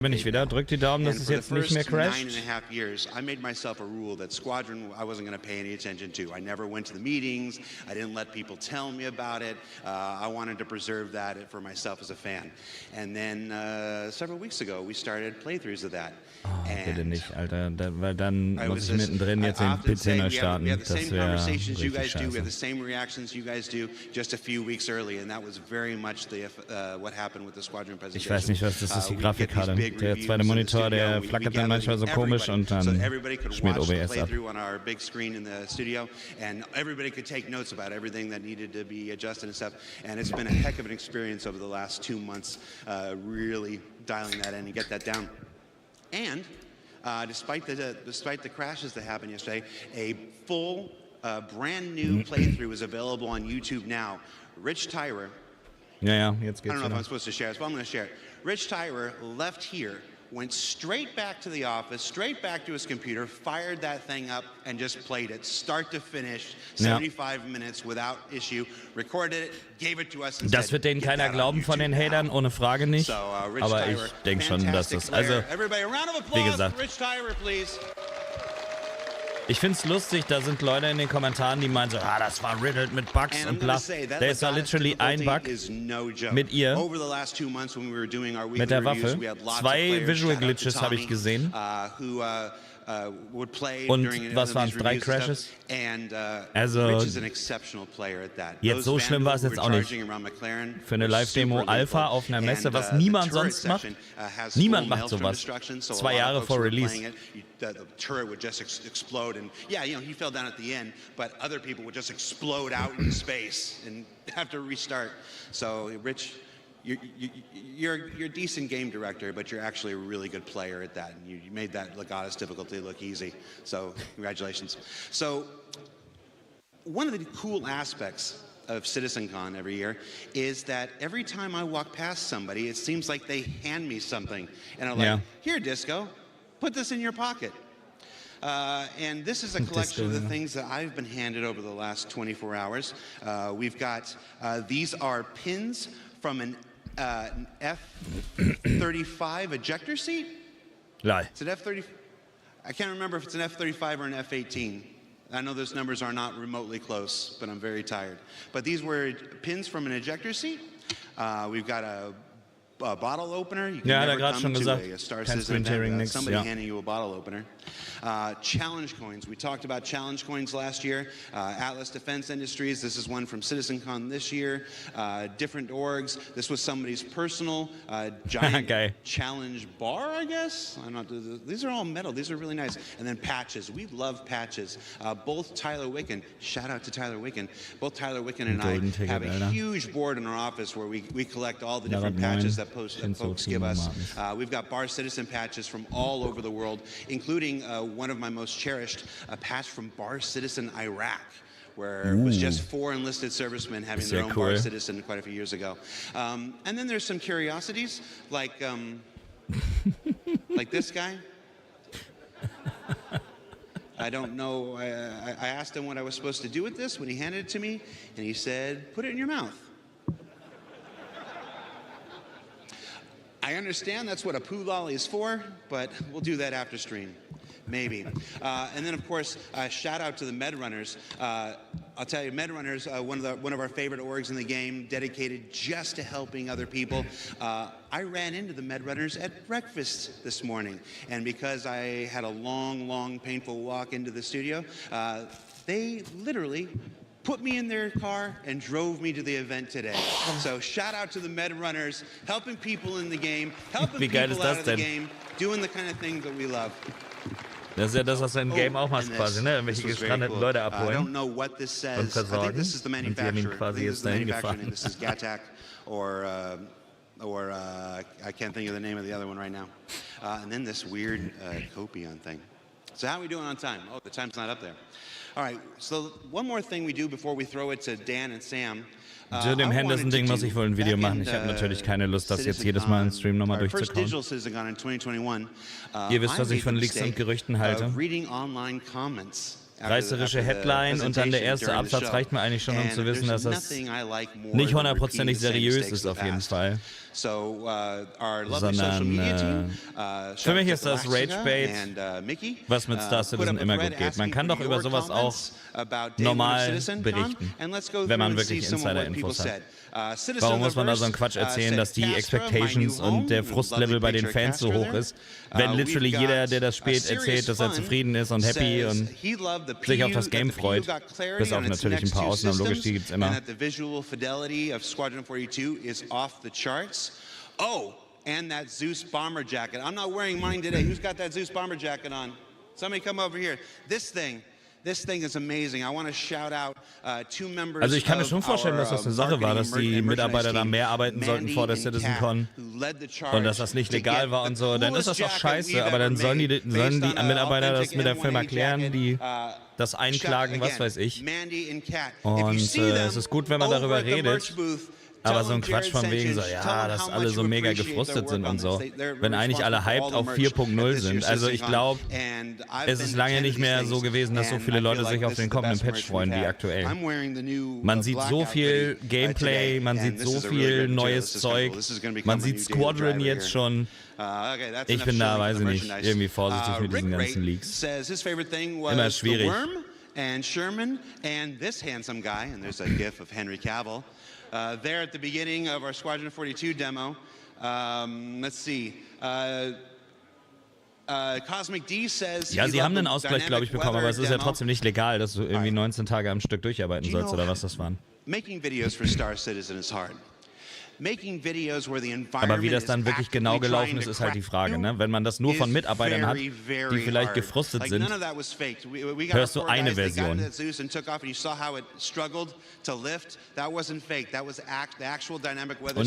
Bin ich wieder, drückt die Daumen, dass es jetzt nicht mehr crasht. 9.5 years, I made myself a rule that Squadron I wasn't going to pay any attention to. I never went to the meetings. I didn't let people tell me about it. I wanted to preserve that for myself as a fan. And then several weeks ago, we started playthroughs of that. Oh, bitte nicht, Alter, weil dann muss ich mittendrin jetzt den PC neu starten. Das wäre richtig scheiße. We have the same reactions you guys do just a few weeks early, and that was very much what happened with the Squadron presentation. Ich weiß nicht, was das ist, die Grafikkarte. Der zweite Monitor, der flackert dann manchmal so komisch und dann schmiert OBS ab. And everybody could take notes about everything that needed to be adjusted and stuff. And it's been a heck of an experience over the last 2 months, really dialing that in and get that down. And despite the crashes that happened yesterday, a full, brand new playthrough is available on YouTube now. Rich Tyrer. Ja, jetzt geht's. I don't know if I'm supposed to share this, but I'm going to share it. Rich Tyrer left here, went straight back to the office, straight back to his computer, fired that thing up, and just played it, start to finish, 75 minutes without issue, recorded it, gave it to us. Das wird denen keiner glauben von den Hatern, ohne Frage nicht. Aber ich denke schon, dass das, also, wie gesagt, ich finde es lustig, da sind Leute in den Kommentaren, die meinen so, das war riddled mit Bugs und bla. Der ist da literally ein Bug mit ihr, mit der Waffe. 2 Visual Glitches habe ich gesehen. Und was waren es, 3 Crashes? Also, jetzt so schlimm war es jetzt auch nicht. Für eine Live-Demo Alpha auf einer Messe, was niemand sonst macht. Niemand macht sowas. 2 Jahre vor Release. The turret would just explode, and yeah, you know, he fell down at the end, but other people would just explode out into space and have to restart. So, Rich, you're a decent game director, but you're actually a really good player at that, and you made that Legatus difficulty look easy. So, congratulations. So, one of the cool aspects of CitizenCon every year is that every time I walk past somebody, it seems like they hand me something, and I'm like, here, Disco. Put this in your pocket. And this is a collection of the things that I've been handed over the last 24 hours. We've got, these are pins from an F-35 ejector seat. It's an F-30. I can't remember if it's an F-35 or an F-18. I know those numbers are not remotely close, but I'm very tired. But these were pins from an ejector seat. We've got a bottle opener. You can never come to a Star Citizen event somebody handing you a bottle opener. Challenge coins. We talked about challenge coins last year. Atlas Defense Industries. This is one from CitizenCon this year. Different orgs. This was somebody's personal giant challenge bar, I guess. I'm not. These are all metal. These are really nice. And then patches. We love patches. Both Tyler Wicken. Shout out to Tyler Wicken. Both Tyler Wicken and I have a huge board in our office where we collect all the different patches that folks give us. We've got Bar Citizen patches from all over the world, including one of my most cherished, a patch from Bar Citizen Iraq, where it was just 4 enlisted servicemen having their own Bar Citizen quite a few years ago. And then there's some curiosities, like like this guy. I don't know, I asked him what I was supposed to do with this when he handed it to me, and he said, put it in your mouth. I understand that's what a poo lolly is for, but we'll do that after stream. Maybe. And then, of course, shout out to the Med Runners. I'll tell you, Med Runners, one of our favorite orgs in the game, dedicated just to helping other people. I ran into the Med Runners at breakfast this morning, and because I had a long, painful walk into the studio, they literally put me in their car and drove me to the event today. So shout out to the Med Runners, helping people in the game, helping people out of the game, doing the kind of things that we love. Das ist ja das, was du im Game auch machst quasi, ne? Irgendwelche gestrandeten Leute abholen und versorgen. Und die haben ihn quasi jetzt dahin gefahren. This is Gatak or I can't think of the name of the other one right now. And then this weird Copion thing. So how are we doing on time? Oh, the time's not up there. All right, so one more thing we do before we throw it to Dan and Sam. Zu dem Henderson-Ding muss ich wohl ein Video machen. Ich habe natürlich keine Lust, das jetzt jedes Mal im Stream nochmal durchzukauen. Ihr wisst, was ich von Leaks und Gerüchten halte. Reißerische Headline und dann der erste Absatz reicht mir eigentlich schon, um zu wissen, dass das nicht hundertprozentig seriös ist auf jeden Fall. Sondern für mich ist das Rage-Bait, was mit Star Citizen immer gut geht. Man kann doch über sowas auch normal berichten, wenn man wirklich Insider-Infos hat. Warum muss man da so einen Quatsch erzählen, dass die Expectations und der Frustlevel bei den Fans so hoch ist, wenn literally jeder, der das spielt, erzählt, dass er zufrieden ist und happy und sich auf das Game freut, bis auf natürlich ein paar Ausnahmen, logisch, die gibt's immer. Oh, and that Zeus bomber jacket. I'm not wearing mine today. Who's got that Zeus bomber jacket on? Somebody come over here. This thing is amazing. I want to shout out two members. Also ich kann mir schon vorstellen, dass das eine Sache war, dass die Mitarbeiter da mehr arbeiten sollten vor der CitizenCon und dass das nicht legal war und so. Dann ist das doch scheiße, aber dann sollen die Mitarbeiter das mit der Firma klären, die das einklagen, was weiß ich. Und es ist gut, wenn man darüber redet. Aber so ein Quatsch von wegen so, ja, dass alle so mega gefrustet sind und so, wenn eigentlich alle hyped auf 4.0 sind. Also ich glaube, es ist lange nicht mehr so gewesen, dass so viele Leute sich auf den kommenden Patch freuen wie aktuell. Man sieht so viel Gameplay, man sieht so viel neues Zeug, man sieht Squadron jetzt schon. Ich bin da, weiß ich nicht, irgendwie vorsichtig mit diesen ganzen Leaks. Immer schwierig. And Sherman and this handsome guy, and there's a gif of Henry Cavill, there at the beginning of our Squadron 42 demo. Let's see. Cosmic D says. Ja, sie haben einen Ausgleich, glaube ich, bekommen, aber es ist ja trotzdem nicht legal, dass du irgendwie 19 Tage am Stück durcharbeiten sollst, oder was das waren. Making videos for Star Citizen is hard. Aber wie das dann wirklich genau gelaufen ist, ist halt die Frage, ne? Wenn man das nur von Mitarbeitern hat, die vielleicht gefrustet sind, hörst du eine Version. Und ich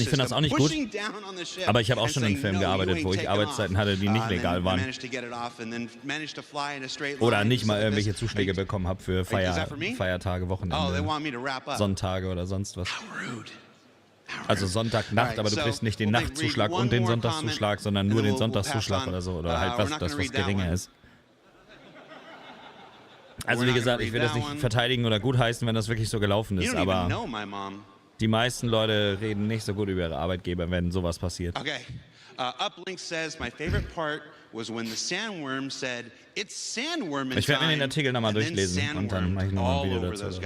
finde das auch nicht gut, aber ich habe auch schon in Filmen gearbeitet, wo ich Arbeitszeiten hatte, die nicht legal waren. Oder nicht mal irgendwelche Zuschläge bekommen habe für Feiertage, Wochenende, Sonntage oder sonst was. Also Sonntagnacht, aber du kriegst nicht den Nachtzuschlag und den Sonntagszuschlag, sondern nur den Sonntagszuschlag oder so. Oder halt was geringer ist. Also wie gesagt, ich will das nicht verteidigen oder gutheißen, wenn das wirklich so gelaufen ist, aber die meisten Leute reden nicht so gut über ihre Arbeitgeber, wenn sowas passiert. Okay. Uplink says, my favorite part was when the sandworm said, it's sandworm in time. Ich werde mir den Artikel nochmal durchlesen und dann mache ich nochmal ein Video dazu.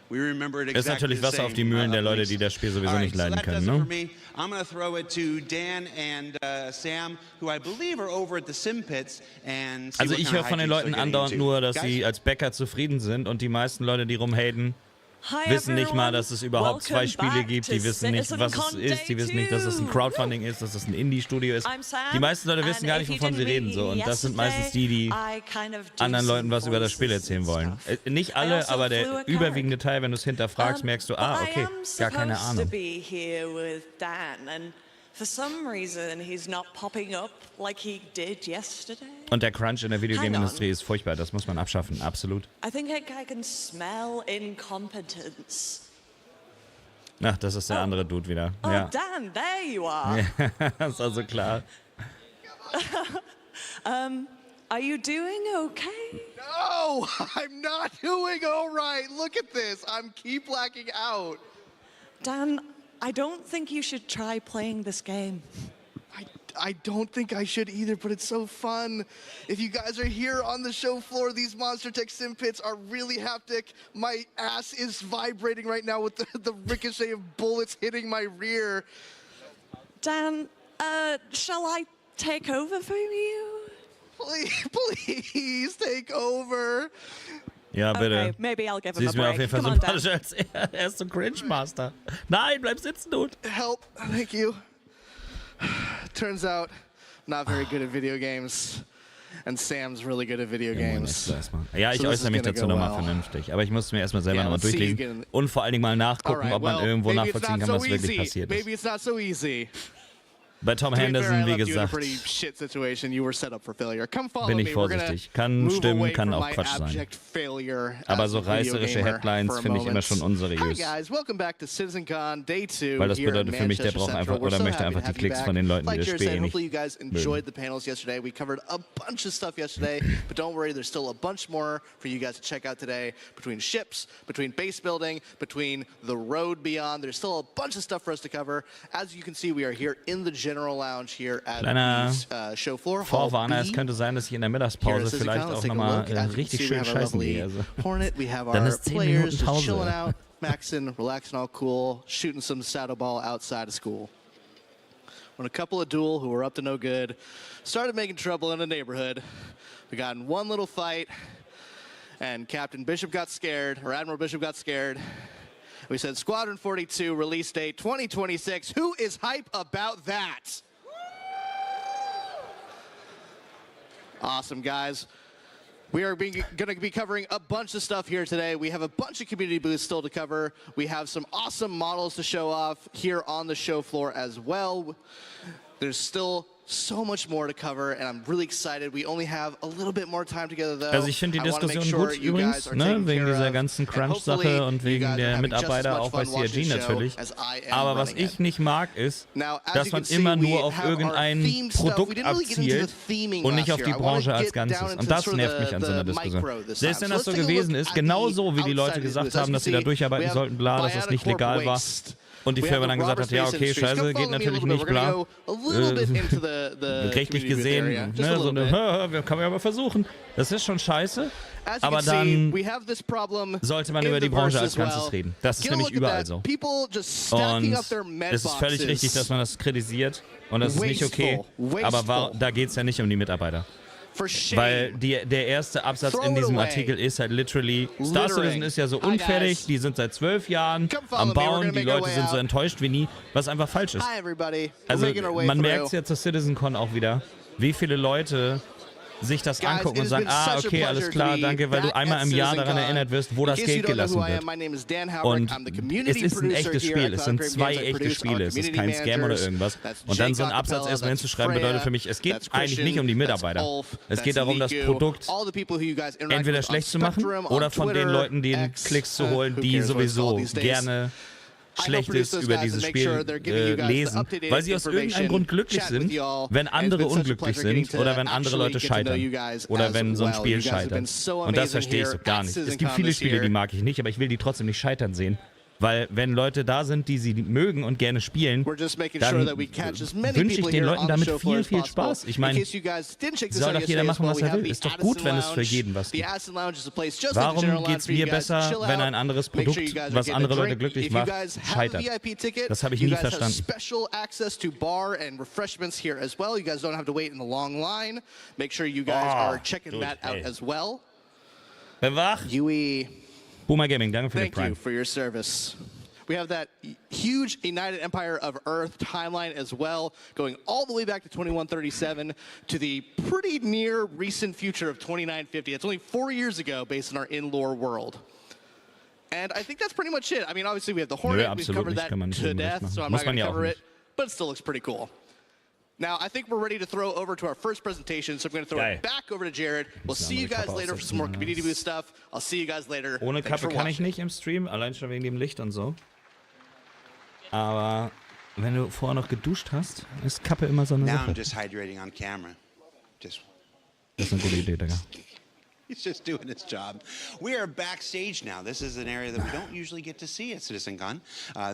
Ist natürlich Wasser auf die Mühlen der Leute, die das Spiel sowieso nicht leiden können, ne? Also ich höre von den Leuten andauernd nur, dass sie als Bäcker zufrieden sind und die meisten Leute, die rumhaten, wissen nicht mal, dass es überhaupt 2 Spiele gibt, die wissen nicht, was es ist, die wissen nicht, dass es ein Crowdfunding ist, dass es ein Indie-Studio ist. Die meisten Leute wissen gar nicht, wovon sie reden, so. Und das sind meistens die anderen Leuten was über das Spiel erzählen wollen. Nicht alle, aber der überwiegende Teil, wenn du es hinterfragst, merkst du, okay, gar keine Ahnung. Und der Crunch in der Videogame-Industrie ist furchtbar, das muss man abschaffen, absolut. Ach, das ist der andere Dude wieder. Ja. Dan, there you are. Ja, ist also klar. Are you doing okay? No, I'm not doing all right. Look at this. I'm keep blacking out. Dan, I don't think you should try playing this game. I don't think I should either, but it's so fun. If you guys are here on the show floor, these Monster Tech sim pits are really haptic. My ass is vibrating right now with the ricochet of bullets hitting my rear. Dan, shall I take over for you? Please take over. Ja, bitte. Okay, maybe I'll give him Sie a ist mir auf break. jeden Fall sympathischer als er. Er ist so Cringe-Master. Nein, bleib sitzen, Dude. Help. Thank you. Turns out, not very good at video games. And Sam's really good at video games. Ja, ich äußere mich dazu nochmal vernünftig. Aber ich muss mir erstmal selber nochmal durchlesen. Und vor allen Dingen mal nachgucken, ob man irgendwo nachvollziehen kann, was wirklich passiert ist. Bei Tom Henderson, wie gesagt, bin ich vorsichtig. Kann stimmen, kann auch Quatsch sein. Aber so reißerische Headlines finde ich immer schon unseriös. Weil das bedeutet für mich, der braucht einfach oder möchte einfach die Klicks von den Leuten, die das Spiel nicht mögen. But don't worry, there's still a bunch more for you guys to check out today. Between ships, between base building, between the road beyond, there's still a bunch of stuff for us to cover. As you can see, we are here in the general lounge here at the show floor. Vorwarner, es könnte sein, dass ich in der Mittagspause vielleicht auch nochmal richtig schön scheißen gehe. Also. Dann ist 10 Minuten Pause. Maxing, relaxing, all cool, shooting some saddle ball outside of school. When a couple of duel who were up to no good started making trouble in the neighborhood. We got in one little fight, and Captain Bishop got scared, or Admiral Bishop got scared. We said, Squadron 42, release date 2026. Who is hype about that? Awesome, guys. We are going to be covering a bunch of stuff here today. We have a bunch of community booths still to cover. We have some awesome models to show off here on the show floor as well. There's still so much more to cover, and I'm really excited. We only have a little bit more time together, though. Also ich finde die Diskussion gut übrigens, ne? Wegen dieser ganzen Crunch-Sache und wegen der Mitarbeiter auch bei CIG natürlich. Aber was ich nicht mag, ist, dass man immer nur auf irgendein Produkt abzielt und nicht auf die Branche als Ganzes. Und das nervt mich an so einer Diskussion. Selbst wenn das so gewesen ist, genauso wie die Leute gesagt haben, dass sie da durcharbeiten sollten, bla, dass das nicht legal war. Und die Firma dann gesagt hat, ja, okay, scheiße, geht natürlich nicht, bla. Rechtlich gesehen, ne, so eine, kann man ja mal versuchen. Das ist schon scheiße, aber dann sollte man über die Branche als Ganzes reden. Das ist nämlich überall so. Und es ist völlig richtig, dass man das kritisiert und das ist nicht okay, aber da geht es ja nicht um die Mitarbeiter. Weil der erste Absatz in diesem Artikel ist halt literally, Star Citizen ist ja so unfertig, die sind seit 12 Jahren am Bauen, die Leute sind so enttäuscht wie nie, was einfach falsch ist. Also man merkt es ja zur CitizenCon auch wieder, wie viele Leute sich das angucken und sagen, ah, okay, alles klar, danke, weil du einmal im Jahr daran erinnert wirst, wo das Geld gelassen wird. Und es ist ein echtes Spiel, es sind 2 echte Spiele, es ist kein Scam oder irgendwas. Und dann so einen Absatz erstmal hinzuschreiben, bedeutet für mich, es geht eigentlich nicht um die Mitarbeiter. Es geht darum, das Produkt entweder schlecht zu machen oder von den Leuten, den Klicks zu holen, die sowieso gerne Schlechtes über dieses Spiel lesen, weil sie aus irgendeinem Grund glücklich sind, wenn andere unglücklich sind oder wenn andere Leute scheitern oder wenn so ein Spiel scheitert. Und das verstehe ich so gar nicht. Es gibt viele Spiele, die mag ich nicht, aber ich will die trotzdem nicht scheitern sehen. Weil wenn Leute da sind, die sie mögen und gerne spielen, dann wünsche ich den Leuten damit viel, viel Spaß. Ich meine, soll doch jeder machen, was er will. Ist doch gut, wenn es für jeden was gibt. Warum geht es mir besser, wenn ein anderes Produkt, was andere Leute glücklich macht, scheitert? Das habe ich nie verstanden. Wach? Boomer Gaming, danke für den Prime. Thank you for your service. We have that huge United Empire of Earth timeline as well, going all the way back to 2137 to the pretty near recent future of 2950. That's only 4 years ago based on our in-lore world. And I think that's pretty much it. I mean, obviously we have the Hornet, we've covered that to death, so I'm not going to cover it, but it still looks pretty cool. Now, I think we're ready to throw over to our first presentation, so I'm going to throw it back over to Jared. We'll see you guys later for some more community booth stuff. I'll see you guys later. Ohne Kappe kann ich nicht im Stream, allein schon wegen dem Licht und so. Aber wenn du vorher noch geduscht hast, ist Kappe immer so eine Sache. Das ist eine gute Idee, Digga. He's just doing his job. We are backstage now. This is an area that we don't usually get to see at CitizenCon.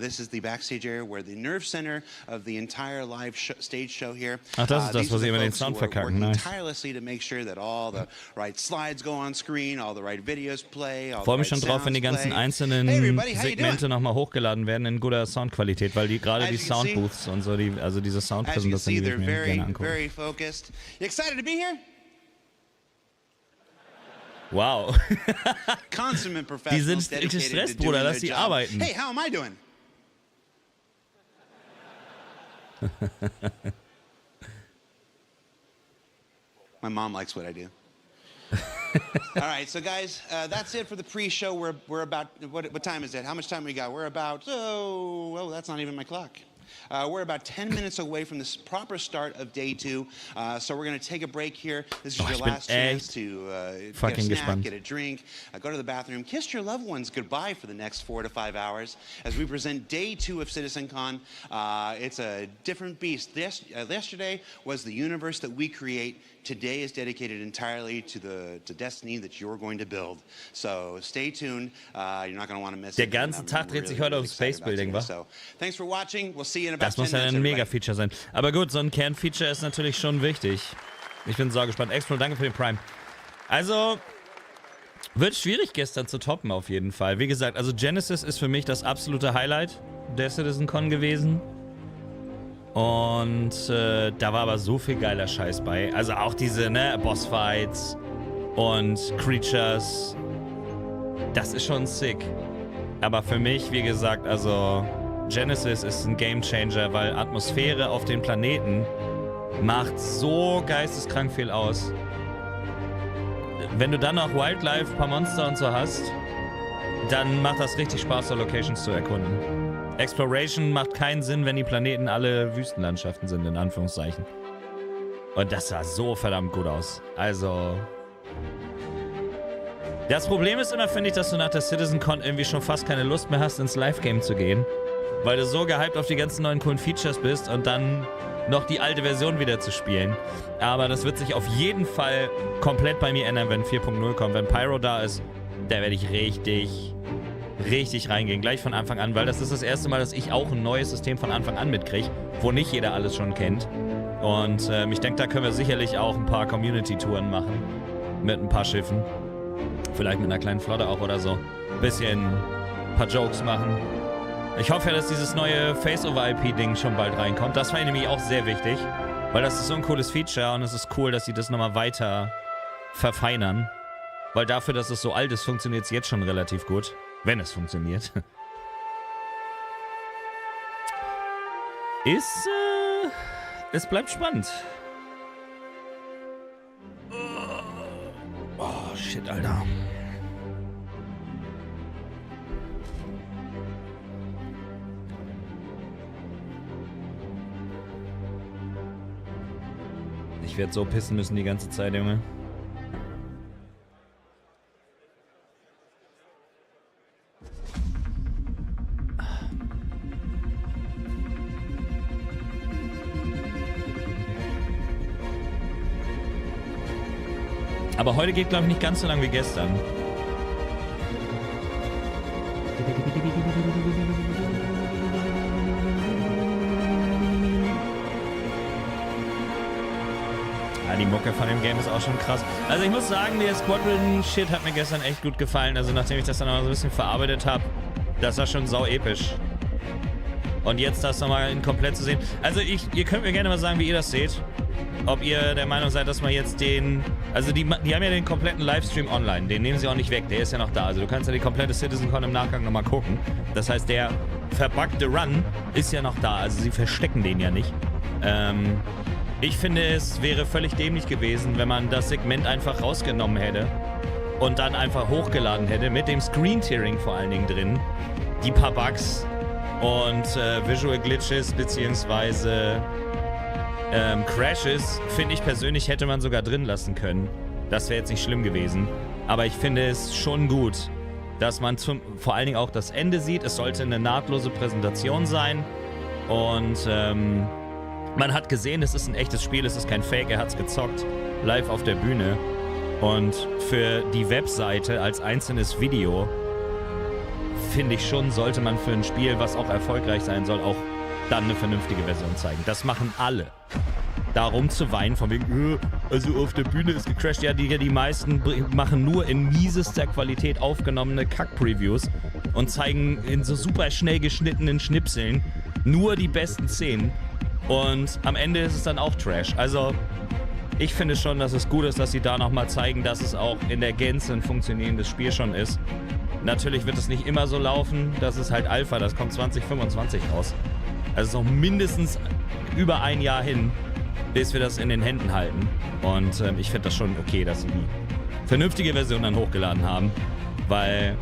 This is the backstage area where the nerve center of the entire live stage show here. Ach, das ist das, wo sie immer den Sound verkacken. Nice. Tirelessly to make sure that all the right slides go on screen, all the right videos play. Ich freue mich schon drauf, wenn die ganzen einzelnen Segmente nochmal hochgeladen werden in guter Soundqualität, weil gerade die Soundbooths und so, also diese Soundpräsentation, die ich mir gerne angucke. Very focused. You excited to be here? Wow. Die sind gestresst, Bruder, lass die arbeiten. Hey, how am I doing? My mom likes what I do. All right, so guys, that's it for the pre-show. We're about, what time is it? How much time we got? We're about, oh, that's not even my clock. We're about 10 minutes away from the proper start of day 2, so we're going to take a break here. This is your last chance to get a snack, get a drink, go to the bathroom, kiss your loved ones goodbye for the next 4 to 5 hours as we present day 2 of CitizenCon. It's a different beast. Yesterday was the universe that we create. Today is dedicated entirely to the destiny that you're going to build. So stay tuned. You're not going to want to miss it. Der ganze Tag dreht sich heute um Space Building, wa? So thanks for watching. We'll see you in about 10 minutes. Das muss ja ein Mega-Feature sein. Aber gut, so ein Kernfeature ist natürlich schon wichtig. Ich bin so gespannt. Explo, danke für den Prime. Also, wird schwierig gestern zu toppen auf jeden Fall. Wie gesagt, also Genesis ist für mich das absolute Highlight der CitizenCon gewesen. Und da war aber so viel geiler Scheiß bei. Also auch diese Bossfights und Creatures. Das ist schon sick. Aber für mich, wie gesagt, also Genesis ist ein Gamechanger, weil Atmosphäre auf den Planeten macht so geisteskrank viel aus. Wenn du dann noch Wildlife, ein paar Monster und so hast, dann macht das richtig Spaß, so Locations zu erkunden. Exploration macht keinen Sinn, wenn die Planeten alle Wüstenlandschaften sind, in Anführungszeichen. Und das sah so verdammt gut aus. Also... Das Problem ist immer, finde ich, dass du nach der CitizenCon irgendwie schon fast keine Lust mehr hast, ins Live-Game zu gehen. Weil du so gehypt auf die ganzen neuen coolen Features bist und dann noch die alte Version wieder zu spielen. Aber das wird sich auf jeden Fall komplett bei mir ändern, wenn 4.0 kommt. Wenn Pyro da ist, da werde ich richtig reingehen, gleich von Anfang an, weil das ist das erste Mal, dass ich auch ein neues System von Anfang an mitkriege, wo nicht jeder alles schon kennt. Und ich denke, da können wir sicherlich auch ein paar Community-Touren machen, mit ein paar Schiffen. Vielleicht mit einer kleinen Flotte auch oder so. Ein paar Jokes machen. Ich hoffe ja, dass dieses neue Face-over-IP-Ding schon bald reinkommt. Das war nämlich auch sehr wichtig, weil das ist so ein cooles Feature und es ist cool, dass sie das nochmal weiter verfeinern. Weil dafür, dass es so alt ist, funktioniert es jetzt schon relativ gut. Wenn es funktioniert. Es bleibt spannend. Oh, shit, Alter. Ich werde so pissen müssen die ganze Zeit, Junge. Aber heute geht, glaube ich, nicht ganz so lang wie gestern. Ja, die Mucke von dem Game ist auch schon krass. Also ich muss sagen, der Squadron-Shit hat mir gestern echt gut gefallen. Also nachdem ich das dann noch so ein bisschen verarbeitet habe, das war schon sau episch. Und jetzt das nochmal komplett zu sehen. Also ihr könnt mir gerne mal sagen, wie ihr das seht. Ob ihr der Meinung seid, dass man jetzt den... Also die haben ja den kompletten Livestream online. Den nehmen sie auch nicht weg. Der ist ja noch da. Also du kannst ja die komplette CitizenCon im Nachgang nochmal gucken. Das heißt, der verbuggte Run ist ja noch da. Also sie verstecken den ja nicht. Ich finde, es wäre völlig dämlich gewesen, wenn man das Segment einfach rausgenommen hätte und dann einfach hochgeladen hätte. Mit dem Screen-Tearing vor allen Dingen drin. Die paar Bugs und Visual Glitches beziehungsweise... Crashes, finde ich persönlich, hätte man sogar drin lassen können. Das wäre jetzt nicht schlimm gewesen. Aber ich finde es schon gut, dass man vor allen Dingen auch das Ende sieht. Es sollte eine nahtlose Präsentation sein. Und man hat gesehen, es ist ein echtes Spiel, es ist kein Fake. Er hat es gezockt, live auf der Bühne. Und für die Webseite als einzelnes Video, finde ich schon, sollte man für ein Spiel, was auch erfolgreich sein soll, auch dann eine vernünftige Version zeigen. Das machen alle. Darum zu weinen, von wegen, also auf der Bühne ist gecrashed. Ja, die meisten machen nur in miesester Qualität aufgenommene Kack-Previews und zeigen in so super schnell geschnittenen Schnipseln nur die besten Szenen. Und am Ende ist es dann auch Trash. Also, ich finde schon, dass es gut ist, dass sie da nochmal zeigen, dass es auch in der Gänze ein funktionierendes Spiel schon ist. Natürlich wird es nicht immer so laufen. Das ist halt Alpha, das kommt 2025 raus. Also noch mindestens über ein Jahr hin, bis wir das in den Händen halten. Und ich finde das schon okay, dass sie die vernünftige Version dann hochgeladen haben. Weil,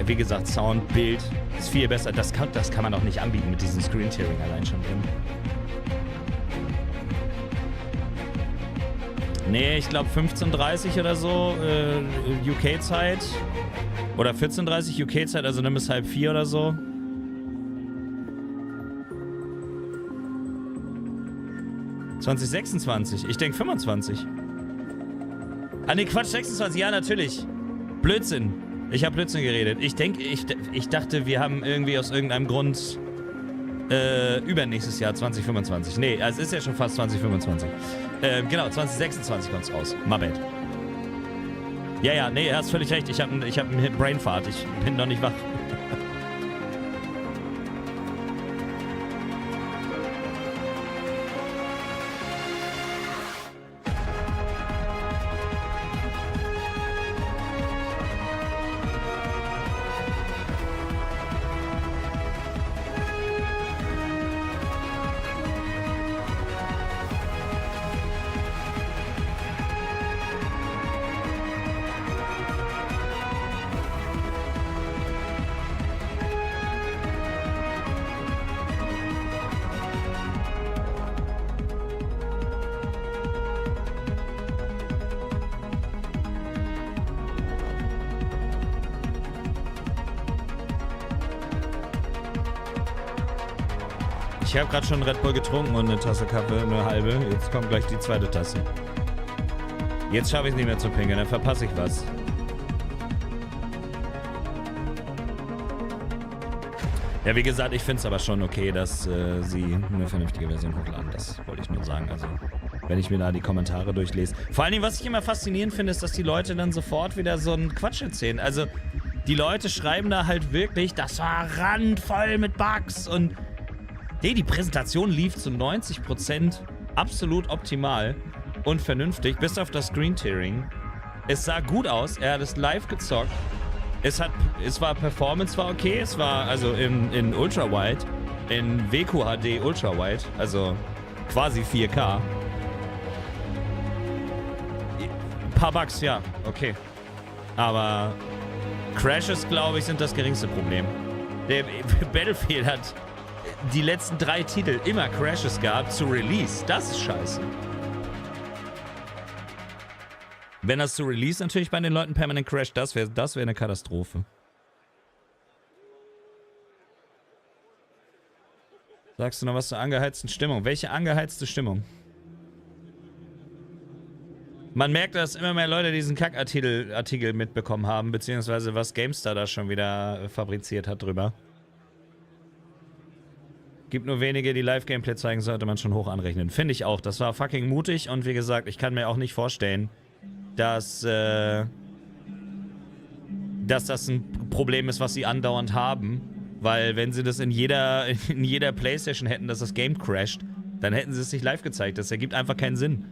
wie gesagt, Sound, Bild, Ist viel besser. Das kann man doch nicht anbieten mit diesem Screen-Tearing allein schon drin. Nee, ich glaube 15:30 oder so UK-Zeit. Oder 14:30 UK-Zeit, also nimm es 3:30 oder so. (2026). Ich denke 25. Ah ne, Quatsch, 26. Ja, natürlich. Blödsinn. Ich habe Blödsinn geredet. Ich dachte, wir haben irgendwie aus irgendeinem Grund übernächstes Jahr 2025. Nee, also es ist ja schon fast 2025. Genau, 2026 kommt es raus. My bad. Ja, nee, hast völlig recht. Ich hab einen Brainfart. Ich bin noch nicht wach. Ich habe gerade schon Red Bull getrunken und eine Tasse Kaffee, eine halbe. Jetzt kommt gleich die zweite Tasse. Jetzt schaffe ich es nicht mehr zu pinkeln, dann verpasse ich was. Ja, wie gesagt, ich finde es aber schon okay, dass sie eine vernünftige Version hochladen. Das wollte ich nur sagen. Also, wenn ich mir da die Kommentare durchlese. Vor allen Dingen, was ich immer faszinierend finde, ist, dass die Leute dann sofort wieder so einen Quatsch erzählen. Also, die Leute schreiben da halt wirklich, das war randvoll mit Bugs und... Nee, die Präsentation lief zu 90% absolut optimal und vernünftig, bis auf das Screen-Tearing. Es sah gut aus, er hat es live gezockt. Es war Performance war okay, es war also in Ultra-Wide, in WQHD Ultra-Wide, also quasi 4K. Ein paar Bugs, ja, okay. Aber Crashes, glaube ich, sind das geringste Problem. Der Battlefield hat die letzten 3 Titel immer Crashes gehabt zu Release. Das ist scheiße. Wenn das zu Release natürlich bei den Leuten permanent crasht, das wäre eine Katastrophe. Sagst du noch was zur angeheizten Stimmung? Welche angeheizte Stimmung? Man merkt, dass immer mehr Leute diesen Kackartikel mitbekommen haben, beziehungsweise was GameStar da schon wieder fabriziert hat drüber. Gibt nur wenige, die Live-Gameplay zeigen, sollte man schon hoch anrechnen. Finde ich auch. Das war fucking mutig und wie gesagt, ich kann mir auch nicht vorstellen, dass das ein Problem ist, was sie andauernd haben. Weil wenn sie das in jeder Playstation hätten, dass das Game crasht, dann hätten sie es nicht live gezeigt. Das ergibt einfach keinen Sinn.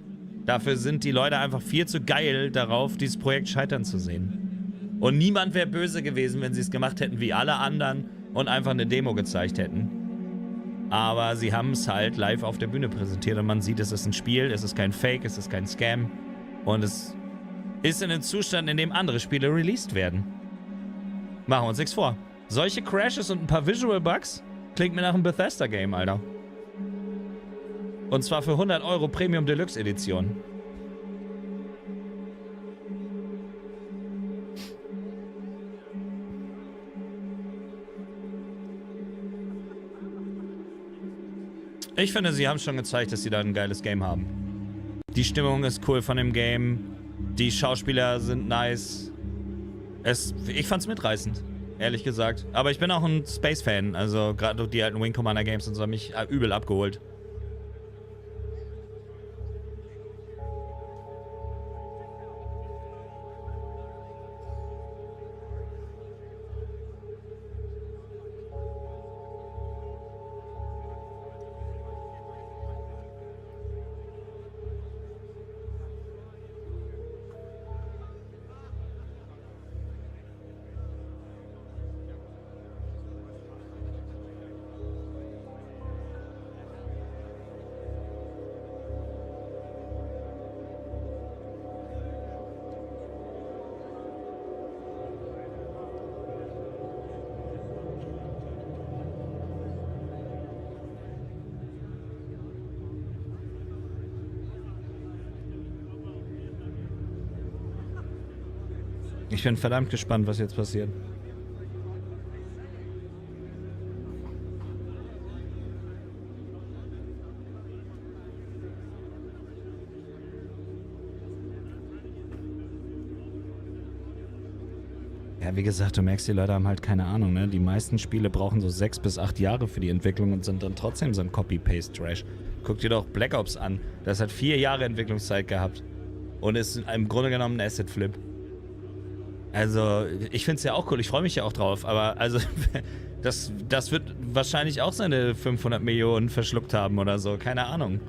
Dafür sind die Leute einfach viel zu geil darauf, dieses Projekt scheitern zu sehen. Und niemand wäre böse gewesen, wenn sie es gemacht hätten wie alle anderen und einfach eine Demo gezeigt hätten. Aber sie haben es halt live auf der Bühne präsentiert und man sieht, es ist ein Spiel, es ist kein Fake, es ist kein Scam. Und es ist in einem Zustand, in dem andere Spiele released werden. Machen wir uns nichts vor. Solche Crashes und ein paar Visual Bugs klingt mir nach einem Bethesda-Game, Alter. Und zwar für 100 € Premium Deluxe Edition. Ich finde, sie haben schon gezeigt, dass sie da ein geiles Game haben. Die Stimmung ist cool von dem Game. Die Schauspieler sind nice. Ich fand's mitreißend, ehrlich gesagt. Aber ich bin auch ein Space-Fan. Also gerade die alten Wing Commander Games und so haben mich übel abgeholt. Ich bin verdammt gespannt, was jetzt passiert. Ja, wie gesagt, du merkst, die Leute haben halt keine Ahnung, ne? Die meisten Spiele brauchen so 6 bis 8 Jahre für die Entwicklung und sind dann trotzdem so ein Copy-Paste-Trash. Guck dir doch Black Ops an. Das hat 4 Jahre Entwicklungszeit gehabt. Und ist im Grunde genommen ein Asset-Flip. Also, ich find's ja auch cool. Ich freue mich ja auch drauf. Aber, also, das wird wahrscheinlich auch seine 500 Millionen verschluckt haben oder so. Keine Ahnung.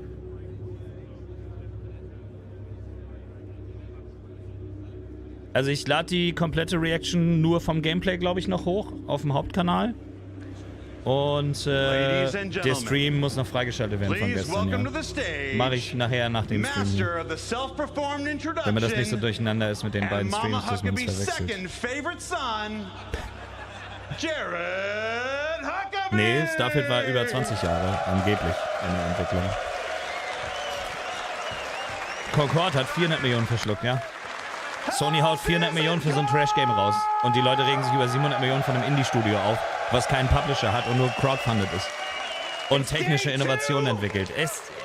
Also ich lade die komplette Reaction nur vom Gameplay, glaube ich, noch hoch auf dem Hauptkanal. Und der Stream muss noch freigeschaltet werden von gestern, ja. Mache ich nachher nach dem Stream hier. Wenn mir das nicht so durcheinander ist mit den beiden Streams, dass man es verwechselt. Nee, Starfield war über 20 Jahre angeblich in der Entwicklung. Concorde hat 400 Millionen verschluckt, ja. Sony haut 400 Millionen für so ein Trash-Game raus. Und die Leute regen sich über 700 Millionen von einem Indie-Studio auf, was keinen Publisher hat und nur crowdfunded ist. Und technische Innovationen entwickelt.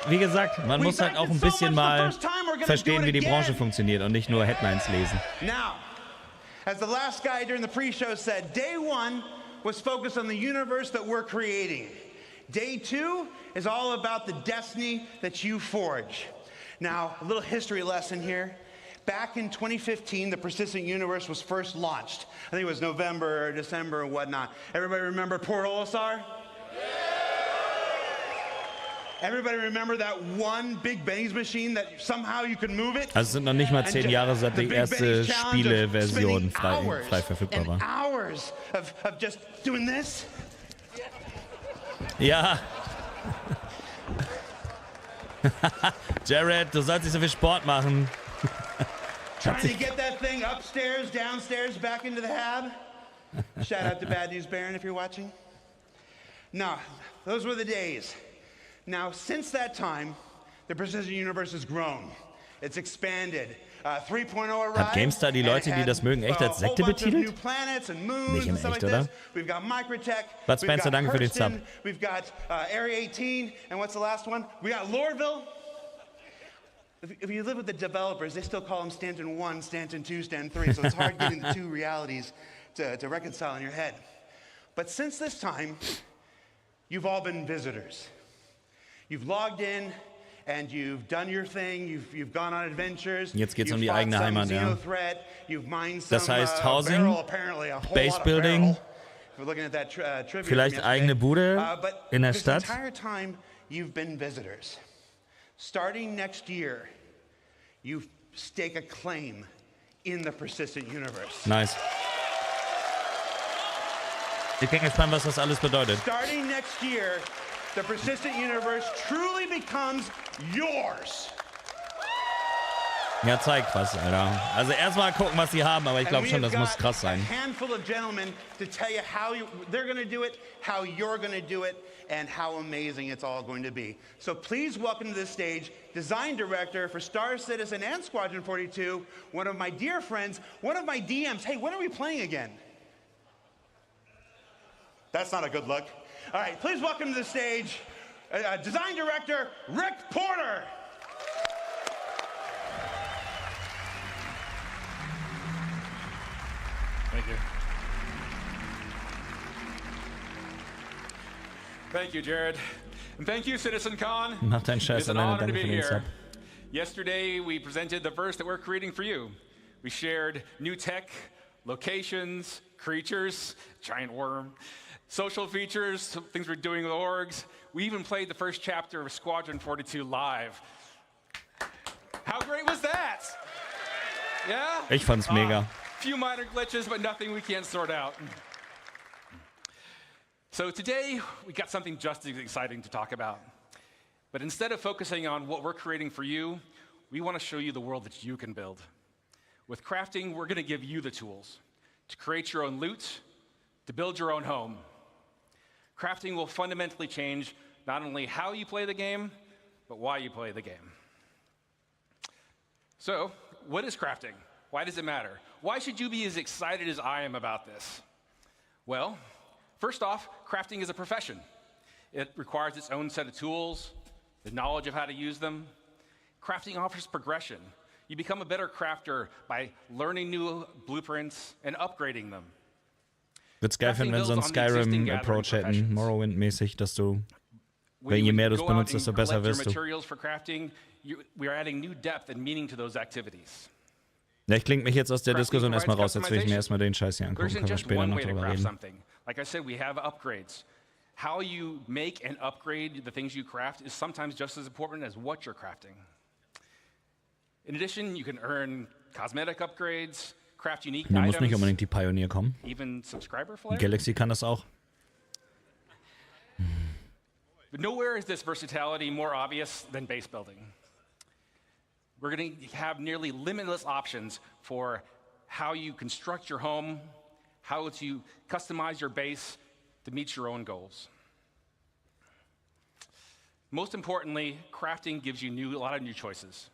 Wie gesagt, man muss halt auch ein bisschen mal verstehen, wie die Branche funktioniert und nicht nur Headlines lesen. Now, as the last guy during the pre-show said, Day 1 was focused on the universe that we're creating. Day 2 is all about the destiny that you forge. Now, a little history lesson here. Back in 2015, the Persistent Universe was first launched. I think it was November or December and whatnot. Everybody remember Port Olisar? Everybody remember that one Big Benny's machine that somehow you could move it? Also es sind noch nicht mal 10 Jahre, seit die erste Spieleversion frei verfügbar war. Hours of just doing this? Ja. Jared, du sollst nicht so viel Sport machen. Trying to get that thing upstairs, downstairs, back into the hab. Shout out to Bad News Baron if you're watching. No, those were the days. Now, since that time, the Persistent Universe has grown. It's expanded. 3.0 arrived. Hat GameStar die Leute, die das mögen, echt als Sekte betitelt? Nicht in echt, oder? Bud Spencer, danke für den Sub. We've got Area 18, and what's the last one? We got Lordville. If you live with the developers, they still call them Stanton 1, Stanton 2, Stanton 3, so it's hard getting the two realities to reconcile in your head. But since this time, you've all been visitors. You've logged in and you've done your thing, you've gone on adventures. Jetzt geht's um die eigene Heimat, ja. Das heißt Housing, Base Building, vielleicht eigene Bude in der Stadt. You've been visitors. Starting next year, you stake a claim in the Persistent Universe. Nice. Ich bin gespannt, was das alles bedeutet. Starting next year, the Persistent Universe truly becomes yours. Ja, zeigt was, Alter. Also erstmal gucken, was sie haben, aber ich glaube schon, das muss krass sein. A handful of gentlemen to tell you how they're going to do it, how you're going to do it, and how amazing it's all going to be. So please welcome to the stage Design Director for Star Citizen and Squadron 42, one of my dear friends, one of my DMs. Hey, when are we playing again? That's not a good look. All right, please welcome to the stage Design Director Rick Porter. Thank you. Thank you, Jared. And thank you, CitizenCon. Mach deinen Scheiß alleine, danke für den Sub. Yesterday, we presented the verse that we're creating for you. We shared new tech, locations, creatures, giant worm, social features, things we're doing with orgs. We even played the first chapter of Squadron 42 live. How great was that? Yeah? Ich fand's mega. Few minor glitches, but nothing we can't sort out. So today, we got something just as exciting to talk about. But instead of focusing on what we're creating for you, we want to show you the world that you can build. With crafting, we're going to give you the tools to create your own loot, to build your own home. Crafting will fundamentally change not only how you play the game, but why you play the game. So, what is crafting? Why does it matter? Why should you be as excited as I am about this? Well, first off, crafting is a profession. It requires its own set of tools, the knowledge of how to use them. Crafting offers progression. You become a better crafter by learning new blueprints and upgrading them. Würde es geil finden, wenn so ein Skyrim-Approach hätten, Morrowind-mäßig, dass du, je mehr du es benutzt, desto besser wirst du. We are adding new depth and meaning to those activities. Ja, ich klinge mich jetzt aus der Diskussion erstmal raus, jetzt will ich mir erstmal den Scheiß hier angucken, können wir später noch drüber reden. Like I said, we have upgrades. How you make and upgrade the things you craft is sometimes just as important as what you're crafting. In addition, you can earn cosmetic upgrades, craft unique items. Muss nicht unbedingt die Pioneer kommen. Even subscriber flare. Galaxy kann das auch. But nowhere is this versatility more obvious than base building. We're going to have nearly limitless options for how you construct your home, how to customize your base to meet your own goals. Most importantly, crafting gives you a lot of new choices.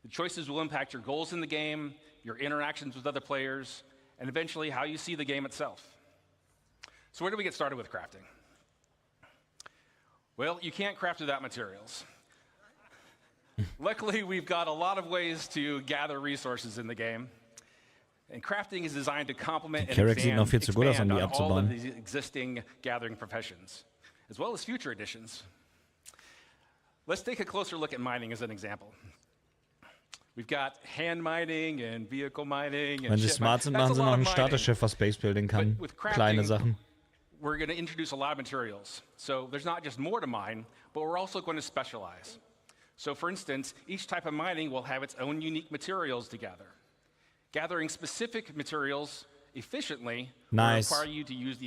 The choices will impact your goals in the game, your interactions with other players, and eventually how you see the game itself. So where do we get started with crafting? Well, you can't craft without materials. Luckily, we've got a lot of ways to gather resources in the game. And crafting is designed to complement and expand on all of the existing gathering professions, as well as future additions. Let's take a closer look at mining as an example. We've got hand mining and vehicle mining. Wenn sie smart sind, machen sie noch ein Starterschiff, was Space Building kann. Kleine Sachen. We're going to introduce a lot of materials. So there's not just more to mine, but we're also going to specialize. So for instance, each type of mining will have its own unique materials to gather. Gathering specific materials efficiently will require you to use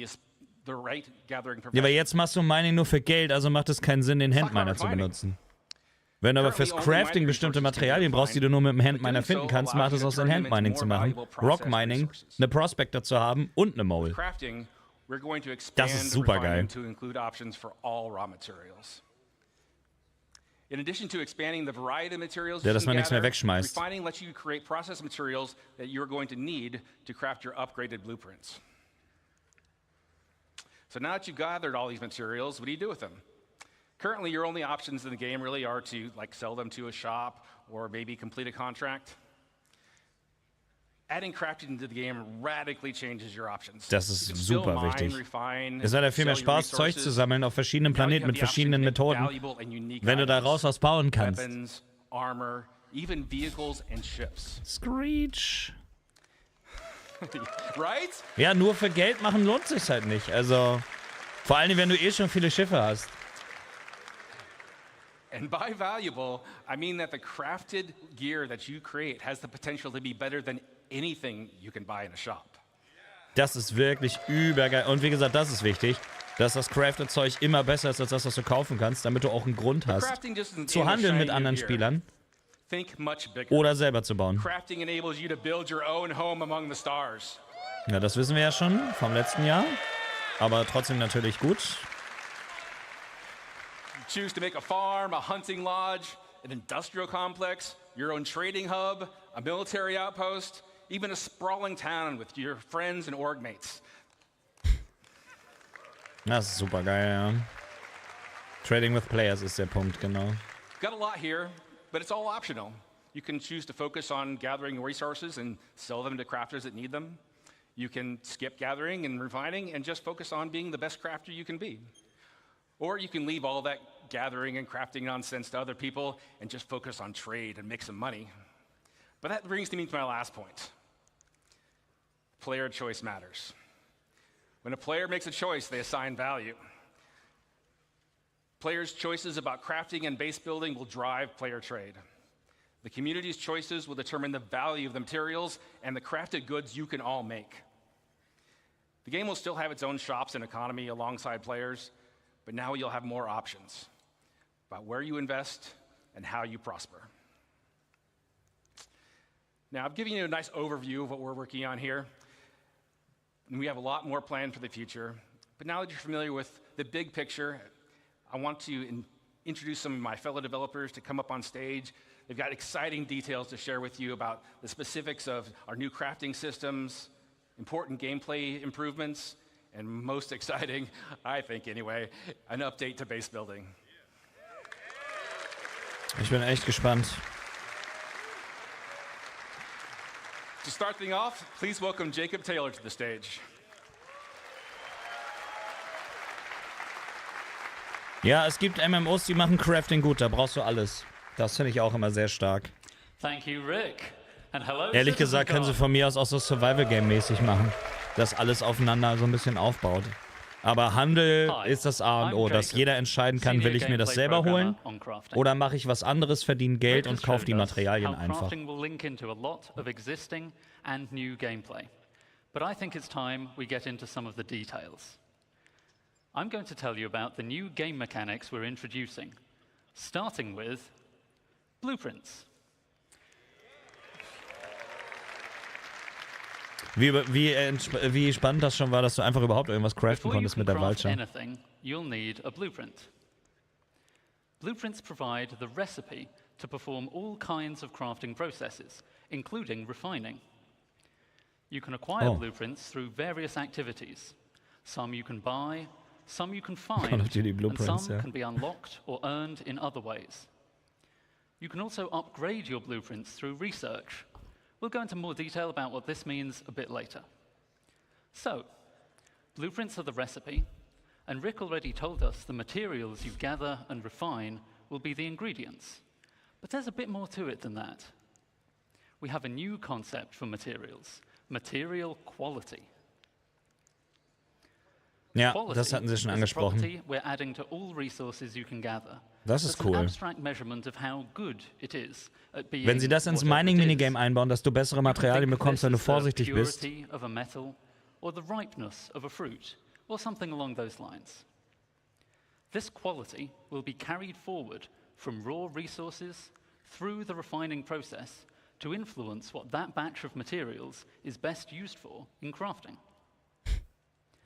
the right gathering profession. Ja, aber jetzt machst du Mining nur für Geld, also macht es keinen Sinn, den Handminer zu benutzen. Wenn du aber fürs Crafting bestimmte Materialien brauchst, die du nur mit dem Handminer finden kannst, macht es auch Sinn, Handmining zu machen, Rock Mining, eine Prospector zu haben und eine Mole. Das ist super geil. In addition to expanding the variety of materials ja, dass man nichts mehr wegschmeißt. refining lets you create process materials that you're going to need to craft your upgraded blueprints. So now that you've gathered all these materials, what do you do with them? Currently, your only options in the game really are to sell them to a shop or maybe complete a contract. Adding crafting to the game radically changes your options. Das ist super wichtig. Es hat ja viel mehr Spaß, Zeug zu sammeln auf verschiedenen Planeten mit verschiedenen Methoden, wenn du daraus was bauen kannst. Weapons, armor, even vehicles and ships. Screech. Right? Ja, nur für Geld machen lohnt sich halt nicht. Also, vor allem, wenn du eh schon viele Schiffe hast. And by valuable, I mean that the crafted gear that you create has the potential to be better than anything you can buy in a shop. Das ist wirklich übergeil. Und wie gesagt, das ist wichtig, dass das crafted Zeug immer besser ist als das, was du kaufen kannst, damit du auch einen Grund hast, zu handeln mit anderen Spielern oder selber zu bauen. Ja, das wissen wir ja schon vom letzten Jahr, aber trotzdem natürlich gut. Choose to make a farm, a hunting lodge, an industrial complex, your own trading hub, a military outpost, even a sprawling town with your friends and org mates. Das ist super geil, ja. Trading with players ist der Punkt, genau. Got a lot here, but it's all optional. You can choose to focus on gathering resources and sell them to crafters that need them. You can skip gathering and refining and just focus on being the best crafter you can be. Or you can leave all that gathering and crafting nonsense to other people and just focus on trade and make some money. But that brings me to my last point. Player choice matters. When a player makes a choice, they assign value. Players' choices about crafting and base building will drive player trade. The community's choices will determine the value of the materials and the crafted goods you can all make. The game will still have its own shops and economy alongside players, but now you'll have more options about where you invest and how you prosper. Now, I've given you a nice overview of what we're working on here, and we have a lot more planned for the future. But now that you're familiar with the big picture, I want to introduce some of my fellow developers to come up on stage. They've got exciting details to share with you about the specifics of our new crafting systems, important gameplay improvements, and most exciting, I think anyway, an update to base building. Ich bin echt gespannt. To start things off, please welcome Jacob Taylor to the stage. Ja, es gibt MMOs, die machen Crafting gut, da brauchst du alles. Das finde ich auch immer sehr stark. Thank you, Rick. And hello, Ehrlich gesagt können sie von mir aus auch so Survival-Game-mäßig machen, dass alles aufeinander so ein bisschen aufbaut. Aber Handel ist das A und O, dass jeder entscheiden kann, will ich mir das selber holen oder mache ich was anderes, verdiene Geld und kaufe die Materialien einfach. I'm going to tell you about the new game mechanics we're introducing, starting with blueprints. Wie spannend das schon war, dass du einfach überhaupt irgendwas craften konntest mit der Vulture. You'll need a blueprint. Blueprints provide the recipe to perform all kinds of crafting processes, including refining. You can acquire blueprints through various activities. Some you can buy, some you can find, and some can be unlocked or earned in other ways. You can also upgrade your blueprints through research. We'll go into more detail about what this means a bit later. So, blueprints are the recipe, and Rick already told us the materials you gather and refine will be the ingredients. But there's a bit more to it than that. We have a new concept for materials, material quality. Ja, das hatten sie schon angesprochen. Das ist cool. Wenn sie das ins Mining-Minigame einbauen, dass du bessere Materialien bekommst, wenn du vorsichtig bist. This quality will be carried forward from raw resources through the refining process to influence what that batch of materials is best used for in crafting.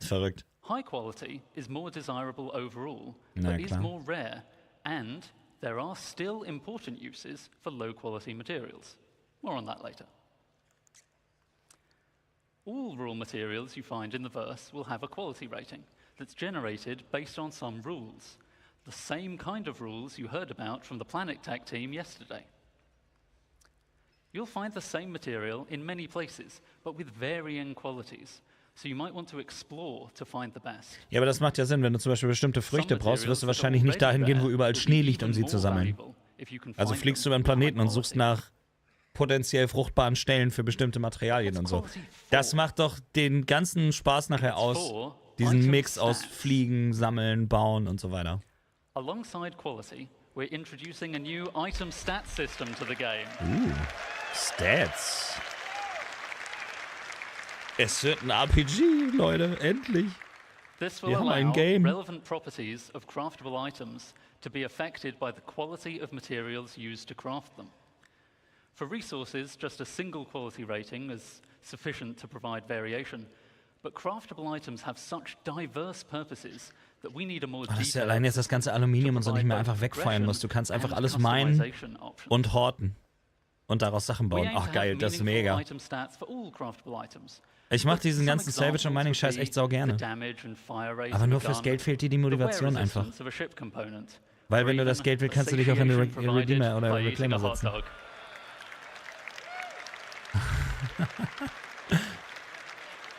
Verrückt. High quality is more desirable overall, but is more rare, and there are still important uses for low quality materials. More on that later. All raw materials you find in the verse will have a quality rating that's generated based on some rules, the same kind of rules you heard about from the Planet Tech team yesterday. You'll find the same material in many places, but with varying qualities. So you might want to explore to find the best. Ja, aber das macht ja Sinn, wenn du zum Beispiel bestimmte Früchte brauchst, wirst du wahrscheinlich nicht dahin gehen, wo überall Schnee liegt, um sie zu sammeln. Also fliegst du über den Planeten und suchst nach potenziell fruchtbaren Stellen für bestimmte Materialien und so. Das macht doch den ganzen Spaß nachher aus, diesen Mix aus Fliegen, Sammeln, Bauen und so weiter. Alongside quality, we're introducing a new item stat system to the game. Stats. Es wird ein RPG, Leute, endlich. This will allow relevant properties of craftable items to be affected by the quality of materials used to craft them. For resources, just a single quality rating is sufficient to provide variation. But craftable items have such diverse purposes that we need a more dass du allein jetzt das ganze Aluminium und so nicht mehr einfach wegfeuern musst. Du kannst einfach alles minen und horten und daraus Sachen bauen. Ach geil, das ist mega. Ich mache diesen ganzen Salvage- und Mining-Scheiß echt sau gerne. Aber nur fürs Geld fehlt dir die Motivation einfach. Weil wenn du das Geld willst, kannst du dich auch in den Redeemer oder Reclaimer setzen.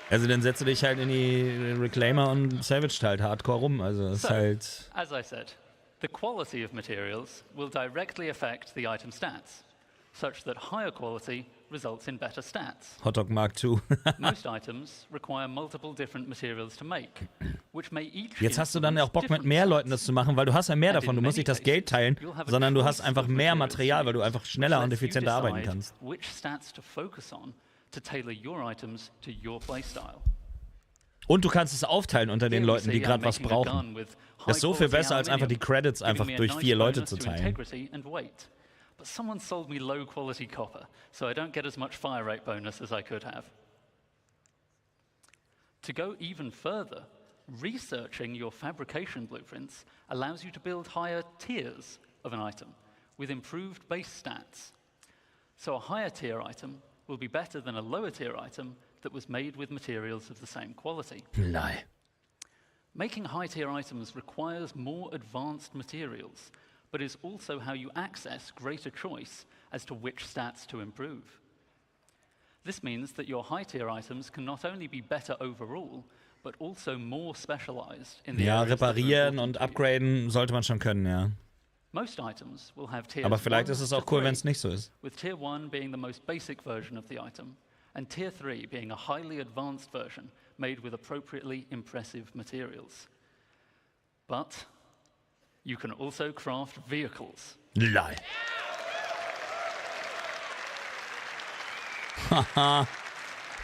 Also dann setze dich halt in die Reclaimer und salvaged halt hardcore rum. Also es ist halt... As I said, the quality of materials will directly affect the item stats, such that higher quality results in better stats. Hotdog Mark II. Most items require multiple different materials to make, which may each. Jetzt hast du dann auch Bock mit mehr Leuten das zu machen, weil du hast ja mehr davon. Du musst nicht das Geld teilen, sondern du hast einfach mehr Material, weil du einfach schneller und effizienter arbeiten kannst. Which stats to focus on to tailor your items to your playstyle. Und du kannst es aufteilen unter den Leuten, die gerade was brauchen. Das ist so viel besser, als einfach die Credits einfach durch 4 Leute zu teilen. But someone sold me low quality copper, so I don't get as much fire rate bonus as I could have. To go even further, researching your fabrication blueprints allows you to build higher tiers of an item with improved base stats. So a higher tier item will be better than a lower tier item that was made with materials of the same quality. Lie. Making high tier items requires more advanced materials, but is also how you access greater choice as to which stats to improve. This means that your high tier items can not only be better overall, but also more specialized in the areas that are reparieren important und to you. upgraden sollte man schon können, ja. Most items will have tiers Aber vielleicht 1 ist es to auch cool, 3, wenn es nicht so ist. with tier 1 being the most basic version of the item, and tier 3 being a highly advanced version made with appropriately impressive materials. But you can also craft vehicles. Lie. Haha.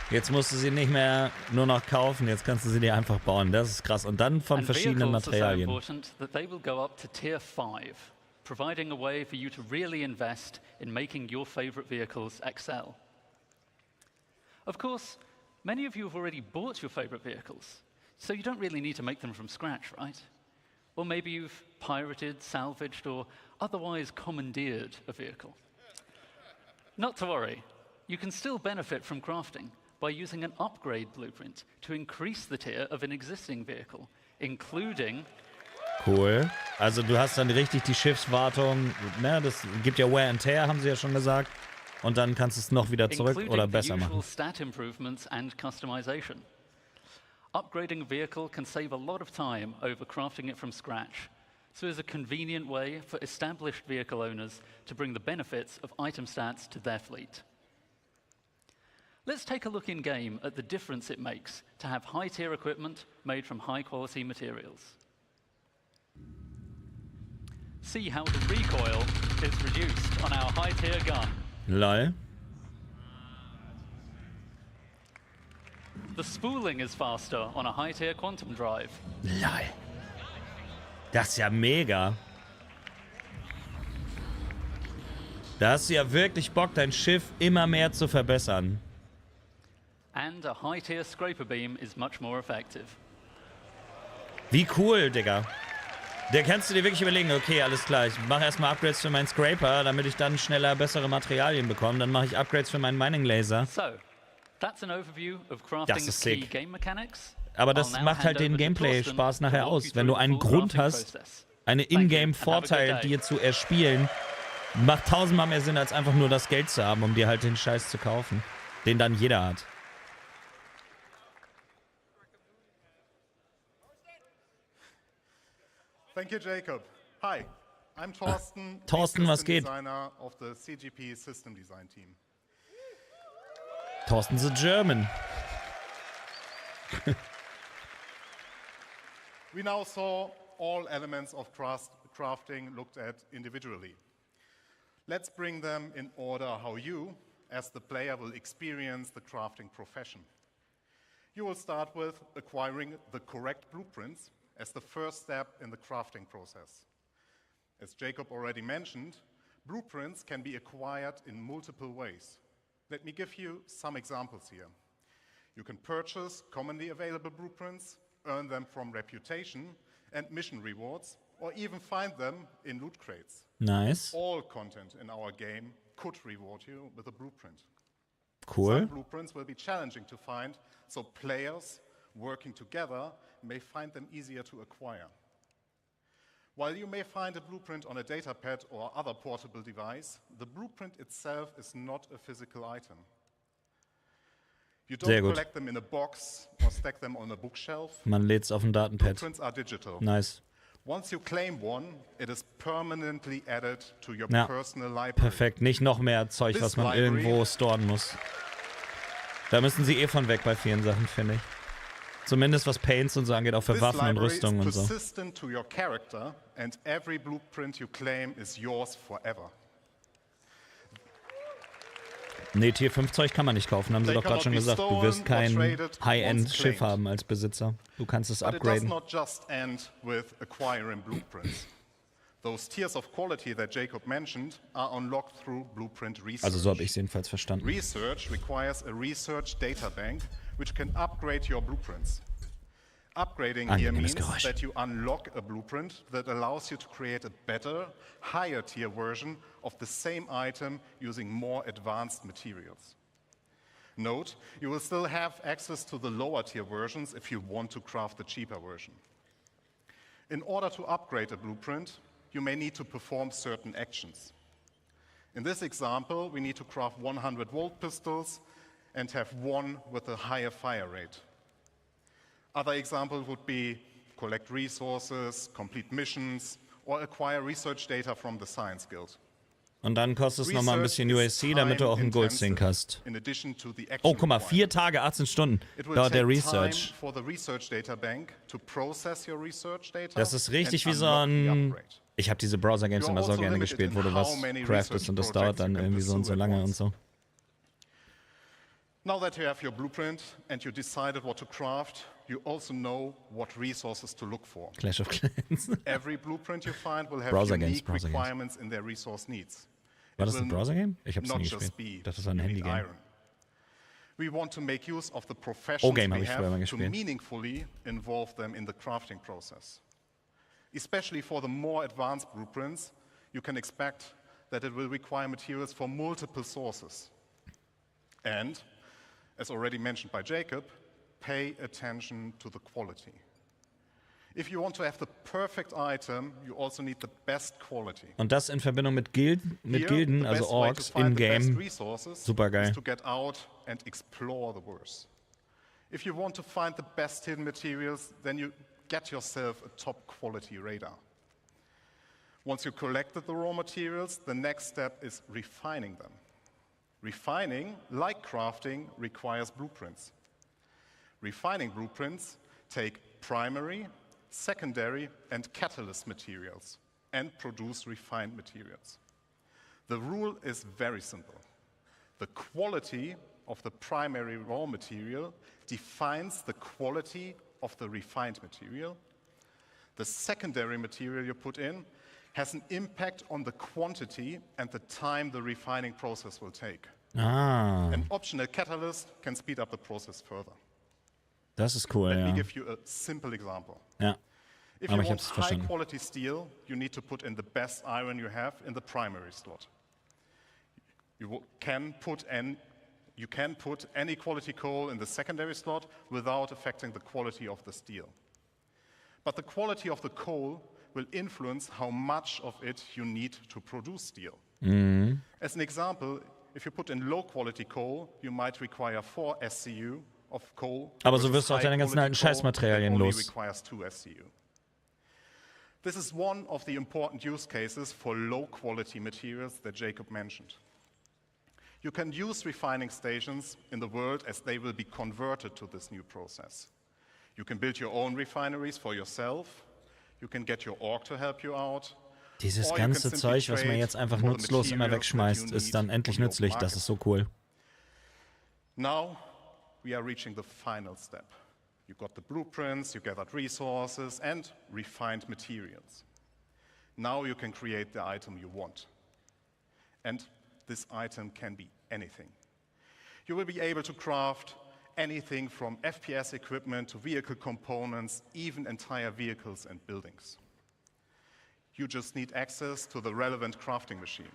Jetzt musst du sie nicht mehr nur noch kaufen, jetzt kannst du sie dir einfach bauen. Das ist krass. Und dann von And verschiedenen vehicles are so Materialien. important that they will go up to tier 5, providing a way for you to really invest in making your favorite vehicles excel. Of course, many of you have already bought your favorite vehicles, so you don't really need to make them from scratch, right? Or maybe you've pirated, salvaged, or otherwise commandeered a vehicle. Not to worry, you can still benefit from crafting by using an upgrade blueprint to increase the tier of an existing vehicle, including... Cool. Also du hast dann richtig die Schiffswartung, ne, das gibt ja Wear and Tear, haben sie ja schon gesagt. Und dann kannst du es noch wieder zurück oder besser machen. Stat improvements and customization. Upgrading a vehicle can save a lot of time over crafting it from scratch, so it's a convenient way for established vehicle owners to bring the benefits of item stats to their fleet. Let's take a look in-game at the difference it makes to have high-tier equipment made from high-quality materials. See how the recoil is reduced on our high-tier gun. Lol. The spooling is faster on a high-tier quantum drive. Lol. Das ist ja mega. Da hast du ja wirklich Bock, dein Schiff immer mehr zu verbessern. And a high-tier scraper beam is much more effective. Wie cool, Digga. Da kannst du dir wirklich überlegen, okay, alles klar, ich mache erstmal Upgrades für meinen Scraper, damit ich dann schneller bessere Materialien bekomme. Dann mache ich Upgrades für meinen Mining Laser. So, that's an overview of crafting's key game mechanics. Aber das macht halt den Gameplay-Spaß nachher aus. Wenn du einen Grund hast, eine Ingame-Vorteil dir zu erspielen, macht tausendmal mehr Sinn, als einfach nur das Geld zu haben, um dir halt den Scheiß zu kaufen. Den dann jeder hat. Thank you, Jacob. Hi, I'm Thorsten. Thorsten, was geht? Designer of the CGP System Design Team. Thorsten the German. We now saw all elements of crafting looked at individually. Let's bring them in order how you, as the player, will experience the crafting profession. You will start with acquiring the correct blueprints as the first step in the crafting process. As Jacob already mentioned, blueprints can be acquired in multiple ways. Let me give you some examples here. You can purchase commonly available blueprints, earn them from reputation and mission rewards, or even find them in loot crates. Nice. All content in our game could reward you with a blueprint. Cool. Some blueprints will be challenging to find, so players working together may find them easier to acquire. While you may find a blueprint on a datapad or other portable device, the blueprint itself is not a physical item. You don't collect them in a box or stack them on a bookshelf. Man lädt's auf dem Datenpad. Blueprints are digital. Nice. Once you claim one, it is permanently added to your personal library. Perfekt, nicht noch mehr Zeug, was man irgendwo storen muss. Da müssen sie eh von weg bei vielen Sachen, finde ich. Zumindest was Paints und so angeht, auch für Waffen und Rüstungen und so. Persistent to your character and every blueprint you claim is yours forever. Nee, Tier 5 Zeug kann man nicht kaufen, haben sie doch gerade schon gesagt. Du wirst kein High-End-Schiff haben als Besitzer. Du kannst es upgraden. But it does not just end with acquiring blueprints. Those tiers of quality that Jacob mentioned are unlocked through blueprint research. Also so habe ich es jedenfalls verstanden. Research requires a research data bank which can upgrade your blueprints. Upgrading here means that you unlock a blueprint that allows you to create a better, higher tier version of the same item using more advanced materials. Note, you will still have access to the lower tier versions if you want to craft the cheaper version. In order to upgrade a blueprint, you may need to perform certain actions. In this example, we need to craft 100-volt pistols and have one with a higher fire rate. Other examples would be collect resources, complete missions, or acquire research data from the Science Guild. Und dann kostet es nochmal ein bisschen USC, damit du auch einen Goldsync hast. Oh, guck mal, 4 Tage, 18 Stunden dauert der Research. Das ist richtig wie so ein... Ich habe diese Browser-Games immer so gerne gespielt, wo du was craftest und das dauert dann irgendwie so und so lange und so. Now that you have your blueprint and you decided what to craft, you also know what resources to look for. Clash of Clans. Every blueprint you find will have unique requirements in their resource needs. War das ein Browser-Game? Ich habe es nie gespielt. Das war ein Handy-Game. We want to make use of the professions we have to meaningfully involve them in the crafting process. Especially for the more advanced blueprints, you can expect that it will require materials from multiple sources. And as already mentioned by Jacob, pay attention to the quality. If you want to have the perfect item, you also need the best quality. Und das in Verbindung mit Gilden, also Orks, in-game, super geil. To get out and explore the worst. If you want to find the best hidden materials, then you get yourself a top quality radar. Once you collected the raw materials, the next step is refining them. Refining, like crafting, requires blueprints. Refining blueprints take primary, secondary, and catalyst materials and produce refined materials. The rule is very simple. The quality of the primary raw material defines the quality of the refined material. The secondary material you put in has an impact on the quantity and the time the refining process will take. An optional catalyst can speed up the process further. Das ist cool, Let me give you a simple example. Ja. If you want high quality steel, you need to put in the best iron you have in the primary slot. You can put any quality coal in the secondary slot without affecting the quality of the steel. But the quality of the coal will influence how much of it you need to produce steel. As an example, if you put in low quality coal, you might require 4 SCU of coal. Aber so wirst du auch deine ganzen alten Scheißmaterialien los. Requires 2 SCU. This is one of the important use cases for low quality materials that Jacob mentioned. You can use refining stations in the world as they will be converted to this new process. You can build your own refineries for yourself. You can get your org to help you out. Dieses ganze Zeug, was man jetzt einfach nutzlos immer wegschmeißt, ist dann endlich nützlich. Das ist so cool. Now we are reaching the final step. You got the blueprints, you gathered resources and refined materials. Now you can create the item you want. And this item can be anything. You will be able to craft anything from FPS equipment to vehicle components, even entire vehicles and buildings. You just need access to the relevant crafting machine.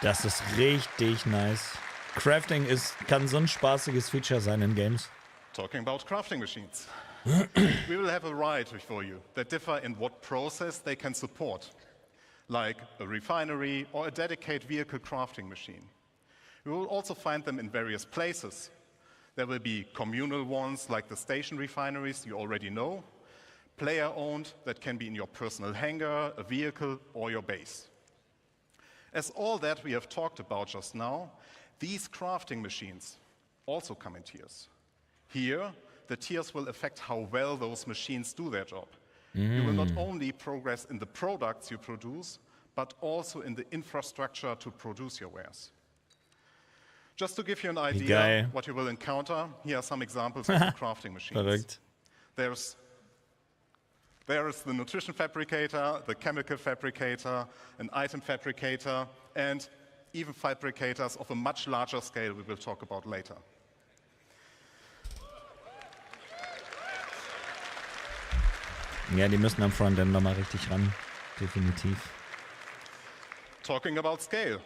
Das ist richtig nice. Crafting kann so ein spaßiges Feature sein in Games. Talking about crafting machines. We will have a variety for you that differ in what process they can support, like a refinery or a dedicated vehicle crafting machine. You will also find them in various places. There will be communal ones like the station refineries you already know, player-owned that can be in your personal hangar, a vehicle, or your base. As all that we have talked about just now, these crafting machines also come in tiers. Here, the tiers will affect how well those machines do their job. You will not only progress in the products you produce, but also in the infrastructure to produce your wares. Just to give you an idea what you will encounter, here are some examples of the crafting machines. Verrückt. There is the nutrition fabricator, the chemical fabricator, an item fabricator, and even fabricators of a much larger scale we will talk about later. Ja, die müssen am Frontend nochmal richtig ran. Definitiv. Talking about scale.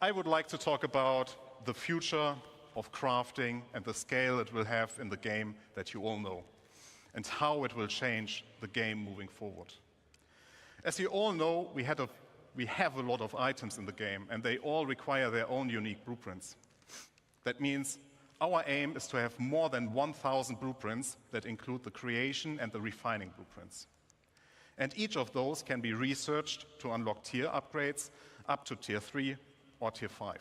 I would like to talk about the future of crafting and the scale it will have in the game that you all know, and how it will change the game moving forward. As you all know, we have a lot of items in the game, and they all require their own unique blueprints. That means our aim is to have more than 1,000 blueprints that include the creation and the refining blueprints. And each of those can be researched to unlock tier upgrades up to tier 3 or tier 5.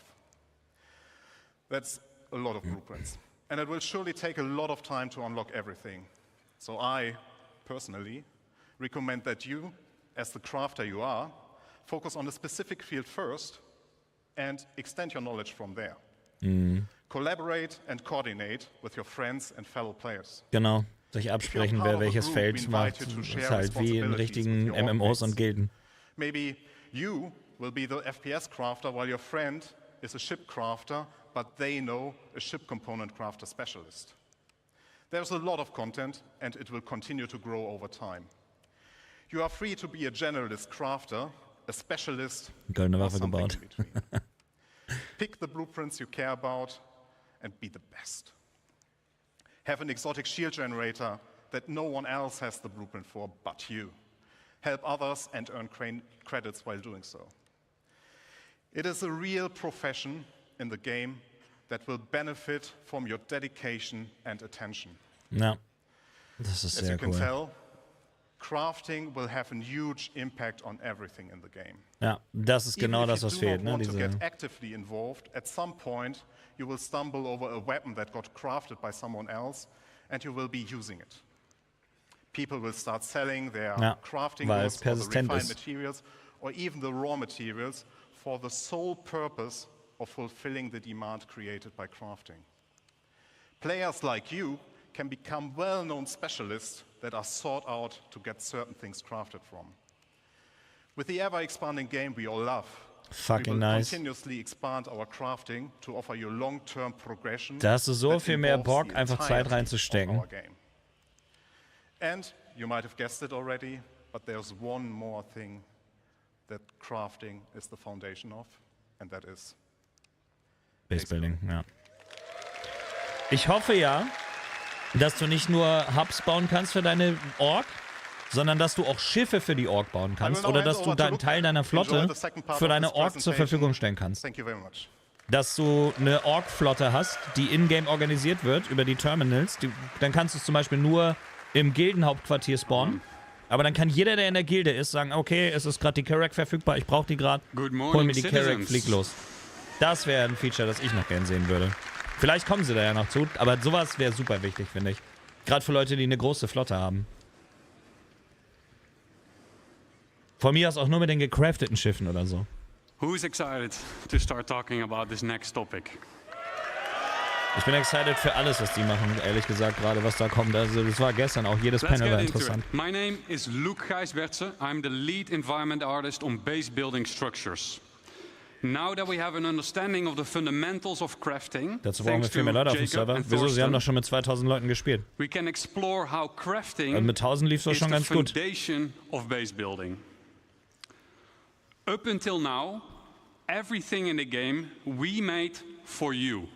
That's a lot of blueprints. And it will surely take a lot of time to unlock everything. So I, personally, recommend that you, as the crafter you are, focus on a specific field first and extend your knowledge from there. Collaborate and coordinate with your friends and fellow players. Genau, sich absprechen, wer welches Feld macht. Ist halt wie in richtigen MMOs und Gilden. Maybe you will be the FPS crafter while your friend is a ship crafter, but they know a ship component crafter specialist. There's a lot of content, and it will continue to grow over time. You are free to be a generalist crafter, a specialist, Goldene or Waffe something gebaut. in between. Pick the blueprints you care about and be the best. Have an exotic shield generator that no one else has the blueprint for but you. Help others and earn credits while doing so. It is a real profession in the game that will benefit from your dedication and attention. Ja, das ist As sehr you can cool. tell, crafting will have a huge impact on everything in the game. Ja, das ist genau Even if das, was you do fehlt, not ne? want to Diese, get actively involved, at some point you will stumble over a weapon that got crafted by someone else and you will be using it. People will start selling their crafting weil goods es or the persistent refined ist. materials or even the raw materials for the sole purpose of fulfilling the demand created by crafting. Players like you can become well-known specialists that are sought out to get certain things crafted from. With the ever-expanding game we all love, Fucking we will nice. continuously expand our crafting to offer you long-term progression. Da hast du so that viel mehr involves Bock, the einfach Zeit entirety of reinzustecken. our game. And you might have guessed it already, but there's one more thing that crafting is the foundation of, and that is Basebuilding, ja. Ich hoffe ja, dass du nicht nur Hubs bauen kannst für deine Ork, sondern dass du auch Schiffe für die Ork bauen kannst oder dass du einen Teil deiner Flotte für deine Ork zur Verfügung stellen kannst. Thank you very much. Dass du eine Ork-Flotte hast, die in-game organisiert wird über die Terminals. Dann kannst du es zum Beispiel nur im Gildenhauptquartier spawnen. Aber dann kann jeder, der in der Gilde ist, sagen, okay, es ist gerade die Carrack verfügbar, ich brauche die gerade, hol mir die Carrack, flieg los. Das wäre ein Feature, das ich noch gern sehen würde. Vielleicht kommen sie da ja noch zu, aber sowas wäre super wichtig, finde ich. Gerade für Leute, die eine große Flotte haben. Von mir aus auch nur mit den gecrafteten Schiffen oder so. Who's excited to start talking about this next topic? Ich bin excited für alles, was die machen, ehrlich gesagt, gerade was da kommt. Also das war gestern auch, jedes Panel war interessant. My name is Luke Gijsbertse. I'm the lead environment artist on base building structures. Now that we have an understanding of the fundamentals of crafting, dazu brauchen wir viel mehr Leute auf dem Server. Wieso? Sie haben doch schon mit 2000 Leuten gespielt. We can explore how crafting mit 1000 lief es schon ganz gut. is the foundation of base building. Up until now, everything in the game we made for you.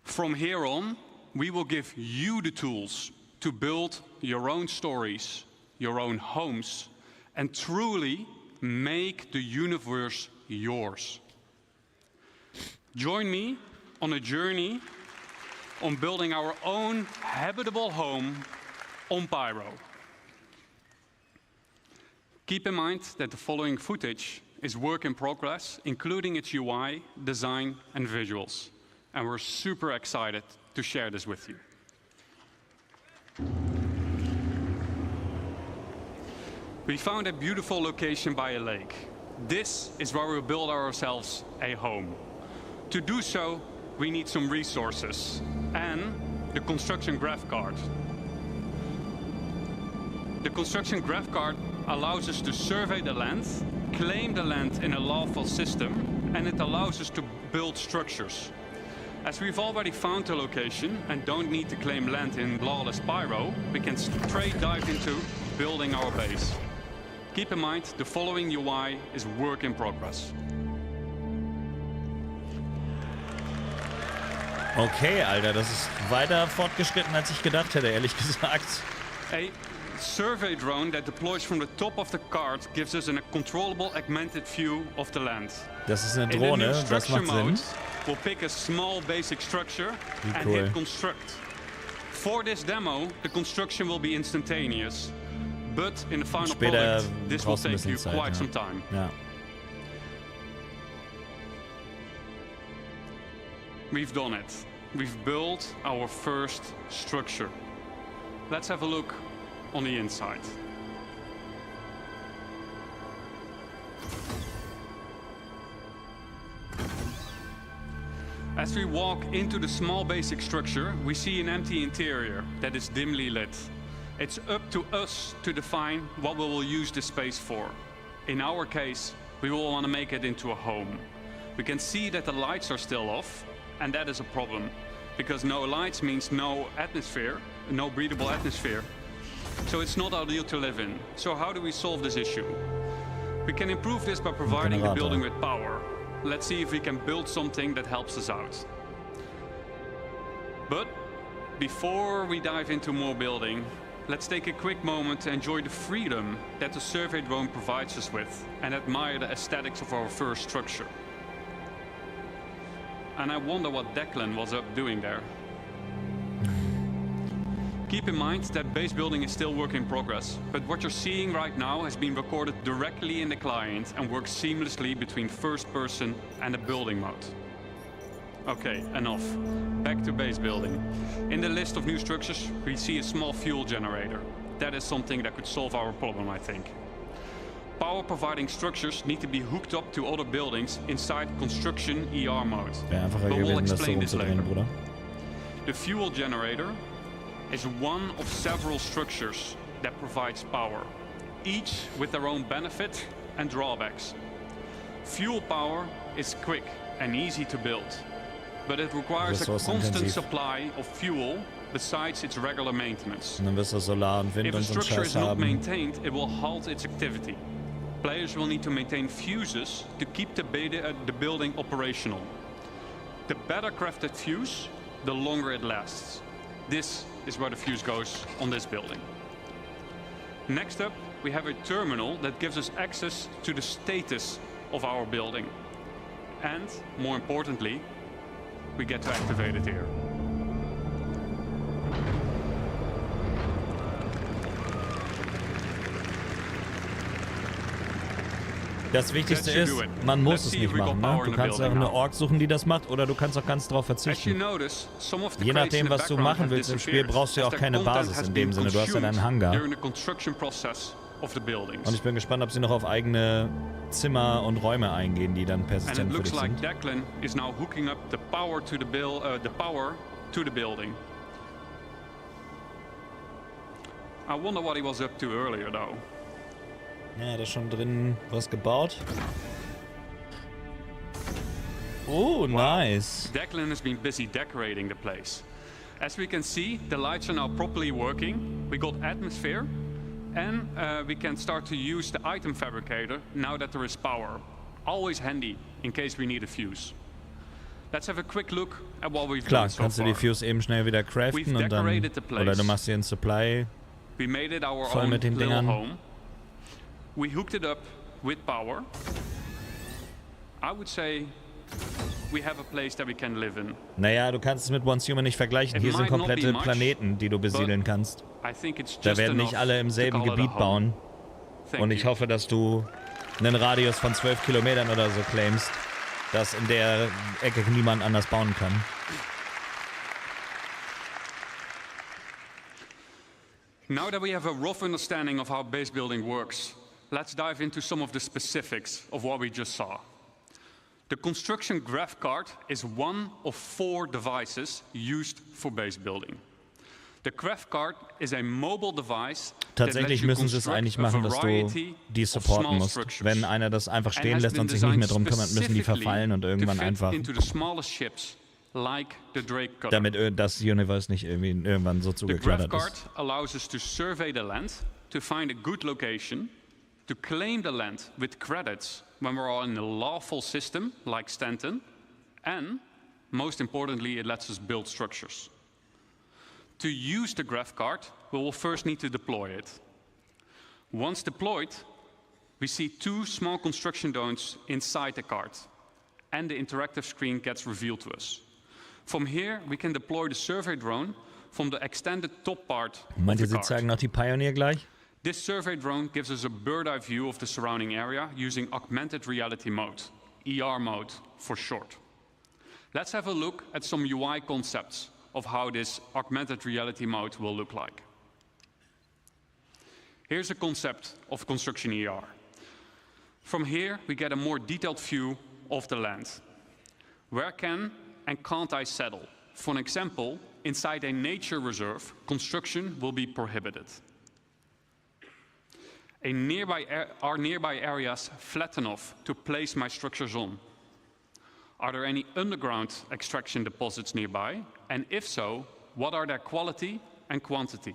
From here on, we will give you the tools to build your own stories, your own homes, and truly make the universe yours. Join me on a journey on building our own habitable home on Pyro. Keep in mind that the following footage is work in progress, including its UI, design, and visuals. And we're super excited to share this with you. We found a beautiful location by a lake. This is where we'll build ourselves a home. To do so, we need some resources and the construction graph card. The construction graph card allows us to survey the land, claim the land in a lawful system, and it allows us to build structures. As we've already found the location and don't need to claim land in Lawless Pyro, we can straight dive into building our base. Keep in mind, the following UI is work in progress. Okay, Alter, das ist weiter fortgeschritten, als ich gedacht hätte, ehrlich gesagt. A survey drone that deploys from the top of the card gives us a controllable augmented view of the land. Das ist eine Drohne, das macht Sinn. We'll pick a small basic structure and cool. hit construct. For this demo, the construction will be instantaneous, but in the final Später product, this will take you Zeit, quite some time. Ja. We've done it. We've built our first structure. Let's have a look on the inside. As we walk into the small basic structure, we see an empty interior that is dimly lit. It's up to us to define what we will use this space for. In our case, we will want to make it into a home. We can see that the lights are still off, and that is a problem, because no lights means no atmosphere, no breathable atmosphere. So it's not ideal to live in. So how do we solve this issue? We can improve this by providing the building with power. Let's see if we can build something that helps us out. But before we dive into more building, let's take a quick moment to enjoy the freedom that the survey drone provides us with and admire the aesthetics of our first structure. And I wonder what Declan was up doing there. Keep in mind that base building is still work in progress, but what you're seeing right now has been recorded directly in the client and works seamlessly between first person and the building mode. Okay, enough. Back to base building. In the list of new structures, we see a small fuel generator. That is something that could solve our problem, I think. Power providing structures need to be hooked up to other buildings inside construction ER mode. But we'll explain this later. The fuel generator is one of several structures that provides power, each with their own benefit and drawbacks. Fuel power is quick and easy to build, but it requires a constant supply of fuel besides its regular maintenance. If a structure is not maintained, it will halt its activity. Players will need to maintain fuses to keep the building operational. The better crafted fuse, the longer it lasts. This is where the fuse goes on this building. Next up, we have a terminal that gives us access to the status of our building. And, more importantly, we get to activate it here. Das Wichtigste ist, man muss es nicht machen. Ne? Du kannst auch eine Org suchen, die das macht, oder du kannst auch ganz drauf verzichten. Je nachdem, was du machen willst im Spiel, brauchst du ja auch keine Basis in dem Sinne. Du hast ja deinen Hangar. Und ich bin gespannt, ob sie noch auf eigene Zimmer und Räume eingehen, die dann persistent für dich sind. Declan is now hooking up the power to the building. I wonder what he was up to earlier, though. Ja, da ist schon drin was gebaut. Oh, nice. Declan has been busy decorating the place. As we can see, the lights are now properly working. We got atmosphere, and we can start to use the item fabricator now that there is power. Always handy in case we need a fuse. Let's have a quick look at what we've done so far. Klar, kannst du die Fuse eben schnell wieder craften und dann, oder du machst dir einen Supply voll mit den Dingern. We hooked it up with power. I would say we have a place that we can live in. Naja, du kannst es mit Once Human nicht vergleichen. Hier sind komplette Planeten, die du besiedeln kannst. Da werden nicht alle im selben Gebiet bauen. Und ich hoffe, dass du einen Radius von 12 Kilometern oder so claimst, dass in der Ecke niemand anders bauen kann. Now that we have a rough understanding of how base building works, let's dive into some of the specifics of what we just saw. The construction graph card is one of 4 devices used for base building. The graph card is a mobile device. Tatsächlich müssen sie es eigentlich machen, dass du die supporten musst. Wenn einer das einfach stehen lässt und sich nicht mehr drum kümmert, müssen die verfallen und irgendwann einfach like the Drake cutter. Damit das Universe nicht irgendwann so zugeklettert ist. The graph card allows us to survey the land, to find a good location, to claim the land with credits when we're all in a lawful system like Stanton, and most importantly, it lets us build structures. To use the graph card, we will first need to deploy it. Once deployed, we see 2 small construction zones inside the card, and the interactive screen gets revealed to us. From here, we can deploy the survey drone from the extended top part of the Sie card. zeigen noch die Pioneer gleich? This survey drone gives us a bird's-eye view of the surrounding area using augmented reality mode, ER mode for short. Let's have a look at some UI concepts of how this augmented reality mode will look like. Here's a concept of construction ER. From here, we get a more detailed view of the land. Where can and can't I settle? For an example, inside a nature reserve, construction will be prohibited. Are nearby areas flat enough to place my structures on? Are there any underground extraction deposits nearby? And if so, what are their quality and quantity?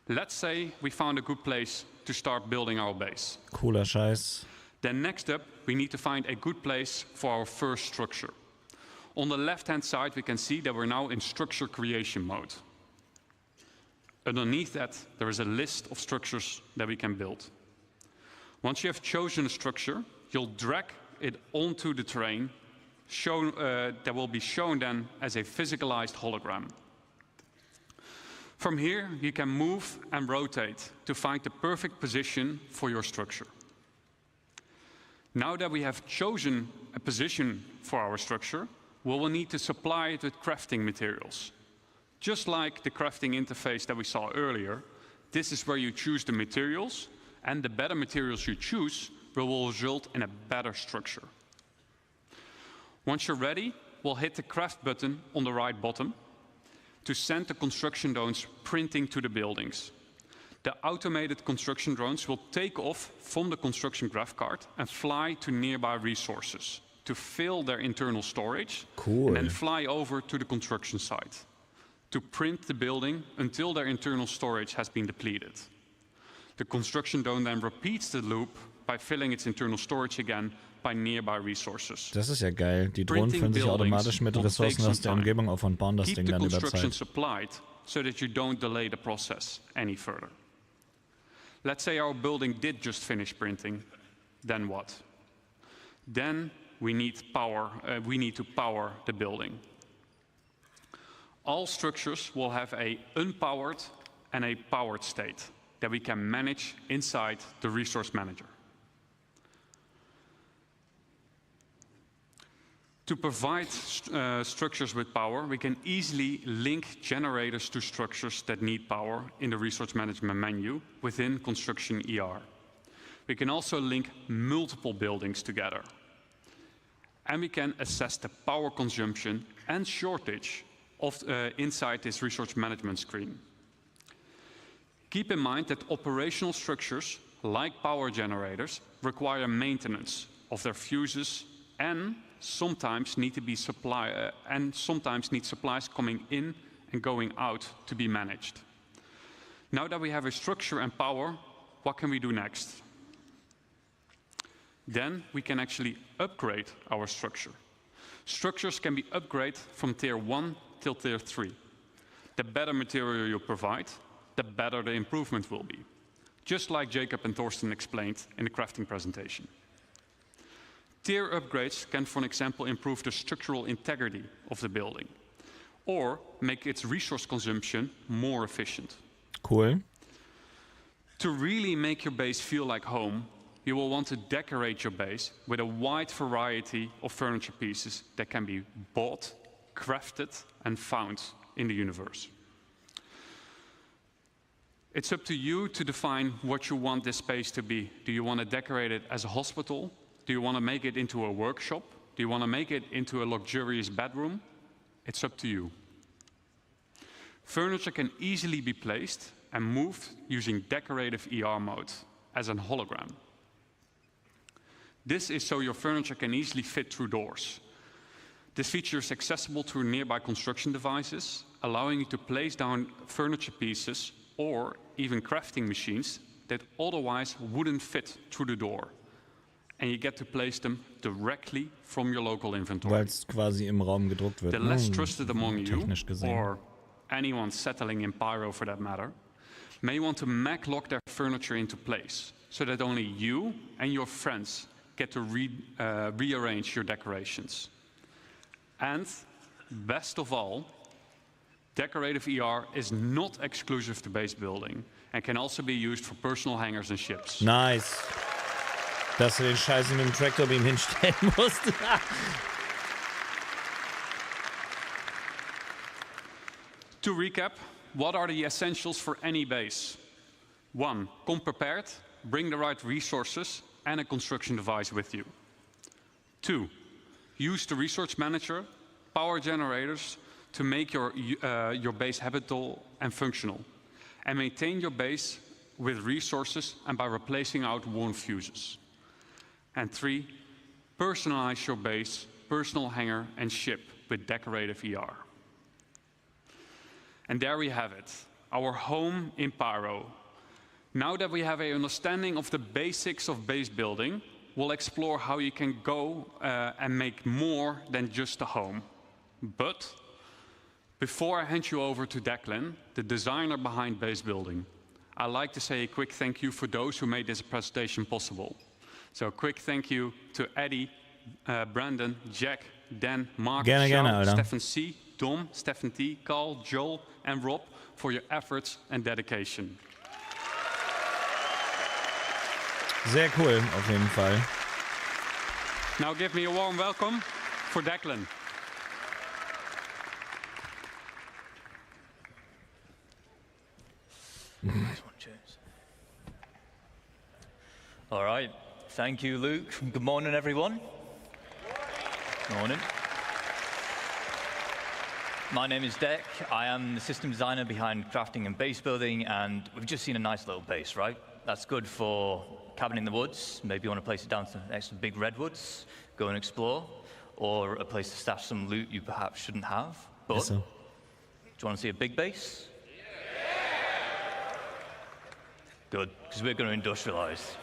Let's say we found a good place to start building our base. Cooler Scheiß. Then next up, we need to find a good place for our first structure. On the left-hand side, we can see that we're now in structure creation mode. Underneath that, there is a list of structures that we can build. Once you have chosen a structure, you'll drag it onto the terrain, that will be shown then as a physicalized hologram. From here, you can move and rotate to find the perfect position for your structure. Now that we have chosen a position for our structure, we will need to supply it with crafting materials. Just like the crafting interface that we saw earlier, this is where you choose the materials, and the better materials you choose will result in a better structure. Once you're ready, we'll hit the craft button on the right bottom to send the construction drones printing to the buildings. The automated construction drones will take off from the construction graph card and fly to nearby resources to fill their internal storage, and then fly over to the construction site to print the building until their internal storage has been depleted. The construction drone then repeats the loop by filling its internal storage again by nearby resources. Das ist ja geil. Die Drohnen füllen sich automatisch mit Ressourcen aus der Umgebung auf und bauen das Ding dann über Zeit. Supplied so that you don't delay the process any further. Let's say our building did just finish printing, then what? Then we need power. We need to power the building. All structures will have an unpowered and a powered state that we can manage inside the resource manager. To provide structures with power, we can easily link generators to structures that need power in the resource management menu within Construction ER. We can also link multiple buildings together. And we can assess the power consumption and shortage of, inside this resource management screen. Keep in mind that operational structures, like power generators, require maintenance of their fuses and sometimes need supplies coming in and going out to be managed. Now that we have a structure and power, what can we do next? Then we can actually upgrade our structure. Structures can be upgraded from tier 1 till tier 3. The better material you provide, the better the improvement will be. Just like Jacob and Thorsten explained in the crafting presentation. Tier upgrades can, for example, improve the structural integrity of the building or make its resource consumption more efficient. Cool. To really make your base feel like home, you will want to decorate your base with a wide variety of furniture pieces that can be bought, crafted, and found in the universe. It's up to you to define what you want this space to be. Do you want to decorate it as a hospital? Do you want to make it into a workshop? Do you want to make it into a luxurious bedroom? It's up to you. Furniture can easily be placed and moved using decorative ER mode as a hologram. This is so your furniture can easily fit through doors. This feature is accessible through nearby construction devices, allowing you to place down furniture pieces or even crafting machines that otherwise wouldn't fit through the door. And you get to place them directly from your local inventory. Weil es quasi im Raum gedruckt wird. The less trusted among you, technisch gesehen. or anyone settling in Pyro for that matter, may want to mag-lock their furniture into place, so that only you and your friends get to rearrange your decorations. And best of all, decorative ER is not exclusive to base building and can also be used for personal hangers and ships. Nice. Dass du den Scheiß mit dem Tractorbeam hinstellen musst. To recap, what are the essentials for any base? 1. Come prepared, bring the right resources and a construction device with you. 2. Use the resource manager, power generators to make your base habitable and functional. And maintain your base with resources and by replacing out worn fuses. And 3. Personalize your base, personal hangar and ship with decorative ER. And there we have it, our home in Pyro. Now that we have an understanding of the basics of base building, we'll explore how you can go and make more than just a home. But before I hand you over to Declan, the designer behind base building, I'd like to say a quick thank you for those who made this presentation possible. So a quick thank you to Eddie, Brandon, Jack, Dan, Mark, Sean, Stefan C, Dom, Stefan T, Carl, Joel and Rob for your efforts and dedication. Sehr cool, auf jeden Fall. Now give me a warm welcome for Declan. All right, thank you, Luke. Good morning, everyone. Morning. My name is Dec. I am the system designer behind crafting and base building, and we've just seen a nice little base, right? That's good for cabin in the woods. Maybe you want to place it down next to big redwoods, go and explore, or a place to stash some loot you perhaps shouldn't have. But do you want to see a big base? Yeah. Good, because we're going to industrialize.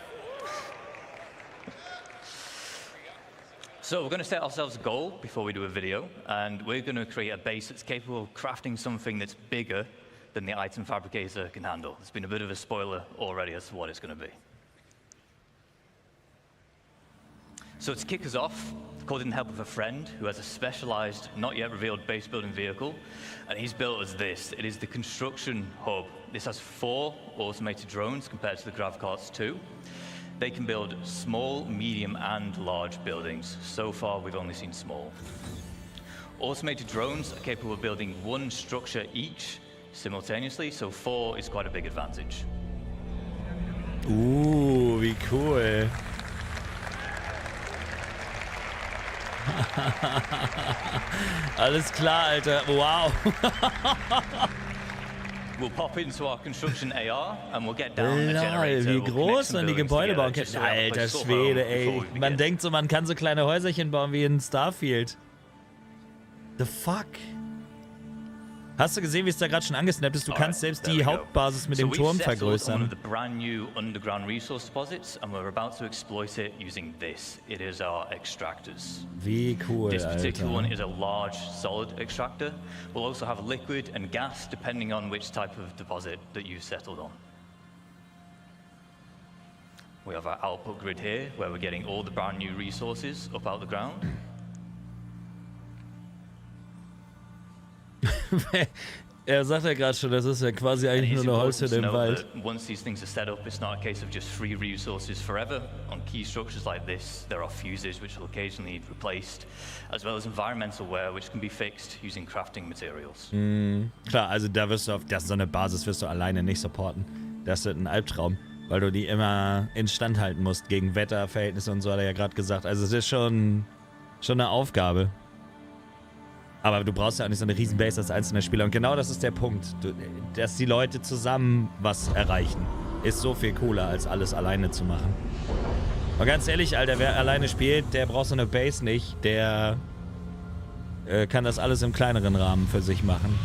So we're going to set ourselves a goal before we do a video, and we're going to create a base that's capable of crafting something that's bigger than the item fabricator can handle. There's been a bit of a spoiler already as to what it's going to be. So to kick us off, called in the help of a friend who has a specialized, not yet revealed base building vehicle, and he's built us this. It is the construction hub. This has 4 automated drones compared to the GravCart's 2. They can build small, medium, and large buildings. So far, we've only seen small. Automated drones are capable of building 1 structure each simultaneously, so 4 is quite a big advantage. Wie cool. Alles klar, Alter. Wow. We'll pop into our construction AR and we'll get down the generator. Wie groß man die Gebäude bauen kann. Alter Schwede, ey. Man denkt so, man kann so kleine Häuserchen bauen wie in Starfield. The fuck? Hast du gesehen, wie es da gerade schon angesnappt ist? Du kannst selbst die Hauptbasis mit dem Turm vergrößern. One of the brand new underground resource deposits, and we're about to exploit it using this. It is our extractors. Wie cool, This particular one Alter. is a large solid extractor. We'll also have liquid and gas depending on which type of deposit that you've settled on. We have our output grid here, where we're getting all the brand new resources up out the ground. Sagt ja gerade schon, das ist ja quasi eigentlich nur eine Holzhütte im Wald. Once these things are set up, it's not a case of just free resources forever. On key structures like this, there are fuses which will occasionally need replaced, as well as environmental wear which can be fixed using crafting materials. Klar, also da wirst du auf so eine Basis wirst du alleine nicht supporten. Das ist ein Albtraum, weil du die immer instand halten musst gegen Wetterverhältnisse und so, hat er ja gerade gesagt. Also es ist schon eine Aufgabe. Aber du brauchst ja auch nicht so eine Riesenbase als einzelner Spieler. Und genau das ist der Punkt. Dass die Leute zusammen was erreichen, ist so viel cooler, als alles alleine zu machen. Und ganz ehrlich, Alter, wer alleine spielt, der braucht so eine Base nicht. Der kann das alles im kleineren Rahmen für sich machen.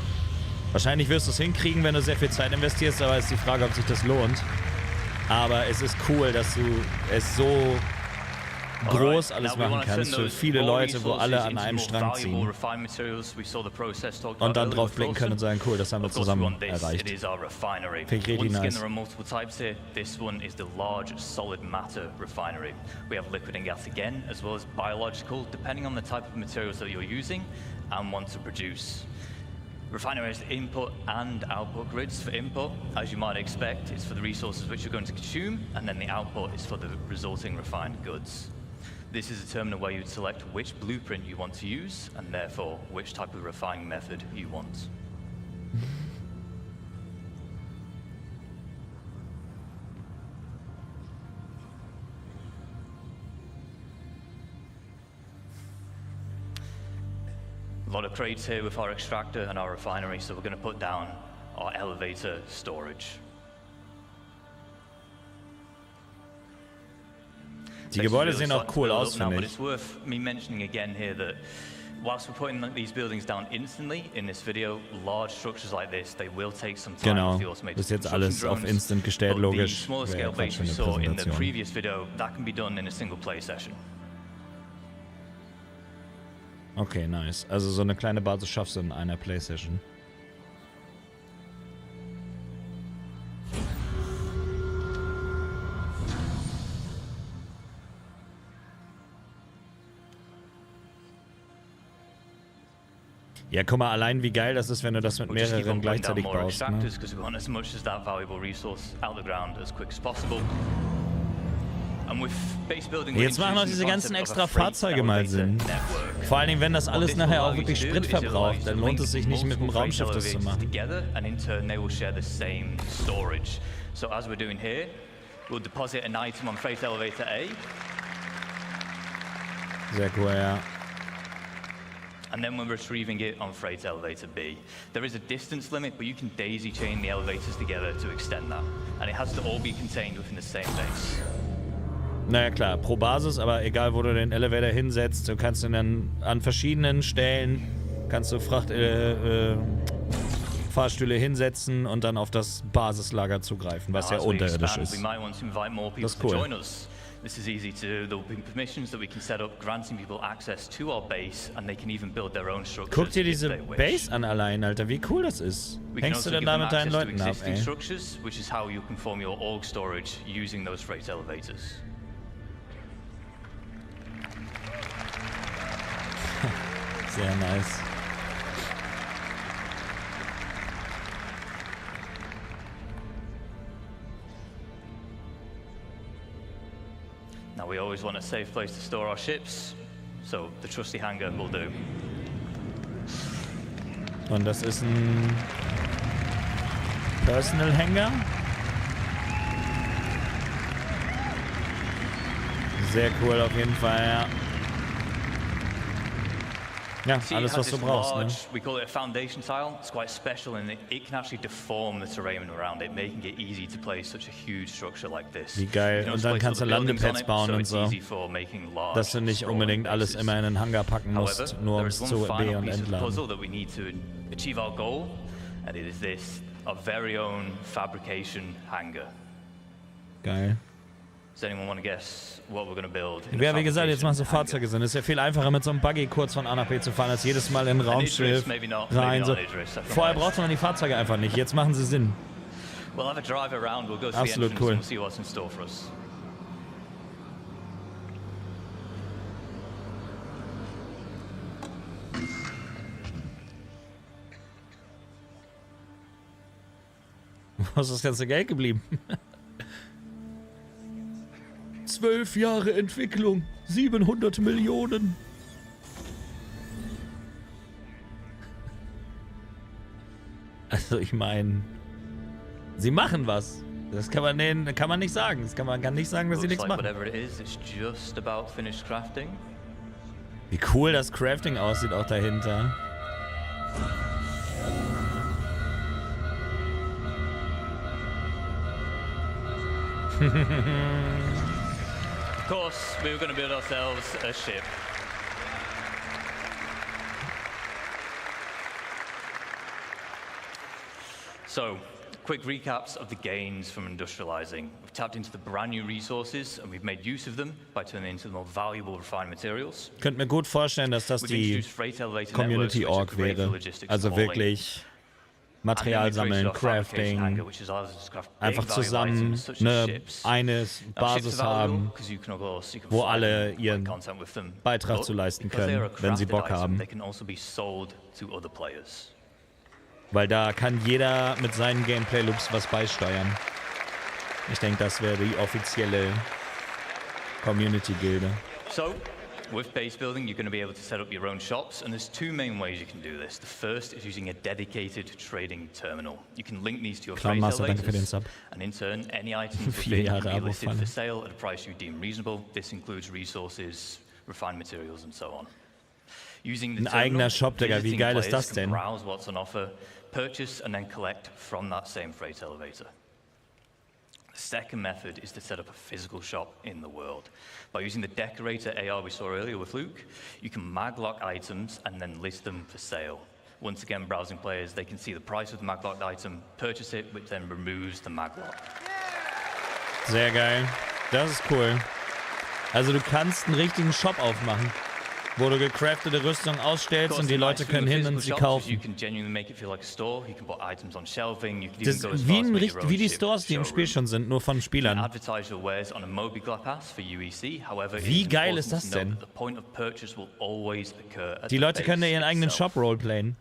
Wahrscheinlich wirst du es hinkriegen, wenn du sehr viel Zeit investierst, aber ist die Frage, ob sich das lohnt. Aber es ist cool, dass du es so groß alles machen kannst für viele Leute, wo alle an einem Strang ziehen. Und dann drauf blicken können und sagen, cool, das haben wir zusammen erreicht. Finde ich richtig nice. This one is the large solid matter refinery. We have liquid and gas again, as well as biological, depending on the type of materials that you're using and want to produce. Refinery has input and output grids. For input, as you might expect, is for the resources which you're going to consume, and then the output is for the resulting refined goods. This is determined where you'd select which blueprint you want to use, and therefore which type of refining method you want. A lot of crates here with our extractor and our refinery, so we're going to put down our elevator storage. Die Gebäude sehen auch cool aus, finde but ich. it's worth me mentioning again here that whilst we're putting these buildings down instantly in this video, large structures like this, they will take some time. Genau, das ist jetzt alles auf Instant gestellt, logisch. The smaller scale base we saw in the previous video, that can be done in a single play session. Okay, nice. Also so eine kleine Basis schaffst du in einer Playsession. Ja, guck mal, allein wie geil das ist, wenn du das mit mehreren gleichzeitig baust. Ne? Jetzt machen auch diese ganzen extra Fahrzeuge mal Sinn. Vor allen Dingen, wenn das alles nachher auch wirklich Sprit verbraucht, dann lohnt es sich nicht mit dem Raumschiff das zu machen. So as we're doing here, we'll deposit an item on freight elevator A. Sehr cool, ja. And then we're retrieving it on freight elevator B. There is a distance limit, but you can daisy chain the elevators together to extend that. And it has to all be contained within the same base. Naja klar, pro Basis, aber egal wo du den Elevator hinsetzt, du kannst ihn dann an verschiedenen Stellen, kannst du Fahrstühle hinsetzen und dann auf das Basislager zugreifen, was ja unterirdisch ist. Das ist cool. This is easy to do. There will be permissions that we can set up, granting people access to our base, and they can even build their own structures. Guck dir diese Base an allein, Alter, wie cool das ist. Hängst du denn da mit deinen Leuten ab, ey? Structures, which is how you can form your org storage using those freight elevators. Sehr nice. Now we always want a safe place to store our ships, so the trusty hangar will do. Und das ist ein Personal Hangar. Sehr cool auf jeden Fall, ja. Ja, alles was du brauchst, ne? We call it a foundation tile. It's quite special and it can actually deform the terrain around it, making it easy to place such a huge structure like this. Wie geil. Und dann kannst du Landepads bauen und so. Dass du nicht unbedingt alles immer in einen Hangar packen musst, nur um es zu be- und entladen. Achieve our goal, and it is this, our very own fabrication hangar. Geil. Does anyone want to guess what we're going to build? Ja, wie gesagt, jetzt machst du Fahrzeuge sind. Es ist ja viel einfacher, mit so einem Buggy kurz von A nach B zu fahren, als jedes Mal in ein Raumschiff rein. So. Vorher braucht man die Fahrzeuge einfach nicht. Jetzt machen sie Sinn. Absolut cool. Wo ist das ganze Geld geblieben? 12 Jahre Entwicklung, 700 Millionen. Also ich meine, sie machen was. Das kann man nicht sagen. Man kann nicht sagen, dass sie nichts machen. Wie cool das Crafting aussieht auch dahinter. Of course, we were going to build ourselves a ship. So, quick recaps of the gains from industrializing. We've tapped into the brand new resources and we've made use of them by turning into the more valuable refined materials. Könnt mir gut vorstellen, dass das die Community-Org wäre. Also wirklich Material sammeln, Crafting, einfach zusammen eine Basis haben, wo alle ihren Beitrag zu leisten können, wenn sie Bock haben. Weil da kann jeder mit seinen Gameplay-Loops was beisteuern. Ich denke, das wäre die offizielle Community-Gilde. So, with base building, you're going to be able to set up your own shops, and there's two main ways you can do this. The first is using a dedicated trading terminal. You can link these to your trade elevators, and in turn, any items within can be listed for sale at a price you deem reasonable. This includes resources, refined materials, and so on. Using the eigener Shop, Digga, wie geil ist das denn? Browse what's on offer, purchase, and then collect from that same freight elevator. The second method is to set up a physical shop in the world. By using the decorator AR we saw earlier with Luke, you can maglock items and then list them for sale. Once again, browsing players, they can see the price of the maglocked item, purchase it, which then removes the maglock. Sehr geil. Das ist cool. Also du kannst einen richtigen Shop aufmachen, wo du gecraftete Rüstung ausstellst und die Leute können hin und sie kaufen. Das ist wie die Stores, die im Spiel schon sind, nur von Spielern. Wie geil ist das denn? Die Leute können ja ihren eigenen Shop roleplayen.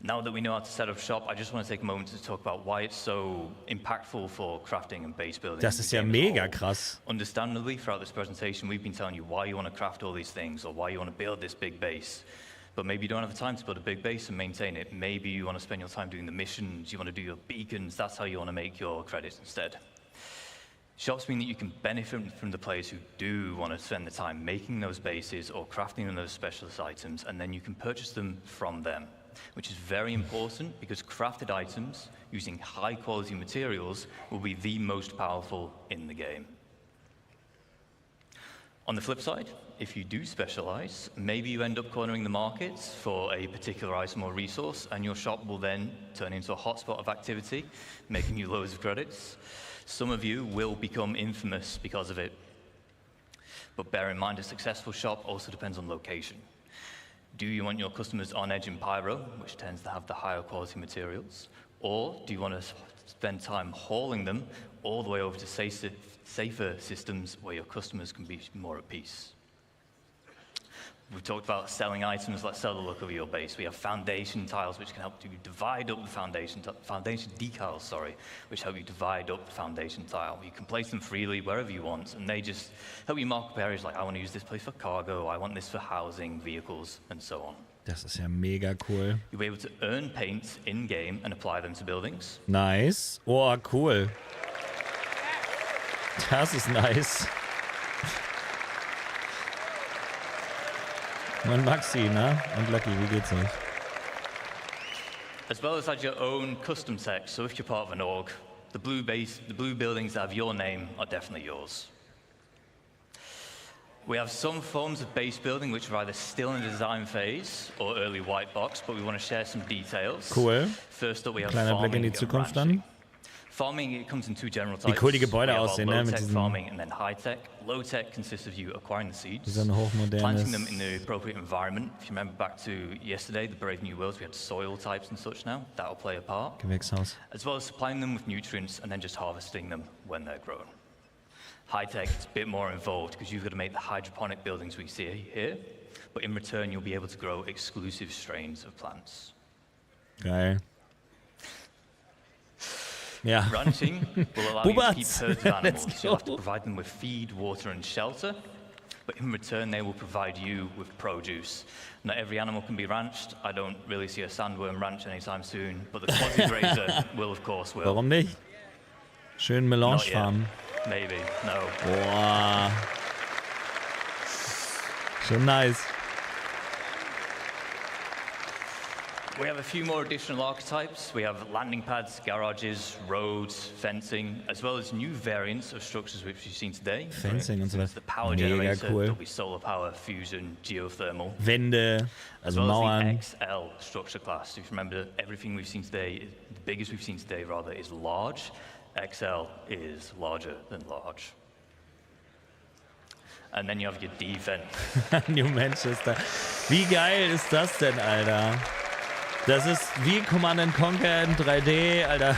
Now that we know how to set up shop, I just want to take a moment to talk about why it's so impactful for crafting and base building. Das ist ja mega krass. Understandably, throughout this presentation, we've been telling you why you want to craft all these things or why you want to build this big base. But maybe you don't have the time to build a big base and maintain it. Maybe you want to spend your time doing the missions, you want to do your beacons, that's how you want to make your credits instead. Shops mean that you can benefit from the players who do want to spend the time making those bases or crafting those specialist items, and then you can purchase them from them. Which is very important because crafted items using high quality materials will be the most powerful in the game. On the flip side, if you do specialize, maybe you end up cornering the markets for a particular item or resource, and your shop will then turn into a hotspot of activity, making you loads of credits. Some of you will become infamous because of it. But bear in mind, a successful shop also depends on location. Do you want your customers on Edge and Pyro, which tends to have the higher quality materials? Or do you want to spend time hauling them all the way over to safer systems where your customers can be more at peace? We've talked about selling items. Let's sell the look of your base. We have foundation tiles, which can help you divide up the foundation decals, which help you divide up the foundation tile. You can place them freely wherever you want, and they just help you mark up areas like, I want to use this place for cargo, I want this for housing, vehicles, and so on. Das ist ja mega cool. You'll be able to earn paints in-game and apply them to buildings. Nice. Oh, cool. Das ist nice. Mein Maxi, ne? Und Lucky, wie geht's euch? As well as add your own custom tech, so if you're part of an org, the blue buildings that have your name are definitely yours. We have some forms of base building which are either still in the design phase or early white box, but we want to share some details. Cool. First up, we have Kleiner Blick in die Zukunft dann. Farming, it comes in two general types. Wie cool die Gebäude aussehen, ne? Mit diesem farming and then high tech. Low tech consists of you acquiring the seeds, hochmodernes, planting them in the appropriate environment. If you remember back to yesterday, the Brave New Worlds, we had soil types and such now. That'll play a part. Gewächshaus. As well as supplying them with nutrients and then just harvesting them when they're grown. High tech is a bit more involved because you've got to make the hydroponic buildings we see here, but in return you'll be able to grow exclusive strains of plants. Geil. Yeah. Ranching will allow you to keep herds of animals. You'll have to provide them with feed, water, and shelter, but in return they will provide you with produce. Not every animal can be ranched. I don't really see a sandworm ranch anytime soon, but the quasi-grazer will, of course, will. Warum nicht? Schön Melange farmen. Maybe, no. Boah. Schon nice. We have a few more additional archetypes. We have landing pads, garages, roads, fencing, as well as new variants of structures which we've seen today. Fencing und so weiter. The power Mega generator, cool. there'll be solar power, fusion, geothermal. Wände, As also well Mauern. as the XL structure class. If you remember, everything we've seen today, the biggest we've seen today rather, is large. XL is larger than large. And then you have your defense. New Manchester. Wie geil ist das denn, Alter? Das ist wie Command & Conquer in 3D, Alter.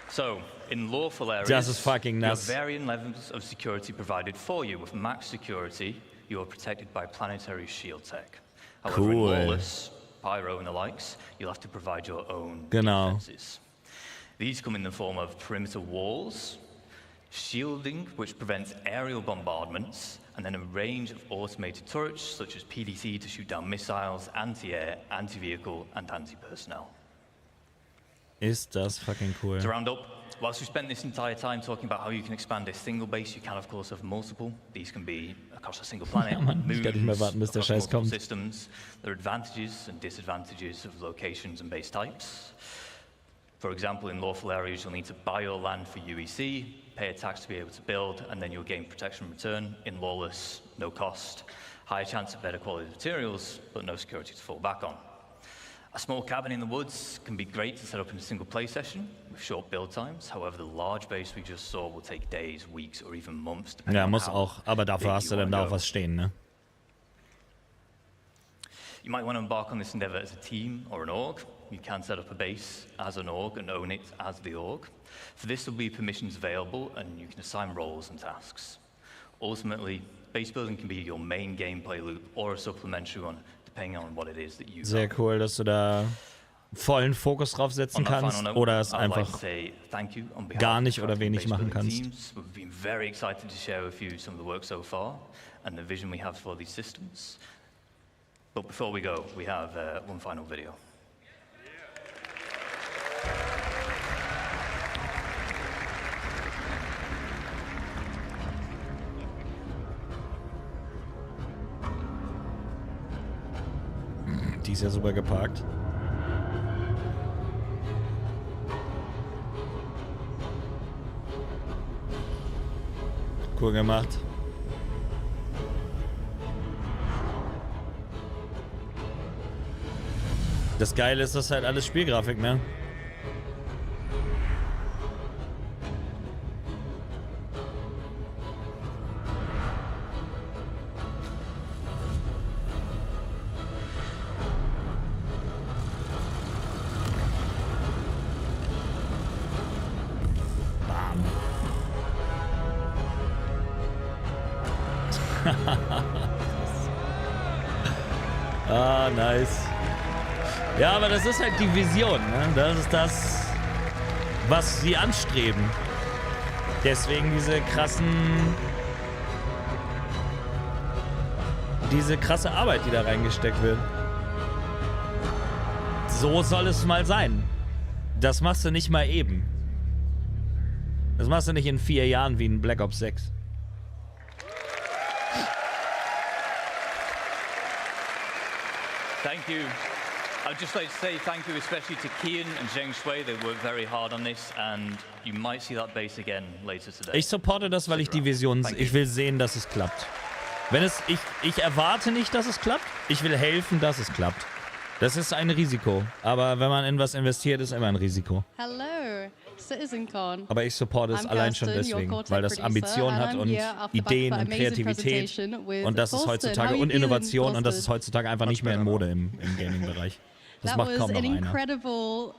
So, in lawful areas, das ist fucking you have nass. varying levels of security provided for you. With max security, you are protected by planetary shield tech. However, in Cool. lawless, pyro and the likes, you'll have to provide your own Genau. defenses. These come in the form of perimeter walls, shielding, which prevents aerial bombardments, and then a range of automated turrets, such as PDC to shoot down missiles, anti-air, anti-vehicle, and anti-personnel. Ist das fucking cool. To round up, whilst we spent this entire time talking about how you can expand a single base, you can of course have multiple. These can be across a single planet, Ja, Mann, ich kann nicht mehr warten, bis der across Scheiß multiple kommt. systems. There are advantages and disadvantages of locations and base types. For example, in lawful areas, you'll need to buy your land for UEC, pay a tax to be able to build, and then you'll gain protection in return. In lawless, no cost, higher chance of better quality materials, but no security to fall back on. A small cabin in the woods can be great to set up in a single play session with short build times. However, the large base we just saw will take days, weeks, or even months. Ja, muss auch. Aber dafür hast du dann da auch was stehen, ne? You might want to embark on this endeavor as a team or an org. You can set up a base as an org and own it as the org. For this, there'll be permissions available, and you can assign roles and tasks. Ultimately, base building can be your main gameplay loop or a supplementary one, depending on what it is that you Sehr cool, dass du da vollen Fokus drauf setzen kannst oder es einfach gar nicht oder wenig machen kannst. We've been very excited to share with you some of the work so far and the vision we have for these systems. But before we go, we have one final video. Die ist ja super geparkt. Cool gemacht. Das Geile ist, das ist halt alles Spielgrafik, ne? Ah, nice. Ja, aber das ist halt die Vision, ne? Das ist das, was sie anstreben. Deswegen diese krasse Arbeit, die da reingesteckt wird. So soll es mal sein. Das machst du nicht mal eben. Das machst du nicht in 4 Jahren wie in Black Ops 6. Thank you. I'd just like to say thank you especially to Kian and Zheng Shui. They worked very hard on this and you might see that base again later today. Ich supporte das, weil ich die Vision, ich will sehen, dass es klappt. Ich erwarte nicht, dass es klappt. Ich will helfen, dass es klappt. Das ist ein Risiko. Aber wenn man in was investiert, ist immer ein Risiko. Hello, CitizenCon. Aber ich supporte es allein schon deswegen, weil das Ambition hat und Ideen und Kreativität. Und das ist heutzutage und Innovation und das ist heutzutage einfach nicht mehr in Mode im Gaming-Bereich. Das macht kaum noch einer. Incredible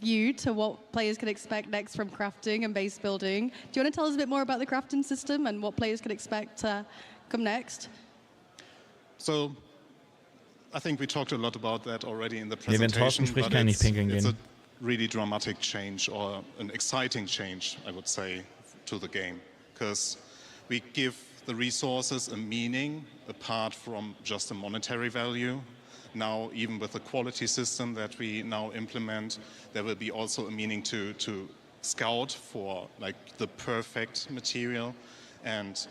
view to what players can expect next from crafting and base building. Do you want to tell us a bit more about the crafting system and what players can expect to come next? So, I think we talked a lot about that already in the presentation, spricht, but kann ich pinkeln it's gehen. a really dramatic change or an exciting change, I would say, to the game, because we give the resources a meaning apart from just a monetary value. Now, even with the quality system that we now implement, there will be also a meaning to scout for like the perfect material. And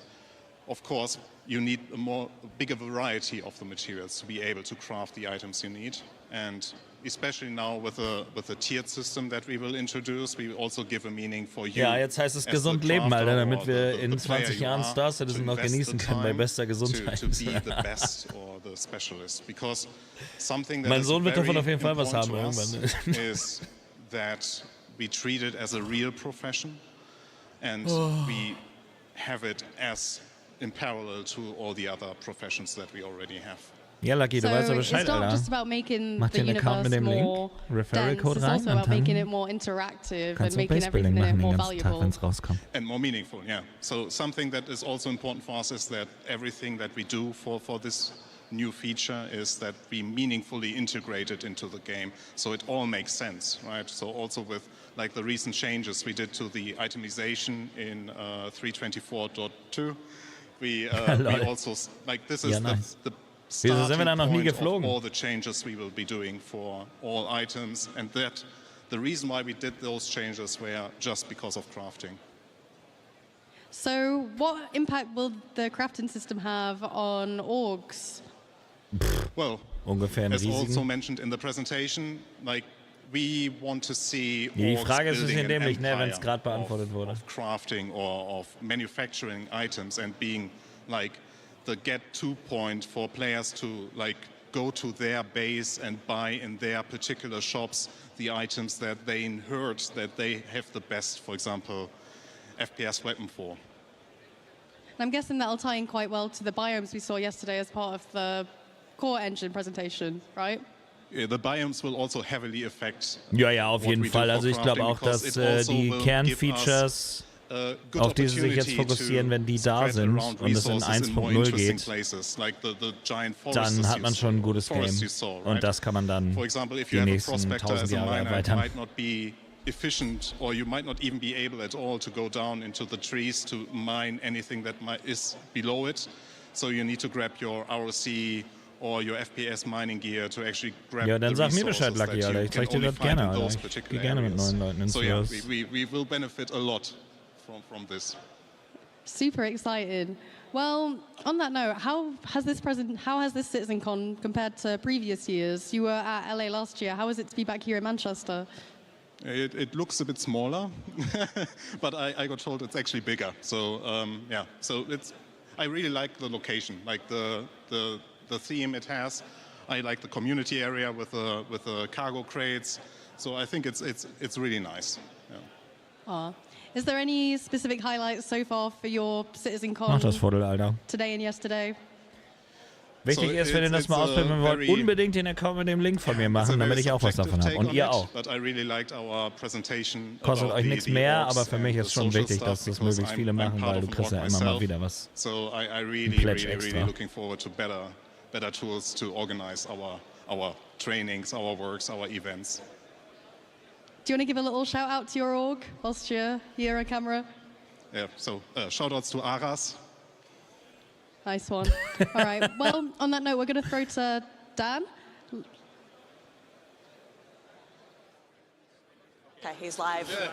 of course, you need a bigger variety of the materials to be able to craft the items you need. And especially now with the tiered system that we will introduce, we also give a meaning for you. Ja, jetzt heißt es gesund leben, Alter, damit wir in 20 Jahren Star Citizen noch genießen können bei bester Gesundheit. Mein Sohn wird davon auf jeden Fall was haben irgendwann. Is that we treat it as a real profession and we have it as in parallel to all the other professions that we already have. Ja, Lucky, du weißt ja Bescheid, Alter. Mach dir einen Account mit dem Link, Referral-Code rein und dann kannst du Basebuilding machen den ganzen Tag, wenn es rauskommt. And more meaningful, yeah. So something that is also important for us is that everything that we do for this new feature is that we meaningfully integrate it into the game, so it all makes sense, right? So also with like the recent changes we did to the itemization in 324.2, we also like this is the starting point of all the changes we will be doing for all items, and that the reason why we did those changes were just because of crafting. So what impact will the crafting system have on orgs? Well, as also mentioned in the presentation, like we want to see orgs building an empire of crafting or of manufacturing items and being like the get-to point for players to like go to their base and buy in their particular shops the items that they inherit, that they have the best, for example, FPS weapon for. And I'm guessing that'll tie in quite well to the biomes we saw yesterday as part of the core engine presentation, right? Yeah, the biomes will also heavily affect. Ja, auf jeden Fall. Also ich glaube auch, dass die Kernfeatures, auf die sie sich jetzt fokussieren, wenn die da sind und es in 1.0 geht, dann hat man schon ein gutes Game. Und das kann man dann die nächsten 1000 Jahre erweitern. Efficient, or you might not even be able at all to go down into the trees to mine anything that is below it. So you need to grab your ROC or your FPS mining gear to actually grab the resources. Ja, dann sag mir Bescheid, Lucky, Alter. Ich zeig dir das gerne, Alter. Ich geh gerne mit neuen Leuten ins Server. So yeah, we will benefit a lot from this. Super excited. Well, on that note, how has this CitizenCon compared to previous years? You were at LA last year. How is it to be back here in Manchester? It looks a bit smaller, but I got told it's actually bigger. So yeah, so I really like the location, like the theme it has. I like the community area with the cargo crates. So I think it's really nice. Yeah. Is there any specific highlights so far for your CitizenCon today and yesterday? Wichtig ist, wenn ihr das mal ausprobieren wollt, unbedingt den Account mit dem Link von mir machen, damit ich auch was davon habe. Und ihr auch. Kostet euch nichts mehr, aber für mich ist schon wichtig, dass das möglichst viele machen, weil du kriegst ja immer mal wieder was. Ein Pledge extra. Better tools to organize our trainings, our works, our events. Do you want to give a little shout out to your org whilst you're here on camera? Yeah, so shout outs to Aras. Nice one. All right. Well, on that note, we're going to throw to Dan. Okay, he's live. Yeah.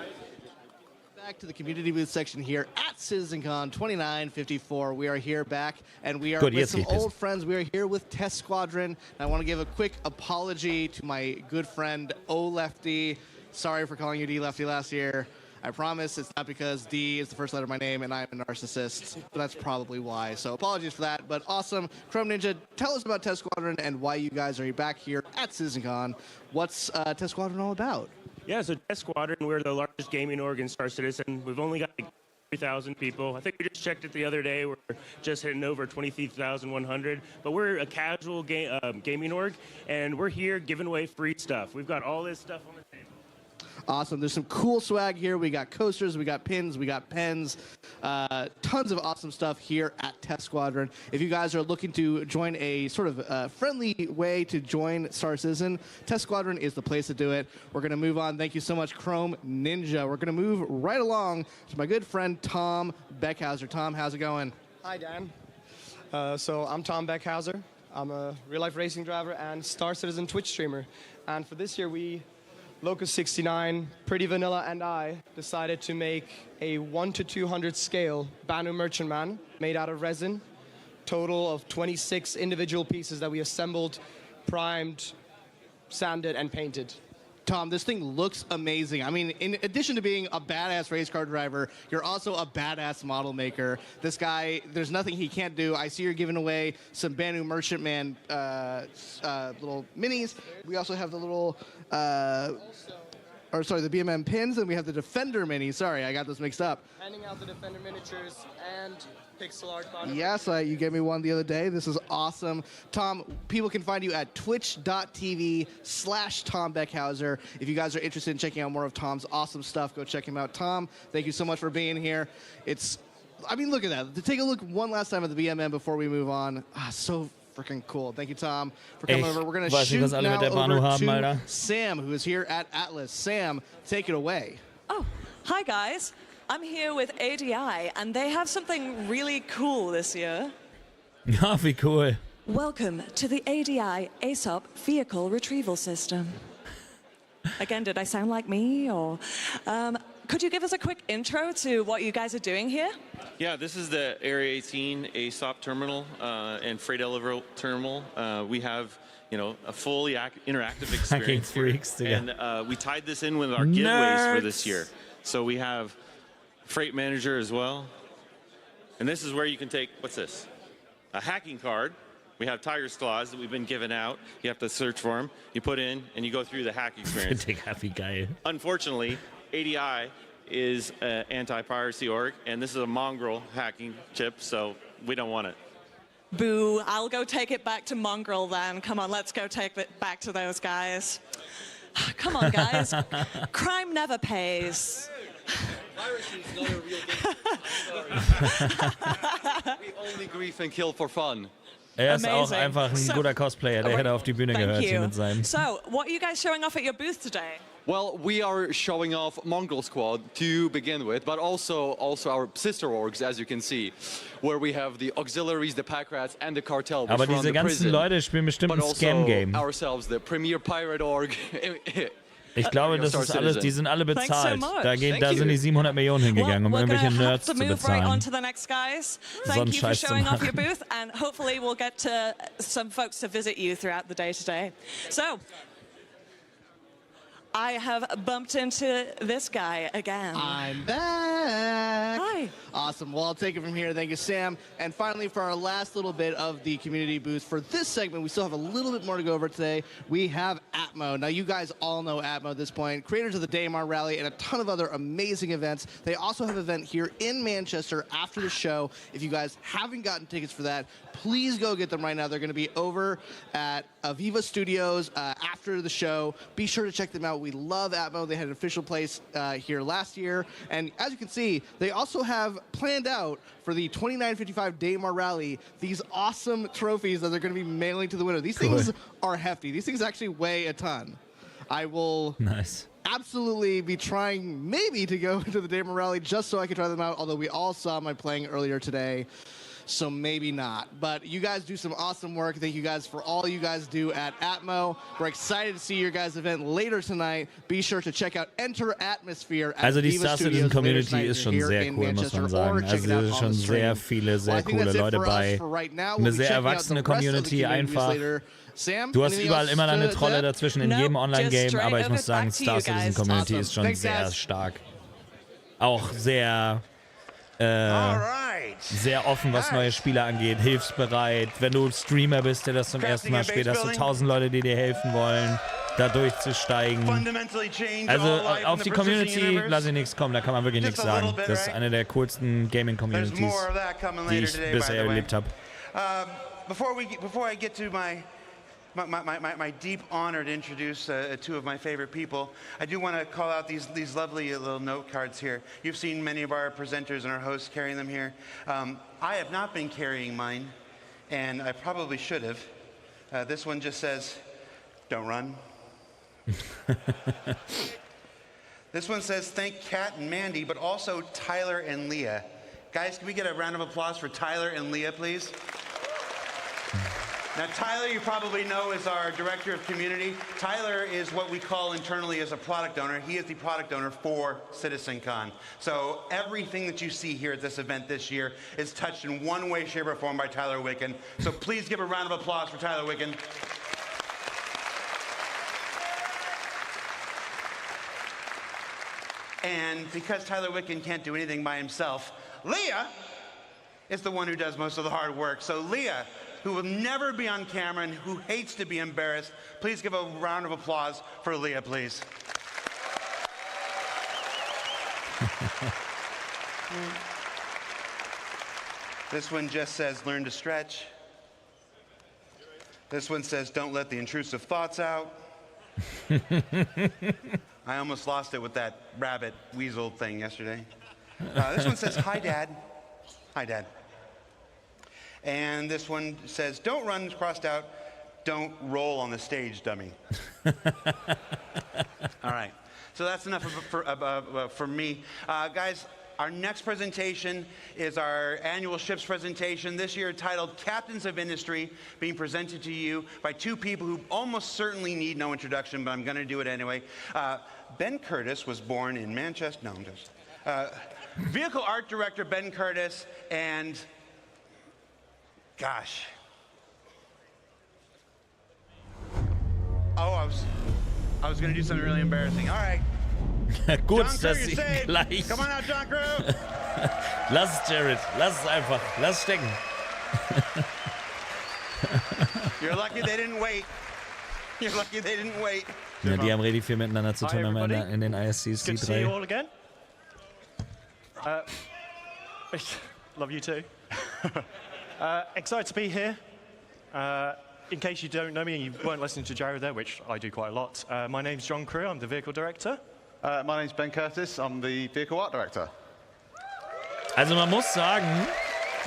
Back to the community booth section here at CitizenCon 2954. We are here back, and we are with some old friends. We are here with Test Squadron. I want to give a quick apology to my good friend O Lefty. Sorry for calling you D Lefty last year. I promise it's not because D is the first letter of my name and I'm a narcissist, but that's probably why. So apologies for that, but awesome. Chrome Ninja, tell us about Test Squadron and why you guys are back here at CitizenCon. What's Test Squadron all about? Yeah, so Test Squadron, we're the largest gaming org in Star Citizen. We've only got like 3,000 people. I think we just checked it the other day. We're just hitting over 23,100. But we're a casual gaming org, and we're here giving away free stuff. We've got all this stuff on the table. Awesome. There's some cool swag here. We got coasters, we got pins, we got pens. Tons of awesome stuff here at Test Squadron. If you guys are looking to join a sort of friendly way to join Star Citizen, Test Squadron is the place to do it. We're going to move on. Thank you so much, Chrome Ninja. We're going to move right along to my good friend, Tom Beckhauser. Tom, how's it going? Hi, Dan. So I'm Tom Beckhauser. I'm a real-life racing driver and Star Citizen Twitch streamer. And for this year, we Locust69, Pretty Vanilla, and I decided to make a 1 to 200 scale Banu Merchantman made out of resin. Total of 26 individual pieces that we assembled, primed, sanded, and painted. Tom, this thing looks amazing. I mean, in addition to being a badass race car driver, you're also a badass model maker. This guy, there's nothing he can't do. I see you're giving away some Banu Merchantman little minis. We also have the little, the BMM pins, and we have the Defender mini. Sorry, I got those mixed up. Handing out the Defender miniatures and pixel art. Yes, you gave me one the other day. This is awesome. Tom, people can find you at twitch.tv/Tom Beckhauser. If you guys are interested in checking out more of Tom's awesome stuff, go check him out. Tom, thank you so much for being here. I mean, look at that. To take a look one last time at the BMM before we move on. So freaking cool. Thank you, Tom, for coming over. We're going to shoot now over to Sam, who is here at Atlas. Sam, take it away. Oh, hi, guys. I'm here with ADI, and they have something really cool this year. Ja, wie cool. Welcome to the ADI ASOP Vehicle Retrieval System. Again, did I sound like me, or... could you give us a quick intro to what you guys are doing here? Yeah, this is the Area 18 ASOP terminal and freight elevator terminal. We have, a fully interactive experience freaks, here. And we tied this in with our giveaways for this year. So we have Freight Manager as well. And this is where you can take, what's this? A hacking card. We have Tiger's Claws that we've been giving out. You have to search for them. You put in, and you go through the hack experience. Unfortunately, ADI is an anti-piracy org, and this is a mongrel hacking chip, so we don't want it. Boo, I'll go take it back to Mongrel then. Come on, let's go take it back to those guys. Come on, guys. Crime never pays. Piracy is not a real thing. We only grief and kill for fun. Ist auch einfach ein guter Cosplayer, der hätte auf die Bühne gehört hier mit seinem. So, what are you guys showing off at your booth today? Well, we are showing off Mongrel Squad to begin with, but also our sister orgs, as you can see, where we have the auxiliaries, the pack rats, and the cartel. Aber diese ganzen Leute spielen bestimmt ein Scam-Game. Ourselves, the premier pirate org. Ich glaube, das ist alles, die sind alle bezahlt. Da sind die 700 Millionen hingegangen, um irgendwelche Nerds zu bezahlen. So einen Scheiß zu machen. And hopefully we'll get to some folks to visit you throughout the day today. So, I have bumped into this guy again. I'm back. Hi. Awesome. Well, I'll take it from here. Thank you, Sam. And finally, for our last little bit of the community booth, for this segment, we still have a little bit more to go over today. We have Atmo. Now, you guys all know Atmo at this point, creators of the Daymar Rally and a ton of other amazing events. They also have an event here in Manchester after the show. If you guys haven't gotten tickets for that, please go get them right now. They're going to be over at Aviva Studios after the show. Be sure to check them out. We love Atmo. They had an official place here last year. And as you can see, they also have planned out for the 2955 Daymar Rally these awesome trophies that they're going to be mailing to the winner. These things are hefty. These things actually weigh a ton. I will absolutely be trying maybe to go to the Daymar Rally just so I can try them out, although we all saw my playing earlier today. So maybe not. But you guys do some awesome work. Thank you guys for all you guys do at Atmo. We're excited to see your guys' event later tonight. Be sure to check out Enter Atmosphere at Also die Star Citizen Community ist schon sehr cool, muss man sagen. Also es sind schon sehr viele, sehr coole Leute bei. Eine sehr erwachsene Community einfach. Du hast überall immer eine Trolle dazwischen in jedem Online-Game, aber ich muss sagen, Star Citizen Community ist schon sehr stark. Auch sehr sehr offen, was neue Spiele angeht, hilfsbereit. Wenn du Streamer bist, der das zum ersten Mal spielt, hast du 1000 Leute, die dir helfen wollen, da durchzusteigen. Also auf die Community lasse ich nichts kommen, da kann man wirklich nichts sagen. Das ist eine der coolsten Gaming-Communities, die ich bisher erlebt habe. Before I get to my deep honor to introduce two of my favorite people, I do want to call out these lovely little note cards here. You've seen many of our presenters and our hosts carrying them here. I have not been carrying mine, and I probably should have. This one just says, "Don't run." This one says, "Thank Kat and Mandy, but also Tyler and Leah." Guys, can we get a round of applause for Tyler and Leah, please? Now, Tyler, you probably know, is our Director of Community. Tyler is what we call internally as a product owner. He is the product owner for CitizenCon. So everything that you see here at this event this year is touched in one way, shape, or form by Tyler Wicken. So please give a round of applause for Tyler Wicken. And because Tyler Wicken can't do anything by himself, Leah is the one who does most of the hard work. So Leah, who will never be on camera and who hates to be embarrassed, please give a round of applause for Leah, please. This one just says, learn to stretch. This one says, don't let the intrusive thoughts out. I almost lost it with that rabbit weasel thing yesterday. This one says, hi, Dad. Hi, Dad. And this one says, don't run crossed out, don't roll on the stage, dummy. All right, so that's enough for me. Guys, our next presentation is our annual ships presentation, this year titled Captains of Industry, being presented to you by two people who almost certainly need no introduction, but I'm going to do it anyway. Ben Curtis was born in Manchester. No, I'm just. Vehicle art director Ben Curtis and gosh. Oh, I was going to do something really embarrassing. All right. Gut, John dass Crew, sie you're gleich... Come on out, John Crew. Lass es, Jared. Lass es einfach. Lass es stecken. You're lucky they didn't wait. You're lucky they didn't wait. Ja, die haben richtig viel miteinander zu tun in den ISCs, Good die to see you drei. all again. Love you too. Excited to be here. In case you don't know me and you weren't listening to Jared there, which I do quite a lot, my name's John Crew, I'm the vehicle director. My name's Ben Curtis, I'm the vehicle art director. Also man muss sagen,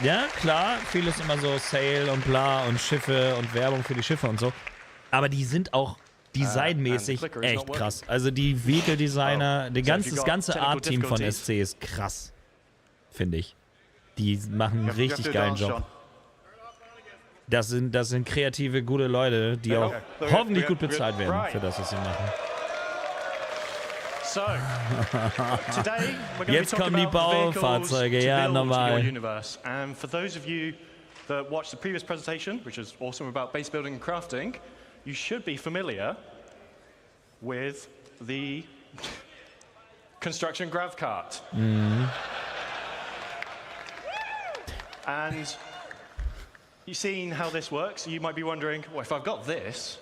ja klar, vieles immer so Sale und bla und Schiffe und Werbung für die Schiffe und so, aber die sind auch designmäßig echt krass. Also die Vehicle-Designer, das ganze Art-Team von SC ist krass, finde ich. Die machen einen richtig geilen Job. Das sind kreative, gute Leute, die auch hoffentlich gut bezahlt werden für das, was sie machen. So, today we're going Jetzt to be kommen die talking about Baufahrzeuge, ja, your normal. universe. And for those of you that watched the previous presentation, which is awesome about base building and crafting, you should be familiar with the construction grav cart. And you've seen how this works. You might be wondering, well, if I've got this,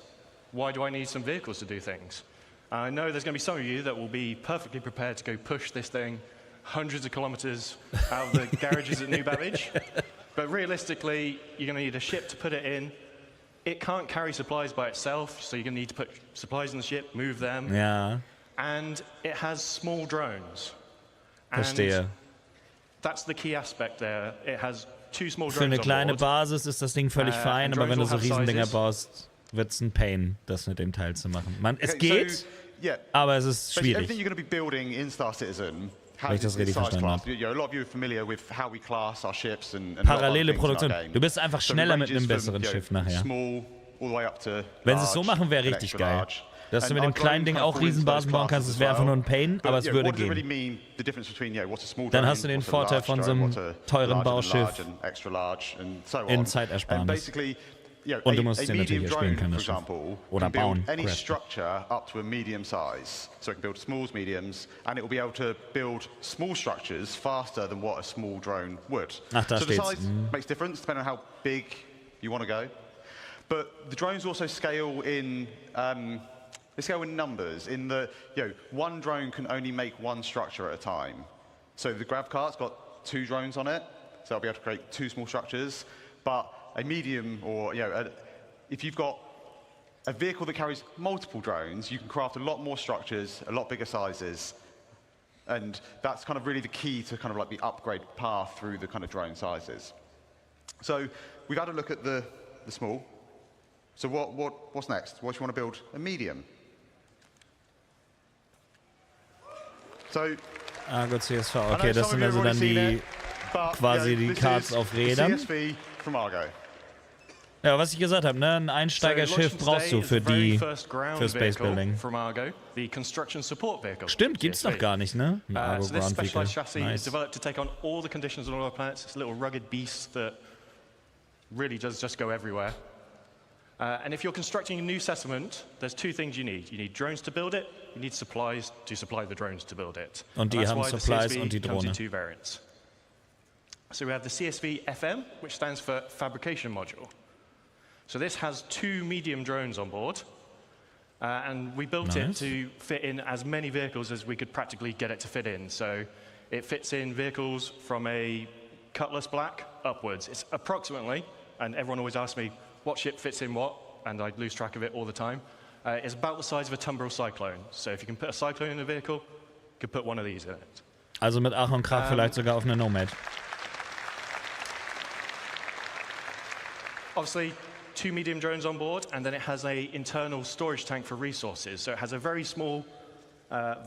why do I need some vehicles to do things? I know there's going to be some of you that will be perfectly prepared to go push this thing hundreds of kilometers out of the garages at New Babbage. But realistically, you're going to need a ship to put it in. It can't carry supplies by itself, so you're going to need to put supplies in the ship, move them. Ja. And it has small drones. Verstehe. And that's the key aspect there. It has two small drones Für eine on kleine board. Basis ist das Ding völlig fein, aber wenn du so Riesendinger baust, wird es ein Pain, das mit dem Teil zu machen. Es geht, aber es ist schwierig. Everything you're going to be building in Star Citizen Wenn ich das richtig verstanden habe. A lot of you are familiar with how we class our ships and Parallele Produktion. Du bist einfach schneller mit einem besseren Schiff nachher. Wenn sie es so machen, wäre richtig geil. Dass du mit dem kleinen Ding auch Riesenbasen bauen kannst, es wäre einfach nur ein Pain, aber es würde gehen. Dann hast du den Vorteil von so einem teuren Bauschiff in Zeitersparnis. Und du musst es dir natürlich erspielen können, das Schiff. Oder bauen. Any structure up to a medium size. So it can build smalls, mediums, and it will be able to build small structures faster than what a small drone would. Ach, da so the steht's. size makes difference depending on how big you want to go. But the drones also scale in they scale in numbers. In the one drone can only make one structure at a time. So the grav cart's got 2 drones on it, so it'll be able to create 2 small structures. But a medium, or if you've got a vehicle that carries multiple drones, you can craft a lot more structures, a lot bigger sizes, and that's kind of really the key to kind of like the upgrade path through the kind of drone sizes. So we've had a look at the small. So what's next? What do you want to build? A medium. So. Gut, CSV. Okay, das sind also dann die quasi die Cards auf Rädern. CSV from Argo. Ja, was ich gesagt habe, ne? Ein Einsteigerschiff brauchst du für Space Building. From Argo, the construction support vehicle. Stimmt, gibt's noch gar nicht, ne? So this specialized chassis is developed to take on all the conditions on all our planets. It's a little rugged beast that really does just go everywhere. And if you're constructing a new settlement, there's two things you need. You need drones to build it. You need supplies to supply the drones to build it. Und die haben Supplies und die Drohne. Two variants. So we have the CSV FM, which stands for Fabrication Module. So this has 2 medium drones on board, and we built it to fit in as many vehicles as we could practically get it to fit in. So it fits in vehicles from a Cutlass Black upwards. It's approximately, and everyone always asks me, what ship fits in what, and I lose track of it all the time. It's about the size of a Tumbril Cyclone. So if you can put a Cyclone in a vehicle, you could put one of these in it. Also mit Ach und Krach vielleicht sogar auf eine Nomad. Obviously, 2 medium drones on board, and then it has an internal storage tank for resources. So it has a very small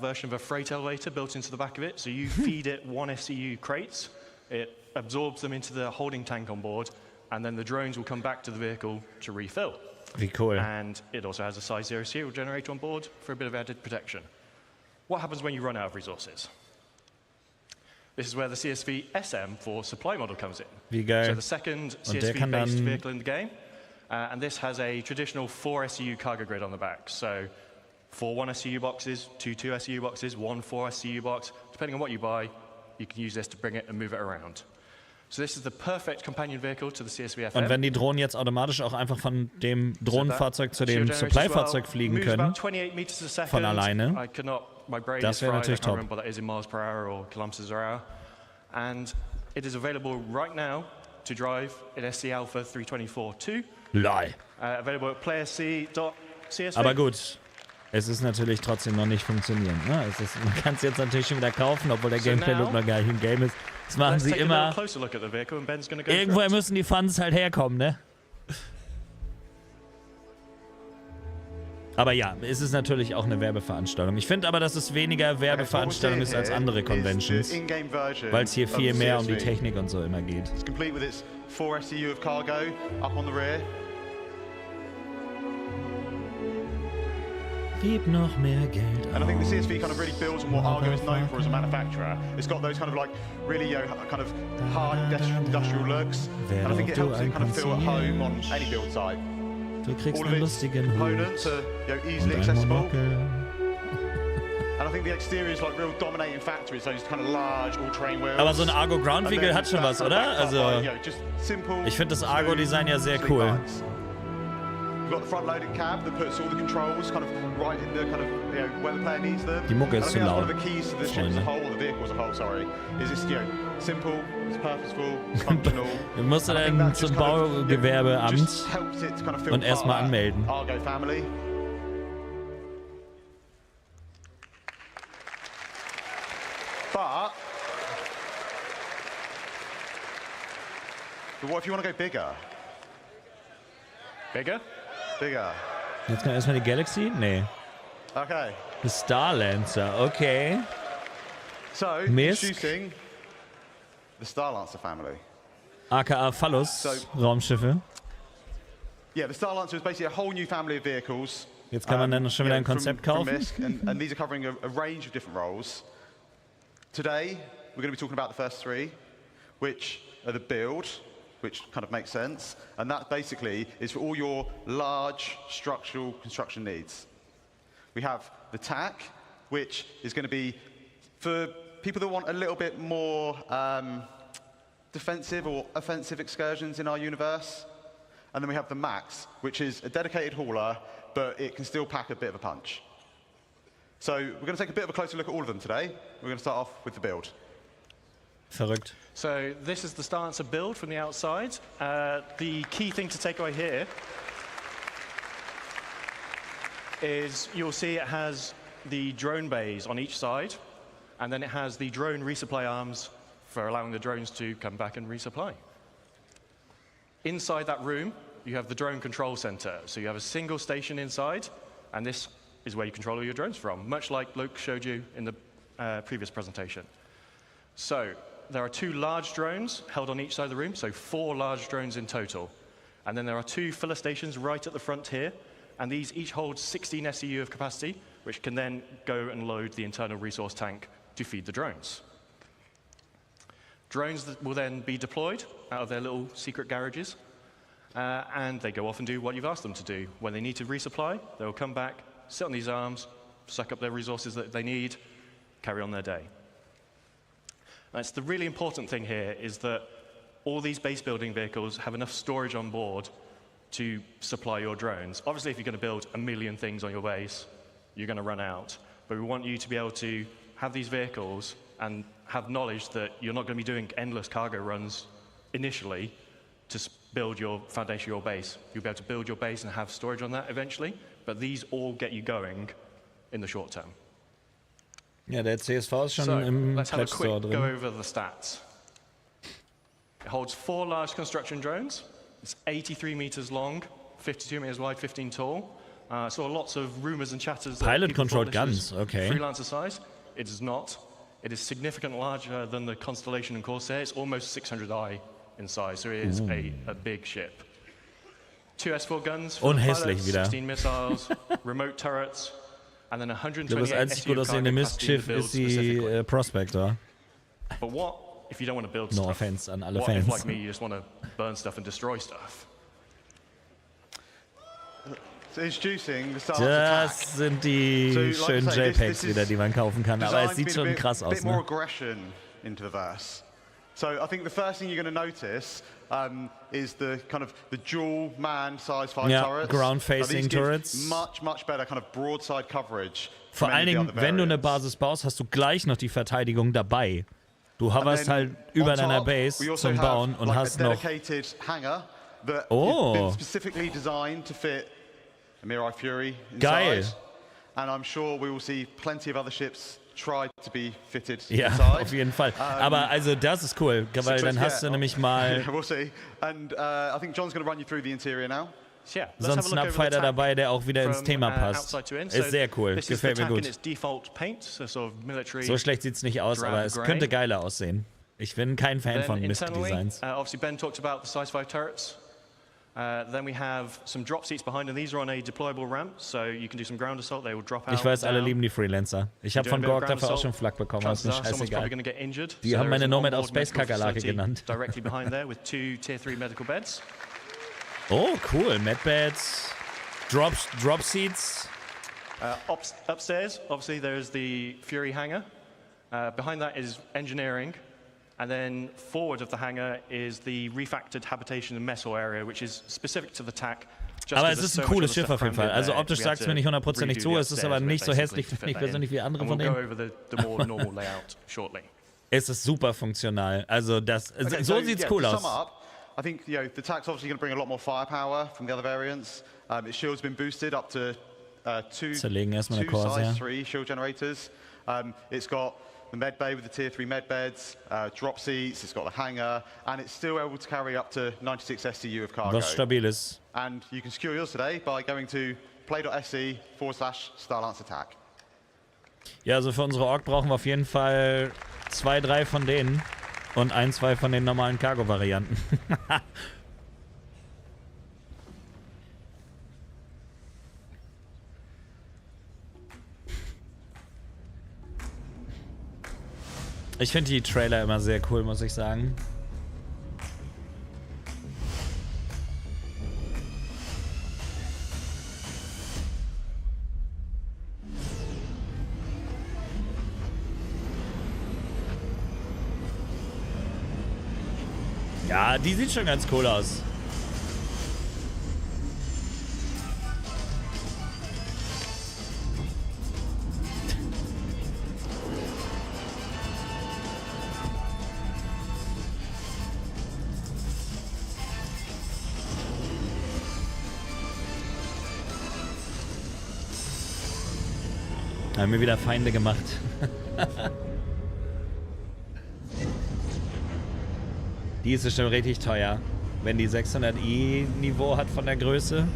version of a freight elevator built into the back of it. So you feed it 1 SCU crates, it absorbs them into the holding tank on board, and then the drones will come back to the vehicle to refill. Wie cool. And it also has a size 0 serial generator on board for a bit of added protection. What happens when you run out of resources? This is where the CSV SM for supply model comes in. Wie geil. So the second CSV-based vehicle in the game. And this has a traditional 4 SCU cargo grid on the back. So 4 1 SCU boxes, 2 2 SCU boxes, 1 4 SCU box. Depending on what you buy, you can use this to bring it and move it around. So this is the perfect companion vehicle to the CSV FM. Und wenn die Drohnen jetzt automatisch auch einfach von dem Drohnenfahrzeug zu dem Supply-Fahrzeug fliegen können, von alleine, das wäre natürlich top. And it is available right now to drive in SC Alpha 324.2. Lol. Available at playerc.csv. Aber gut, es ist natürlich trotzdem noch nicht funktionieren. Ne? Man kann es jetzt natürlich schon wieder kaufen, obwohl der Gameplay-Look noch gar nicht im Game ist. Das machen sie immer. Irgendwoher müssen die Funds halt herkommen, ne? Aber ja, es ist natürlich auch eine Werbeveranstaltung. Ich finde aber, dass es weniger Werbeveranstaltung ist als andere Conventions, weil es hier viel mehr um die Technik und so immer geht. It's complete with its 4 SCU of cargo up on the rear. Gib noch mehr Geld aus. And I think the CSV kind of really builds on what Argo is known for as a manufacturer. It's got those kind of like really kind of hard industrial looks, and I think it helps it kind of feel at home on any build site. Du kriegst einen lustigen Hut easily accessible. And I think the exterior is like real dominating factor. It's those kind of large all-terrain wheels. Aber so ein Argo Ground Vehicle hat schon was, oder? Also ich finde das Argo Design ja sehr cool. We've got the front-loaded cab that puts all the controls kind of right in the kind of where the player needs them. Die Mucke ist zu laut. One of the keys to the ship as a whole, or the vehicle as a whole, sorry, is it's simple, it's purposeful, it's functional. Du musst dann zum Baugewerbeamt und erstmal anmelden. Argo family. But what if you want to go bigger? Bigger? Bigger. Jetzt kommt erstmal die Galaxy? Nee. Okay. The Star Lancer, okay. So, introducing the Star Lancer family. AKA Phallus-Raumschiffe. Yeah, the Star Lancer is basically a whole new family of vehicles. Jetzt kann man dann schon wieder ein Konzept kaufen. And these are covering a range of different roles. Today, we're going to be talking about the first 3, which are the build, which kind of makes sense, and that basically is for all your large structural construction needs. We have the TAC, which is going to be for people that want a little bit more defensive or offensive excursions in our universe. And then we have the MAX, which is a dedicated hauler, but it can still pack a bit of a punch. So we're going to take a bit of a closer look at all of them today. We're going to start off with the build. Verrückt. So this is the Star Lancer build from the outside. The key thing to take away here is you'll see it has the drone bays on each side, and then it has the drone resupply arms for allowing the drones to come back and resupply. Inside that room, you have the drone control center. So you have a single station inside, and this is where you control all your drones from, much like Luke showed you in the previous presentation. So there are 2 large drones held on each side of the room, so 4 large drones in total. And then there are 2 filler stations right at the front here, and these each hold 16 SEU of capacity, which can then go and load the internal resource tank to feed the drones. Drones will then be deployed out of their little secret garages, and they go off and do what you've asked them to do. When they need to resupply, they'll come back, sit on these arms, suck up their resources that they need, carry on their day. That's the really important thing here, is that all these base building vehicles have enough storage on board to supply your drones. Obviously, if you're going to build 1 million things on your base, you're going to run out. But we want you to be able to have these vehicles and have knowledge that you're not going to be doing endless cargo runs initially to build your foundation of your base. You'll be able to build your base and have storage on that eventually, but these all get you going in the short term. Ja, der CSV ist schon im let's have a Pledge Store quick go drin. over the stats. It holds 4 large construction drones. It's 83 meters long, 52 meters wide, 15 tall. So lots of rumors and chatters that Pilot people controlled thought this guns, was okay. Freelancer size. It is not. It is significantly larger than the Constellation and Corsair. It's almost 600i in size, so it is a big ship. 2 S4 guns for the Unhässlich pilots, wieder. 16 missiles, remote turrets, and then Ich glaube, 128 das einzig gut SU aussehende cargo capacity to Mistschiff build ist die specifically. Prospector. But what if you don't want to build No stuff? offense an alle What if, Fans. like me, you just want to burn stuff and destroy stuff? So introducing the Stars Attack. Das sind die So, like schönen I say, JPEGs this wieder, die man kaufen kann. Aber es designed sieht to schon be a krass aus, bit more ne? aggression into the verse. So I think the first thing you're going to notice is the kind of the dual man size 5 Ja, turrets. ground-facing Now, these give turrets. much better kind of broadside coverage. Vor from allen any of Dingen, the other wenn du eine variants. Basis baust, hast du gleich noch die Verteidigung dabei. Du And hoverst then halt über on deiner top, Base we also zum have, Bauen und like, hast a noch... dedicated hangar that Oh. has been specifically designed to fit a Mirai Fury inside. Geil. And I'm sure we will see plenty of other ships try to be fitted Ja, inside. auf jeden Fall. Aber also das ist cool, weil dann hast du nämlich mal We'll see. And I think John's going to run you through the interior now. Yeah, so einen Snapfighter dabei, der auch wieder ins Thema passt. Ist sehr cool, gefällt mir gut. So schlecht sieht es nicht aus, aber es könnte geiler aussehen. Ich bin kein Fan von Mist-Designs. Obviously Ben talked about the size 5 turrets. Then we have some drop seats behind, and these are on a deployable ramp, so you can do some ground assault. They will drop out. Ich weiß, alle down. lieben die Freelancer. Ich habe von Gorg dafür auch schon Flak bekommen, aber ist mir scheißegal. Die haben meine Nomad auf Space Kakerlake genannt. Directly behind there with 2 Tier 3 medical beds. Oh, cool. Medbeds, Drop Seats. Upstairs, obviously, there's the Fury hangar. Behind that is engineering. And then forward of the hangar is the refactored habitation and mess hall area, which is specific to the TAC. Aber es ist ein cooles Schiff auf jeden Fall. Also optisch sagt es mir nicht hundertprozentig zu, es ist aber nicht so hässlich, finde ich persönlich, wie andere von denen. Es ist super funktional. Also das, Okay, so sieht's cool to aus. sum up, I think the TAC's obviously going to bring a lot more firepower from the other variants. Its shield's been boosted up to two Zerlegen erstmal eine Corsair. size 3 shield generators. It's got the med bay with the tier 3 med beds, drop seats, it's got the hangar, and it's still able to carry up to 96 STU of cargo. Was stabil ist. And you can secure yours today by going to play.se/Starlance Attack. Ja, also für unsere Org brauchen wir auf jeden Fall 2, 3 von denen und 1, 2 von den normalen Cargo-Varianten. Ich finde die Trailer immer sehr cool, muss ich sagen. Ja, die sieht schon ganz cool aus. Haben mir wieder Feinde gemacht. Die ist bestimmt richtig teuer, wenn die 600i Niveau hat von der Größe.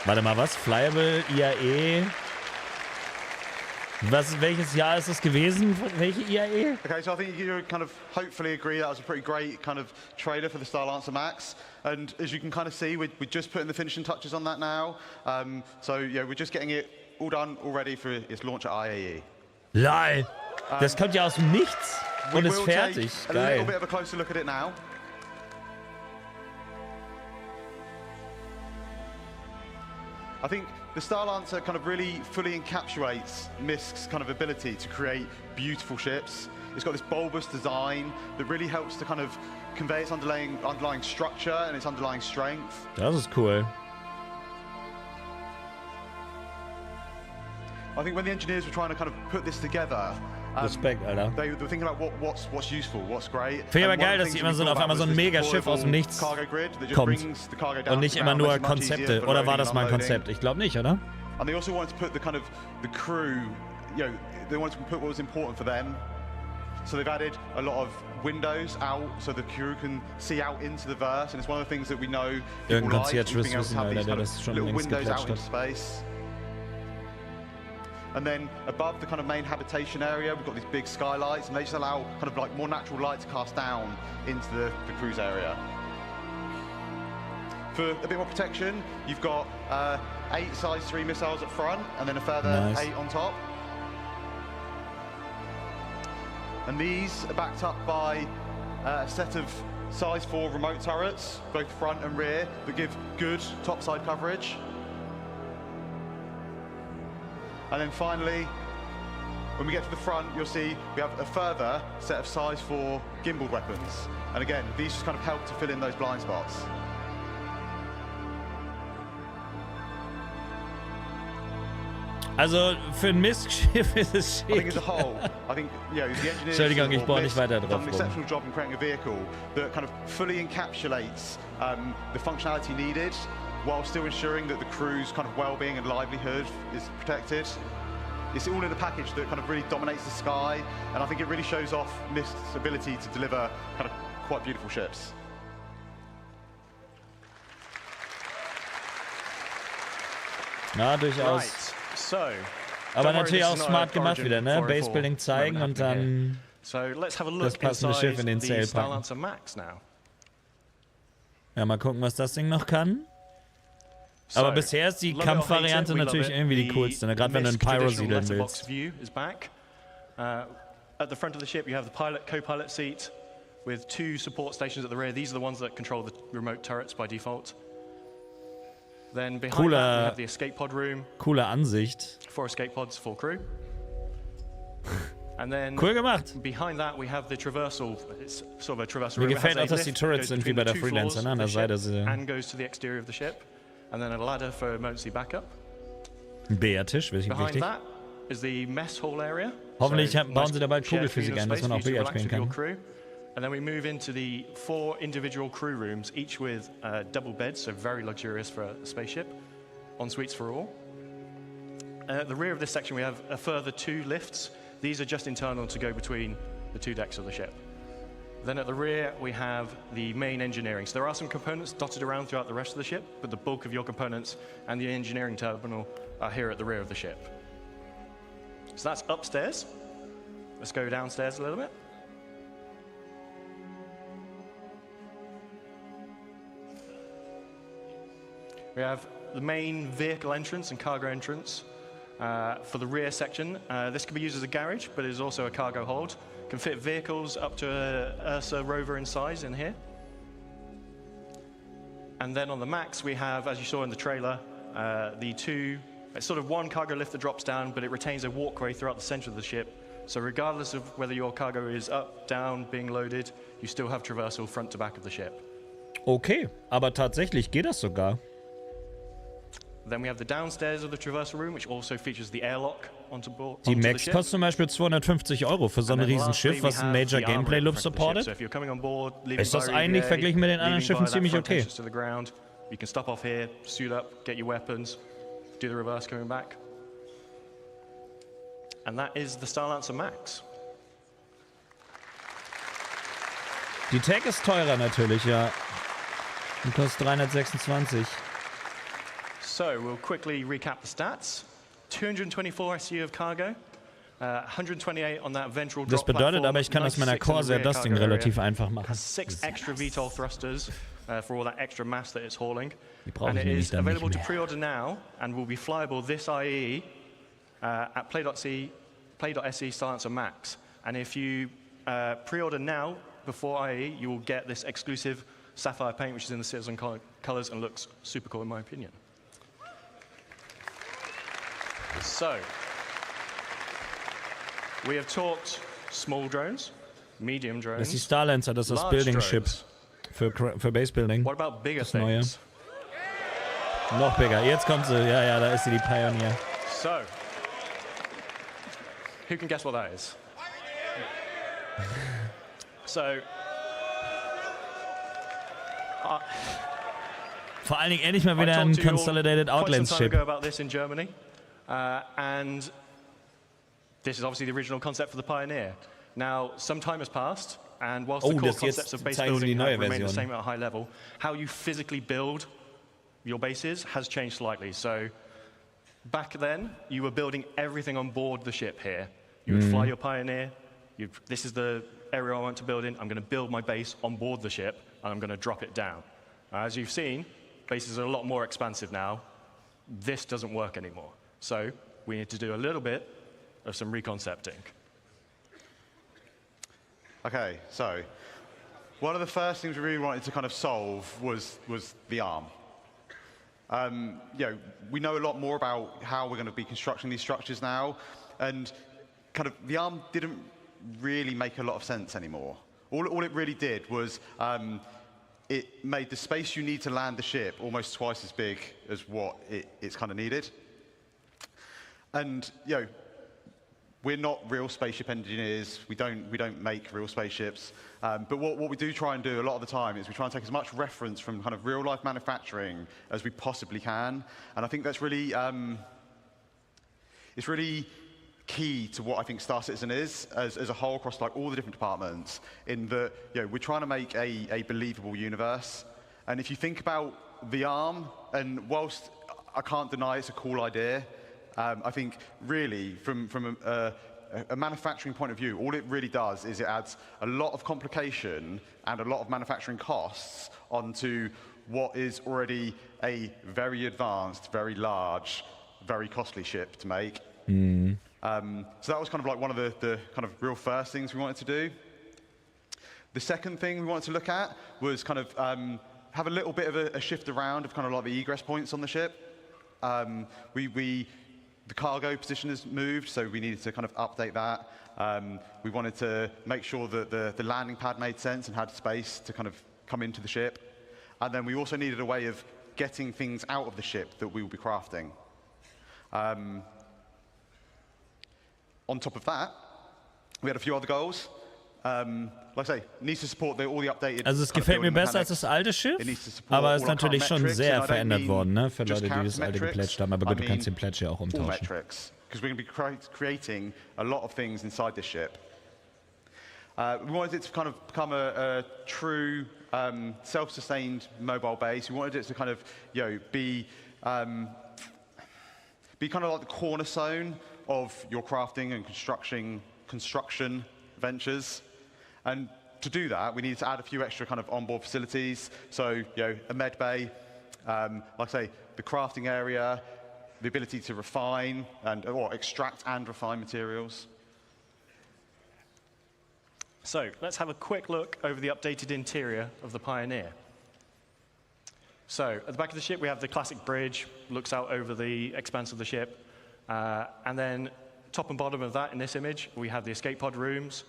Warte mal, was? Flyable, IAE. Welches Jahr ist es gewesen? Welche IAE? Okay, so I think you kind of hopefully agree that was a pretty great kind of trailer for the Starlancer Max. And as you can kind of see, we're just putting the finishing touches on that now. So yeah, we're just getting it all done, all ready for its launch at IAE. Lol. Das kommt ja aus dem Nichts und ist fertig. A little bit of a closer look at it now. I think the Starlancer kind of really fully encapsulates Misk's kind of ability to create beautiful ships. It's got this bulbous design that really helps to kind of convey its underlying structure and its underlying strength. Das ist cool. I think when the engineers were trying to kind of put this together, Respekt, Alter. they were thinking about what's useful, what's great. Finde ich aber geil, dass die immer so auf einmal so ein Megaschiff aus dem Nichts kommt. Und nicht immer nur Konzepte. Oder war das mal ein Konzept? Ich glaube nicht, oder? And they also wanted to put the crew, they wanted to put what was important for them. So they've added a lot of windows out so the crew can see out into the verse, and it's one of the things that we know people like, being able to have these kind of little windows out into space. And then above the kind of main habitation area, we've got these big skylights, and they just allow kind of like more natural light to cast down into the cruise area. For a bit more protection, you've got 8 size 3 missiles up front, and then a further 8 on top. And these are backed up by a set of size 4 remote turrets, both front and rear, that give good topside coverage. And then finally, when we get to the front, you'll see we have a further set of size 4 gimbal weapons. And again, these just kind of help to fill in those blind spots. Also für ein Mistschiff ist es schick. I think as a whole, I think the engineers Entschuldigung, ich bohre nicht weiter drauf done an exceptional job in creating a vehicle that kind of fully encapsulates the functionality needed, while still ensuring that the crew's kind of well-being and livelihood is protected. It's all in a package that kind of really dominates the sky, and I think it really shows off Mist's ability to deliver kind of quite beautiful ships. Ja, durchaus. Right. So, aber natürlich auch smart gemacht wieder, ne? Basebuilding zeigen und dann das passende Schiff in den Sail packen. Ja, mal gucken, was das Ding noch kann. Aber bisher ist die Kampfvariante natürlich irgendwie die coolste, ne? Gerade wenn du einen Pyro siedeln willst. At the front of the ship, you have the co-pilot seat with 2 support stations at the rear. These are the ones that control the remote turrets by default. Then behind that, we have the escape pod room. Coole Ansicht. 4 escape pods, 4 crew. And then cool gemacht. Behind that, we have the traversal. It's sort of a traversal room. Mir gefällt auch, dass die Turrets sind wie bei der Freelancer, ne? An der Seite. And goes to the exterior of the ship. And then a ladder for emergency backup. Ein Billardtisch, wichtig. Behind that is the mess hall area. Hoffentlich bauen sie dabei Kugelphysik ein, dass man auch Billard spielen kann. And then we move into the 4 individual crew rooms, each with double beds, so very luxurious for a spaceship. En suites for all. At the rear of this section, we have a further 2 lifts. These are just internal to go between the 2 decks of the ship. Then at the rear, we have the main engineering. So there are some components dotted around throughout the rest of the ship, but the bulk of your components and the engineering terminal are here at the rear of the ship. So that's upstairs. Let's go downstairs a little bit. We have the main vehicle entrance and cargo entrance for the rear section. This can be used as a garage, but it is also a cargo hold. Can fit vehicles up to a Ursa rover in size in here. And then on the Max, we have, as you saw in the trailer, it's sort of 1 cargo lift that drops down, but it retains a walkway throughout the center of the ship. So regardless of whether your cargo is up, down, being loaded, you still have traversal front to back of the ship. Okay, aber tatsächlich geht das sogar. Then we have the downstairs of the traversal room, which also features the airlock onto board. Die Max kostet zum Beispiel 250 € für so ein Riesenschiff, was ein Major Gameplay Loop supportet. Ist das eigentlich verglichen mit den anderen Schiffen ziemlich okay? You can stop off here, suit up, get your weapons, do the reverse coming back. And that is the Starlancer Max. Die Tech ist teurer natürlich, ja. Die kostet 326. So we'll quickly recap the stats. 224 SU of cargo. 128 on that ventral drop Das bedeutet aber, ich kann aus meiner Corsair das Ding relativ einfach machen. 6 extra VTOL thrusters for all that extra mass that it's hauling. Die brauche And ich it nämlich is dann nicht available to mehr. pre-order now and will be flyable this IE at play.se Silencer Max. And if you pre-order now before IE, you will get this exclusive sapphire paint, which is in the Citizen colors and looks super cool in my opinion. So, we have talked small drones, medium drones. Das ist die Starlancer, das ist das Building Ship für Base Building. What about bigger das Neue. things? Noch bigger. Jetzt kommt sie. Ja, ja, da ist sie, die Pioneer. So, who can guess what that is? So, vor allen Dingen endlich mal wieder ein Consolidated Outlands Ship. About this in Germany, and this is obviously the original concept for the Pioneer. Now, some time has passed, and whilst the core concepts of base building have remained the same at a high level, how you physically build your bases has changed slightly. So, back then, you were building everything on board the ship here. You would fly your Pioneer. This is the area I want to build in. I'm going to build my base on board the ship, and I'm going to drop it down. As you've seen, bases are a lot more expansive now. This doesn't work anymore. So we need to do a little bit of some reconcepting. Okay, so one of the first things we really wanted to kind of solve was the arm. We know a lot more about how we're going to be constructing these structures now, and kind of the arm didn't really make a lot of sense anymore. All it really did was it made the space you need to land the ship almost twice as big as what it's kind of needed. And we're not real spaceship engineers. We don't make real spaceships. But what we do try and do a lot of the time is we try and take as much reference from kind of real life manufacturing as we possibly can. And I think that's really it's really key to what I think Star Citizen is as a whole across like all the different departments, in that we're trying to make a believable universe. And if you think about the arm, and whilst I can't deny it's a cool idea, I think really from a manufacturing point of view, all it really does is it adds a lot of complication and a lot of manufacturing costs onto what is already a very advanced, very large, very costly ship to make. So that was kind of like one of the kind of real first things we wanted to do. The second thing we wanted to look at was kind of have a little bit of a shift around of kind of like the egress points on the ship. The cargo position has moved, so we needed to kind of update that. We wanted to make sure that the landing pad made sense and had space to kind of come into the ship. And then we also needed a way of getting things out of the ship that we will be crafting. On top of that, we had a few other goals. Like I say, needs to support all the updated. Also es gefällt mir besser als das alte Schiff, aber es ist natürlich schon sehr verändert worden, ne, für Leute, die das alte geplätscht haben. Aber gut, du kannst den Plätsch ja auch umtauschen. Because we're going to be creating a lot of things inside this ship. We wanted it to kind of become a true self-sustained mobile base. We wanted it to kind of be kind of like the cornerstone of your crafting and construction ventures. And to do that, we needed to add a few extra kind of onboard facilities. So, a med bay, like I say, the crafting area, the ability to refine or extract and refine materials. So, let's have a quick look over the updated interior of the Pioneer. So, at the back of the ship, we have the classic bridge, looks out over the expanse of the ship. And then, top and bottom of that in this image, we have the escape pod rooms.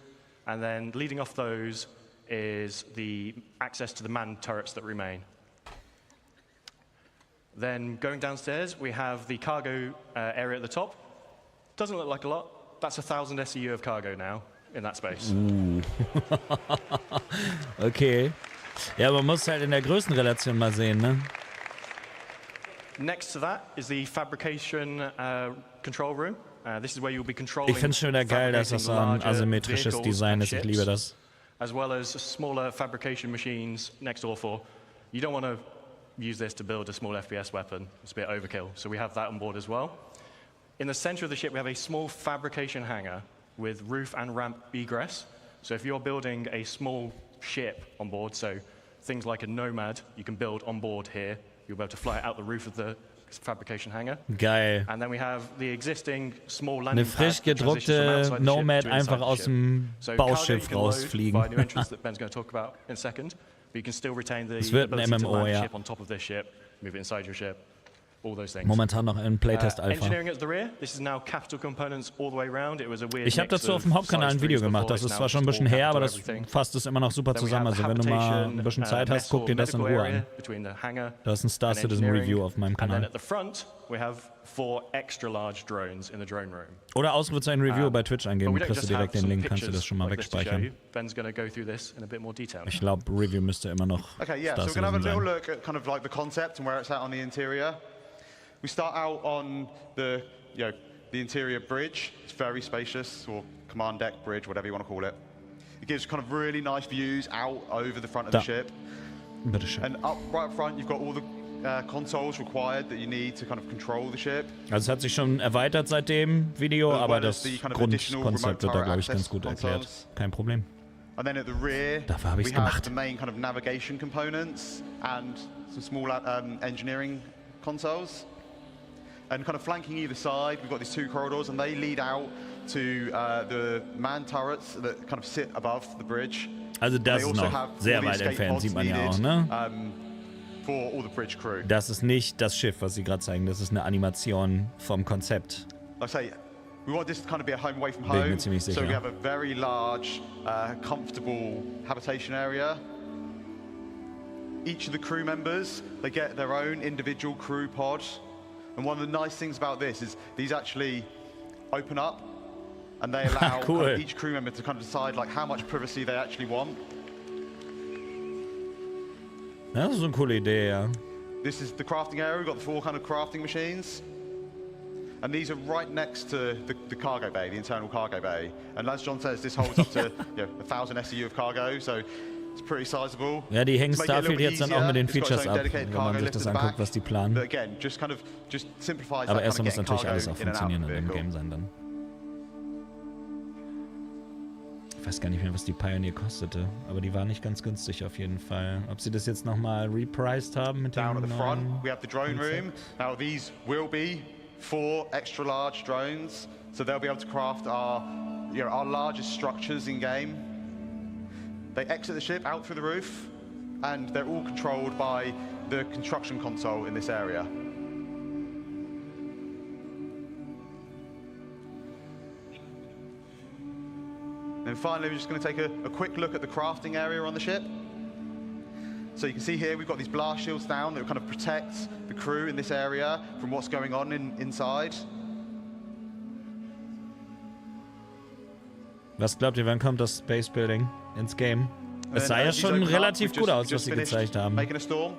And then leading off those is the access to the manned turrets that remain. Then going downstairs, we have the cargo area at the top. Doesn't look like a lot. That's 1,000 SEU of cargo now in that space. Okay. Ja, man muss halt in der Größenrelation mal sehen, ne? Next to that is the fabrication control room. This is where you'll be controlling. Ich finde es schon wieder geil, dass das so ein asymmetrisches Design ist. Ich liebe das. As well as smaller fabrication machines next door for. You don't want to use this to build a small FPS weapon. It's a bit overkill, so we have that on board as well. In the center of the ship, we have a small fabrication hangar with roof and ramp egress. So if you're building a small ship on board, so things like a Nomad, you can build on board here. You'll be able to fly it out the roof of the fabrication hangar. Geil. And then we have the existing small Eine landing frisch pad gedruckte Nomad einfach aus dem Bauschiff rausfliegen. New entrance that Ben's going to talk about in a second. But you can still retain the Es wird ein ability to MMO, land the ja. ship on top of this ship, move it inside your ship, all those things. Momentan noch in Playtest Alpha. Engineering at the rear. This is now capital components all the way around. It was a weird Ich habe dazu auf dem Hauptkanal ein Video gemacht. Das ist zwar schon ein bisschen her, aber das fasst es immer noch super zusammen. Also wenn du mal ein bisschen Zeit hast, guck dir das in Ruhe an. Das ist ein Star Citizen Review auf meinem And then Kanal. at the front, we have 4 extra large drones in the drone room. Oder Ausrufezeichen Review bei Twitch But eingeben, we don't kriegst du just direkt have den some Link, kannst du das pictures schon mal like this to show wegspeichern. you. Ben's going to go through this in a bit more detail. Ich glaube, Review müsste immer noch Okay, yeah, Star so we're going to have a Citizen little sein. look at kind of like the concept and where it's at on the interior. We start out on the, the interior bridge. It's very spacious, or command deck bridge, whatever you want to call it. It gives kind of really nice views out over the front of the ship. Bitteschön. And right up front, you've got all the consoles required that you need to kind of control the ship. Also es hat sich schon erweitert seit dem Video, As aber well as das the kind of additional Grundkonzept wird da, remote glaube ich, turret ganz gut access erklärt. consoles. Kein Problem. And then at the rear, Dafür habe we ich's have gemacht. the main kind of navigation components and some small engineering consoles. And kind of flanking either side, we've got these 2 corridors, and they lead out to the man turrets that kind of sit above the bridge. Also das They ist also noch have sehr all the weit escape entfernt, pods sieht man ja needed, auch, ne? For all the bridge crew. Das ist nicht das Schiff, was sie gerade zeigen. Das ist eine Animation vom Konzept. Like I say, we want this to kind of be a home away from Bin ich mir home. ziemlich So sicher. we have a very large, comfortable habitation area. Each of the crew members, they get their own individual crew pod. And one of the nice things about this is these actually open up and they allow Cool. kind of each crew member to kind of decide like how much privacy they actually want. Das ist eine coole Idee, ja. This is the crafting area. We've got the 4 kind of crafting machines. And these are right next to the cargo bay, the internal cargo bay. And as John says, this holds up to 1,000 SEU of cargo, so it's pretty sizable. Ja, die hängen To make it a little Starfield bit jetzt dann auch mit den easier, it's got Features its own ab, dedicated wenn man cargo sich lift das at the anguckt, back. was die planen. But again, just simplifies Aber that erstmal muss kind of natürlich getting alles auch cargo in and out funktionieren of the in dem vehicle. Game sein dann. Ich weiß gar nicht mehr, was die Pioneer kostete, aber die war nicht ganz günstig auf jeden Fall. Ob sie das jetzt nochmal repriced haben mit Down dem at the front, neuen we have the drone room. Now these will be 4 extra large drones, so they'll be able to craft our largest structures in game. They exit the ship out through the roof, and they're all controlled by the construction console in this area. And finally, we're just going to take a quick look at the crafting area on the ship. So you can see here we've got these blast shields down that kind of protect the crew in this area from what's going on inside. Was glaubt ihr, wann kommt das Space Building ins Game? Es sah ja these schon open up. relativ We've gut aus, was just sie finished gezeigt haben. Making a storm.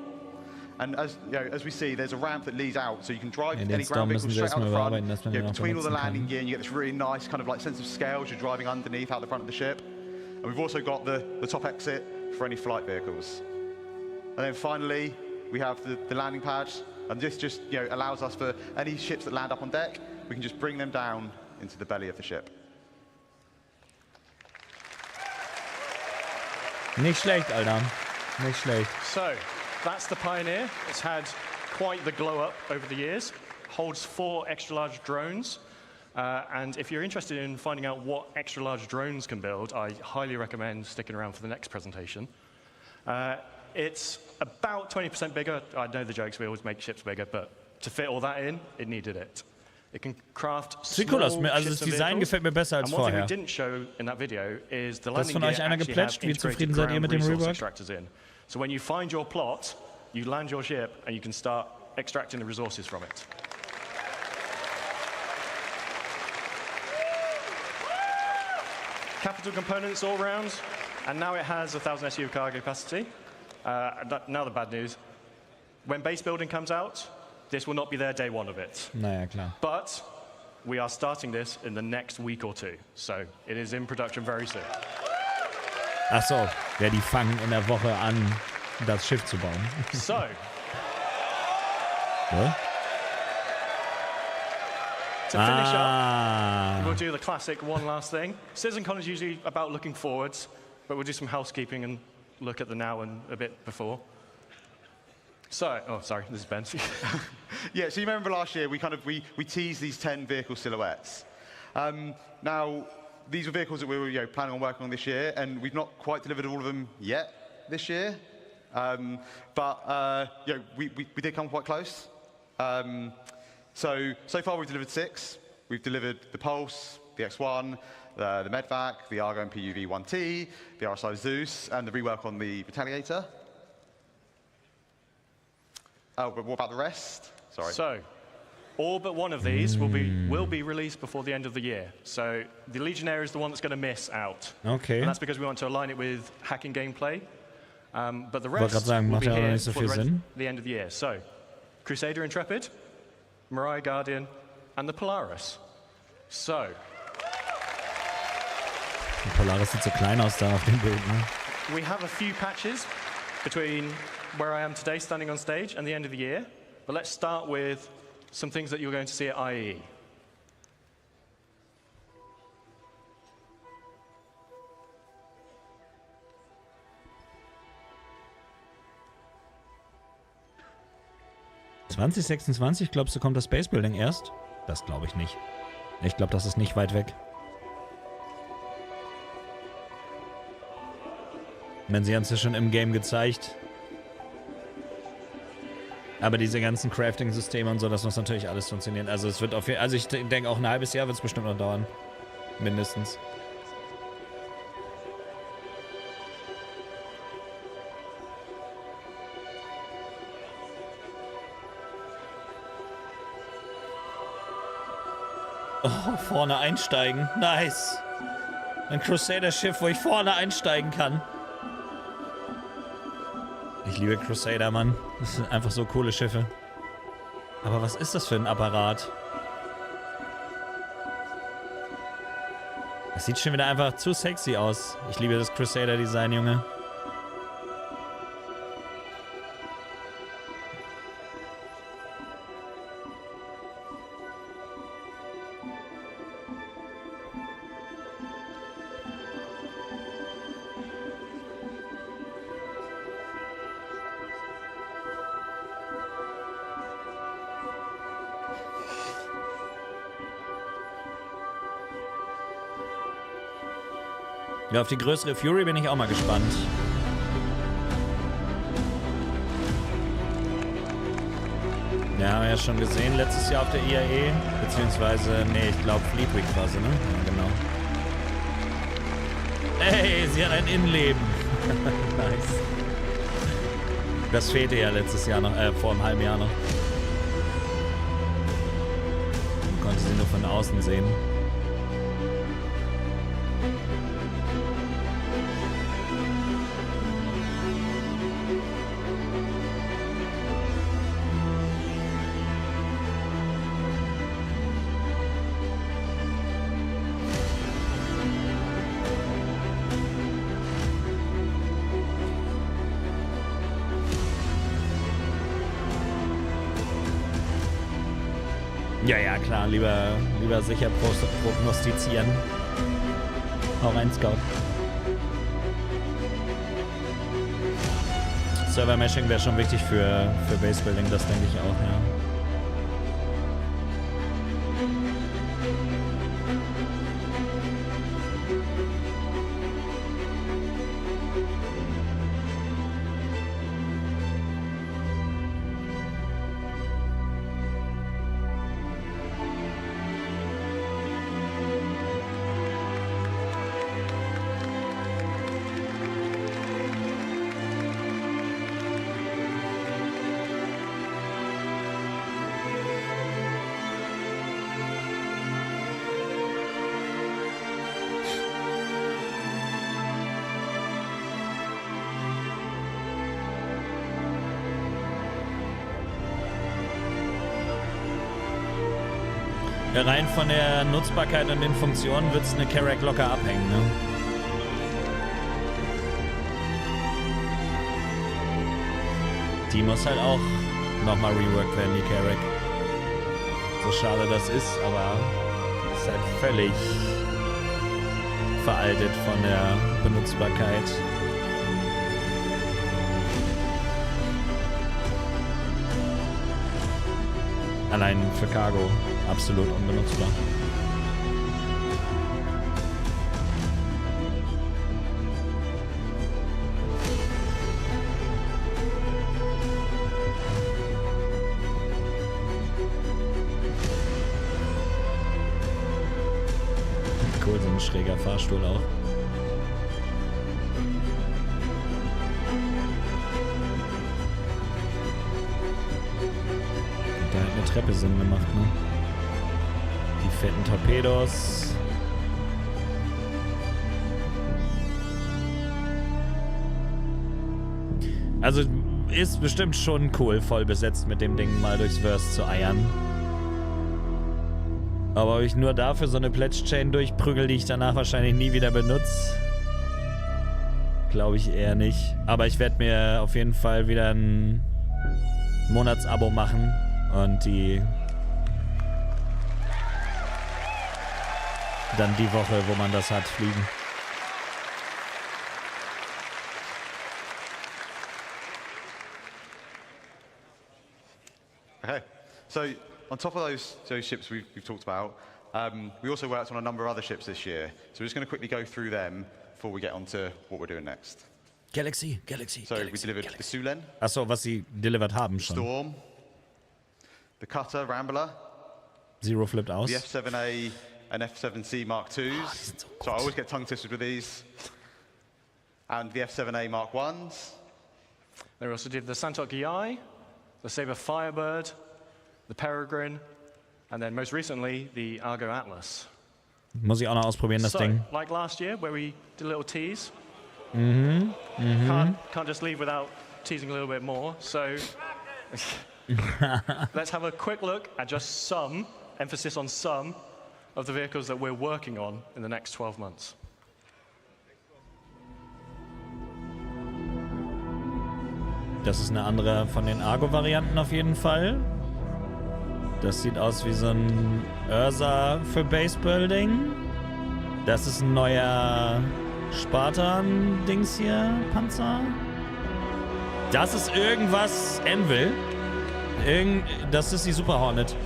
And as we see, there's a ramp that leads out, so you can drive Ja, den any Storm ground müssen vehicle sie straight out erstmal the front. überarbeiten, dass man den auch Between all the benutzen landing kann. gear, and you get this really nice kind of like sense of scale as you're driving underneath out the front of the ship. And we've also got the top exit for any flight vehicles. And then finally, we have the landing pad, and this just allows us for any ships that land up on deck, we can just bring them down into the belly of the ship. Nicht schlecht, Alter. Nicht schlecht. So, that's the Pioneer. It's had quite the glow up over the years. Holds 4 extra large drones. And if you're interested in finding out what extra large drones can build, I highly recommend sticking around for the next presentation. It's about 20% bigger. I know the jokes, we always make ships bigger, but to fit all that in, it needed it. It can craft Sieht cool aus. small Also ships das and Design vehicles. gefällt mir besser als And one thing vorher. we didn't show in that video is the Das landing von gear euch einer actually geplätscht? have Wie integrated zufrieden seid ihr ground mit dem resource Rework? extractors in. So when you find your plot, you land your ship and you can start extracting the resources from it. Capital components all round, and now it has 1,000 SU of cargo capacity. Now the bad news. When base building comes out, this will not be there day 1 of it. Naja, klar. But we are starting this in the next week or 2, so it is in production very soon. Ach so, ja, die fangen in der Woche an, das Schiff zu bauen. So, What? To finish up, we'll do the classic one last thing. CitizenCon is usually about looking forwards, but we'll do some housekeeping and look at the now and a bit before. So, oh, sorry, this is Ben. Yeah, so you remember last year, we teased these 10 vehicle silhouettes. Now, these were vehicles that we were planning on working on this year, and we've not quite delivered all of them yet this year. But we did come quite close. So far we've delivered 6. We've delivered the Pulse, the X1, the Medvac, the Argo and PUV 1T, the RSI Zeus, and the rework on the Retaliator. Oh, but what about the rest? Sorry. So, all but one of these will be released before the end of the year. So the Legionnaire is the one that's going to miss out. Okay. And that's because we want to align it with hacking gameplay. But the rest sagen, will macht be ja auch here nicht so for viel the end of the year. So, Crusader Intrepid, Mirai Guardian, and the Polaris. So. Der Polaris sieht so klein aus da auf dem Bild, ne? We have a few patches between where I am today standing on stage and the end of the year. But let's start with some things that you're going to see at IEE. (2026) glaubst du, kommt das Base Building erst? Das glaube ich nicht. Ich glaube, das ist nicht weit weg. Denn sie haben es ja schon im Game gezeigt. Aber diese ganzen Crafting-Systeme und so, das muss natürlich alles funktionieren. Also es wird ich denke auch ein halbes Jahr wird es bestimmt noch dauern. Mindestens. Oh, vorne einsteigen. Nice. Ein Crusader-Schiff, wo ich vorne einsteigen kann. Ich liebe Crusader, Mann. Das sind einfach so coole Schiffe. Aber was ist das für ein Apparat? Das sieht schon wieder einfach zu sexy aus. Ich liebe das Crusader-Design, Junge. Ja, auf die größere Fury bin ich auch mal gespannt. Ja, haben wir ja schon gesehen letztes Jahr auf der IAE. Beziehungsweise, nee, ich glaube Fleet Week war sie, ne? Ja, genau. Hey, sie hat ein Innenleben. Nice. Das fehlte ja letztes Jahr noch, vor einem halben Jahr noch. Man konnte sie nur von außen sehen. Ja, ja, klar, lieber sicher prognostizieren. Hau rein, Scout. Server-Meshing wäre schon wichtig für Base-Building, das denke ich auch, ja. Rein von der Nutzbarkeit und den Funktionen wird es eine Carrack locker abhängen, ne? Die muss halt auch nochmal reworked werden, die Carrack. So schade das ist, aber ist halt völlig veraltet von der Benutzbarkeit. Allein für Cargo absolut unbenutzbar. Cool, so ein schräger Fahrstuhl auch. Da hat eine Treppe Sinn gemacht, ne? Die fetten Torpedos. Also ist bestimmt schon cool, voll besetzt mit dem Ding mal durchs Verse zu eiern. Aber ob ich nur dafür so eine Pledge-Chain durchprügel, die ich danach wahrscheinlich nie wieder benutze, glaube ich eher nicht. Aber ich werde mir auf jeden Fall wieder ein Monatsabo machen und die dann die Woche, wo man das hat, fliegen. Okay, so on top of those ships we've talked about, we also worked on a number of other ships this year. So we're just going to quickly go through them before we get on to what we're doing next. Galaxy. So we delivered the Sulen. Achso, was sie delivered haben schon. Storm. The Cutter, Rambler. Zero flipped aus. The F7A and F7C Mark IIs. So I always get tongue twisted with these. And the F7A Mark Is. They also did the Santok EI, the Sabre Firebird, the Peregrine, and then most recently the Argo Atlas. Muss ich auch noch ausprobieren, das Ding. Like last year, where we did a little tease. Can't just leave without teasing a little bit more. So let's have a quick look at just some, emphasis on some, of the vehicles that we're working on in the next 12 months. Das ist eine andere von den Argo-Varianten auf jeden Fall. Das sieht aus wie so ein Ursa für Basebuilding. Das ist ein neuer Spartan-Dings hier, Panzer. Das ist irgendwas Anvil. Das ist die Super Hornet.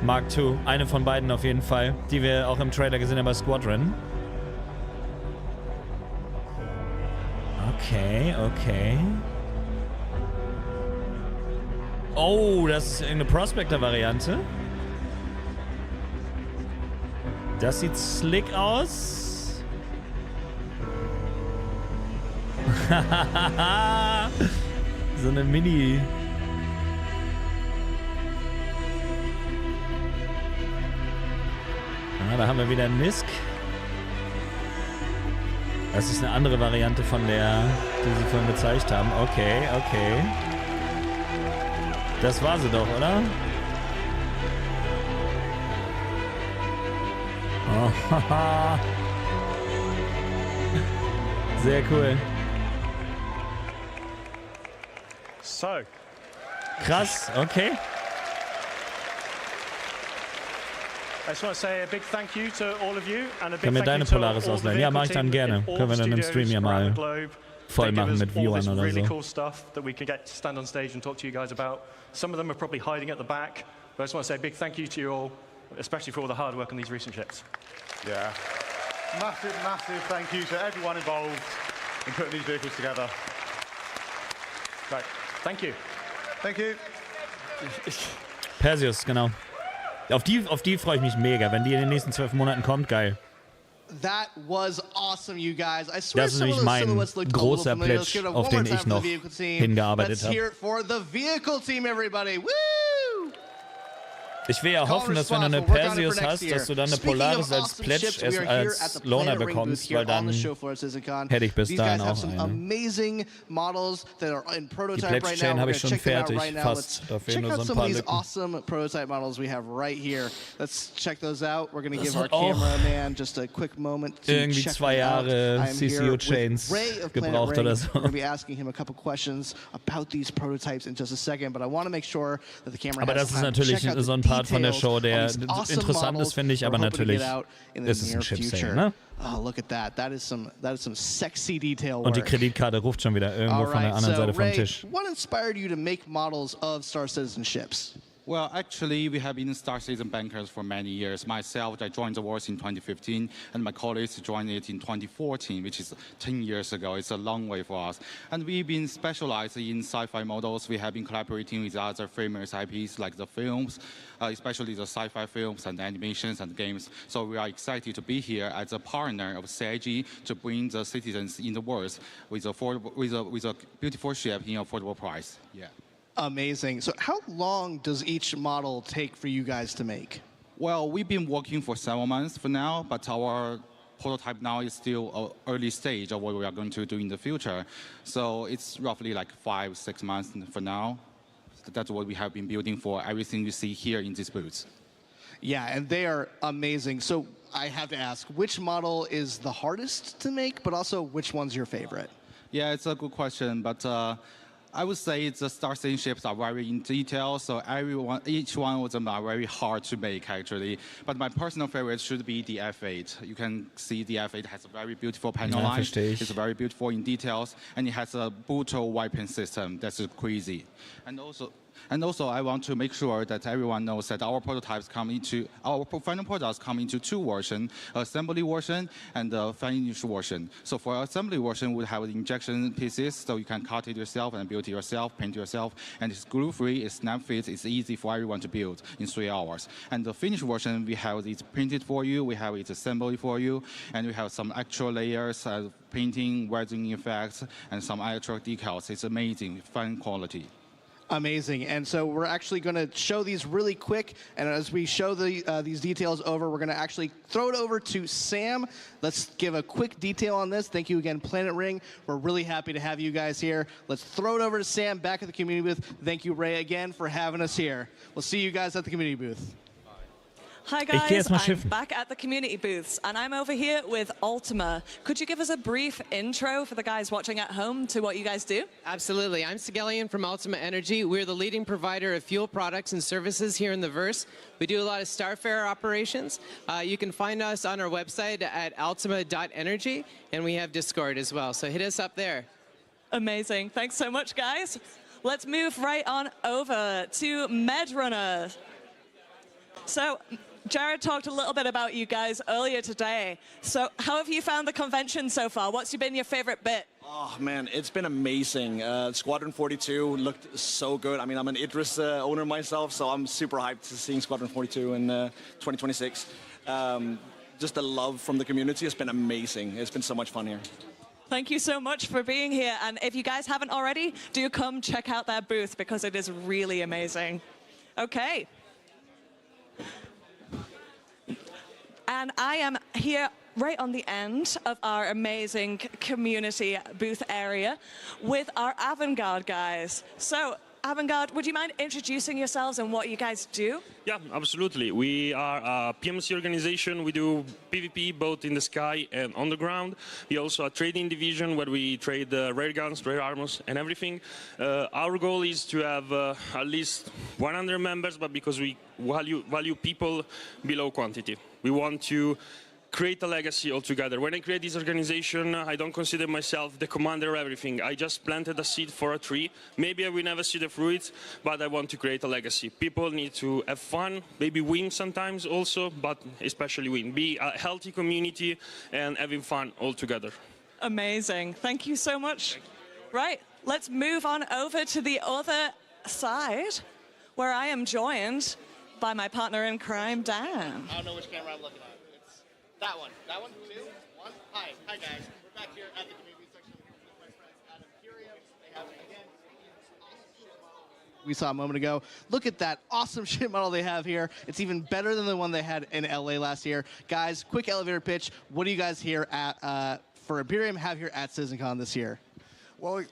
Mark II. Eine von beiden auf jeden Fall. Die wir auch im Trailer gesehen haben bei Squadron. Okay. Oh, das ist irgendeine Prospector-Variante. Das sieht slick aus. So eine Mini. Da haben wir wieder einen Misk. Das ist eine andere Variante von der, die sie vorhin gezeigt haben. Okay. Das war sie doch, oder? Oh, sehr cool. So. Krass, okay. I just want to say a big thank you to all of you and a big Können wir thank deine you to Polaris all the ausleihen? Ja, mache ich dann gerne. Können wir dann im Stream ja mal voll machen mit Viewern oder really so. cool stuff that we can get to stand on stage and talk to you guys about. Some of them are probably hiding at the back, but I just want to say a big thank you to you all, especially for all the hard work on these recent ships. Yeah. Massive thank you to everyone involved in putting these vehicles together. Right. Thank you. Thank you. Perseus, genau. Auf die freue ich mich mega. Wenn die in den nächsten 12 Monaten kommt, geil. That was awesome, you guys. I swear Das ist nämlich mein großer Pledge, auf den ich noch hingearbeitet habe. Let's hear it for the vehicle team, everybody. Woo! Ich will ja hoffen, dass wenn du eine Perseus hast, dass du dann eine Polaris als Pledge als Loaner bekommst, weil dann hätte ich bis dahin auch eine. Die Pledge-Chain habe ich schon fertig, fast. Da fehlen nur so ein paar Lücken. Awesome prototype models we have right here. Let's check those out. We're going to give our cameraman just a quick moment to irgendwie 2 Jahre CCO-Chains gebraucht oder so. We're going to be asking him a couple questions about these prototypes in just a second, but I want to make sure that the camera aber das ist natürlich so ein Part von der Show, der interessant ist, finde ich, aber natürlich ist es ein Chip-Sale, ne? Oh, look at that. That is some sexy detail work. Und die Kreditkarte ruft schon wieder irgendwo von der anderen Seite vom Tisch. What inspired you to make models of Star Citizen ships? Well, actually, we have been Star Citizen bankers for many years. Myself, I joined the wars in 2015, and my colleagues joined it in 2014, which is 10 years ago. It's a long way for us. And we've been specialized in sci-fi models. We have been collaborating with other famous IPs like the films, especially the sci-fi films and animations and games. So we are excited to be here as a partner of CIG to bring the citizens in the world with a beautiful ship in affordable price. Yeah. Amazing. So how long does each model take for you guys to make? Well, we've been working for several months for now, but our prototype now is still an early stage of what we are going to do in the future. So it's roughly like 5-6 months for now. That's what we have been building for everything you see here in these booths. Yeah, and they are amazing. So I have to ask, which model is the hardest to make, but also which one's your favorite? Yeah, it's a good question, but I would say the Star Citizen ships are very in detail, so each one of them are very hard to make, actually. But my personal favorite should be the F8. You can see the F8 has a very beautiful panel line. It's very beautiful in details, and it has a brutal weapon system that's crazy. And also, I want to make sure that everyone knows that our final products come into 2 versions, assembly version and the finished version. So for assembly version, we have the injection pieces, so you can cut it yourself and build it yourself, paint it yourself, and it's glue-free, it's snap-fit, it's easy for everyone to build in 3 hours. And the finished version, we have it printed for you, we have it assembled for you, and we have some actual layers, painting, weathering effects, and some actual decals. It's amazing, fine quality. Amazing. And so we're actually going to show these really quick. And as we show these details over, we're going to actually throw it over to Sam. Let's give a quick detail on this. Thank you again, Planet Ring. We're really happy to have you guys here. Let's throw it over to Sam back at the community booth. Thank you, Ray, again for having us here. We'll see you guys at the community booth. Hi guys, I'm back at the community booths and I'm over here with Ultima. Could you give us a brief intro for the guys watching at home to what you guys do? Absolutely. I'm Sigelian from Ultima Energy. We're the leading provider of fuel products and services here in the Verse. We do a lot of Starfarer operations. You can find us on our website at ultima.energy, and we have Discord as well, so hit us up there. Amazing. Thanks so much, guys. Let's move right on over to Medrunner. So, Jared talked a little bit about you guys earlier today. So how have you found the convention so far? What's been your favorite bit? Oh man, it's been amazing. Squadron 42 looked so good. I mean, I'm an Idris owner myself, so I'm super hyped to seeing Squadron 42 in 2026. Just the love from the community has been amazing. It's been so much fun here. Thank you so much for being here. And if you guys haven't already, do come check out their booth because it is really amazing. Okay. And I am here right on the end of our amazing community booth area with our Avantgarde guys. So, Avantgarde, would you mind introducing yourselves and what you guys do? Yeah, absolutely. We are a PMC organization. We do PvP both in the sky and on the ground. We also a trading division where we trade rare guns, rare armors, and everything. Our goal is to have at least 100 members, but because we value people below quantity. We want to create a legacy altogether. When I create this organization, I don't consider myself the commander of everything. I just planted a seed for a tree. Maybe I will never see the fruits, but I want to create a legacy. People need to have fun, maybe win sometimes also, but especially win. Be a healthy community and having fun altogether. Amazing. Thank you so much. Right, let's move on over to the other side, where I am joined by my partner in crime, Dan. I don't know which camera I'm looking at. That one. That one? 2? 1? Hi. Hi, guys. We're back here at the community section here with my friends at Imperium. They have, again, awesome ship model. we saw a moment ago. Look at that awesome ship model they have here. It's even better than the one they had in LA last year. Guys, quick elevator pitch. What do you guys here at for Imperium have here at CitizenCon this year? Well,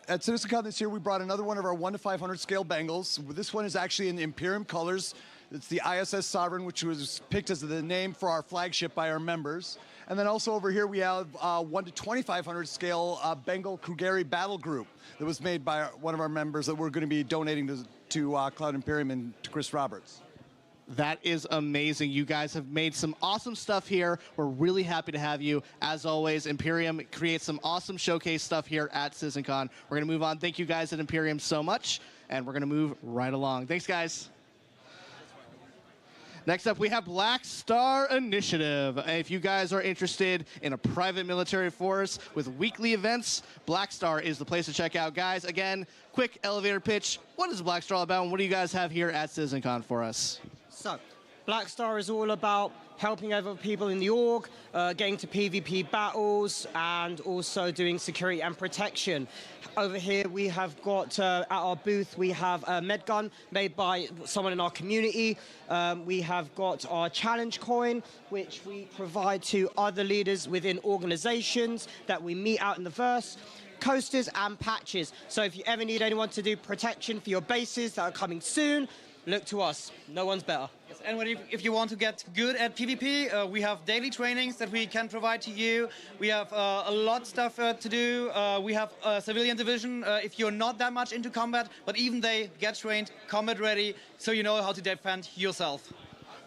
at CitizenCon this year, we brought another one of our 1 to 500 scale Bengals. This one is actually in Imperium colors. It's the ISS Sovereign, which was picked as the name for our flagship by our members. And then also over here, we have 1 to 2,500 scale Bengal Krugeri Battle Group that was made by one of our members that we're going to be donating to Cloud Imperium and to Chris Roberts. That is amazing. You guys have made some awesome stuff here. We're really happy to have you. As always, Imperium creates some awesome showcase stuff here at CitizenCon. We're going to move on. Thank you guys at Imperium so much, and we're going to move right along. Thanks, guys. Next up, we have Black Star Initiative. If you guys are interested in a private military force with weekly events, Black Star is the place to check out. Guys, again, quick elevator pitch. What is Black Star all about, and what do you guys have here at CitizenCon for us? So, Black Star is all about helping other people in the org, getting to PvP battles, and also doing security and protection. Over here we have got, at our booth, we have a med gun made by someone in our community. We have got our challenge coin, which we provide to other leaders within organizations that we meet out in the verse. Coasters and patches. So if you ever need anyone to do protection for your bases that are coming soon, look to us. No one's better. Yes, and if you want to get good at PvP, we have daily trainings that we can provide to you. We have a lot of stuff to do. We have a civilian division if you're not that much into combat, but even they get trained, combat ready, so you know how to defend yourself.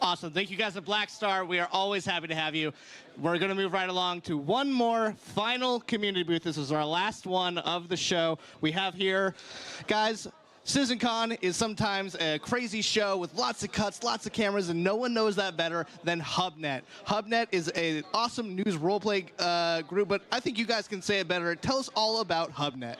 Awesome. Thank you guys at Black Star. We are always happy to have you. We're going to move right along to one more final community booth. This is our last one of the show. We have here, guys, CitizenCon is sometimes a crazy show with lots of cuts, lots of cameras, and no one knows that better than HubNet. HubNet is an awesome news roleplay group, but I think you guys can say it better. Tell us all about HubNet.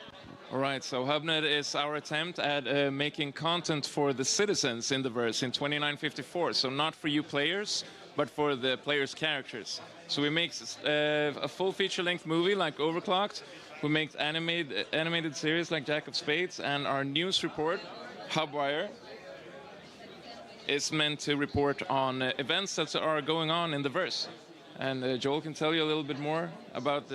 All right, so HubNet is our attempt at making content for the citizens in the verse in 2954. So not for you players, but for the players' characters. So we make a full feature-length movie like Overclocked. We make animated series like Jack of Spades, and our news report, Hubwire, is meant to report on events that are going on in the verse. And Joel can tell you a little bit more about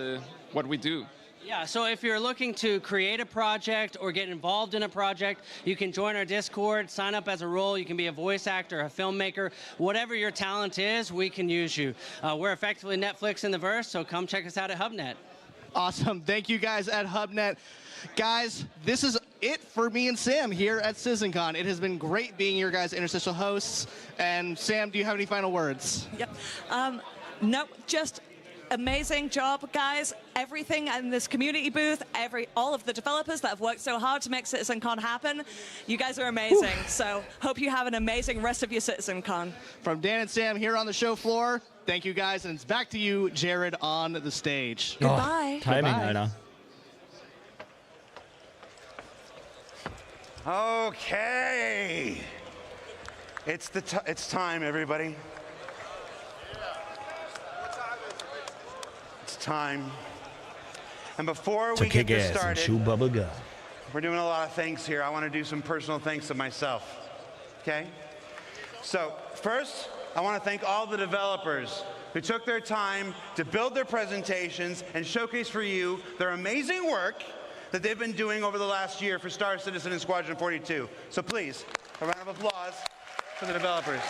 what we do. Yeah, so if you're looking to create a project or get involved in a project, you can join our Discord, sign up as a role. You can be a voice actor, a filmmaker, whatever your talent is, we can use you. We're effectively Netflix in the verse, so come check us out at HubNet. Awesome. Thank you guys at HubNet. Guys, this is it for me and Sam here at CitizenCon. It has been great being your guys' interstitial hosts. And Sam, do you have any final words? Yep. No, just amazing job, guys. Everything in this community booth, all of the developers that have worked so hard to make CitizenCon happen, you guys are amazing. Whew. So hope you have an amazing rest of your CitizenCon. From Dan and Sam here on the show floor, thank you guys, and it's back to you, Jared, on the stage. Goodbye. Timing, Alter. Okay. It's time, everybody. It's time. And before we get this started, we're doing a lot of thanks here. I want to do some personal thanks to myself. Okay? So, first, I want to thank all the developers who took their time to build their presentations and showcase for you their amazing work that they've been doing over the last year for Star Citizen and Squadron 42. So please, a round of applause for the developers.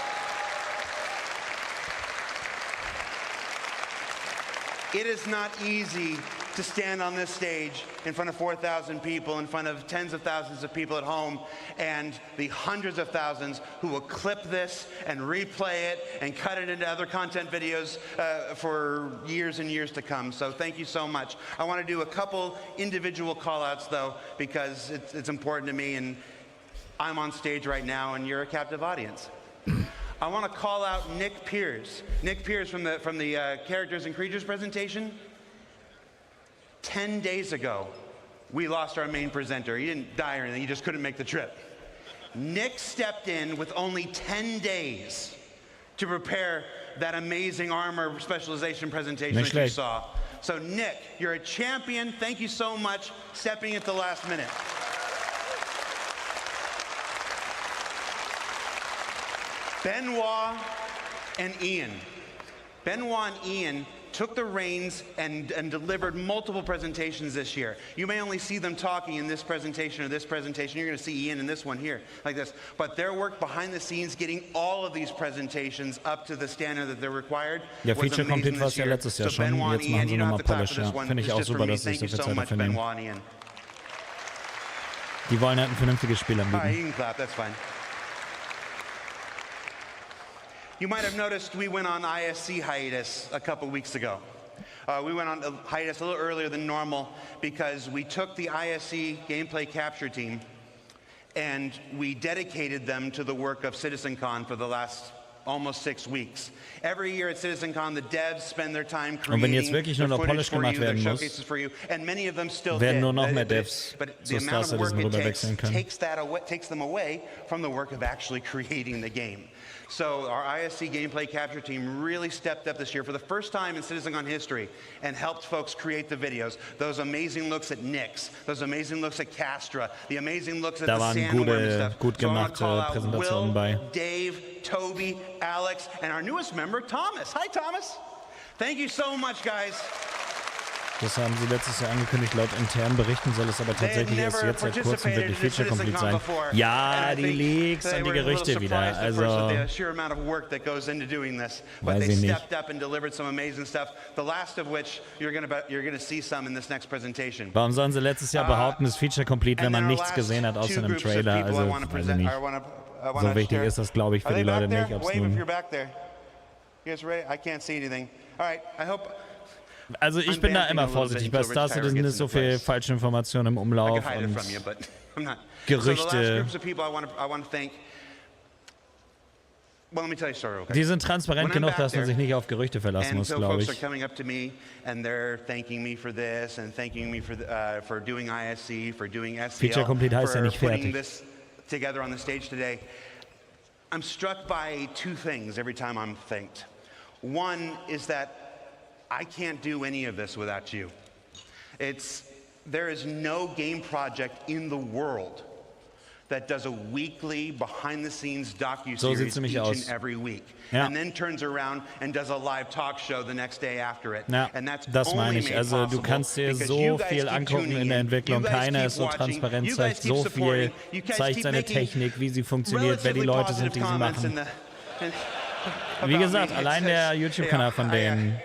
It is not easy to stand on this stage in front of 4,000 people, in front of tens of thousands of people at home, and the hundreds of thousands who will clip this and replay it and cut it into other content videos for years and years to come. So thank you so much. I want to do a couple individual call-outs, though, because it's important to me, and I'm on stage right now, and you're a captive audience. I want to call out Nick Pierce. Nick Pierce from the Characters and Creatures presentation. 10 days ago, we lost our main presenter. He didn't die or anything, he just couldn't make the trip. Nick stepped in with only 10 days to prepare that amazing armor specialization presentation that you saw. So Nick, you're a champion. Thank you so much stepping in at the last minute. Benoit and Ian. Benoit and Ian took the reins and delivered multiple presentations this year. You may only see them talking in this presentation or this presentation. You're going to see Ian in this one here, like this. But their work behind the scenes, getting all of these presentations up to the standard that they're required, Ja, Feature Complete war es ja letztes Jahr schon. Jetzt machen sie nochmal Polish. Ja. Finde ich auch super, dass sie sich so viel Zeit dafür nehmen. Die wollen halt ein vernünftiges Spiel anbieten. You can clap, that's fine. You might have noticed we went on ISC hiatus a couple weeks ago. We went on hiatus a little earlier than normal because we took the ISC gameplay capture team and we dedicated them to the work of CitizenCon for the last almost 6 weeks. Every year at CitizenCon, the devs spend their time creating the footage for you, their showcases for you, and many of them still werden nur noch mehr Devs zur Star Citizen rüberwechseln können. Takes them away from the work of actually creating the game. So our ISC gameplay capture team really stepped up this year for the first time in CitizenCon history and helped folks create the videos. Those amazing looks at Nyx, those amazing looks at Castra, the amazing looks at the sandworm and stuff. Gut gemachte Präsentationen bei. Dave, Toby, Alex, and our newest member, Thomas. Hi, Thomas. Thank you so much, guys. Das haben sie letztes Jahr angekündigt. Laut internen Berichten soll es aber tatsächlich erst jetzt seit kurzem wirklich Feature Complete sein. Ja, die Leaks und die Gerüchte wieder. Also, weiß ich nicht. Warum sollen sie letztes Jahr behaupten, es Feature Complete, wenn man nichts gesehen hat außer einem Trailer? Also, weiß ich nicht. So wichtig ist das, glaube ich, für die Leute nicht. Ob's nun Also ich bin da immer vorsichtig. Bei Star Citizen ist so viel falsche Information im Umlauf und Gerüchte. Die sind transparent genug, dass man sich nicht auf Gerüchte verlassen muss, glaube ich. Feature Complete heißt ja nicht fertig. I'm struck by 2 things every time I'm thanked. One is that I can't do any of this without you. There is no game project in the world that does a weekly behind-the-scenes docu-series each and every week, and then turns around and does a live talk show the next day after it. Ja, das meine ich. Also du kannst dir so viel angucken in der Entwicklung. Keiner ist so transparent, zeigt so viel, zeigt seine Technik, wie sie funktioniert, wer die Leute sind, die sie machen. Wie gesagt, allein der YouTube-Kanal von denen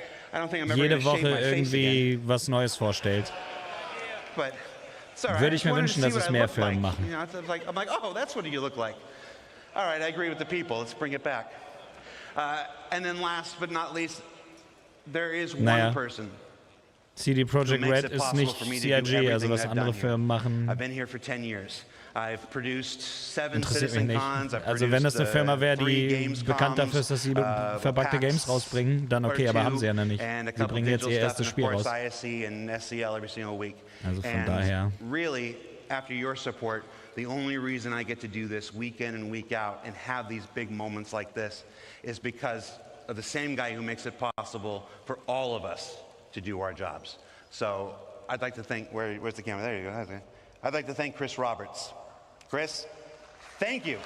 jede Woche irgendwie was Neues vorstellt. Würde ich mir wünschen, dass es mehr Firmen machen. I'm like, oh, that's what you look like. All right, I agree with the people. Let's bring it back. And then last but not least, there is one person. CD Projekt Red ist nicht CIG, also was andere Firmen machen. I've been here for 10 years. I've produced 7 Interessiert mich nicht. Also wenn das eine Firma wäre, die bekannt dafür ist, dass sie verpackte Games rausbringen, dann okay, aber haben sie ja noch nicht. Die bringen jetzt ihr erstes Spiel raus. Also von daher. Really, after your support, the only reason I get to do this week in and week out and have these big moments like this is because of the same guy who makes it possible for all of us to do our jobs. So I'd like to thank, where's the camera? There you go. I'd like to thank Chris Roberts. Chris, thank you.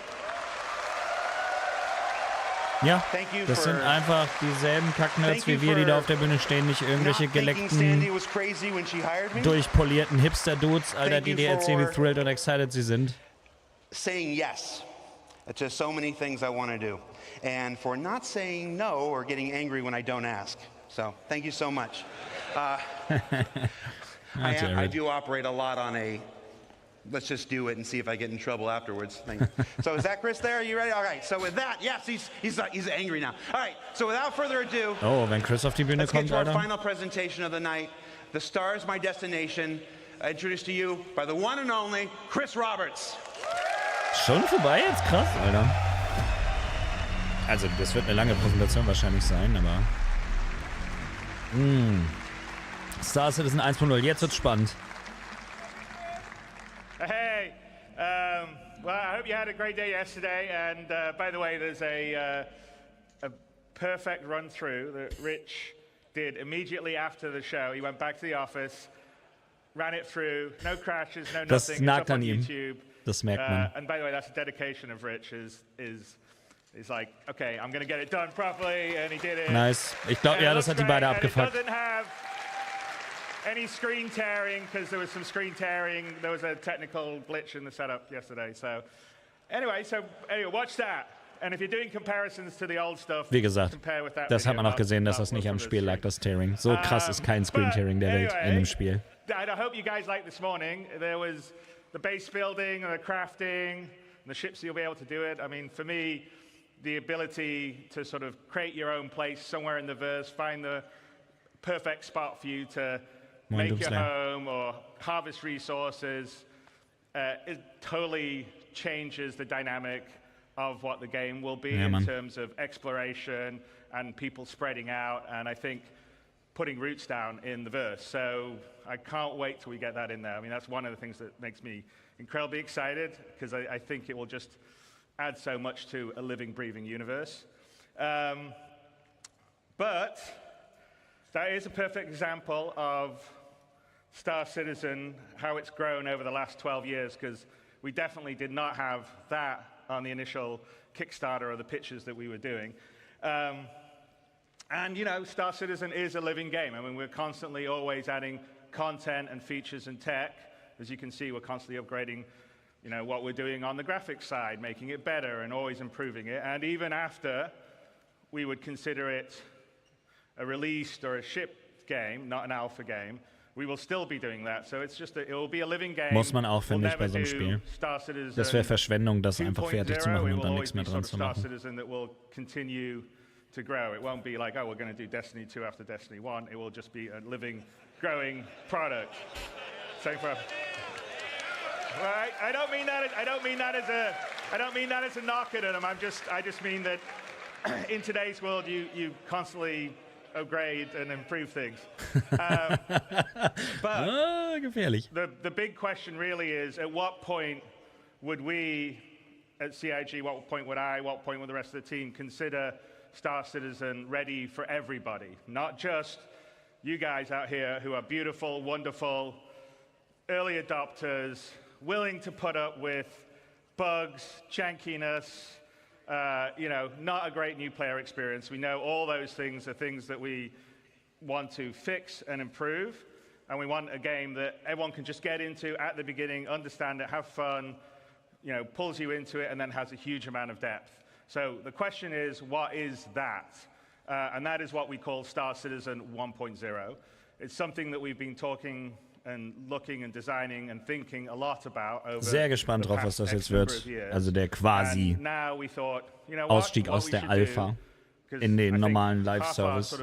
Ja, das sind einfach dieselben Kacknerds wie wir, die da auf der Bühne stehen, nicht irgendwelche geleckten, durchpolierten Hipster-Dudes, Alter, die dir erzählen, wie thrilled und excited sie sind. Saying yes to so many things I want to do, and for not saying no or getting angry when I don't ask. So, thank you so much. I do operate a lot on a let's just do it and see if I get in trouble afterwards. So is that Chris there? Are you ready? All right. So with that, yes, he's angry now. All right. So without further ado, wenn Chris auf die Bühne kommt, let's get to our final presentation of the night. The Star is My Destination. Introduced to you by the one and only Chris Roberts. Schon vorbei jetzt? Krass, Alter. Also das wird eine lange Präsentation wahrscheinlich sein, aber Star Citizen 1.0, jetzt wird's spannend. Hey, well, I hope you had a great day yesterday. And by the way, there's a perfect run through that Rich did immediately after the show. He went back to the office, ran it through, no crashes, no nothing. Das nagt an ihm. Das merkt man. And by the way, that's a dedication of Rich. Is He's like, okay, I'm gonna get it done properly, and he did it. Nice. Ich glaube, ja, das hat die beide abgefuckt. It doesn't have any screen tearing, because there was some screen tearing. There was a technical glitch in the setup yesterday. So anyway, watch that. And if you're doing comparisons to the old stuff, wie gesagt, das hat man auch gesehen, dass das nicht am Spiel lag, das Tearing. So krass ist kein Screen Tearing der Welt in einem Spiel. I hope you guys liked this morning. There was the base building and the crafting and the ships, you'll be able to do it. I mean, for me, the ability to sort of create your own place somewhere in the verse, find the perfect spot for you to make your home or harvest resources, it totally changes the dynamic of what the game will be in terms of exploration and people spreading out, and I think putting roots down in the verse. So I can't wait till we get that in there. I mean, that's one of the things that makes me incredibly excited, because I think it will just add so much to a living, breathing universe. But that is a perfect example of Star Citizen, how it's grown over the last 12 years, because we definitely did not have that on the initial Kickstarter or the pitches that we were doing. And, you know, Star Citizen is a living game. I mean, we're constantly always adding content and features and tech. As you can see, we're constantly upgrading, you know, what we're doing on the graphics side, making it better and always improving it. And even after we would consider it a released or a shipped game, not an alpha game, we will still be doing that. So it's just it will be a living game. Muss man auch, finde ich, bei so einem Spiel. Das wäre Verschwendung, das einfach fertig zu machen und dann nichts mehr dran zu machen. Star Citizen that will continue to grow. It won't be like, oh, we're going to do Destiny 2 after Destiny 1. It will just be a living, growing product. Same for. Right? I don't mean that as a knock at them. I just mean that in today's world, you constantly upgrade and improve things. But gefährlich. The big question really is, at what point would we at CIG, what point would I, what point would the rest of the team consider Star Citizen ready for everybody? Not just you guys out here who are beautiful, wonderful, early adopters, willing to put up with bugs, jankiness, you know, not a great new player experience. We know all those things are things that we want to fix and improve, and we want a game that everyone can just get into at the beginning, understand it, have fun, you know, pulls you into it, and then has a huge amount of depth. So the question is, what is that? And that is what we call Star Citizen 1.0. It's something that we've been talking and looking and designing and thinking a lot about over Sehr gespannt drauf, was das jetzt wird. Also der quasi Ausstieg aus der Alpha in den normalen Live-Service.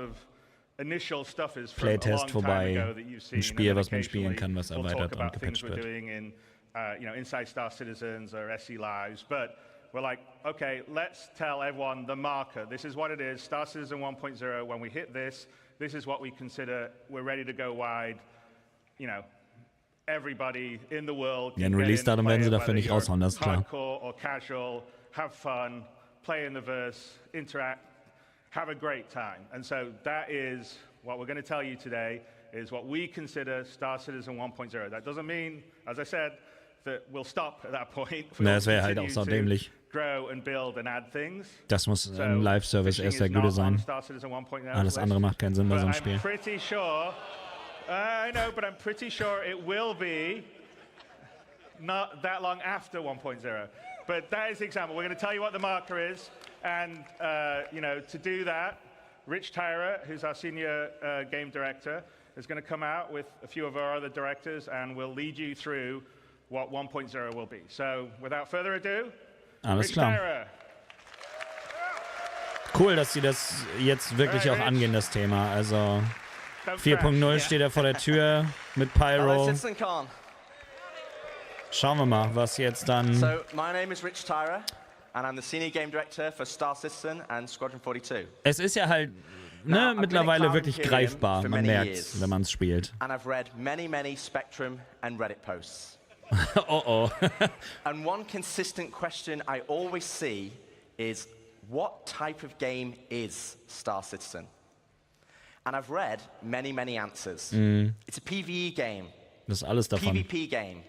Playtest vorbei, ein Spiel, was man spielen kann, was erweitert und gepatcht wird. You know, inside Star Citizens or SC Lives, but we're like, okay, let's tell everyone the marker. This is what it is, Star Citizen 1.0. When we hit this, this is what we consider we're ready to go wide. You know, everybody in the world. Ja, ein Release-Datum werden sie dafür nicht raushauen, das ist klar. Hardcore or casual, have fun, play in the verse, interact, have a great time. And so that is what we're going to tell you today, is what we consider Star Citizen 1.0. That doesn't mean, as I said, that we'll stop at that point. Na, das wäre halt auch so dämlich. Grow and build and add things. Das muss im Live-Service erst der Gute sein. Alles andere macht keinen Sinn bei so einem Spiel. Pretty sure, I know, but I'm pretty sure it will be not that long after 1.0. But that is the example. We're going to tell you what the marker is, and you know, to do that, Rich Tyra, who's our senior game director, is going to come out with a few of our other directors, and we'll lead you through what 1.0 will be. So, without further ado, alles Rich klar. Tyra. Cool, dass sie das jetzt wirklich auch angehen, das Thema. Also 4.0 steht da vor der Tür mit Pyro. Schauen wir mal, was jetzt dann... So, my name is Rich Tyra, and I'm the Senior Game Director for Star Citizen and Squadron 42. Es ist ja halt mittlerweile wirklich greifbar, man merkt, wenn man es spielt. And I've read many Spectrum and Reddit posts. Oh. And one consistent question I always see is, what type of game is Star Citizen? And I've read many answers. It's a PvE game. Das ist alles davon. PvP game.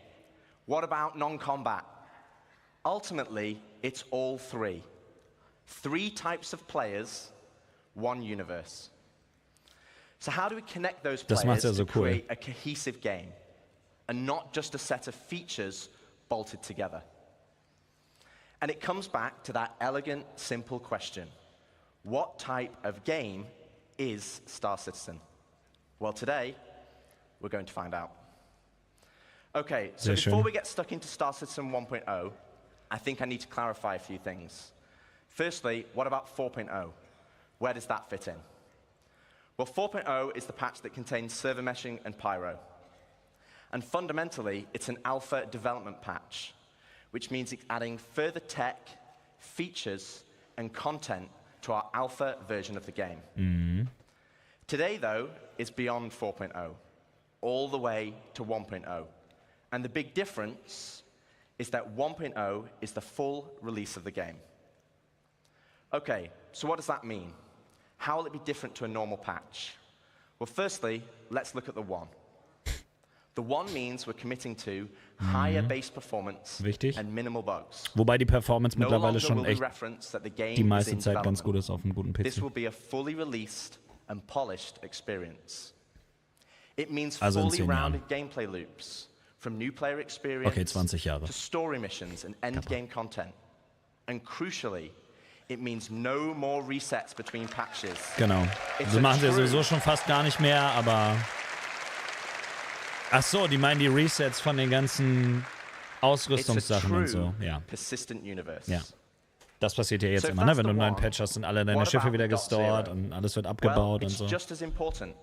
What about non-combat? Ultimately, it's all three. 3 types of players, 1 universe. So how do we connect those players to create a cohesive game and not just a set of features bolted together? And it comes back to that elegant, simple question. What type of game is Star Citizen? Well, today, we're going to find out. Okay, so before we get stuck into Star Citizen 1.0, I think I need to clarify a few things. Firstly, what about 4.0? Where does that fit in? Well, 4.0 is the patch that contains server meshing and pyro. And fundamentally, it's an alpha development patch, which means it's adding further tech, features, and content to our alpha version of the game. Mhm. Today, though, is beyond 4.0, all the way to 1.0. And the big difference is that 1.0 is the full release of the game. Okay, so what does that mean? How will it be different to a normal patch? Well, firstly, let's look at the 1. The 1 means we're committing to higher base performance and minimal bugs. Wobei die Performance mittlerweile schon echt die meiste Zeit development. ganz gut ist auf einem guten This will PC. be a fully released and polished experience. It means Also in fully 10 Jahren. rounded gameplay loops, from new player experience Okay, 20 Jahre. to story missions and endgame content. And crucially, it means no more resets between patches. Genau. It's So a machen sie ja true- sowieso schon fast gar nicht mehr, aber... Ach so, die meinen die Resets von den ganzen It's a Ausrüstungssachen und so. true, Ja. persistent universe. Ja. Das passiert ja jetzt So immer, if ne? that's Wenn du einen the neuen one, Patch hast, sind alle deine what Schiffe about wieder the gestored .0? und alles wird abgebaut Well, und it's so. just as important.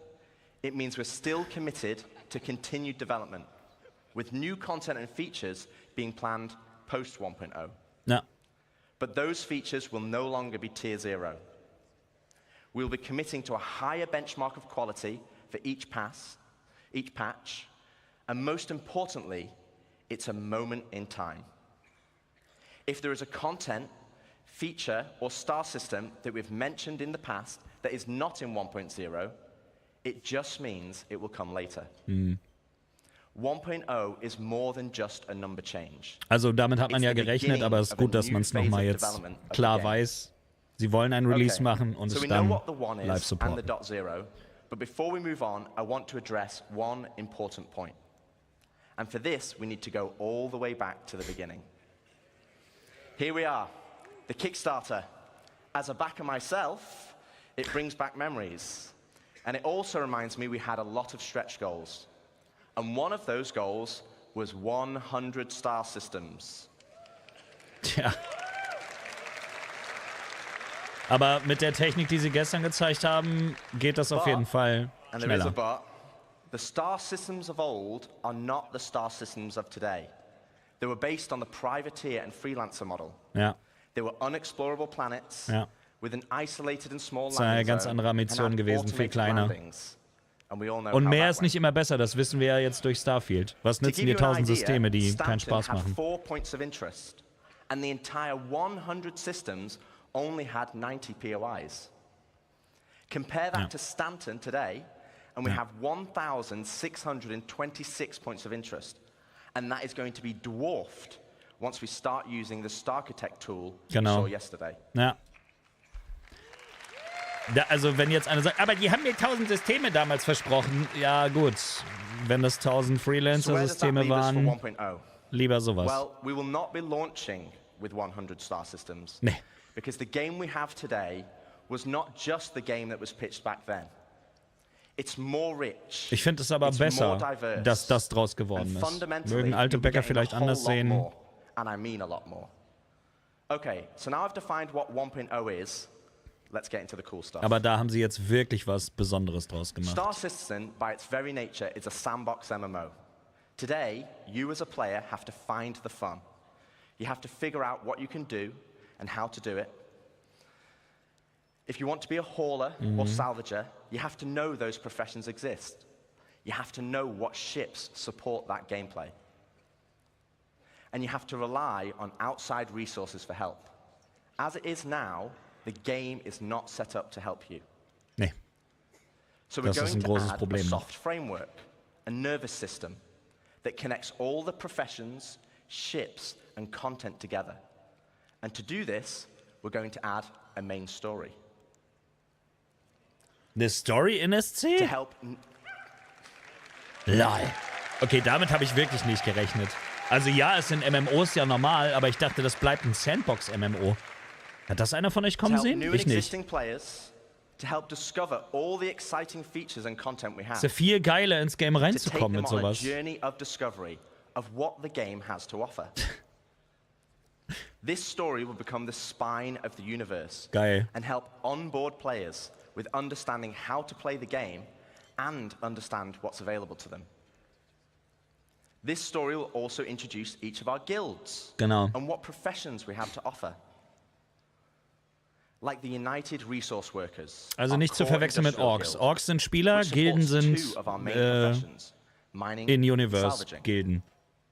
It means we're still committed to continued development, with new content and features being planned post 1.0. Ja. But those features will no longer be tier 0. We'll be committing to a higher benchmark of quality for each patch, and most importantly, it's a moment in time. If there is a content, feature, or star system that we've mentioned in the past that is not in 1.0, it just means it will come later. 1.0 is more than just a number change. Also damit hat man It's ja the gerechnet, beginning aber es ist of a gut, dass new man es phase nochmal of jetzt development of the klar game. weiß. Sie wollen einen Release Okay, machen und so es we know dann what the 1 live is and the supporten. .0, but before we move on, I want to address one important point. And for this, we need to go all the way back to the beginning. Here we are, the Kickstarter. As a backer myself, it brings back memories. And it also reminds me we had a lot of stretch goals. And one of those goals was 100 star systems. Tja. Aber mit der Technik, die sie gestern gezeigt haben, geht das auf jeden Fall And there is a schneller. but. The star systems of old are not the star systems of today. They were based on the privateer and freelancer model. Ja. They were unexplorable planets Ja. with an isolated and small Das ist eine landing ganz zone andere and Ambition had gewesen, viel automated kleiner. landings. And we all know Und how mehr that ist nicht went. immer besser, das wissen wir ja jetzt durch Starfield. Was To nützen give dir you an 1000 idea, Systeme, die keinen Stanton Spaß had machen? 4 points of interest, and the entire 100 systems only had 90 POIs. Compare that Ja. to Stanton today, and we Ja. have 1,626 points of interest. And that is going to be dwarfed once we start using the Starchitect tool we Genau. saw yesterday. Ja. Also wenn jetzt einer sagt, aber die haben mir 1000 Systeme damals versprochen. Ja gut, wenn das 1000 So where does that Freelancer-Systeme leave us for waren, 1.0? lieber sowas. Well, we will not be launching with 100 star systems. Nee. Because the game we have today was not just the game that was pitched back then. It's more rich. Ich finde es aber it's besser, more diverse, dass das draus geworden and ist. fundamentally, Mögen alte you'll be Bäcker getting vielleicht a whole anders lot sehen. more, and I mean a lot more. Okay, so now I've defined what 1.0 is. Let's get into the cool stuff. Aber da haben sie jetzt wirklich was Besonderes draus gemacht. Star Citizen, by its very nature, is a sandbox MMO. Today, you as a player have to find the fun. You have to figure out what you can do and how to do it. If you want to be a hauler or salvager, you have to know those professions exist. You have to know what ships support that gameplay. And you have to rely on outside resources for help. As it is now, the game is not set up to help you. Nee. So we're Das ist going ein to großes add a Problem noch. soft framework, a nervous system that connects all the professions, ships, and content together. And to do this, we're going to add a main story. Eine Story in SC? To help Lol. Okay, damit habe ich wirklich nicht gerechnet. Also ja, es sind MMOs ja normal, aber ich dachte, das bleibt ein Sandbox-MMO. Hat das einer von euch kommen sehen? Ich nicht. To help discover all the exciting features and content we have. Ist ja viel geiler, ins Game reinzukommen mit sowas. To take them on a journey of discovery of what the game has to offer. This story will become the spine of the universe. Geil. And help onboard players with understanding how to play the game and understand what's available to them. This story will also introduce each of our guilds. Genau. And what professions we have to offer. Like the United Resource Workers. Also nicht zu verwechseln mit Orks. Orks sind Spieler, Gilden sind In-Universe-Gilden.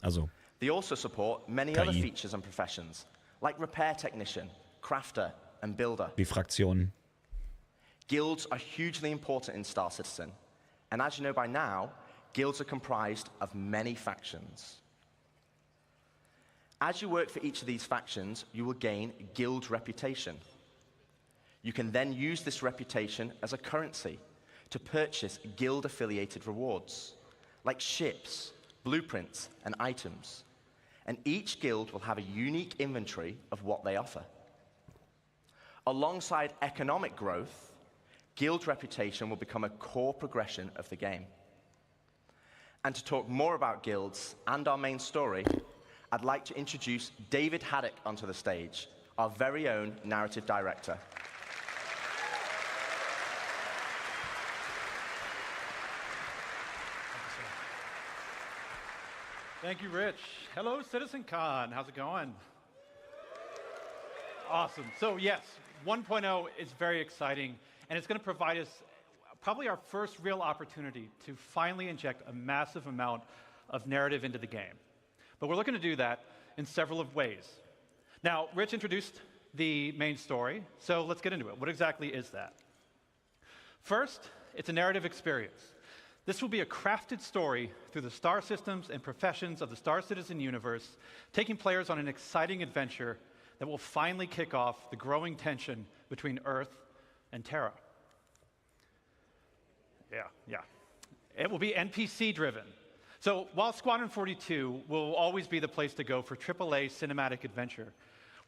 Also. They also support many other features and professions, like repair technician, crafter, and builder. Wie Fraktionen. Guilds are hugely important in Star Citizen, and as you know by now, guilds are comprised of many factions. As you work for each of these factions, you will gain guild reputation. You can then use this reputation as a currency to purchase guild-affiliated rewards, like ships, blueprints, and items. And each guild will have a unique inventory of what they offer. Alongside economic growth, guild reputation will become a core progression of the game. And to talk more about guilds and our main story, I'd like to introduce David Haddock onto the stage, our very own narrative director. Thank you, Rich. Hello, CitizenCon. How's it going? Awesome. So yes, 1.0 is very exciting, and it's going to provide us probably our first real opportunity to finally inject a massive amount of narrative into the game. But we're looking to do that in several of ways. Now, Rich introduced the main story, so let's get into it. What exactly is that? First, it's a narrative experience. This will be a crafted story through the star systems and professions of the Star Citizen universe, taking players on an exciting adventure that will finally kick off the growing tension between Earth and Terra. Yeah. It will be NPC-driven. So while Squadron 42 will always be the place to go for AAA cinematic adventure,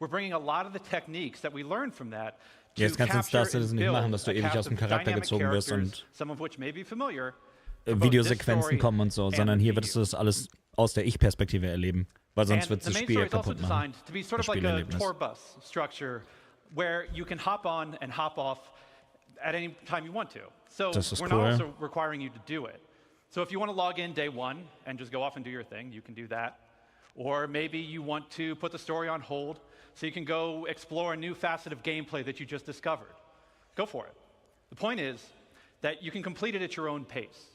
we're bringing a lot of the techniques that we learned from that to Jetzt kannst du in Star capture and Citizen nicht build machen, dass du a ewig cast aus dem of Charakter dynamic gezogen wirst characters, und some of which may be familiar, Videosequenzen kommen und so, sondern hier würdest du das alles aus der Ich-Perspektive erleben, weil sonst wird das Spiel kaputt machen. To be sort of like a tour bus structure where you can hop on and hop off at any time you want to. So we're not also requiring you to do it. So if you want to log in day one and just go off and do your thing, you can do that. Or maybe you want to put the story on hold so you can go explore a new facet of gameplay that you just discovered. Go for it. The point is that you can complete it at your own pace.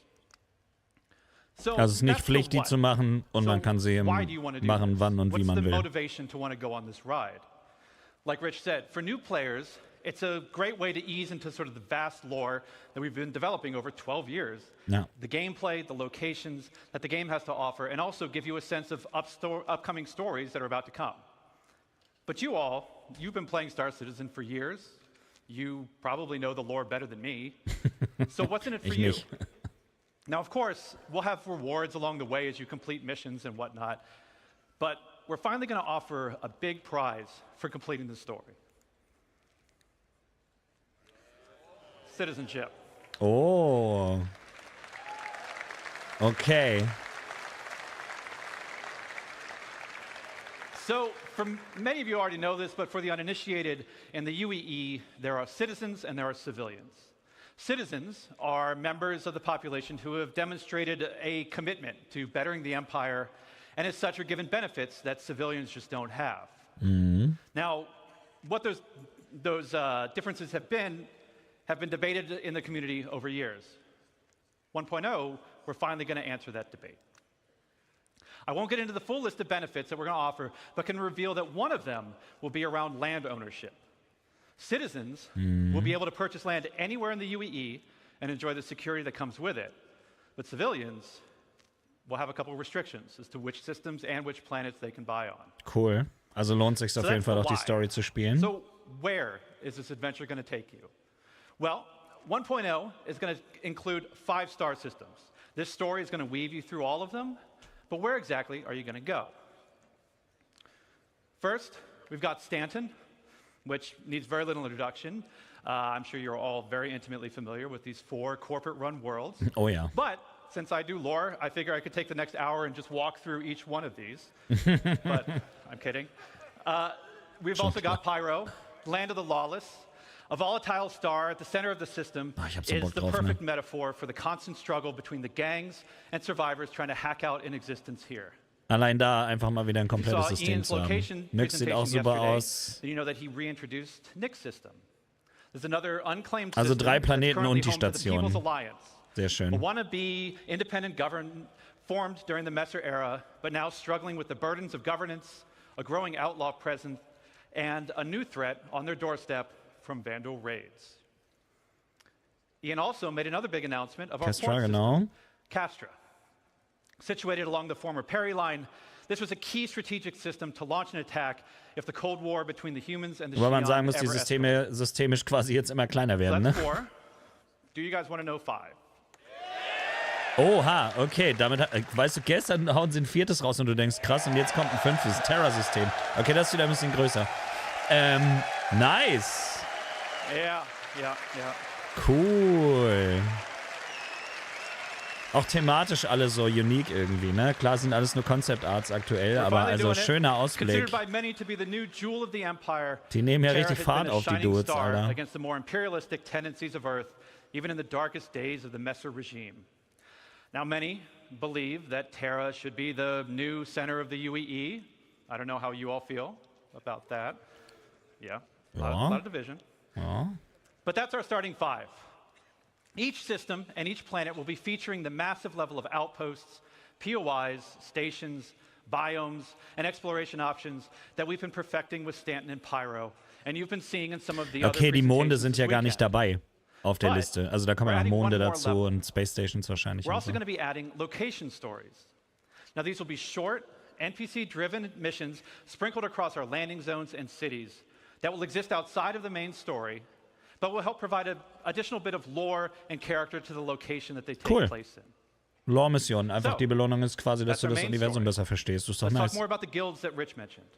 Also es ist nicht Pflicht, die zu machen, und man kann sie machen, wann und wie man will. What's the motivation to want to go on this ride? Like Rich said, for new players, it's a great way to ease into sort of the vast lore that we've been developing over 12 years. Ja. The gameplay, the locations that the game has to offer, and also give you a sense of upcoming stories that are about to come. But you've been playing Star Citizen for years. You probably know the lore better than me. So what's in it for you? Now, of course, we'll have rewards along the way as you complete missions and whatnot, but we're finally going to offer a big prize for completing the story. Citizenship. Oh. Okay. So, many of you already know this, but for the uninitiated, in the UEE, there are citizens and there are civilians. Citizens are members of the population who have demonstrated a commitment to bettering the empire, and as such are given benefits that civilians just don't have. Now, what those differences have been debated in the community over years. 1.0, we're finally going to answer that debate. I won't get into the full list of benefits that we're going to offer, but can reveal that one of them will be around land ownership. Citizens will be able to purchase land anywhere in the UEE and enjoy the security that comes with it. But civilians will have a couple of restrictions as to which systems and which planets they can buy on. Cool. Also lohnt sich auf jeden Fall auch die Story zu spielen. So where is this adventure going to take you? Well, 1.0 is going to include 5-star systems. This story is going to weave you through all of them, but where exactly are you going to go? First, we've got Stanton, which needs very little introduction. I'm sure you're all very intimately familiar with these 4 corporate-run worlds. Oh, yeah. But since I do lore, I figure I could take the next hour and just walk through each one of these. But I'm kidding. We've also got Pyro, Land of the Lawless. A volatile star at the center of the system is the perfect metaphor for the constant struggle between the gangs and survivors trying to hack out an existence here. Allein da einfach mal wieder ein komplettes System zu haben. Nyx sieht auch super aus. You know that he reintroduced Nyx system. There's another unclaimed Also system 3 Planeten that's und die currently home to the Station. People's Alliance. Sehr schön. A wannabe independent government formed during the Messer era, but now struggling with the burdens of governance, a growing outlaw presence, and a new threat on their doorstep from Vandal raids. Ian also made another big announcement of our fourth system, genau. Castra. Situated along the former Perry line, this was a key strategic system to launch an attack if the Cold War between the humans and the Wobei man Xi'an sagen muss, die ever Systeme systemisch quasi jetzt immer kleiner werden, escalated. ne? So that's 4. Do you guys want to know 5? Oha, okay, damit, weißt du, gestern hauen sie ein 4. raus und du denkst, krass, und jetzt kommt ein 5. Terra-System. Okay, das ist wieder ein bisschen größer. Nice. Ja. Cool. Auch thematisch alle so unique irgendwie, ne? Klar sind alles nur Concept Arts aktuell, aber also schöner Ausblick. Die nehmen ja richtig Fahrt auf, die Dudes, Alter. Against the more imperialistic tendencies of Earth, even in the darkest days of the Messer regime. Now, many believe that Terra should be the new center of the UEE. I don't know how you all feel about that. Yeah, a lot of division. Ja. But that's our starting 5. Each system and each planet will be featuring the massive level of outposts, POIs, stations, biomes, and exploration options that we've been perfecting with Stanton and Pyro, and you've been seeing in some of the Okay, other die Monde presentations sind ja this gar nicht weekend. dabei auf der But Liste. Also da kommen we're ja noch adding Monde one more dazu level. und Space Stations wahrscheinlich. We're Und also so. going to be adding location stories. Now, these will be short, NPC-driven missions sprinkled across our landing zones and cities that will exist outside of the main story, but will help provide an additional bit of lore and character to the location that they take place in. Lore-Mission. Einfach So, die Belohnung ist quasi, dass that's du our das main Universum story. besser verstehst. Das ist doch Let's talk nice. more about the guilds that Rich mentioned.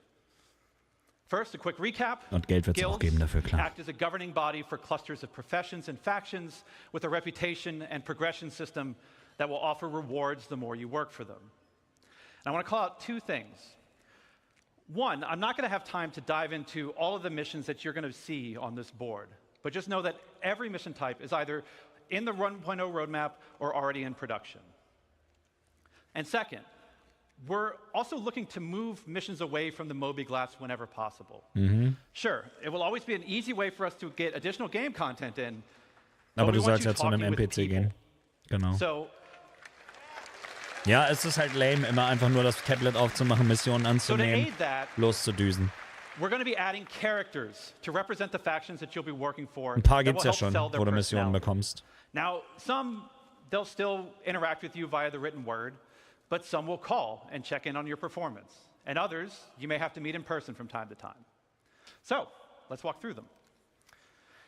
First, a quick recap. Und Geld wird es auch geben dafür, klar. Act as a governing body for clusters of professions and factions with a reputation and progression system that will offer rewards the more you work for them. And I want to call out 2 things. One, I'm not going to have time to dive into all of the missions that you're going to see on this board, but just know that every mission type is either in the 1.0 roadmap or already in production. And second, we're also looking to move missions away from the Moby Glass whenever possible. Sure, it will always be an easy way for us to get additional game content in. Aber but du we want sollst you ja zu einem talking with NPC gehen. Genau. So, Ja, es ist halt lame, immer einfach nur das Tablet aufzumachen, Missionen anzunehmen, aid that, loszudüsen. we're going to be adding characters to represent the factions that you'll be working for. Ein paar that gibt's will ja help schon, sell their wo du Missionen personality. bekommst. Now, some, they'll still interact with you via the written word, but some will call and check in on your performance. And others, you may have to meet in person from time to time. So, let's walk through them.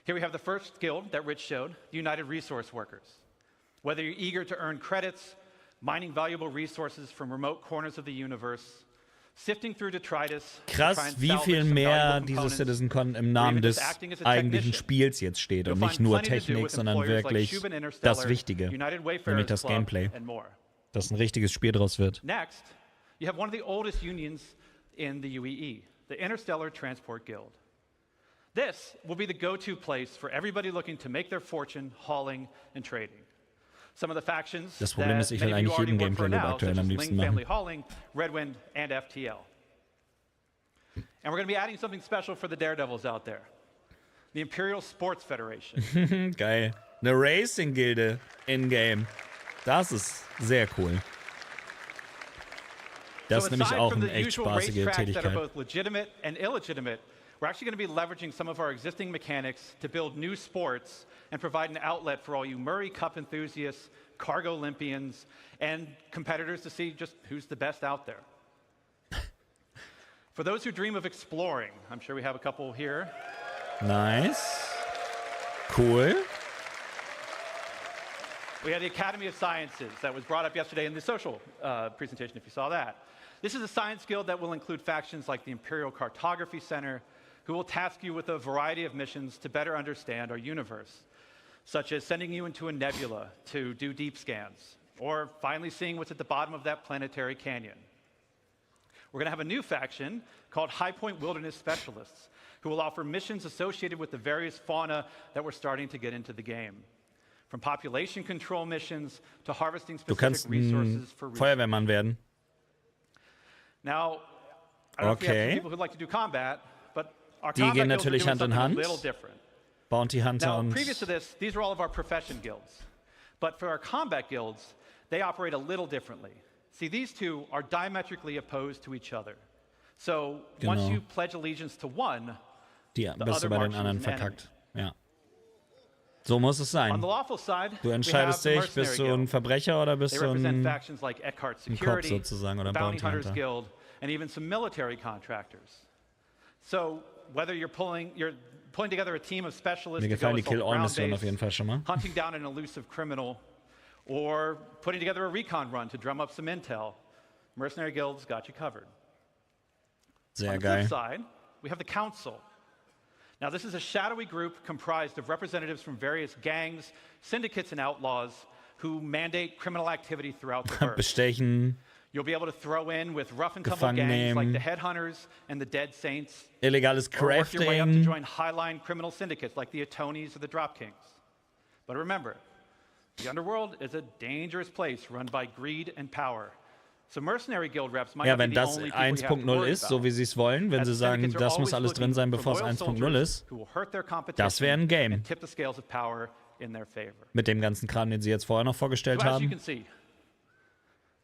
Here we have the first guild that Rich showed, the United Resource Workers. Whether you're eager to earn credits, mining valuable resources from remote corners of the universe, sifting through detritus, Krass, wie viel mehr dieses CitizenCon im Namen des eigentlichen Spiels jetzt steht und nicht nur Technik, sondern wirklich das Wichtige, nämlich das Gameplay, dass ein richtiges Spiel draus wird. Next, you have one of the oldest unions in the UEE, the Interstellar Transport Guild. This will be the go-to place for everybody looking to make their fortune hauling and trading. Some of the factions Das Problem ist, ich will that many of you eigentlich jeden already work for Gameplay-Loop now, aktuell such am as liebsten Legen Family machen. Hauling, Redwind, and FTL. And we're going to be adding something special for the Daredevils out there. The Imperial Sports Federation. Geil. Eine Racing-Gilde in-game. Das ist sehr cool. Das ist nämlich auch eine echt spaßige That are Tätigkeit. both legitimate and illegitimate, we're actually going to be leveraging some of our existing mechanics to build new sports and provide an outlet for all you Murray Cup enthusiasts, Cargo Olympians, and competitors to see just who's the best out there. For those who dream of exploring, I'm sure we have a couple here. Nice. Cool. We had the Academy of Sciences that was brought up yesterday in the social presentation, if you saw that. This is a science guild that will include factions like the Imperial Cartography Center, who will task you with a variety of missions to better understand our universe, such as sending you into a nebula to do deep scans, or finally seeing what's at the bottom of that planetary canyon. We're going to have a new faction called High Point Wilderness Specialists, who will offer missions associated with the various fauna that we're starting to get into the game. From population control missions to harvesting specific resources for research. Feuerwehrmann werden. Now, I don't know if we have some people who'd like to do combat, but our combat gehen guilds are natürlich doing Hand in something a Hand. little different. Bounty Hunter Now, und... previous to this, these are all of our profession guilds. But for our combat guilds, they operate a little differently. See, these two are diametrically opposed to each other. So, once you pledge allegiance to one, bist du bei den anderen verkackt. Ja. So muss es sein. Du entscheidest dich, bist du ein Verbrecher oder bist du ein Cop sozusagen oder ein Bounty Hunter. And even some military contractors. So, whether you're pulling together a team of specialists Mir to go gefallen die assault a ground Kill-All-Mission auf jeden Fall schon mal. base, hunting down an elusive criminal, or putting together a recon run to drum up some intel, mercenary guilds got you covered. Sehr On the geil. flip side, we have the Council. Now, this is a shadowy group comprised of representatives from various gangs, syndicates, and outlaws who mandate criminal activity throughout the verse. Bestechen, You'll be able to throw in with rough and tumble Gefangen gangs like nehmen. the Headhunters and the Dead Saints. illegales Or work your way up to Crafting. join highline criminal syndicates like the Atonis or the Drop Kings. But remember, the underworld is a dangerous place run by greed and power. So mercenary guild reps might Ja, not be wenn the das only people you have to 1.0 worry ist, about. so wie sie es wollen, wenn sie sagen, das muss alles drin sein, bevor es 1.0 ist, Who will hurt their das wäre ein competition Game. and tip the scales of power in their favor. Mit dem ganzen Kram, den sie jetzt vorher noch vorgestellt So as you haben. can see,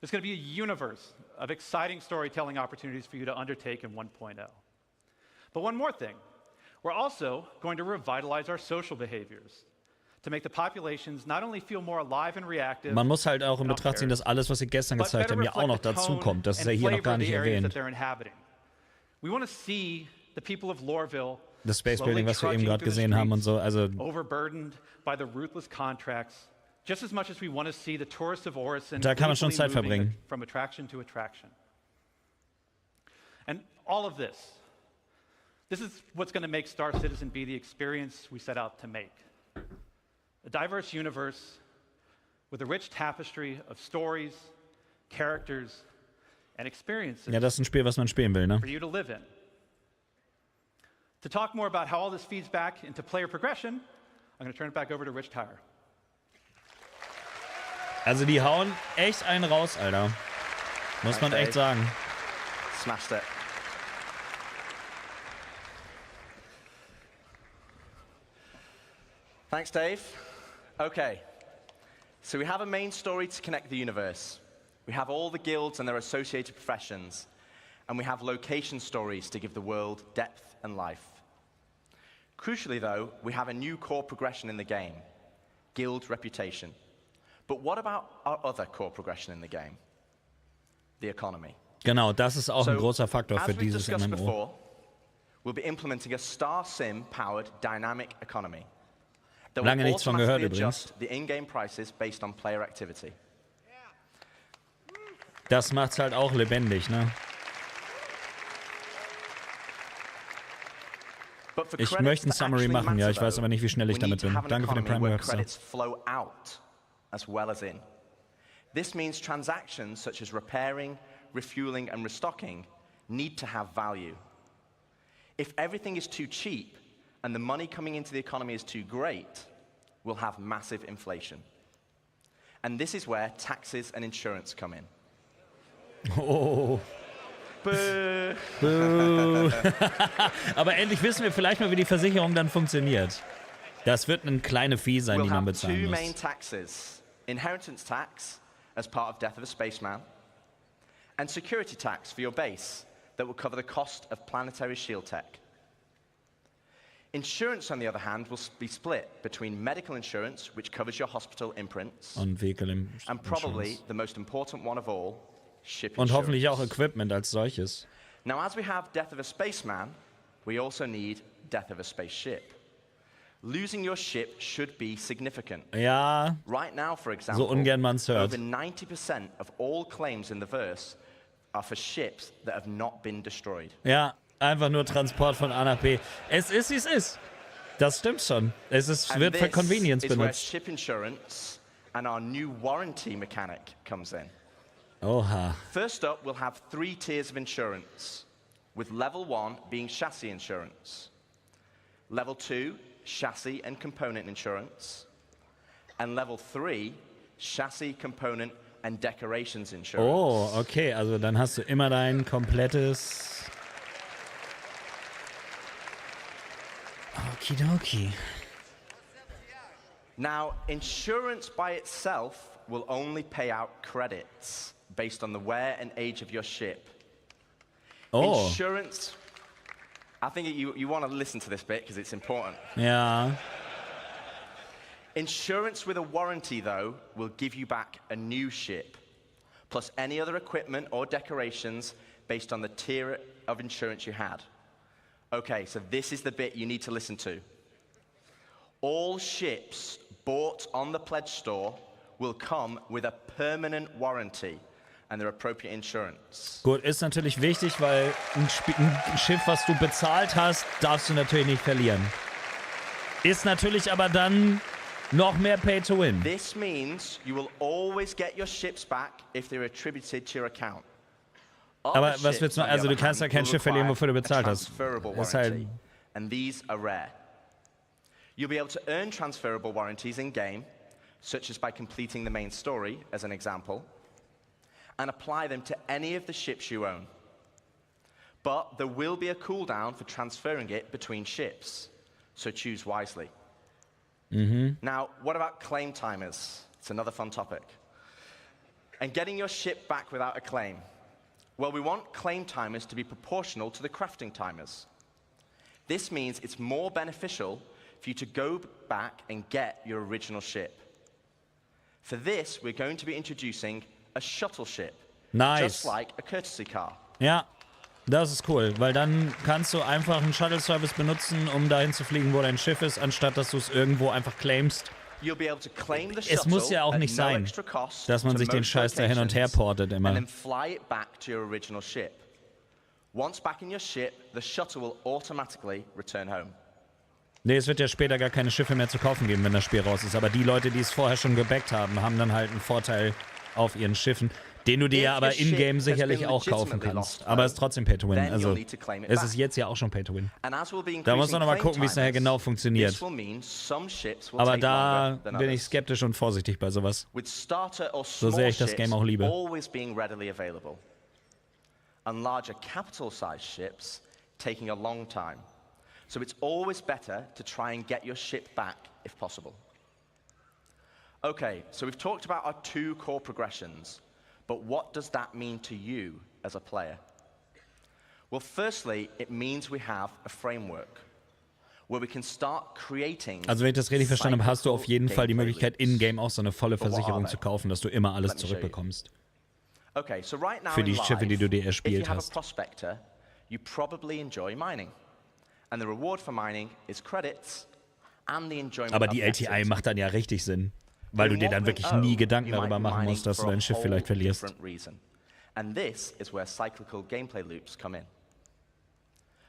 there's going to be a universe of exciting storytelling opportunities for you to undertake in 1.0. But one more thing, we're also going to revitalize our social behaviors to make the populations not only feel more alive and reactive, Man muss halt auch in Betracht ziehen, dass alles, was sie gestern but gezeigt better haben, ja auch noch reflect the dazu tone kommt. Das ist ja and hier noch flavor gar of nicht the areas that erwähnt. they're inhabiting. We want to see the people of Loreville Das Space slowly Building, was wir eben trudging gerade through the gesehen haben und streets, so. Also overburdened by the ruthless contracts, just as much as we want to see the tourists of Orison Da kann man schon gleefully Zeit moving verbringen. from attraction to attraction. And all of this is what's going to make Star Citizen be the experience we set out to make. A diverse universe with a rich tapestry of stories, characters, and experiences ja, das ist ein Spiel, was man spielen will, ne? for you to live in. To talk more about how all this feeds back into player progression, I'm going to turn it back over to Rich Tyre. Also die hauen echt einen raus, Alter. Muss man echt sagen. Smashed it. Thanks, Dave. Okay, so we have a main story to connect the universe. We have all the guilds and their associated professions. And we have location stories to give the world depth and life. Crucially, though, we have a new core progression in the game, guild reputation. But what about our other core progression in the game? The economy. Genau, das ist auch ein großer Faktor für As we've dieses discussed MMO. before, we'll be implementing a Star Sim-powered dynamic economy that Lange will nichts von gehört automatically übrigens. adjust the in-game prices based on player activity. Das macht's halt auch lebendig, ne? But for Ich credits möchte ein to Summary actually machen, ja, ich matter, weiß aber nicht, wie schnell ich we damit need to bin. have an Danke für den economy Prime where Works. credits flow out as well as in. This means transactions such as repairing, refueling, and restocking need to have value. If everything is too cheap and the money coming into the economy is too great, we'll have massive inflation. And this is where taxes and insurance come in. Oh. Boo. Boo. Aber endlich wissen wir vielleicht mal, wie die Versicherung dann funktioniert. Das wird eine kleine Fee sein, die We'll man have bezahlen two muss. main taxes. Inheritance tax as part of Death of a Spaceman, and security tax for your base that will cover the cost of planetary shield tech. Insurance, on the other hand, will be split between medical insurance, which covers your hospital imprints, Und Vehicle and probably the most important one of all, ship Und insurance. hoffentlich auch Equipment als solches. Now, as we have Death of a Spaceman, we also need death of a spaceship. Losing your ship should be significant. Ja, right now, for example, so ungern man's hört. Over 90% of all claims in the verse are for ships that have not been destroyed. Ja, einfach nur Transport von A nach B. Es ist, wie es ist. Das stimmt schon. Wird für Convenience benutzt. Where benutzt. ship insurance and our new warranty mechanic comes in. Oha. First up, we'll have 3 tiers of insurance, with level 1 being chassis insurance, level 2, chassis and component insurance, and level 3, chassis, component and decorations insurance. Oh, okay, also dann hast du immer dein komplettes... Okidoki. Now, insurance by itself will only pay out credits based on the wear and age of your ship. Oh. Insurance, I think you want to listen to this bit because it's important. Ja. Insurance with a warranty, though, will give you back a new ship, plus any other equipment or decorations based on the tier of insurance you had. Okay, so this is the bit you need to listen to. All ships bought on the pledge store will come with a permanent warranty and their appropriate insurance. Gut, ist natürlich wichtig, weil ein Schiff, was du bezahlt hast, darfst du natürlich nicht verlieren. Ist natürlich aber dann noch mehr Pay to Win. This means you will always get your ships back if they're attributed to your account. Aber was willst du noch? Also du kannst ja kein Schiff verlieren, wofür du bezahlt hast. Das halt and these are rare. You'll be able to earn transferable warranties in-game, such as by completing the main story, as an example, and apply them to any of the ships you own. But there will be a cooldown for transferring it between ships, so choose wisely. Now, what about claim timers? It's another fun topic. And getting your ship back without a claim. Well, we want claim timers to be proportional to the crafting timers. This means it's more beneficial for you to go back and get your original ship. For this, we're going to be introducing a shuttle ship. Nice. Just like a courtesy car. Ja, das ist cool, weil dann kannst du einfach einen Shuttle-Service benutzen, um dahin zu fliegen, wo dein Schiff ist, anstatt dass du es irgendwo einfach claimst. Es muss ja auch nicht sein, dass man sich den Scheiß da hin und her portet immer. Nee, es wird ja später gar keine Schiffe mehr zu kaufen geben, wenn das Spiel raus ist. Aber die Leute, die es vorher schon gebackt haben, haben dann halt einen Vorteil auf ihren Schiffen, den du dir ja aber in-game sicherlich auch kaufen kannst. Aber es ist trotzdem Pay-to-Win. Also es ist jetzt ja auch schon Pay-to-Win. Da muss man noch mal gucken, wie es nachher genau funktioniert. Aber da bin ich skeptisch und vorsichtig bei sowas. So sehr ich das Game auch liebe. And larger capital-sized ships taking a long time. So it's always better to try and get your ship back if possible. Okay, so we've talked about our 2 core progressions, but what does that mean to you as a player? Well, firstly, it means we have a framework where we can start creating. Also wenn ich das richtig verstanden habe, hast du auf jeden Fall die Möglichkeit, in-game auch so eine volle Versicherung zu kaufen, dass du immer alles zurückbekommst. Okay, so right now für die Schiffe, die du dir erspielt hast. Prospector, you probably enjoy mining. And the reward for mining is credits and the enjoyment. Aber die LTI macht dann ja richtig Sinn, weil du dir dann wirklich nie Gedanken darüber machen musst, dass du dein Schiff vielleicht verlierst. And this is where cyclical gameplay loops come in.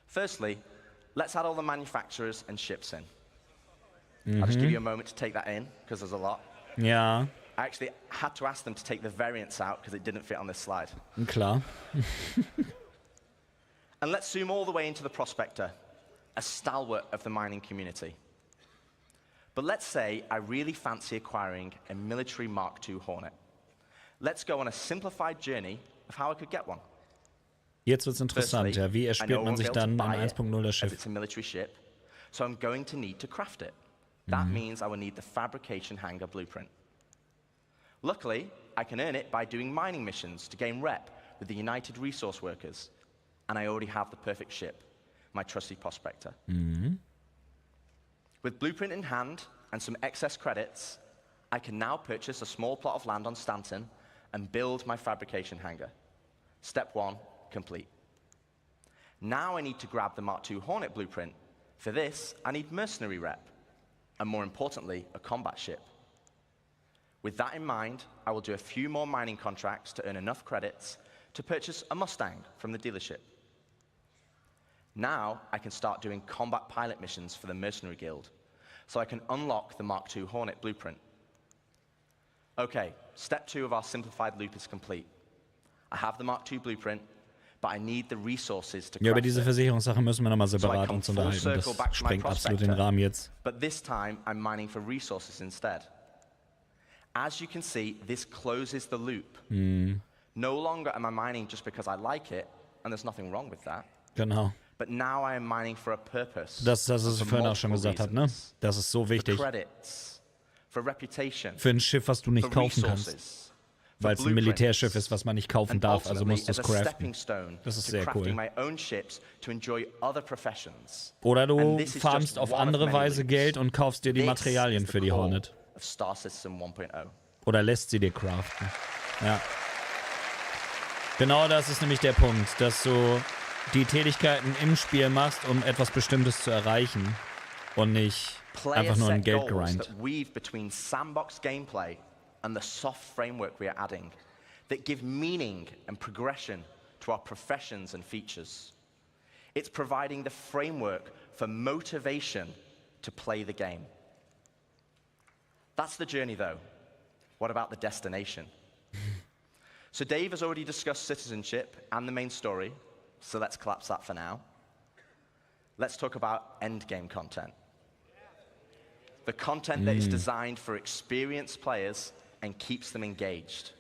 Firstly, let's add all the manufacturers and ships in. I'll just give you a moment to take that in because there's a lot. Ja. I actually had to ask them to take the variants out because it didn't fit on this slide. Klar. And let's zoom all the way into the Prospector, a stalwart of the mining community. But let's say I really fancy acquiring a military Mark II Hornet. Let's go on a simplified journey of how I could get one. Jetzt wird's interessant, ja. Wie erspielt man sich dann ein 1.0er Schiff? It's a military ship, so I'm going to need to craft it. That means I will need the fabrication hangar blueprint. Luckily, I can earn it by doing mining missions to gain rep with the United Resource Workers. And I already have the perfect ship, my trusty Prospector. With blueprint in hand and some excess credits, I can now purchase a small plot of land on Stanton and build my fabrication hangar. Step 1, complete. Now I need to grab the Mark II Hornet blueprint For this, I need mercenary rep, and more importantly, a combat ship. With that in mind, I will do a few more mining contracts to earn enough credits to purchase a Mustang from the dealership. Now, I can start doing combat pilot missions for the Mercenary Guild, so I can unlock the Mark II Hornet blueprint. Okay, step 2 of our simplified loop is complete. I have the Mark II blueprint, but I need the resources to Ja, über craft diese it. Versicherungssache müssen wir nochmal So I separat come uns full unterhalten. circle back Das to my sprengt absolut den prospector, Rahmen jetzt. but this time I'm mining for resources instead. As you can see, this closes the loop. No longer am I mining just because I like it, and there's nothing wrong with that. Genau. But now I am mining for a purpose. Das was and ich for vorhin auch schon multiple gesagt habe, ne? reasons. Das ist so For wichtig. credits, for reputation, Für ein Schiff, was du nicht for kaufen resources, kannst. Weil es ein Militärschiff ist, was man nicht kaufen and darf, also musst du es ultimately as a craften. stepping stone Das ist to sehr crafting cool. my own ships to enjoy other professions. Oder And du this is farmst just auf one of andere many Weise loops. Geld und kaufst dir die This Materialien is the für die core Hornet. of Star Citizen 1.0. Oder lässt sie dir craften. Ja. Genau das ist nämlich der Punkt, dass du die Tätigkeiten im Spiel machst, um etwas Bestimmtes zu erreichen und nicht einfach nur ein Player-set goals Geldgrind. that weave between sandbox gameplay and the soft framework we are adding that give meaning and progression to our professions and features. It's providing the framework for motivation to play the game. That's the journey, though. What about the destination? So Dave has already discussed citizenship and the main story, so let's collapse that for now. Let's talk about endgame content. The content that is designed for experienced players and keeps them engaged.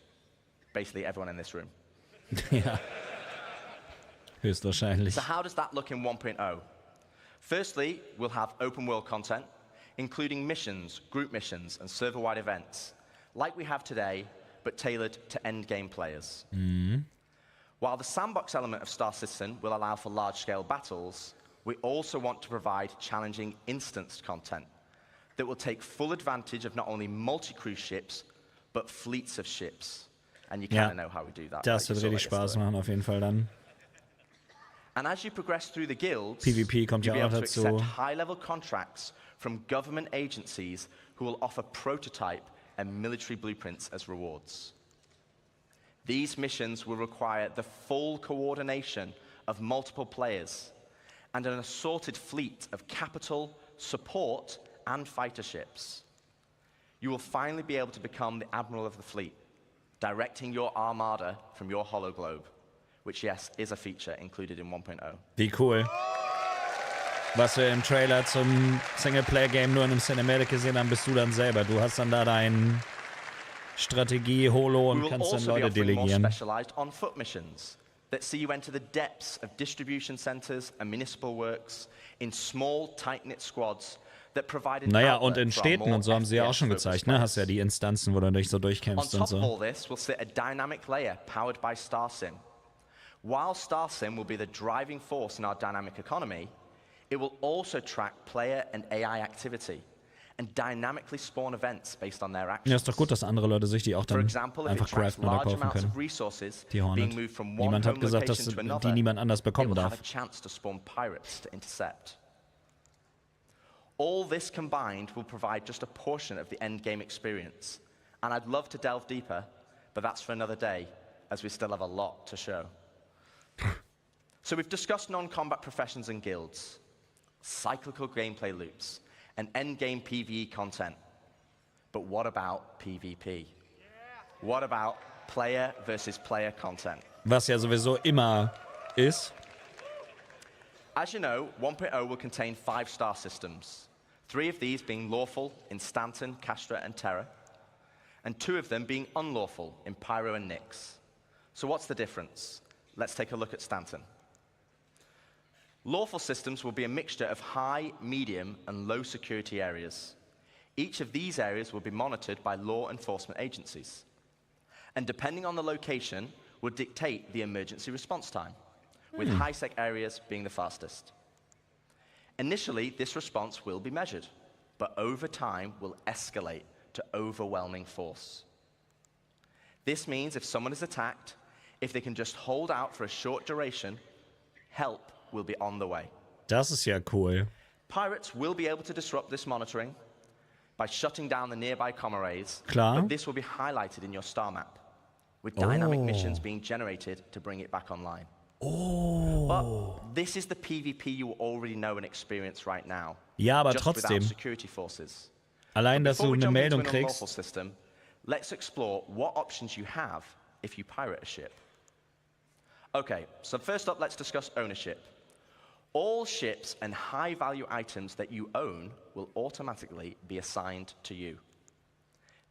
Basically everyone in this room. Ja. Höchstwahrscheinlich. So how does that look in 1.0? Firstly, we'll have open world content, including missions, group missions, and server-wide events, like we have today, but tailored to endgame players. While the sandbox element of Star Citizen will allow for large-scale battles, we also want to provide challenging instanced content that will take full advantage of not only multi-crew ships, but fleets of ships. And you kind of know how we do that. Das right? wird richtig Spaß machen auf jeden Fall dann. And as you progress through the guilds, PvP kommt you'll ja be auch able to dazu. accept high-level contracts from government agencies who will offer prototype and military blueprints as rewards. These missions will require the full coordination of multiple players and an assorted fleet of capital, support, and fighter ships. You will finally be able to become the admiral of the fleet, directing your armada from your hologlobe, which, yes, is a feature included in 1.0. Wie cool. Was wir im Trailer zum Singleplayer-Game nur in einem Cinematic gesehen haben, bist du dann selber. Du hast dann da dein Strategie-Holo und kannst dann Leute delegieren. Specialized on-foot missions that see you enter the depths of distribution centers and municipal works in small, tight-knit squads that provide an Naja, outlet und in for our Städten more und so haben sie ja auch schon FPS-focused gezeigt, ne? Hast ja die Instanzen, wo du dich so On durchkämpfst und top of all so. this will sit a dynamic layer powered by StarSim. While StarSim will be the driving force in our dynamic economy, it will also track player and AI activity and dynamically spawn events based on their actions. Ja, ist doch gut, dass andere Leute sich die auch For dann example, if it einfach tracks craften oder large kaufen amounts können. of resources Die Hornet. being moved from one Niemand hat home gesagt, dass location to die another, niemand anders it bekommen will have darf. a chance to spawn pirates to intercept. All this combined will provide just a portion of the endgame experience. And I'd love to delve deeper, but that's for another day, as we still have a lot to show. So we've discussed non-combat professions and guilds, cyclical gameplay loops, and endgame PvE content. But what about PvP? What about player versus player content? Was ja sowieso immer ist. As you know, 1.0 will contain 5 star systems, 3 of these being lawful in Stanton, Castra, and Terra, and 2 of them being unlawful in Pyro and Nyx. So what's the difference? Let's take a look at Stanton. Lawful systems will be a mixture of high, medium, and low security areas. Each of these areas will be monitored by law enforcement agencies. And depending on the location, will dictate the emergency response time, with high-sec areas being the fastest. Initially, this response will be measured, but over time will escalate to overwhelming force. This means if someone is attacked, if they can just hold out for a short duration, help will be on the way. Das ist ja cool. Pirates will be able to disrupt this monitoring by shutting down the nearby comm arrays, Klar. but this will be highlighted in your star map, with dynamic missions being generated to bring it back online. But this is the PvP you already know and experience right now. Ja, aber just trotzdem. without security forces. Allein, dass du eine Meldung Into an unlawful kriegst. system, let's explore what options you have if you pirate a ship. Okay, so first up, let's discuss ownership. All ships and high-value items that you own will automatically be assigned to you.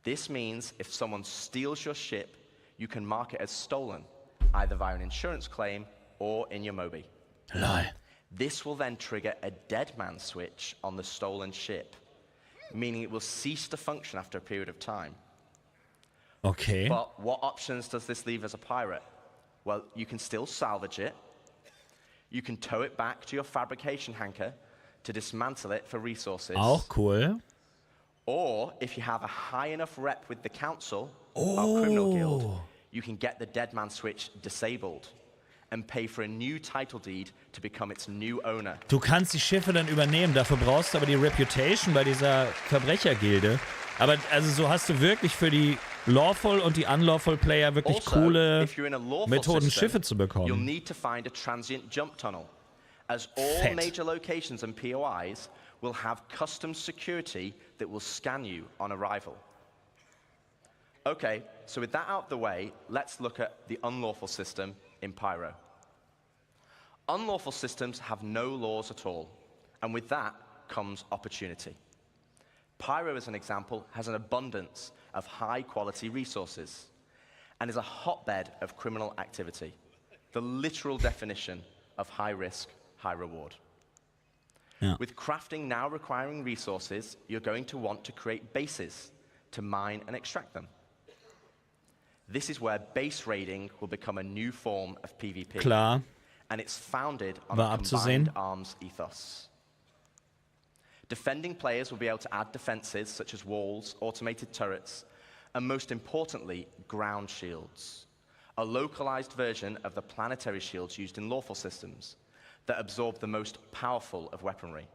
This means if someone steals your ship, you can mark it as stolen, either via an insurance claim or in your Mobi. This will then trigger a dead man switch on the stolen ship, meaning it will cease to function after a period of time. Okay. But what options does this leave as a pirate? Well, you can still salvage it. You can tow it back to your fabrication hangar to dismantle it for resources. Auch cool. Or if you have a high enough rep with the council or criminal guild, you can get the dead man switch disabled and pay for a new title deed to become its new owner. Du kannst die Schiffe dann übernehmen, dafür brauchst du aber die Reputation bei dieser Verbrechergilde. Aber also so hast du wirklich für die Lawful und die Unlawful Player wirklich coole Methoden, Schiffe zu You'll bekommen. need to find a transient jump tunnel, as all major locations and POIs will have custom security that will scan you on arrival. Okay, so with that out of the way, let's look at the unlawful system in Pyro. Unlawful systems have no laws at all, and with that comes opportunity. Pyro, as an example, has an abundance of high-quality resources and is a hotbed of criminal activity, the literal definition of high risk, high reward. Yeah. With crafting now requiring resources, you're going to want to create bases to mine and extract them. This is where base raiding will become a new form of PvP. Klar. And it's founded on War a abzusehen. combined arms ethos. Defending players will be able to add defenses such as walls, automated turrets, and most importantly, ground shields, a localized version of the planetary shields used in lawful systems that absorb the most powerful of weaponry.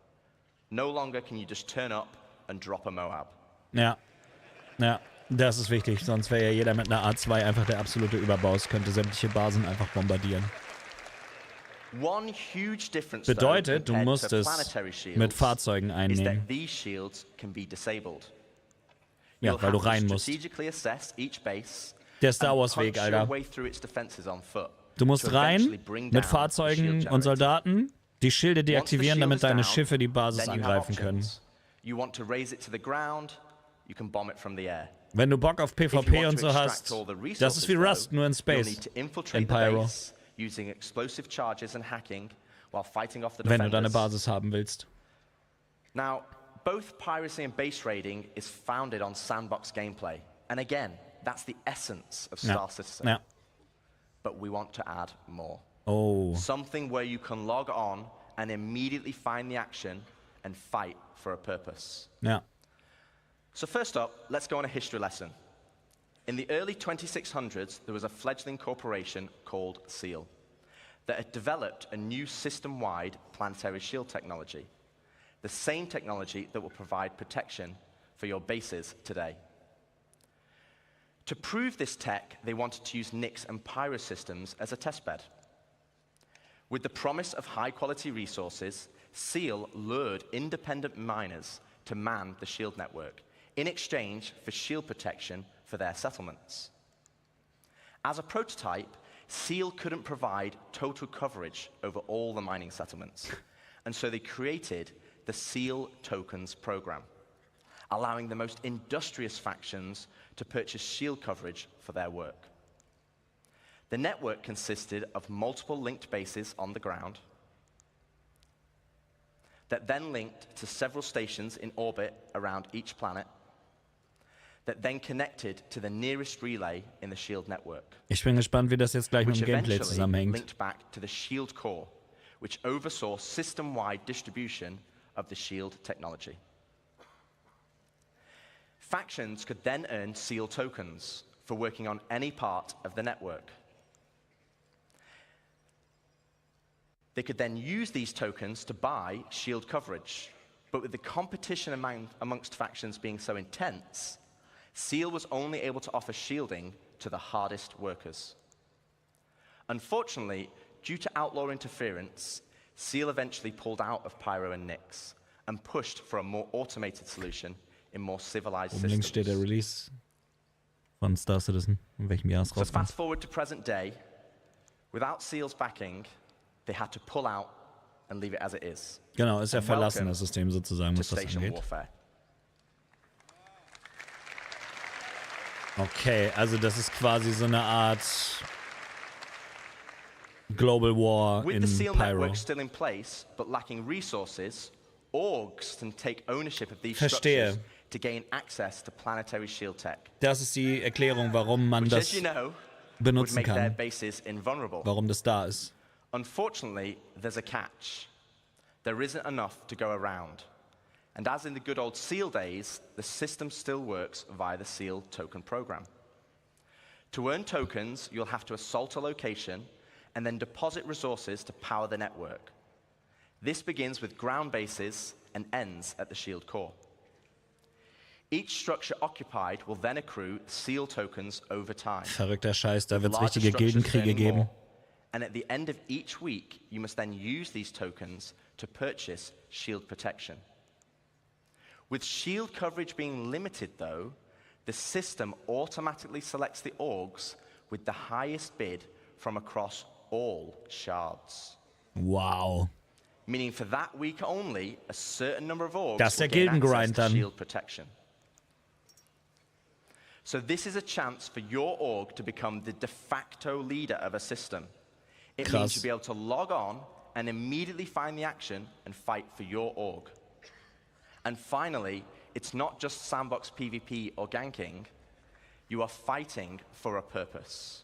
No longer can you just turn up and drop a Moab. Ja. Ja, das ist wichtig. Sonst wäre ja jeder mit einer A2 einfach der absolute Überbaus, könnte sämtliche Basen einfach bombardieren. One huge difference, Bedeutet, du though, musst compared es to planetary shields, mit Fahrzeugen is einnehmen. that these shields can be disabled. Ja, You'll weil du have to rein musst. strategically assess each base Der Star and Wars Weg, punch your Alter. way through its defenses on foot Du musst to rein eventually bring mit down Fahrzeugen the shield und generator. Soldaten, die Schilde deaktivieren, Once the damit shield deine is down, Schiffe die Basis then you have angreifen können. options. You want to raise it to the ground, you can bomb it from the air. Wenn du Bock auf If you PvP want und to so extract hast, all the das resources, ist wie Rust, nur in you'll Space, need to infiltrate in the Pyro, base using explosive charges and hacking while fighting off the wenn du defenders. deine Basis haben willst. Now, both piracy and base raiding is founded on sandbox gameplay. And again, that's the essence of Star Citizen. Ja. But we want to add more. Oh. Something where you can log on and immediately find the action and fight for a purpose. Ja. So first up, let's go on a history lesson. In the early 2600s, there was a fledgling corporation called SEAL that had developed a new system-wide planetary shield technology, the same technology that will provide protection for your bases today. To prove this tech, they wanted to use Nyx and Pyro systems as a testbed. With the promise of high-quality resources, SEAL lured independent miners to man the shield network in exchange for shield protection for their settlements. As a prototype, SEAL couldn't provide total coverage over all the mining settlements, and so they created the SEAL Tokens program, allowing the most industrious factions to purchase shield coverage for their work. The network consisted of multiple linked bases on the ground that then linked to several stations in orbit around each planet that then connected to the nearest relay in the shield network. Ich bin gespannt, wie das jetzt gleich mit Which dem Gameplay eventually zusammenhängt. linked back to the shield core, which oversaw system-wide distribution of the shield technology. Factions could then earn SEAL tokens for working on any part of the network. They could then use these tokens to buy shield coverage. But with the competition amongst factions being so intense, Seal was only able to offer shielding to the hardest workers. Unfortunately, due to outlaw interference, Seal eventually pulled out of Pyro and Nyx and pushed for a more automated solution in more civilized systems. Links steht der Release von Star Citizen, in welchem Jahr es rauskommt. So fast forward to present day, without Seal's backing, they had to pull out and leave it as it is. Genau, ist ja verlassen, das System sozusagen, was das angeht. Okay, also das ist quasi so eine Art Global War in With the Seal Pyro. network still in place, but lacking resources, orgs can take ownership of these Verstehe. structures to gain access to planetary shield tech. Das ist die Erklärung, warum man Which, das as you know, benutzen would make their kann. bases invulnerable. Warum das da ist. Unfortunately, there's a catch. There isn't enough to go around. And as in the good old Seal days, the system still works via the Seal token program. To earn tokens, you'll have to assault a location and then deposit resources to power the network. This begins with ground bases and ends at the shield core. Each structure occupied will then accrue Seal tokens over time. Verrückter Scheiß, da wird's richtige Gildenkriege geben. And at the end of each week, you must then use these tokens to purchase shield protection. With shield coverage being limited, though, the system automatically selects the orgs with the highest bid from across all shards. Wow. Meaning for that week only, a certain number of orgs Das ist der will gain access Gildengrind to dann. shield protection. So this is a chance for your org to become the de facto leader of a system. It Krass. means you'll be able to log on and immediately find the action and fight for your org. And finally, it's not just sandbox PvP or ganking. You are fighting for a purpose.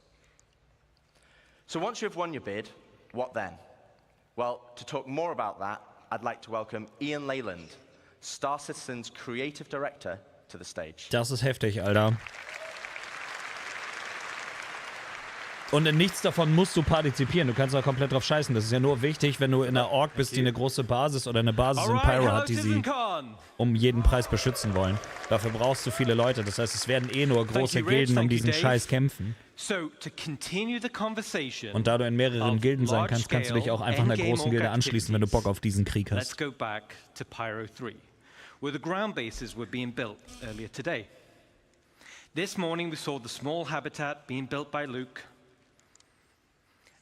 So once you've won your bid, what then? Well, to talk more about that, I'd like to welcome Ian Leyland, Star Citizen's creative director, to the stage. Das ist heftig, Alter. Und in nichts davon musst du partizipieren. Du kannst auch komplett drauf scheißen. Das ist ja nur wichtig, wenn du in einer Org bist, die eine große Basis oder eine Basis in Pyro hat, die sie um jeden Preis beschützen wollen. Dafür brauchst du viele Leute. Das heißt, es werden eh nur große Gilden um diesen Scheiß kämpfen. Und da du in mehreren Gilden sein kannst, kannst du dich auch einfach einer großen Gilde anschließen, wenn du Bock auf diesen Krieg hast. Let's go back to Pyro 3, where the ground bases were being built earlier today. This morning we saw the small habitat being built by Luke.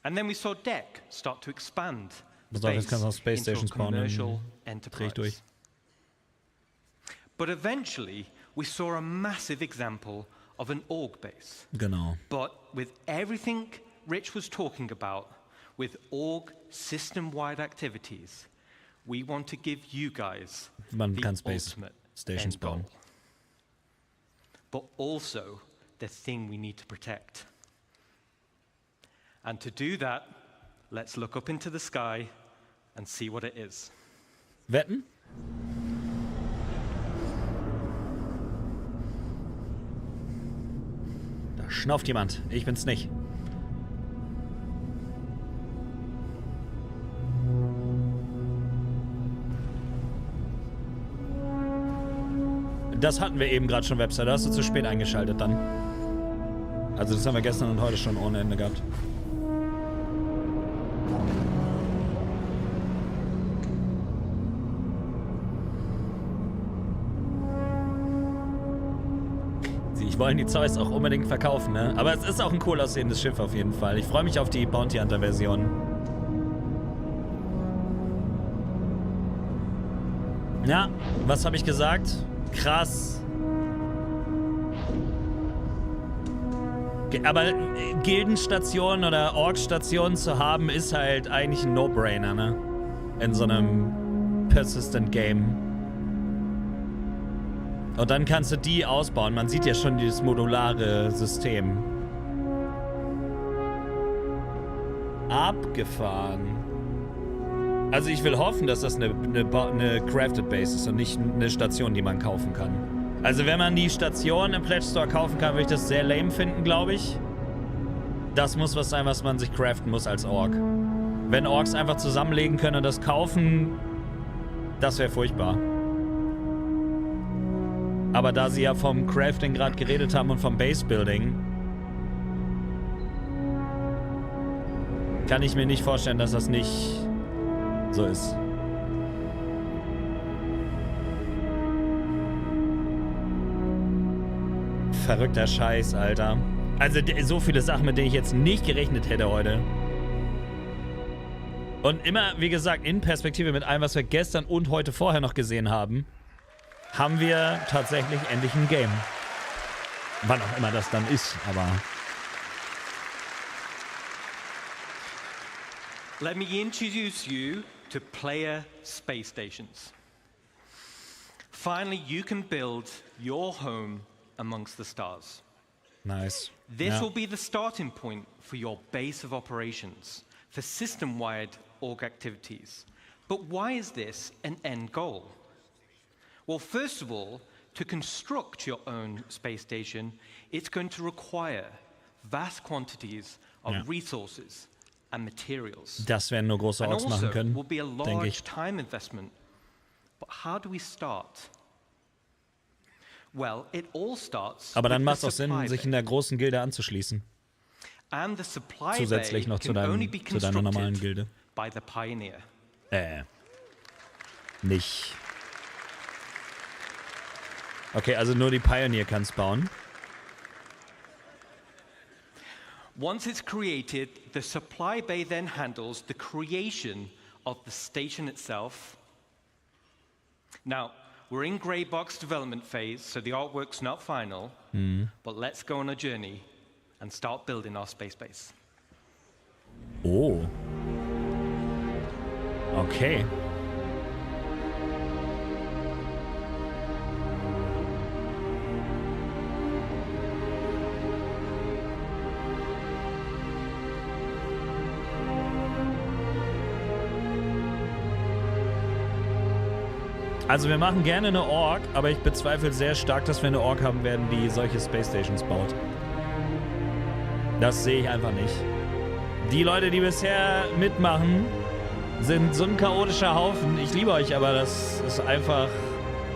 And then we saw Deck start to expand the Jetzt kannst du auf Space into a Stations bauen. commercial Dreh ich durch. enterprise. But eventually we saw a massive example of an org base. Genau. But with everything Rich was talking about, with org system-wide activities, we want to give you guys Man the kann Space ultimate Stations end goal. bauen. But also the thing we need to protect. And to do that, let's look up into the sky and see what it is. Wetten? Da schnauft jemand. Ich bin's nicht. Das hatten wir eben gerade schon, Website. Da hast du zu spät eingeschaltet dann. Also das haben wir gestern und heute schon ohne Ende gehabt. Sie wollen die Zeus auch unbedingt verkaufen, ne? Aber es ist auch ein cool aussehendes Schiff auf jeden Fall. Ich freue mich auf die Bounty Hunter Version. Ja, was habe ich gesagt? Krass. Aber Gildenstationen oder Org-Stationen zu haben, ist halt eigentlich ein No-Brainer, ne? In so einem Persistent Game. Und dann kannst du die ausbauen. Man sieht ja schon dieses modulare System. Abgefahren. Also ich will hoffen, dass das eine Crafted Base ist und nicht eine Station, die man kaufen kann. Also wenn man die Station im Pledge Store kaufen kann, würde ich das sehr lame finden, glaube ich. Das muss was sein, was man sich craften muss als Org. Wenn Orks einfach zusammenlegen können und das kaufen, das wäre furchtbar. Aber da sie ja vom Crafting gerade geredet haben und vom Base-Building, kann ich mir nicht vorstellen, dass das nicht so ist. Verrückter Scheiß, Alter. Also so viele Sachen, mit denen ich jetzt nicht gerechnet hätte heute. Und immer, wie gesagt, in Perspektive mit allem, was wir gestern und heute vorher noch gesehen haben, haben wir tatsächlich endlich ein Game. Wann auch immer das dann ist, aber... Let me introduce you to player space stations. Finally, you can build your home amongst the stars. Nice. This will be the starting point for your base of operations, for system-wide org activities. But why is this an end goal? Well, first of all, to construct your own space station, it's going to require vast quantities of resources and materials. Das werden nur große Orks machen können, will be a denke ich. large time investment. But how do we start? Well, it all starts. Aber dann with macht es the auch Sinn, supply sich in bay. der großen Gilde anzuschließen. And the supply Zusätzlich noch bay zu can only be deiner normalen constructed Gilde. by the pioneer. Nicht. Okay, also nur die Pioneer kann es bauen. Once it's created, the supply bay then handles the creation of the station itself. Now, we're in grey box development phase, so the artwork's not final, but let's go on a journey and start building our space base. Oh. Okay. Also wir machen gerne eine Org, aber ich bezweifle sehr stark, dass wir eine Org haben werden, die solche Space Stations baut. Das sehe ich einfach nicht. Die Leute, die bisher mitmachen, sind so ein chaotischer Haufen. Ich liebe euch, aber das ist einfach...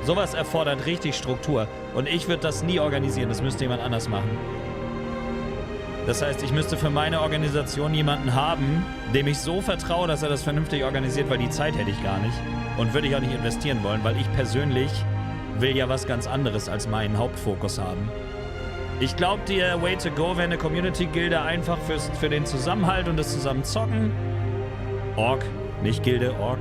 Sowas erfordert richtig Struktur. Und ich würde das nie organisieren, das müsste jemand anders machen. Das heißt, ich müsste für meine Organisation jemanden haben, dem ich so vertraue, dass er das vernünftig organisiert, weil die Zeit hätte ich gar nicht. Und würde ich auch nicht investieren wollen, weil ich persönlich will ja was ganz anderes als meinen Hauptfokus haben. Ich glaube, der Way to go wäre eine Community-Gilde einfach für den Zusammenhalt und das Zusammenzocken. Org, nicht Gilde, Org.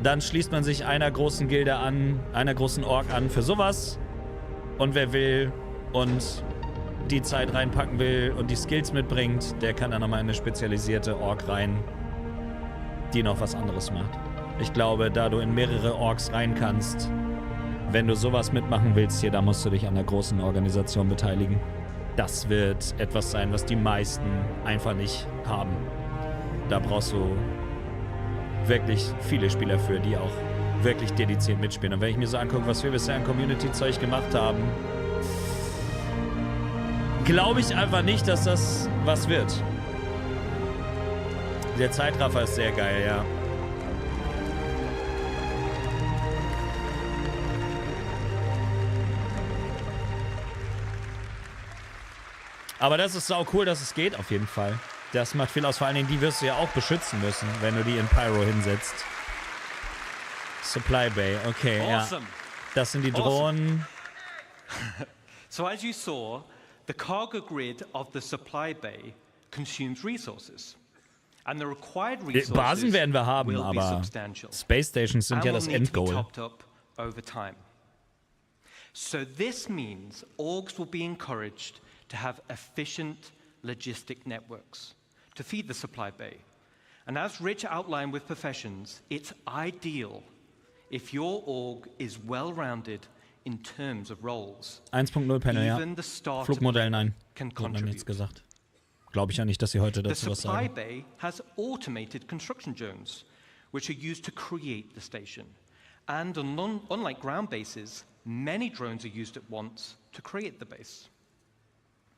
Dann schließt man sich einer großen Gilde an, einer großen Org an für sowas. Und wer will und die Zeit reinpacken will und die Skills mitbringt, der kann dann nochmal in eine spezialisierte Org rein, die noch was anderes macht. Ich glaube, da du in mehrere Orgs rein kannst, wenn du sowas mitmachen willst hier, da musst du dich an der großen Organisation beteiligen. Das wird etwas sein, was die meisten einfach nicht haben. Da brauchst du wirklich viele Spieler für, die auch wirklich dediziert mitspielen. Und wenn ich mir so angucke, was wir bisher an Community-Zeug gemacht haben, glaube ich einfach nicht, dass das was wird. Der Zeitraffer ist sehr geil, ja. Aber das ist sau cool, dass es geht, auf jeden Fall. Das macht viel aus. Vor allen Dingen, die wirst du ja auch beschützen müssen, wenn du die in Pyro hinsetzt. Supply Bay, okay, Awesome. ja. Das sind die Drohnen. So as you saw, the cargo grid of the supply bay consumes resources. And the required resources Basen werden wir haben, will be aber substantial. Space Stations sind ja das Endgoal. Topped up over time. So this means orgs will be encouraged to have efficient logistic networks to feed the supply bay. And as Rich outlined with professions, it's ideal if your org is well-rounded in terms of roles. 1.0 Panel, ja. Even the starter Flugmodell, nein. can Hat noch contribute. nichts gesagt. Glaube ich ja nicht, dass sie heute The dazu was supply sagen. bay has automated construction zones, which are used to create the station. And unlike ground bases, many drones are used at once to create the base.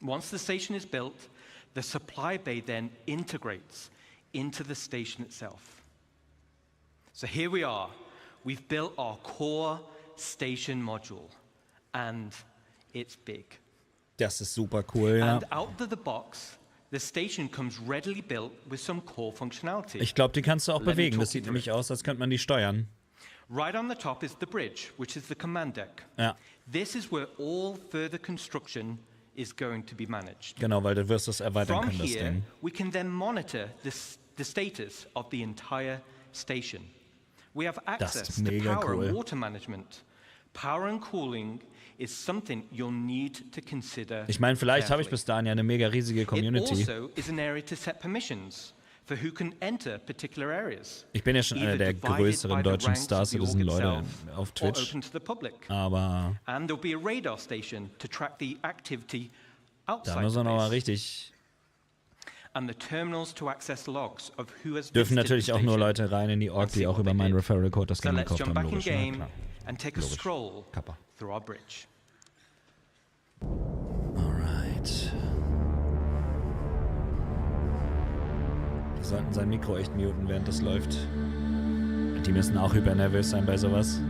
Once the station is built, the supply bay then integrates into the station itself. So here we are. We've built our core station module, and it's big. Das ist super cool, ja. And out of the box, the station comes readily built with some core functionality. Ich glaube, die kannst du auch bewegen. Das sieht nämlich aus, als könnte man die steuern. Right on the top is the bridge, which is the command deck. Ja. This is where all further construction is going to be managed. Genau, weil du wirst das erweitern können, das Here, Ding. we can then monitor the status of the entire station. We have access to power and water management. Power and cooling is something you'll need to consider. Ich meine, vielleicht habe ich bis dahin ja eine mega riesige Community. It also is an area to set permissions for who can enter particular areas. Ich bin ja schon einer der größeren deutschen Star Citizen Leute auf Twitch. Aber And there'll be a radar station to track the activity outside. da muss man nochmal richtig. And the terminals to access logs of who has Dürfen natürlich auch nur Leute rein in die Org, die auch über meinen Referral Code das Game gekauft haben, logisch. Ja, klar. And take a stroll through our bridge. Alright. Die sollten sein Mikro echt muten, während das läuft. Die müssen auch hypernervös sein bei sowas.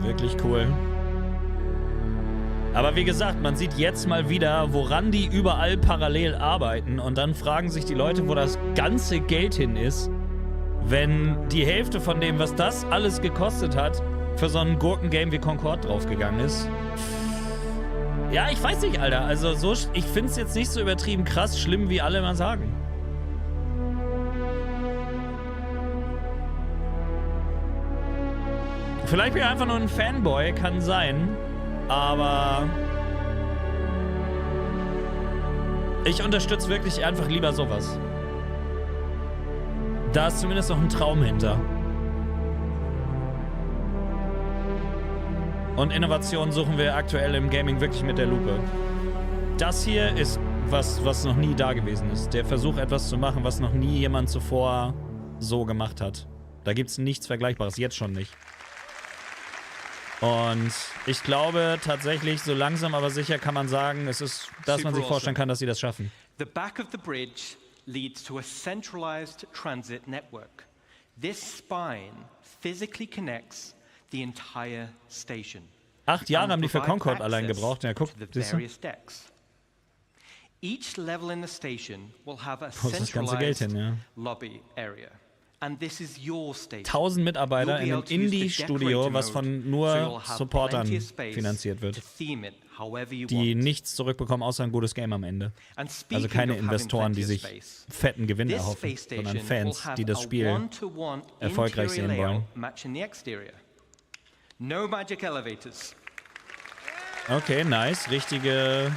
Wirklich cool. Aber wie gesagt, man sieht jetzt mal wieder, woran die überall parallel arbeiten. Und dann fragen sich die Leute, wo das ganze Geld hin ist, wenn die Hälfte von dem, was das alles gekostet hat, für so ein Gurken-Game wie Concorde draufgegangen ist. Ja, ich weiß nicht, Alter. Also so, ich finde es jetzt nicht so übertrieben krass schlimm, wie alle mal sagen. Vielleicht bin ich einfach nur ein Fanboy, kann sein. Aber ich unterstütze wirklich einfach lieber sowas. Da ist zumindest noch ein Traum hinter. Und Innovation suchen wir aktuell im Gaming wirklich mit der Lupe. Das hier ist was noch nie da gewesen ist. Der Versuch, etwas zu machen, was noch nie jemand zuvor so gemacht hat. Da gibt es nichts Vergleichbares, jetzt schon nicht. Und ich glaube tatsächlich, so langsam aber sicher kann man sagen, es ist, dass man sich vorstellen kann, dass sie das schaffen. The back of the bridge leads to a centralized transit network. This spine physically connects the entire station. 8 Jahre haben die für Concorde allein gebraucht. Ja, guck, siehst du? Each level in the station will have a Wo ist das ganze Geld hin, ja? lobby area. And this is your station. 1000 Mitarbeiter in einem Indie-Studio, was von nur Supportern finanziert wird, die nichts zurückbekommen, außer ein gutes Game am Ende. Also keine Investoren, die sich fetten Gewinn erhoffen, sondern Fans, die das Spiel erfolgreich sehen wollen. No magic elevators. Okay, nice. Richtige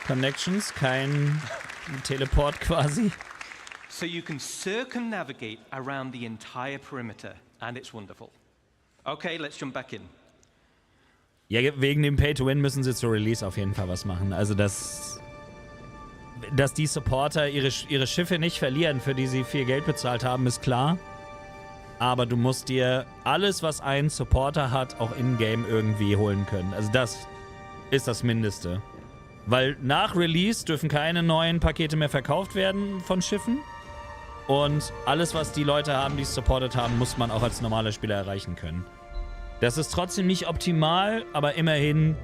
Connections, kein Teleport quasi. So you can circumnavigate around the entire perimeter, and it's wonderful. Okay, let's jump back in. Ja, wegen dem Pay-to-Win müssen sie zur Release auf jeden Fall was machen. Also, dass die Supporter ihre Schiffe nicht verlieren, für die sie viel Geld bezahlt haben, ist klar. Aber du musst dir alles, was ein Supporter hat, auch in-game irgendwie holen können. Also das ist das Mindeste. Weil nach Release dürfen keine neuen Pakete mehr verkauft werden von Schiffen. Und alles, was die Leute haben, die es supportet haben, muss man auch als normaler Spieler erreichen können. Das ist trotzdem nicht optimal, aber immerhin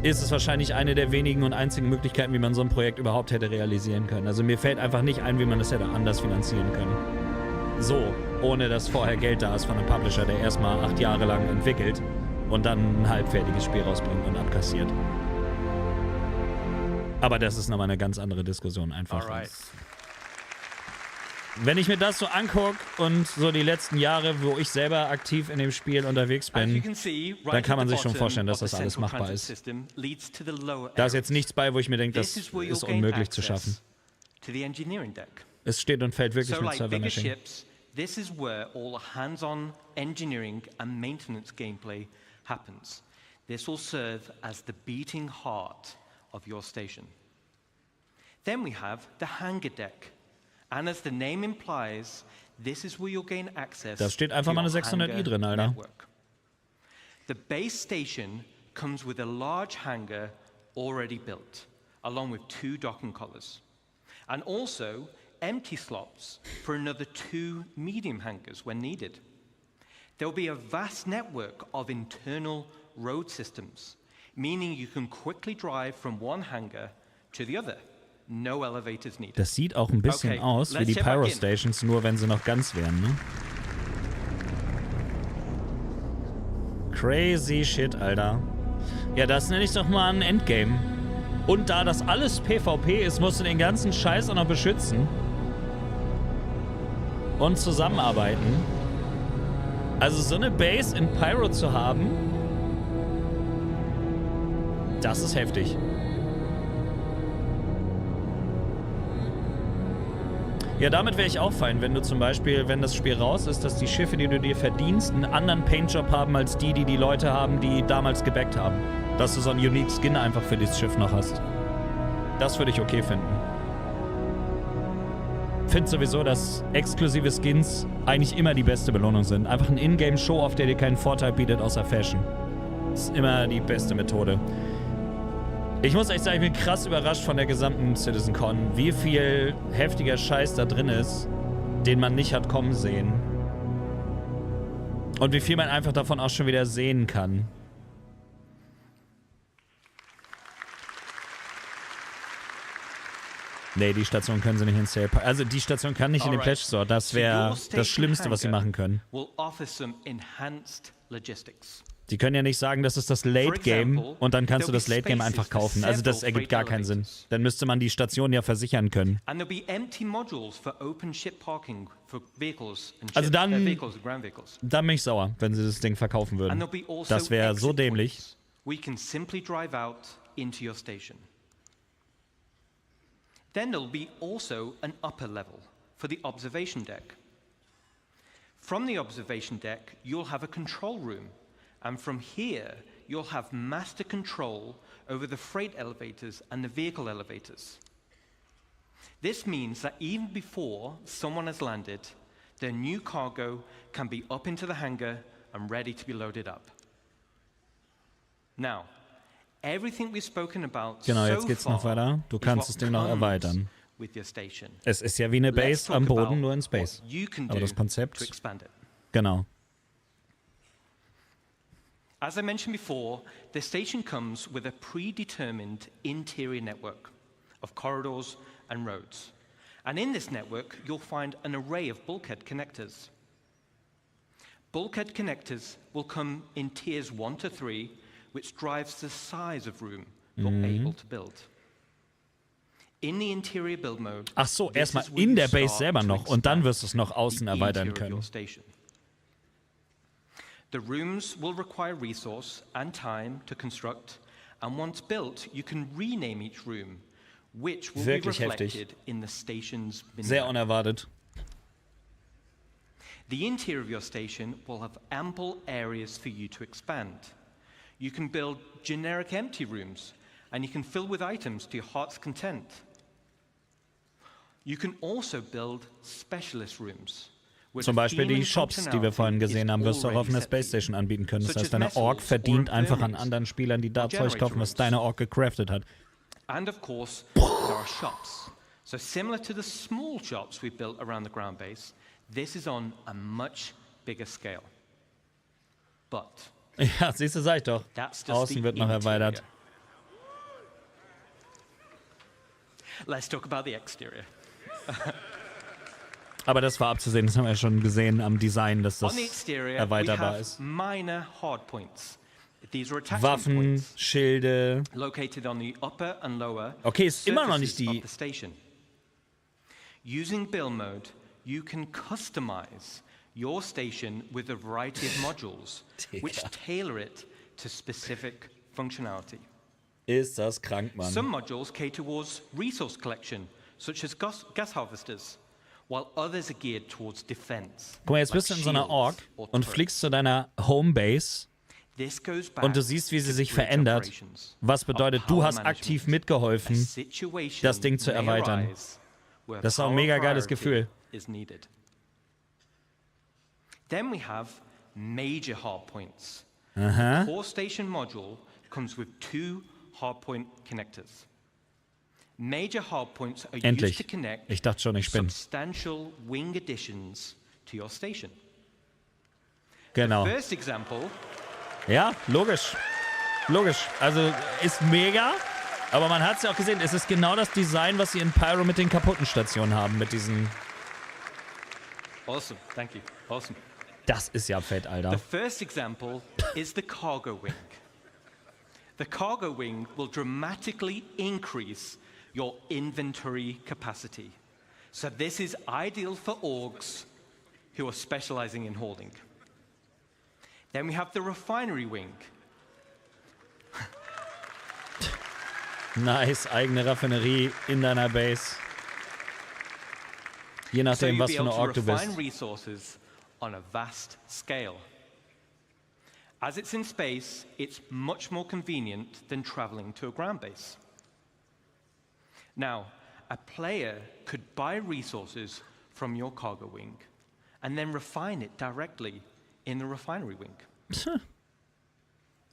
ist es wahrscheinlich eine der wenigen und einzigen Möglichkeiten, wie man so ein Projekt überhaupt hätte realisieren können. Also mir fällt einfach nicht ein, wie man das hätte anders finanzieren können. So, ohne dass vorher Geld da ist von einem Publisher, der erstmal 8 Jahre lang entwickelt und dann ein halbfertiges Spiel rausbringt und abkassiert. Aber das ist nochmal eine ganz andere Diskussion einfach. Wenn ich mir das so angucke und so die letzten Jahre, wo ich selber aktiv in dem Spiel unterwegs bin, dann kann man sich schon vorstellen, dass das alles machbar ist. Da ist jetzt nichts bei, wo ich mir denke, das ist unmöglich zu schaffen. Es steht und fällt wirklich mit Server-Meshing. This is where all the hands-on engineering and maintenance gameplay happens. This will serve as the beating heart of your station. Then we have the hangar deck. And as the name implies, this is where you'll gain access Da steht einfach mal eine 600i drin, Alter. Network. The base station comes with a large hangar already built, along with 2 docking collars, and also empty slots for another 2 medium hangars when needed. There will be a vast network of internal road systems, meaning you can quickly drive from one hangar to the other. No elevators needed. Das sieht auch ein bisschen aus wie die Pyro Stations, nur wenn sie noch ganz wären, ne? Crazy shit, Alter. Ja, das nenne ich doch mal ein Endgame. Und da das alles PvP ist, musst du den ganzen Scheiß auch noch beschützen. Und zusammenarbeiten. Also so eine Base in Pyro zu haben, das ist heftig. Ja, damit wäre ich auch fein, wenn du zum Beispiel, wenn das Spiel raus ist, dass die Schiffe, die du dir verdienst, einen anderen Paintjob haben als die Leute haben, die damals gebackt haben. Dass du so einen unique Skin einfach für dieses Schiff noch hast. Das würde ich okay finden. Finde sowieso, dass exklusive Skins eigentlich immer die beste Belohnung sind. Einfach ein Ingame-Show-Off, der dir keinen Vorteil bietet außer Fashion. Das ist immer die beste Methode. Ich muss echt sagen, ich bin krass überrascht von der gesamten CitizenCon, wie viel heftiger Scheiß da drin ist, den man nicht hat kommen sehen. Und wie viel man einfach davon auch schon wieder sehen kann. Nee, die Station können sie nicht in Sale. Also die Station kann nicht in den Pledge Store. Das wäre das Schlimmste, was sie machen können. Die können ja nicht sagen, das ist das Late Game und dann kannst du das Late Game einfach kaufen. Also das ergibt gar keinen Sinn. Dann müsste man die Station ja versichern können. Also dann bin ich sauer, wenn sie das Ding verkaufen würden. Das wäre so dämlich. Then there'll be also an upper level for the observation deck. From the observation deck, you'll have a control room. And from here, you'll have master control over the freight elevators and the vehicle elevators. This means that even before someone has landed, their new cargo can be up into the hangar and ready to be loaded up. Now, everything we've spoken about genau, jetzt geht's noch weiter. Du kannst das Ding noch erweitern. Es ist ja wie eine Base am Boden, nur in Space. Aber das Konzept... Genau. As I mentioned before, the station comes with a predetermined interior network of corridors and roads. And in this network, you'll find an array of bulkhead connectors. Bulkhead connectors will come in tiers 1 to 3, which drives the size of room you're able to build. In the interior build mode, ach so, erstmal in der Base selber noch und dann wirst du es noch außen erweitern können. The rooms will require resource and time to construct, and once built, you can rename each room, which will Wirklich be reflected heftig. in the station's menu. Sehr unerwartet. The interior of your station will have ample areas for you to expand. You can build generic empty rooms, and you can fill with items to your heart's content. You can also build specialist rooms. Zum Beispiel die Shops, die wir vorhin gesehen haben, wirst du auch auf einer Space Station anbieten können. Das heißt, deine Org verdient einfach an anderen Spielern, die da Zeug kaufen, was deine Org gecraftet hat. And of course, there are shops. So similar to the small shops we built around the ground base, this is on a much bigger scale. But ja, siehst du, sag ich doch. Außen wird noch erweitert. Let's talk about the exterior. Aber das war abzusehen, das haben wir ja schon gesehen am Design, dass das erweiterbar ist. Waffen, Schilde. Okay, ist immer noch nicht die... Using build mode, you can customize your station with a variety of modules, which tailor it to specific functionality. Ist das krank, Mann. Some modules cater towards resource collection, such as gas harvesters, while others are geared towards defense. Guck mal, jetzt bist du in so einer Org und fliegst zu deiner Homebase und du siehst, wie sie sich verändert. Was bedeutet, du hast aktiv mitgeholfen, das Ding zu erweitern. Das ist auch ein mega geiles Gefühl. Then we have major hardpoints. Aha. The core station module comes with 2 hardpoint connectors. Major hardpoints are used to connect Ich dachte schon, ich spinne. substantial wing additions to your station. Genau. The first example. Ja, logisch. Logisch. Also ist mega, aber man hat es ja auch gesehen, es ist genau das Design, was sie in Pyro mit den kaputten Stationen haben, mit diesen... Awesome, thank you. Awesome. Das ist ja fett, Alter. The first example is the cargo wing. The cargo wing will dramatically increase your inventory capacity. So this is ideal for orgs who are specializing in holding. Then we have the refinery wing. Nice, eigene Raffinerie in deiner Base. Je nachdem, was für eine Org du bist. Resources on a vast scale. As it's in space, it's much more convenient than traveling to a ground base. Now, a player could buy resources from your cargo wing and then refine it directly in the refinery wing.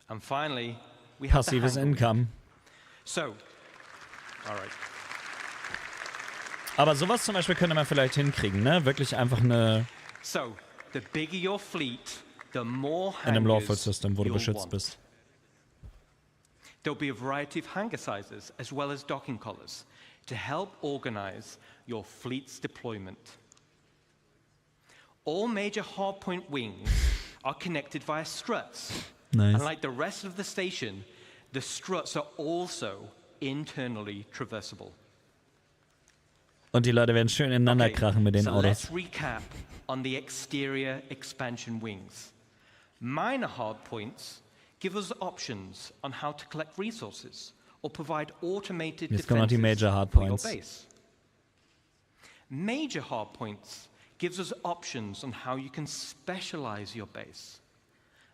And finally, we have passives income. So, all right. Aber sowas zum Beispiel könnte man vielleicht hinkriegen, ne? Wirklich einfach eine... So, the bigger your fleet, the more in einem hangars Lawful System, wo du you'll beschützt want. bist. There'll be a variety of hangar sizes as well as docking collars to help organize your fleet's deployment. All major hardpoint wings are connected via struts. Nice. And like the rest of the station, the struts are also internally traversable. Und die Leute werden schön ineinander krachen mit den So Autos. let's recap on the exterior expansion wings. Minor hardpoints give us options on how to collect resources or provide automated Jetzt kommen noch die defenses Major for your Hardpoints. base. Major hardpoints gives us options on how you can specialize your base.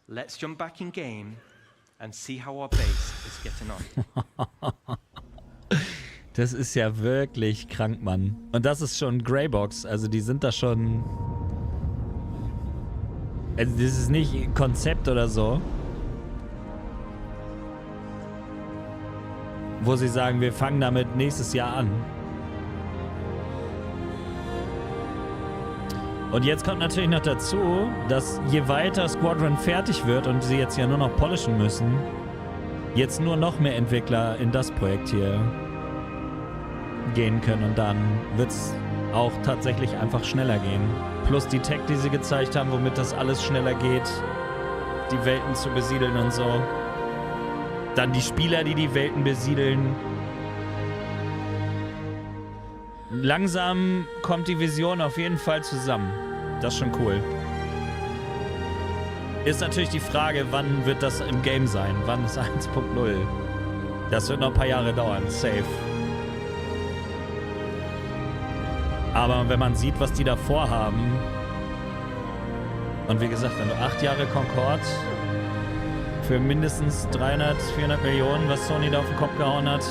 Let's jump back in game and see how our base is getting on. Das ist ja wirklich krank, Mann. Und das ist schon Greybox. Also die sind da schon... Also das ist nicht Konzept oder so. Wo sie sagen, wir fangen damit nächstes Jahr an. Und jetzt kommt natürlich noch dazu, dass je weiter Squadron fertig wird und sie jetzt ja nur noch polishen müssen, jetzt nur noch mehr Entwickler in das Projekt hier gehen können und dann wird es auch tatsächlich einfach schneller gehen. Plus die Tech, die sie gezeigt haben, womit das alles schneller geht, die Welten zu besiedeln und so. Dann die Spieler, die die Welten besiedeln. Langsam kommt die Vision auf jeden Fall zusammen. Das ist schon cool. Ist natürlich die Frage, wann wird das im Game sein? Wann ist 1.0? Das wird noch ein paar Jahre dauern, safe. Aber wenn man sieht, was die da vorhaben, und wie gesagt, wenn du 8 Jahre Concorde für mindestens 300, 400 Millionen, was Sony da auf den Kopf gehauen hat,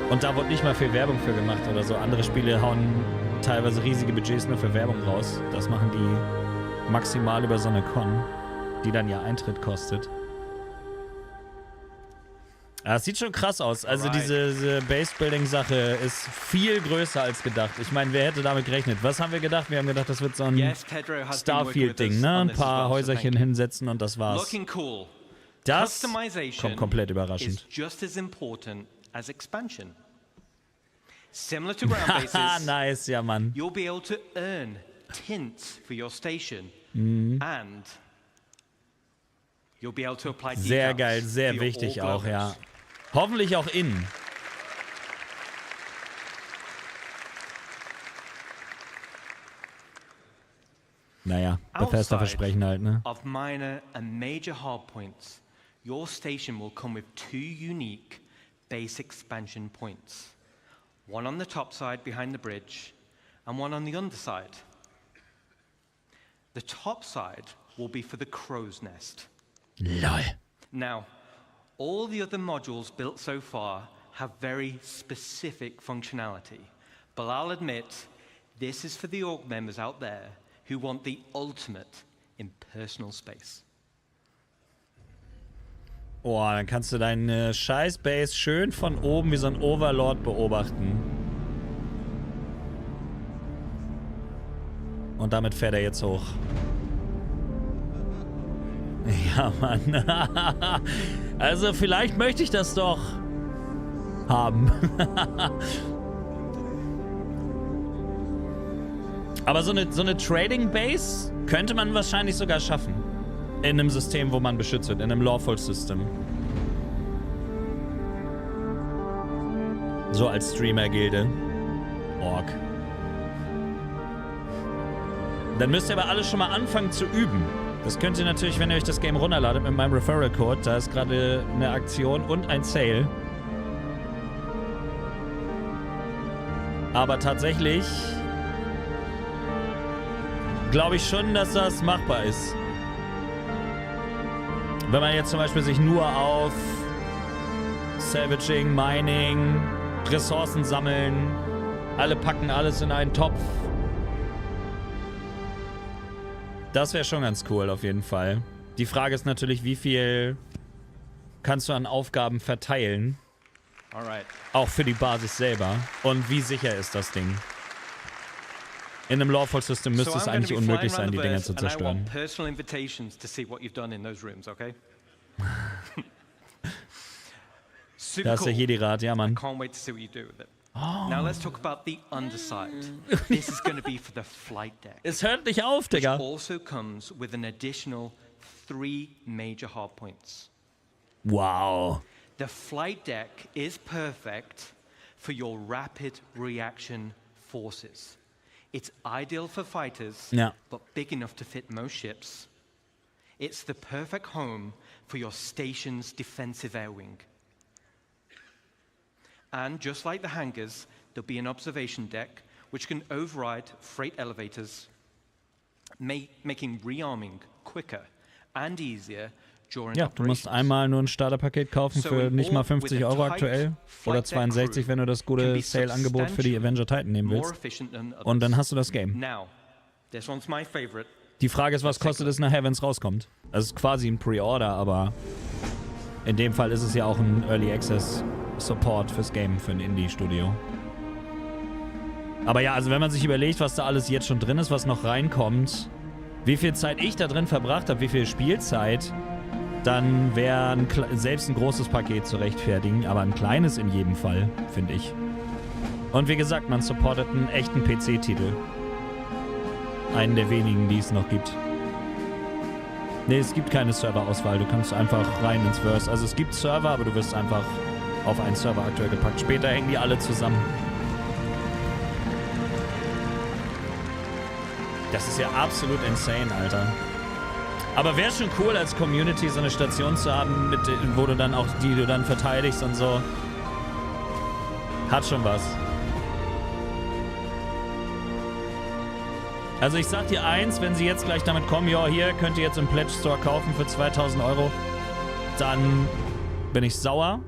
und da wurde nicht mal viel Werbung für gemacht oder so. Andere Spiele hauen teilweise riesige Budgets nur für Werbung raus. Das machen die maximal über so eine Con, die dann ja Eintritt kostet. Ja, es sieht schon krass aus. Also diese Base-Building-Sache ist viel größer als gedacht. Ich meine, wer hätte damit gerechnet? Was haben wir gedacht? Wir haben gedacht, das wird so ein Starfield-Ding, ne? Ein paar Häuserchen hinsetzen und das war's. Das kommt komplett überraschend. Just as important as expansion. Similar to ground bases, nice, ja, Mann. You'll be able to earn tints for your station and you'll be able to apply decals. Sehr geil, sehr wichtig auch, ja. Hoffentlich auch innen. Naja, Bethesda versprechen halt, ne? Of minor and major hardpoints, your station will come with 2 unique base expansion points. One on the top side behind the bridge and one on the underside. The top side will be for the crow's nest. Lol. Now, all the other modules built so far have very specific functionality, but I'll admit, this is for the org members out there who want the ultimate in personal space. Oh, dann kannst du deine Scheiß-Base schön von oben wie so ein Overlord beobachten. Und damit fährt er jetzt hoch. Ja, Mann. Also vielleicht möchte ich das doch haben. Aber so eine Trading-Base könnte man wahrscheinlich sogar schaffen. In einem System, wo man beschützt wird. In einem Lawful-System. So als Streamer-Gilde. Org. Dann müsst ihr aber alle schon mal anfangen zu üben. Das könnt ihr natürlich, wenn ihr euch das Game runterladet mit meinem Referral-Code. Da ist gerade eine Aktion und ein Sale. Aber tatsächlich glaube ich schon, dass das machbar ist. Wenn man jetzt zum Beispiel sich nur auf Salvaging, Mining, Ressourcen sammeln, alle packen alles in einen Topf. Das wäre schon ganz cool auf jeden Fall. Die Frage ist natürlich, wie viel kannst du an Aufgaben verteilen? Alright. Auch für die Basis selber. Und wie sicher ist das Ding? In einem Lawful System müsste es eigentlich unmöglich sein, die Dinger zu zerstören. Personal invitations to see what you've done in those rooms, okay? Da ist der Jedi-Rat, ja, Mann. Can't wait to see what you do with it. Now let's talk about the underside. This is going to be for the flight deck. Es hört nicht auf, Digga. Which also comes with an additional 3 major hardpoints. Wow. The flight deck is perfect for your rapid reaction forces. It's ideal for fighters, but big enough to fit most ships. It's the perfect home for your station's defensive air wing. And just like the hangars, there'll be an observation deck which can override freight elevators, making rearming quicker and easier during Ja, du musst einmal nur ein Starterpaket kaufen für nicht mal 50 € aktuell. Oder 62, wenn du das gute Sale-Angebot für die Avenger Titan nehmen willst. Und dann hast du das Game. Die Frage ist, was kostet es nachher, wenn es rauskommt? Also es ist quasi ein Pre-Order, aber in dem Fall ist es ja auch ein Early Access Support fürs Game, für ein Indie-Studio. Aber ja, also wenn man sich überlegt, was da alles jetzt schon drin ist, was noch reinkommt, wie viel Zeit ich da drin verbracht habe, wie viel Spielzeit, dann wäre selbst ein großes Paket zu rechtfertigen, aber ein kleines in jedem Fall, finde ich. Und wie gesagt, man supportet einen echten PC-Titel. Einen der wenigen, die es noch gibt. Ne, es gibt keine Serverauswahl, du kannst einfach rein ins Verse. Also es gibt Server, aber du wirst einfach auf einen Server aktuell gepackt. Später hängen die alle zusammen. Das ist ja absolut insane, Alter. Aber wäre schon cool, als Community so eine Station zu haben, wo du dann auch die du dann verteidigst und so. Hat schon was. Also ich sag dir eins, wenn sie jetzt gleich damit kommen, ja, hier könnt ihr jetzt im Pledge Store kaufen für 2000 €, dann bin ich sauer.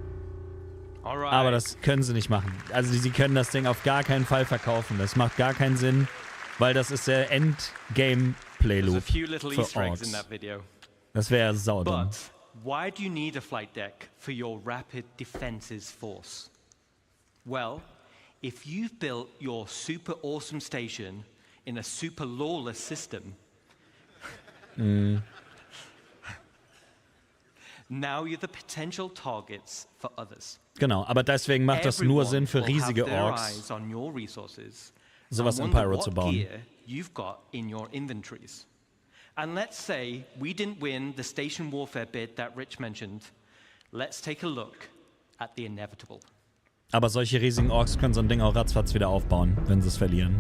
Aber das können sie nicht machen. Also sie können das Ding auf gar keinen Fall verkaufen. Das macht gar keinen Sinn, weil das ist der Endgame-Play-Loop für Orks. Das wäre saudumm. But why do you need a flight deck for your rapid defenses force? Well, if you've built your super awesome station in a super lawless system, now you're the potential targets for others. Genau, aber deswegen macht das nur Sinn für riesige Orks, sowas in Pyro zu bauen. You've got in your inventories. And let's say we didn't win the station warfare bid that Rich mentioned. Let's take a look at the inevitable. Aber solche riesigen Orks können so ein Ding auch ratzfatz wieder aufbauen, wenn sie es verlieren.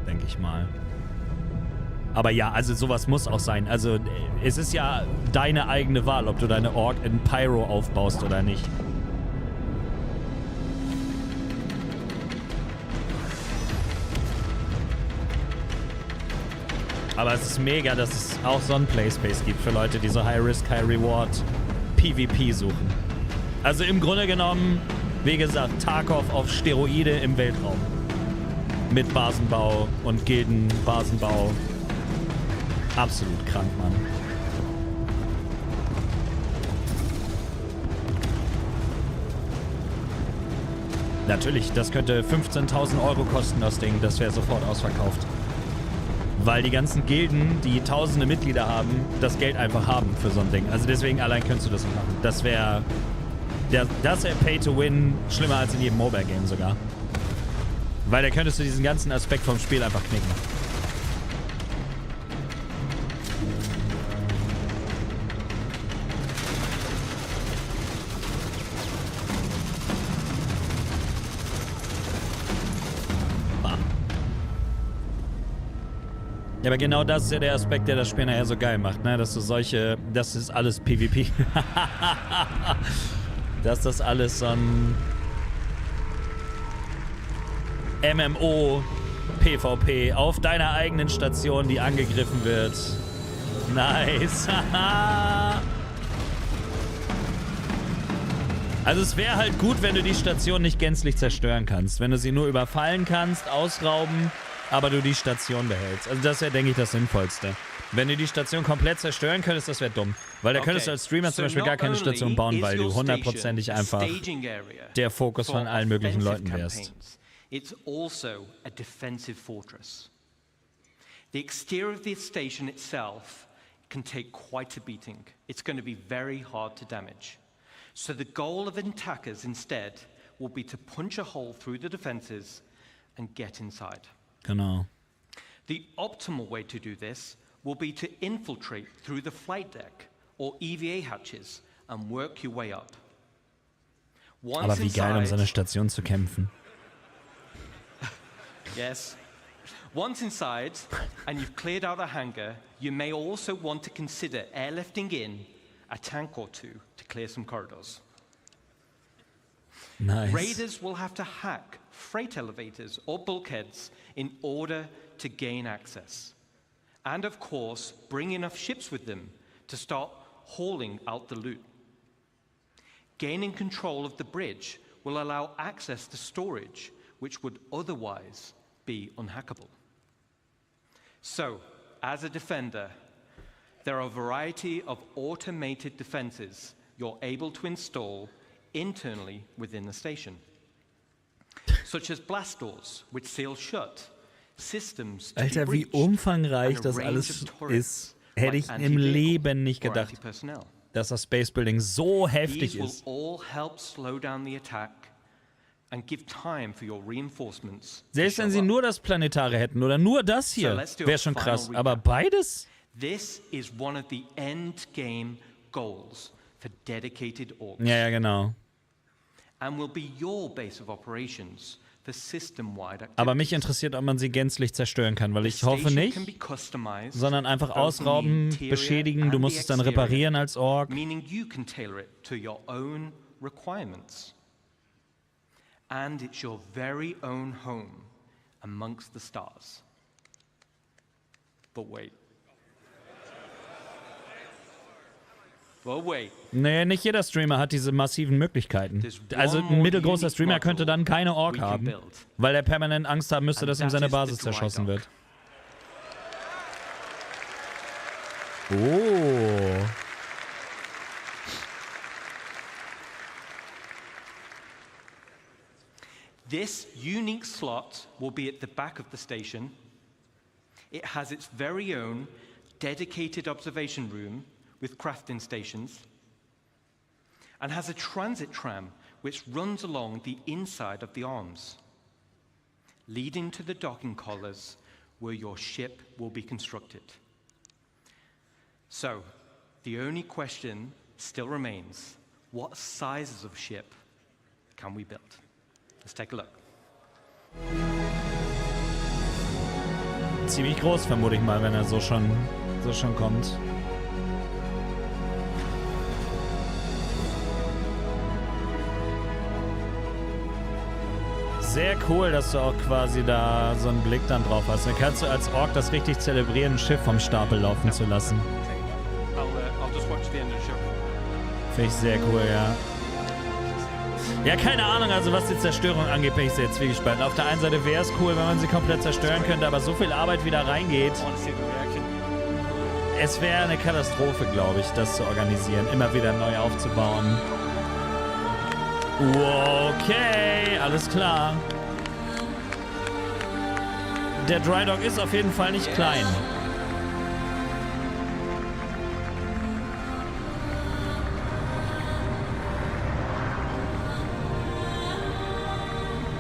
Denke ich mal. Aber ja, also sowas muss auch sein. Also es ist ja deine eigene Wahl, ob du deine Ork in Pyro aufbaust oder nicht. Aber es ist mega, dass es auch so einen Playspace gibt für Leute, die so High-Risk, High-Reward PvP suchen. Also im Grunde genommen, wie gesagt, Tarkov auf Steroide im Weltraum. Mit Basenbau und Gildenbasenbau. Absolut krank, Mann. Natürlich, das könnte 15.000 Euro kosten, das Ding. Das wäre sofort ausverkauft. Weil die ganzen Gilden, die tausende Mitglieder haben, das Geld einfach haben für so ein Ding. Also deswegen allein könntest du das nicht machen. Das wäre Pay to Win, schlimmer als in jedem Mobile-Game sogar. Weil da könntest du diesen ganzen Aspekt vom Spiel einfach knicken. Ja, aber genau das ist ja der Aspekt, der das Spiel nachher so geil macht, ne? Dass du solche, das ist alles PvP. Dass das alles so ein MMO PvP auf deiner eigenen Station, die angegriffen wird. Nice. Also es wäre halt gut, wenn du die Station nicht gänzlich zerstören kannst. Wenn du sie nur überfallen kannst, ausrauben, aber du die Station behältst. Also das wäre, denke ich, das Sinnvollste. Wenn du die Station komplett zerstören könntest, das wäre dumm. Weil da könntest du als Streamer zum Beispiel gar keine Station bauen, weil du hundertprozentig einfach der Fokus von allen möglichen Leuten wärst. It's also a defensive fortress. The exterior of the station itself can take quite a beating. It's going to be very hard to damage. So the goal of attackers instead will be to punch a hole through the defenses and get inside. Genau. The optimal way to do this will be to infiltrate through the flight deck or EVA hatches and work your way up. Aber wie geil, um seine Station zu kämpfen. Yes. Once inside and you've cleared out a hangar, you may also want to consider airlifting in a tank or two to clear some corridors. Nice. Raiders will have to hack freight elevators or bulkheads in order to gain access. And of course, bring enough ships with them to start hauling out the loot. Gaining control of the bridge will allow access to storage, which would otherwise be unhackable. So, as a defender, there are a variety of automated defenses you're able to install internally within the station, such as blast doors, which seal shut, systems to Alter, wie umfangreich das alles ist, hätte ich im Leben nicht gedacht, dass das Space Building so heftig ist. Selbst wenn sie nur das Planetare hätten oder nur das hier, wäre schon krass. Aber beides? This is one of the end-game goals for dedicated orgs. Ja, genau. And will be your base of operations for system-wide activities. Aber mich interessiert, ob man sie gänzlich zerstören kann, weil ich hoffe nicht, sondern einfach ausrauben, beschädigen, du musst es dann reparieren als Org. Meaning you can tailor it to your own requirements. And it's your very own home amongst the stars. But wait. Nee, nicht jeder Streamer hat diese massiven Möglichkeiten. Also ein mittelgroßer Streamer könnte dann keine Org haben, weil er permanent Angst haben müsste, dass ihm seine Basis zerschossen wird. Oh. This unique slot will be at the back of the station. It has its very own dedicated observation room with crafting stations, and has a transit tram which runs along the inside of the arms, leading to the docking collars where your ship will be constructed. So, the only question still remains, what sizes of ship can we build? Let's take a look. Ziemlich groß, vermute ich mal, wenn er so schon kommt. Sehr cool, dass du auch quasi da so einen Blick dann drauf hast. Dann kannst du als Ork das richtig zelebrieren, ein Schiff vom Stapel laufen zu lassen. Finde ich sehr cool, ja. Ja, keine Ahnung, also was die Zerstörung angeht, bin ich sehr zwiegespalten. Auf der einen Seite wäre es cool, wenn man sie komplett zerstören könnte, aber so viel Arbeit wieder reingeht. Es wäre eine Katastrophe, glaube ich, das zu organisieren, immer wieder neu aufzubauen. Okay, alles klar. Der Dry Dock ist auf jeden Fall nicht klein.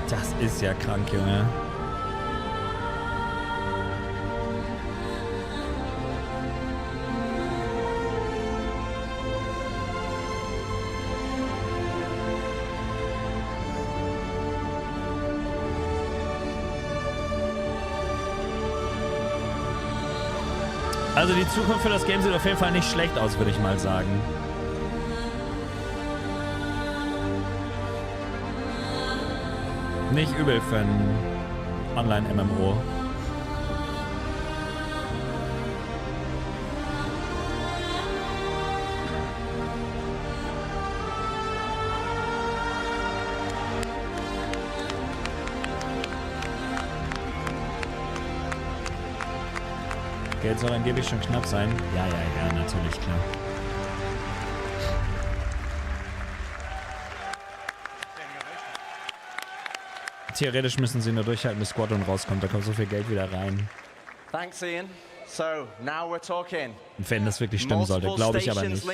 Das ist ja krank, Junge. Also die Zukunft für das Game sieht auf jeden Fall nicht schlecht aus, würde ich mal sagen. Nicht übel für ein Online-MMO. Geld soll angeblich schon knapp sein. Ja, natürlich, klar. Theoretisch müssen sie nur durchhalten, bis Squadron rauskommt. Da kommt so viel Geld wieder rein. Thanks, Ian. So, now we're talking. Wenn das wirklich stimmen sollte, glaube ich aber nicht.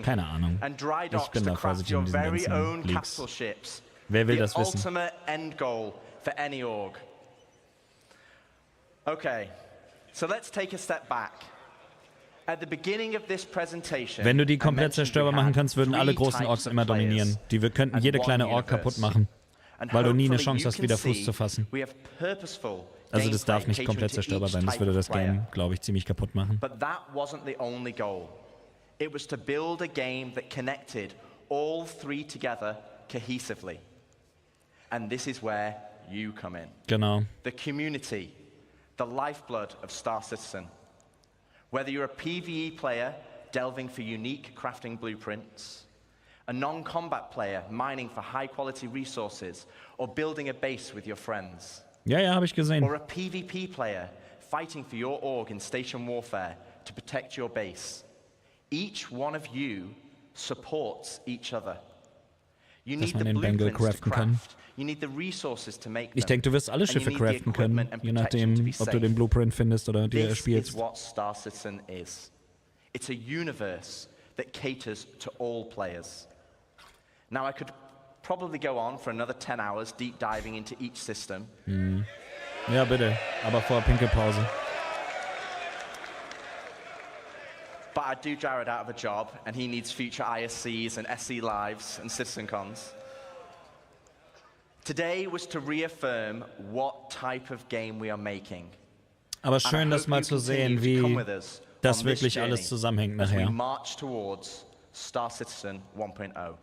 Keine Ahnung. Ich bin da vorsichtig mit diesen ganzen Leaks. Wer will das wissen? Ultimate end goal for any org. Okay, so let's take a step back. At the beginning of this presentation, wenn du die komplett zerstörbar machen kannst, würden alle großen Orks immer dominieren. Die könnten jede kleine Ork kaputt machen. Weil du nie eine Chance hast, wieder Fuß zu fassen. Also das darf nicht komplett zerstörbar sein. Das würde das Game, glaube ich, ziemlich kaputt machen. But that wasn't the only goal. It was to build a game that connected all three together cohesively. And this is where you come in. Genau. The community, the lifeblood of Star Citizen. Whether you're a PvE player delving for unique crafting blueprints, a non-combat player mining for high-quality resources, or building a base with your friends. Ja, habe ich gesehen. Or a PvP player fighting for your org in station warfare to protect your base. Each one of you supports each other. You need the blueprints to craft. You need the resources to make them. Ich denke, du wirst alle Schiffe craften können, je nachdem, ob du den Blueprint findest oder dir erspielst. This is what Star Citizen is. It's a universe that caters to all players. Now, I could probably go on for another 10 hours deep diving into each system. Ja, bitte, aber vor Pinkelpause. But I do Jared out of a job, and he needs future ISCs and SC Lives and CitizenCons. Today was to reaffirm what type of game we are making. Aber schön, das mal zu sehen, wie das wirklich alles zusammenhängt nachher. We march towards Star Citizen 1.0.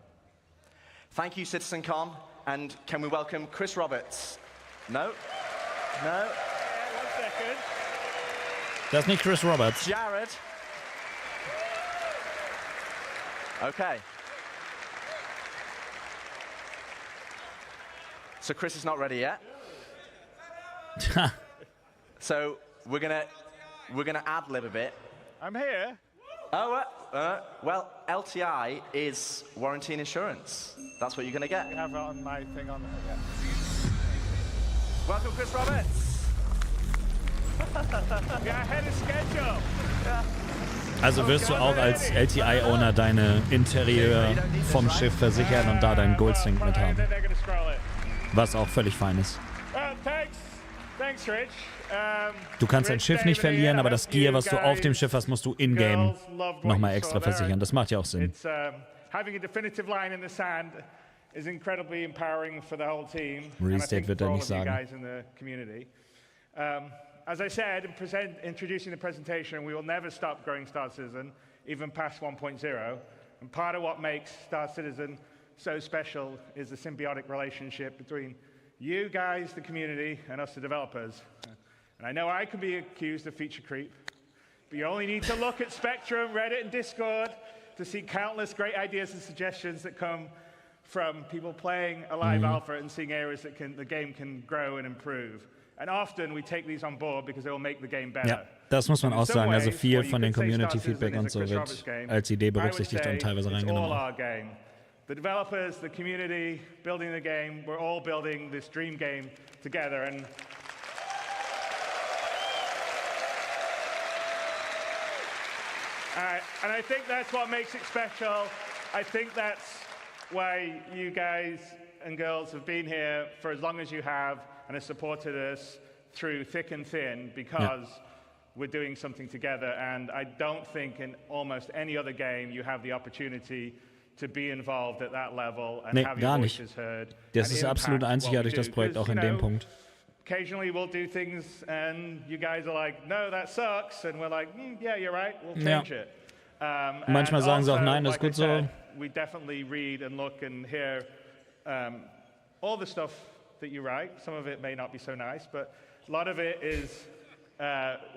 Thank you, CitizenCon, and can we welcome Chris Roberts? No? No? 1 second. Das ist nicht Chris Roberts. Jared. Okay. So Chris is not ready yet. So we're gonna ad-lib a bit. I'm here. Oh, well, LTI is warranty and insurance. That's what you're going to get. You have it on my thing on. Yeah. Welcome, Chris Roberts. We're ahead of schedule. Also wirst du auch als LTI-Owner deine Interieur vom Schiff versichern und da deinen Goldsync mit haben. Was auch völlig fein ist. Thanks, Rich. Du kannst dein Schiff nicht verlieren, aber das Gear, was du auf dem Schiff hast, musst du in-game nochmal extra versichern. Das macht ja auch Sinn. Restate wird er nicht sagen. As I said, introducing the presentation, we will never stop growing Star Citizen, even past 1.0. And part of what makes Star Citizen so special is the symbiotic relationship between you guys, the community, and us, the developers. And I know I can be accused of feature creep, but you only need to look at Spectrum, Reddit, and Discord to see countless great ideas and suggestions that come from people playing a live alpha and seeing areas that the game can grow and improve. And often we take these on board because they will make the game better. Ja, das muss man auch sagen. Also viel von den Community-Feedback und so wird als Idee berücksichtigt und teilweise reingenommen. The developers, the community, building the game, we're all building this dream game together. And I think that's what makes it special. I think that's why you guys and girls have been here for as long as you have and have supported us through thick and thin, because we're doing something together. And I don't think in almost any other game you have the opportunity to be involved at that level and have your voices heard. Das ist absolut einzigartig, das Projekt, auch in dem Punkt. Occasionally we'll do things and you guys are like, no, that sucks. And we're like, yeah, you're right, we'll change it. Manchmal sagen sie auch, nein, das ist gut so. We definitely read and look and hear all the stuff that you write. Some of it may not be so nice, but a lot of it is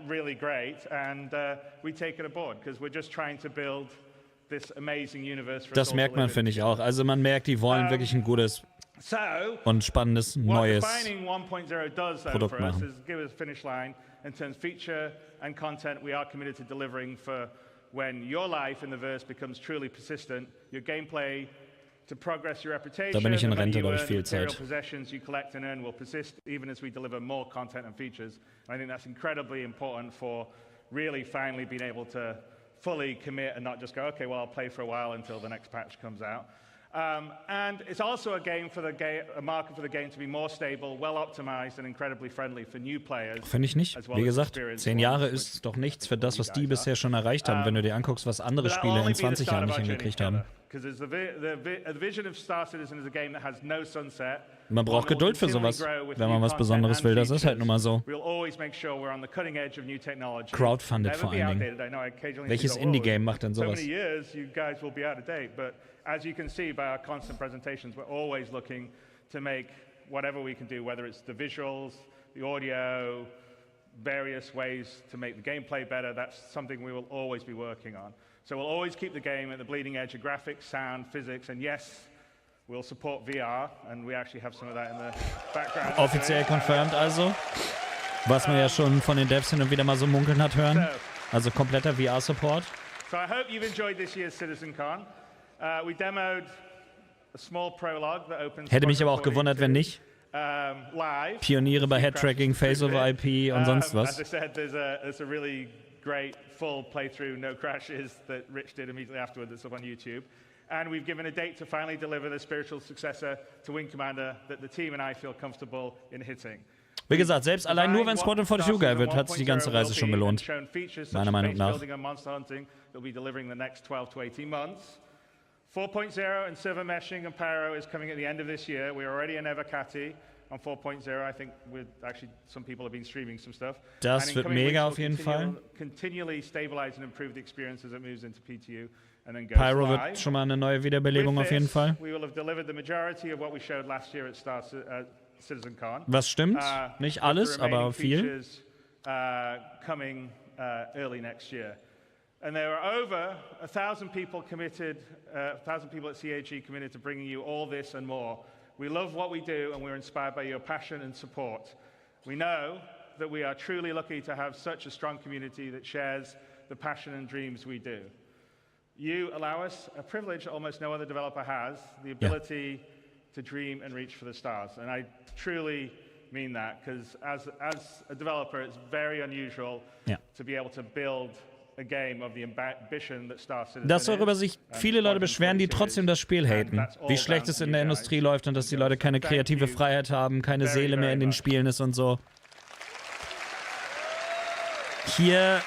really great, and we take it aboard because we're just trying to build this amazing universe for us all to live in. Das merkt man, finde ich auch. Also man merkt, die wollen wirklich ein gutes und spannendes neues Produkt machen. Give us a finish line in terms of feature and content we are committed to delivering for when your life in the verse becomes truly persistent, your gameplay to progress your reputation, da bin ich in Rente, glaube ich, viel material Zeit. possessions you collect and earn will persist even as we deliver more content and features. And I think that's incredibly important for really finally being able to fully commit and not just go, okay, well, I'll play for a while until the next patch comes out. And it's also a game for a market for the game to be more stable, well optimized and incredibly friendly for new players. Finde ich nicht. Wie gesagt, 10 Jahre ist doch nichts für das, was die bisher schon erreicht haben, wenn du dir anguckst, was andere Spiele in 20 Jahren nicht hingekriegt haben. Man braucht Geduld für sowas, wenn man was Besonderes will. Das ist halt nun mal so. Crowdfunded vor allen Dingen. Welches Indie-Game macht denn sowas? As you can see by our constant presentations, we're always looking to make whatever we can do, whether it's the visuals, the audio, various ways to make the gameplay better. That's something we will always be working on. So we'll always keep the game at the bleeding edge of graphics, sound, physics, and yes, we'll support VR, and we actually have some of that in the background. Offiziell confirmed also, was man ja schon von den Devs hin und wieder mal so munkeln hat hören. Also kompletter VR-Support. So I hope you've enjoyed this year's CitizenCon. We demoed a small prologue that opens. Hätte mich aber auch gewundert, wenn nicht. Pioniere bei Head-Tracking, Face-over-IP und sonst was. As I said, there's a really great full playthrough, no crashes, that Rich did immediately afterward that's up on YouTube. And we've given a date to finally deliver the spiritual successor to Wing Commander that the team and I feel comfortable in hitting. Wie gesagt, selbst allein nur wenn Squadron 42 geil wird, hat sich die ganze Reise schon gelohnt. Meiner Meinung nach. 4.0 and server meshing and Pyro is coming at the end of this year. We're already in Evocati on 4.0. I think some people have been streaming some stuff. Das wird mega auf jeden Fall. Continually stabilize and improve the experience as it moves into PTU and then goes Pyro live. wird schon mal eine neue Wiederbelebung auf jeden Fall. We will have delivered the majority of what we showed last year at CitizenCon. Was stimmt? Nicht alles, aber viel. Coming early next year. And there are over 1,000 people committed, 1,000 people at CAG committed to bringing you all this and more. We love what we do and we're inspired by your passion and support. We know that we are truly lucky to have such a strong community that shares the passion and dreams we do. You allow us a privilege that almost no other developer has, the ability to dream and reach for the stars. And I truly mean that, because as a developer, it's very unusual to be able to build dass worüber sich viele Leute beschweren, die trotzdem das Spiel haten. Wie schlecht es in der Industrie läuft und dass die Leute keine kreative Freiheit haben, keine Seele mehr in den Spielen ist und so. Hier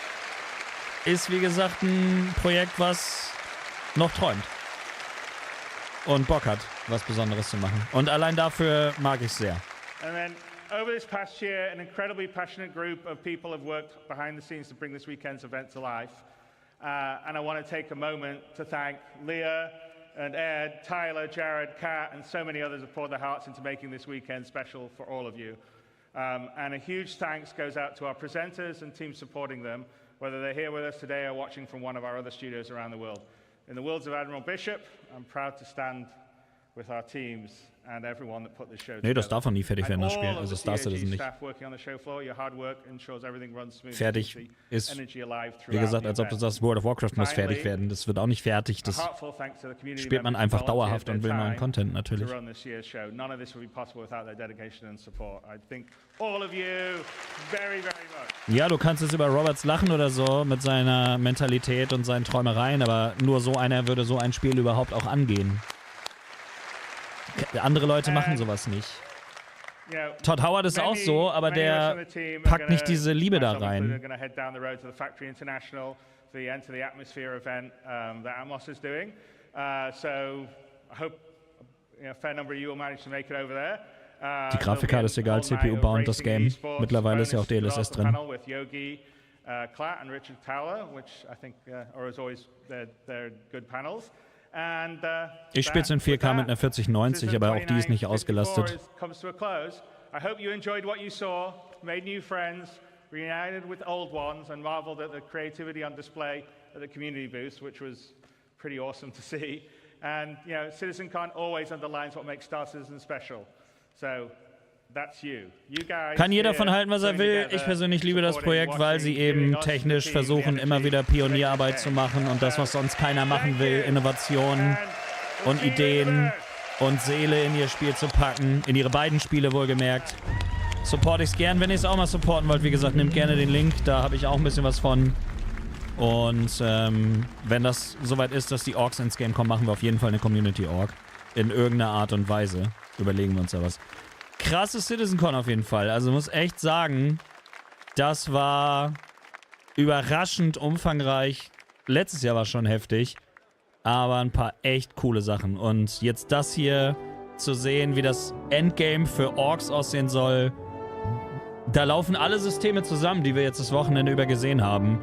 ist, wie gesagt, ein Projekt, was noch träumt. Und Bock hat, was Besonderes zu machen. Und allein dafür mag ich es sehr. Over this past year, an incredibly passionate group of people have worked behind the scenes to bring this weekend's event to life. And I want to take a moment to thank Leah, and Ed, Tyler, Jared, Kat, and so many others have poured their hearts into making this weekend special for all of you. And a huge thanks goes out to our presenters and teams supporting them, whether they're here with us today or watching from one of our other studios around the world. In the words of Admiral Bishop, I'm proud to stand with our teams and everyone that put this show together. Nee, das darf noch nie fertig werden, das Spiel. Also Star Citizen nicht. Fertig ist, wie gesagt, als ob du sagst, World of Warcraft muss fertig werden. Das wird auch nicht fertig. Das spielt man einfach dauerhaft und will neuen Content natürlich. Ja, du kannst jetzt über Roberts lachen oder so mit seiner Mentalität und seinen Träumereien, aber nur so einer würde so ein Spiel überhaupt auch angehen. Andere Leute machen sowas nicht. Todd Howard ist auch so, aber der packt nicht diese Liebe da rein. Die Grafikkarte ist egal, CPU bauen das Game. Mittlerweile ist ja auch DLSS drin. Ich spiele es in 4K mit einer 4090, aber auch die ist nicht ausgelastet. I hope you enjoyed what you saw, made new friends, reunited with old ones, and marveled at the creativity on display at the community booth, which was pretty awesome to see. And, you know, CitizenCon always underlines what makes Star Citizen special. So, that's you. You guys. Kann jeder von halten, was er will. Ich persönlich liebe das Projekt, weil sie eben technisch versuchen, immer wieder Pionierarbeit zu machen und das, was sonst keiner machen will, Innovationen und Ideen und Seele in ihr Spiel zu packen. In ihre beiden Spiele wohlgemerkt. Support ich's gern, wenn ihr es auch mal supporten wollt. Wie gesagt, nehmt gerne den Link, da habe ich auch ein bisschen was von. Und wenn das soweit ist, dass die Orks ins Game kommen, machen wir auf jeden Fall eine Community-Org. In irgendeiner Art und Weise. Überlegen wir uns da was. Krasses CitizenCon auf jeden Fall. Also muss echt sagen, das war überraschend umfangreich. Letztes Jahr war schon heftig. Aber ein paar echt coole Sachen. Und jetzt das hier zu sehen, wie das Endgame für Orks aussehen soll. Da laufen alle Systeme zusammen, die wir jetzt das Wochenende über gesehen haben.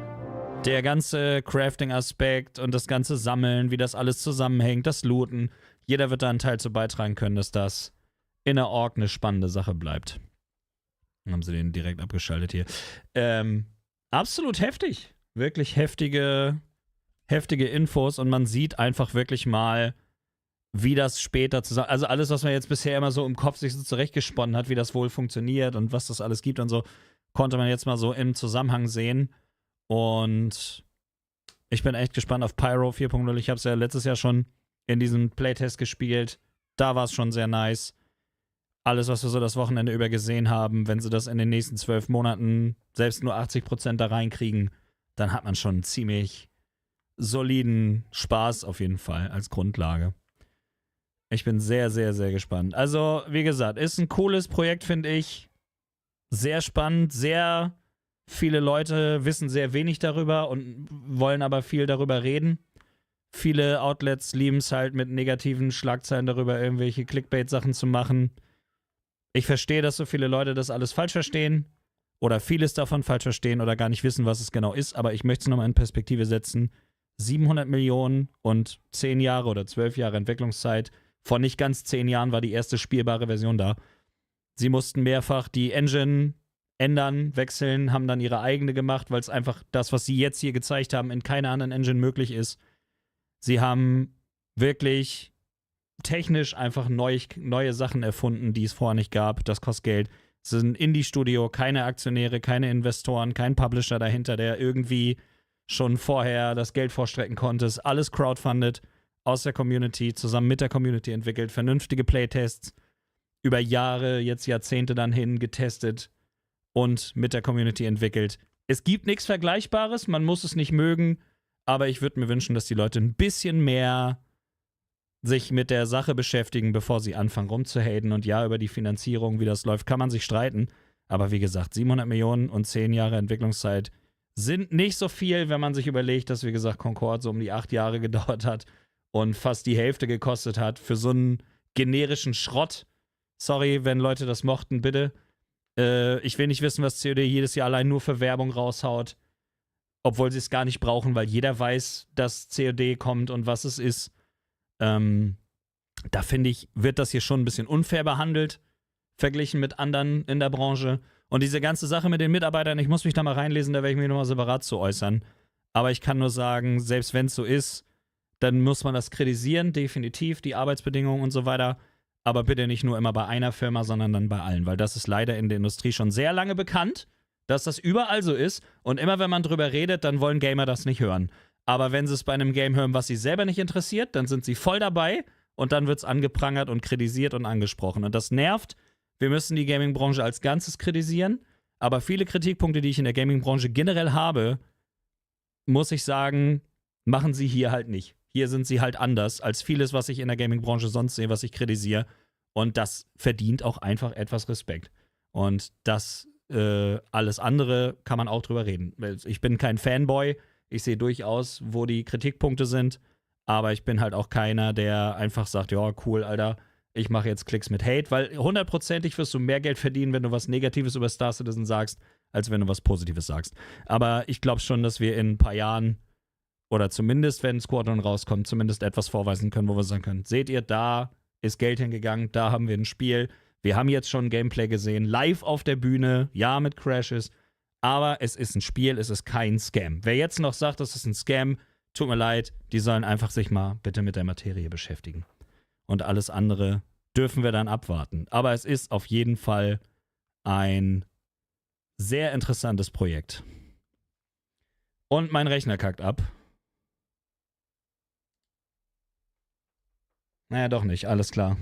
Der ganze Crafting-Aspekt und das ganze Sammeln, wie das alles zusammenhängt, das Looten. Jeder wird da einen Teil zu beitragen können, dass das in der Ork eine spannende Sache bleibt. Dann haben sie den direkt abgeschaltet hier. Absolut heftig. Wirklich heftige Infos und man sieht einfach wirklich mal, wie das später zusammen... Also alles, was man jetzt bisher immer so im Kopf sich so zurechtgesponnen hat, wie das wohl funktioniert und was das alles gibt und so, konnte man jetzt mal so im Zusammenhang sehen. Und ich bin echt gespannt auf Pyro 4.0. Ich habe es ja letztes Jahr schon in diesem Playtest gespielt. Da war es schon sehr nice. Alles, was wir so das Wochenende über gesehen haben, wenn sie das in den nächsten 12 Monaten selbst nur 80% da reinkriegen, dann hat man schon einen ziemlich soliden Spaß auf jeden Fall als Grundlage. Ich bin sehr, sehr, sehr gespannt. Also, wie gesagt, ist ein cooles Projekt, finde ich. Sehr spannend, sehr viele Leute wissen sehr wenig darüber und wollen aber viel darüber reden. Viele Outlets lieben es halt mit negativen Schlagzeilen darüber, irgendwelche Clickbait-Sachen zu machen. Ich verstehe, dass so viele Leute das alles falsch verstehen oder vieles davon falsch verstehen oder gar nicht wissen, was es genau ist, aber ich möchte es nochmal in Perspektive setzen. 700 Millionen und 10 Jahre oder 12 Jahre Entwicklungszeit. Vor nicht ganz 10 Jahren war die erste spielbare Version da. Sie mussten mehrfach die Engine ändern, wechseln, haben dann ihre eigene gemacht, weil es einfach das, was sie jetzt hier gezeigt haben, in keiner anderen Engine möglich ist. Sie haben wirklich technisch einfach neue Sachen erfunden, die es vorher nicht gab. Das kostet Geld. Es ist ein Indie-Studio, keine Aktionäre, keine Investoren, kein Publisher dahinter, der irgendwie schon vorher das Geld vorstrecken konnte. Es ist alles crowdfunded, aus der Community, zusammen mit der Community entwickelt, vernünftige Playtests, über Jahre, jetzt Jahrzehnte dann hin getestet und mit der Community entwickelt. Es gibt nichts Vergleichbares, man muss es nicht mögen, aber ich würde mir wünschen, dass die Leute ein bisschen mehr sich mit der Sache beschäftigen, bevor sie anfangen rumzuhaten. Und ja, über die Finanzierung, wie das läuft, kann man sich streiten. Aber wie gesagt, 700 Millionen und 10 Jahre Entwicklungszeit sind nicht so viel, wenn man sich überlegt, dass, wie gesagt, Concorde so um die 8 Jahre gedauert hat und fast die Hälfte gekostet hat für so einen generischen Schrott. Sorry, wenn Leute das mochten, bitte. Ich will nicht wissen, was COD jedes Jahr allein nur für Werbung raushaut, obwohl sie es gar nicht brauchen, weil jeder weiß, dass COD kommt und was es ist. Da finde ich, wird das hier schon ein bisschen unfair behandelt, verglichen mit anderen in der Branche. Und diese ganze Sache mit den Mitarbeitern, ich muss mich da mal reinlesen, da werde ich mich nochmal separat zu äußern. Aber ich kann nur sagen, selbst wenn es so ist, dann muss man das kritisieren, definitiv, die Arbeitsbedingungen und so weiter. Aber bitte nicht nur immer bei einer Firma, sondern dann bei allen, weil das ist leider in der Industrie schon sehr lange bekannt, dass das überall so ist. Und immer wenn man drüber redet, dann wollen Gamer das nicht hören. Aber wenn sie es bei einem Game hören, was sie selber nicht interessiert, dann sind sie voll dabei und dann wird es angeprangert und kritisiert und angesprochen. Und das nervt. Wir müssen die Gaming-Branche als Ganzes kritisieren. Aber viele Kritikpunkte, die ich in der Gaming-Branche generell habe, muss ich sagen, machen sie hier halt nicht. Hier sind sie halt anders als vieles, was ich in der Gaming-Branche sonst sehe, was ich kritisiere. Und das verdient auch einfach etwas Respekt. Und das alles andere kann man auch drüber reden. Ich bin kein Fanboy. Ich sehe durchaus, wo die Kritikpunkte sind. Aber ich bin halt auch keiner, der einfach sagt, ja, cool, Alter, ich mache jetzt Klicks mit Hate. Weil 100%ig wirst du mehr Geld verdienen, wenn du was Negatives über Star Citizen sagst, als wenn du was Positives sagst. Aber ich glaube schon, dass wir in ein paar Jahren oder zumindest, wenn Squadron rauskommt, zumindest etwas vorweisen können, wo wir sagen können, seht ihr, da ist Geld hingegangen, da haben wir ein Spiel. Wir haben jetzt schon Gameplay gesehen, live auf der Bühne, ja, mit Crashes, aber es ist ein Spiel, es ist kein Scam. Wer jetzt noch sagt, das ist ein Scam, tut mir leid, die sollen einfach sich mal bitte mit der Materie beschäftigen. Und alles andere dürfen wir dann abwarten. Aber es ist auf jeden Fall ein sehr interessantes Projekt. Und mein Rechner kackt ab. Naja, doch nicht, alles klar.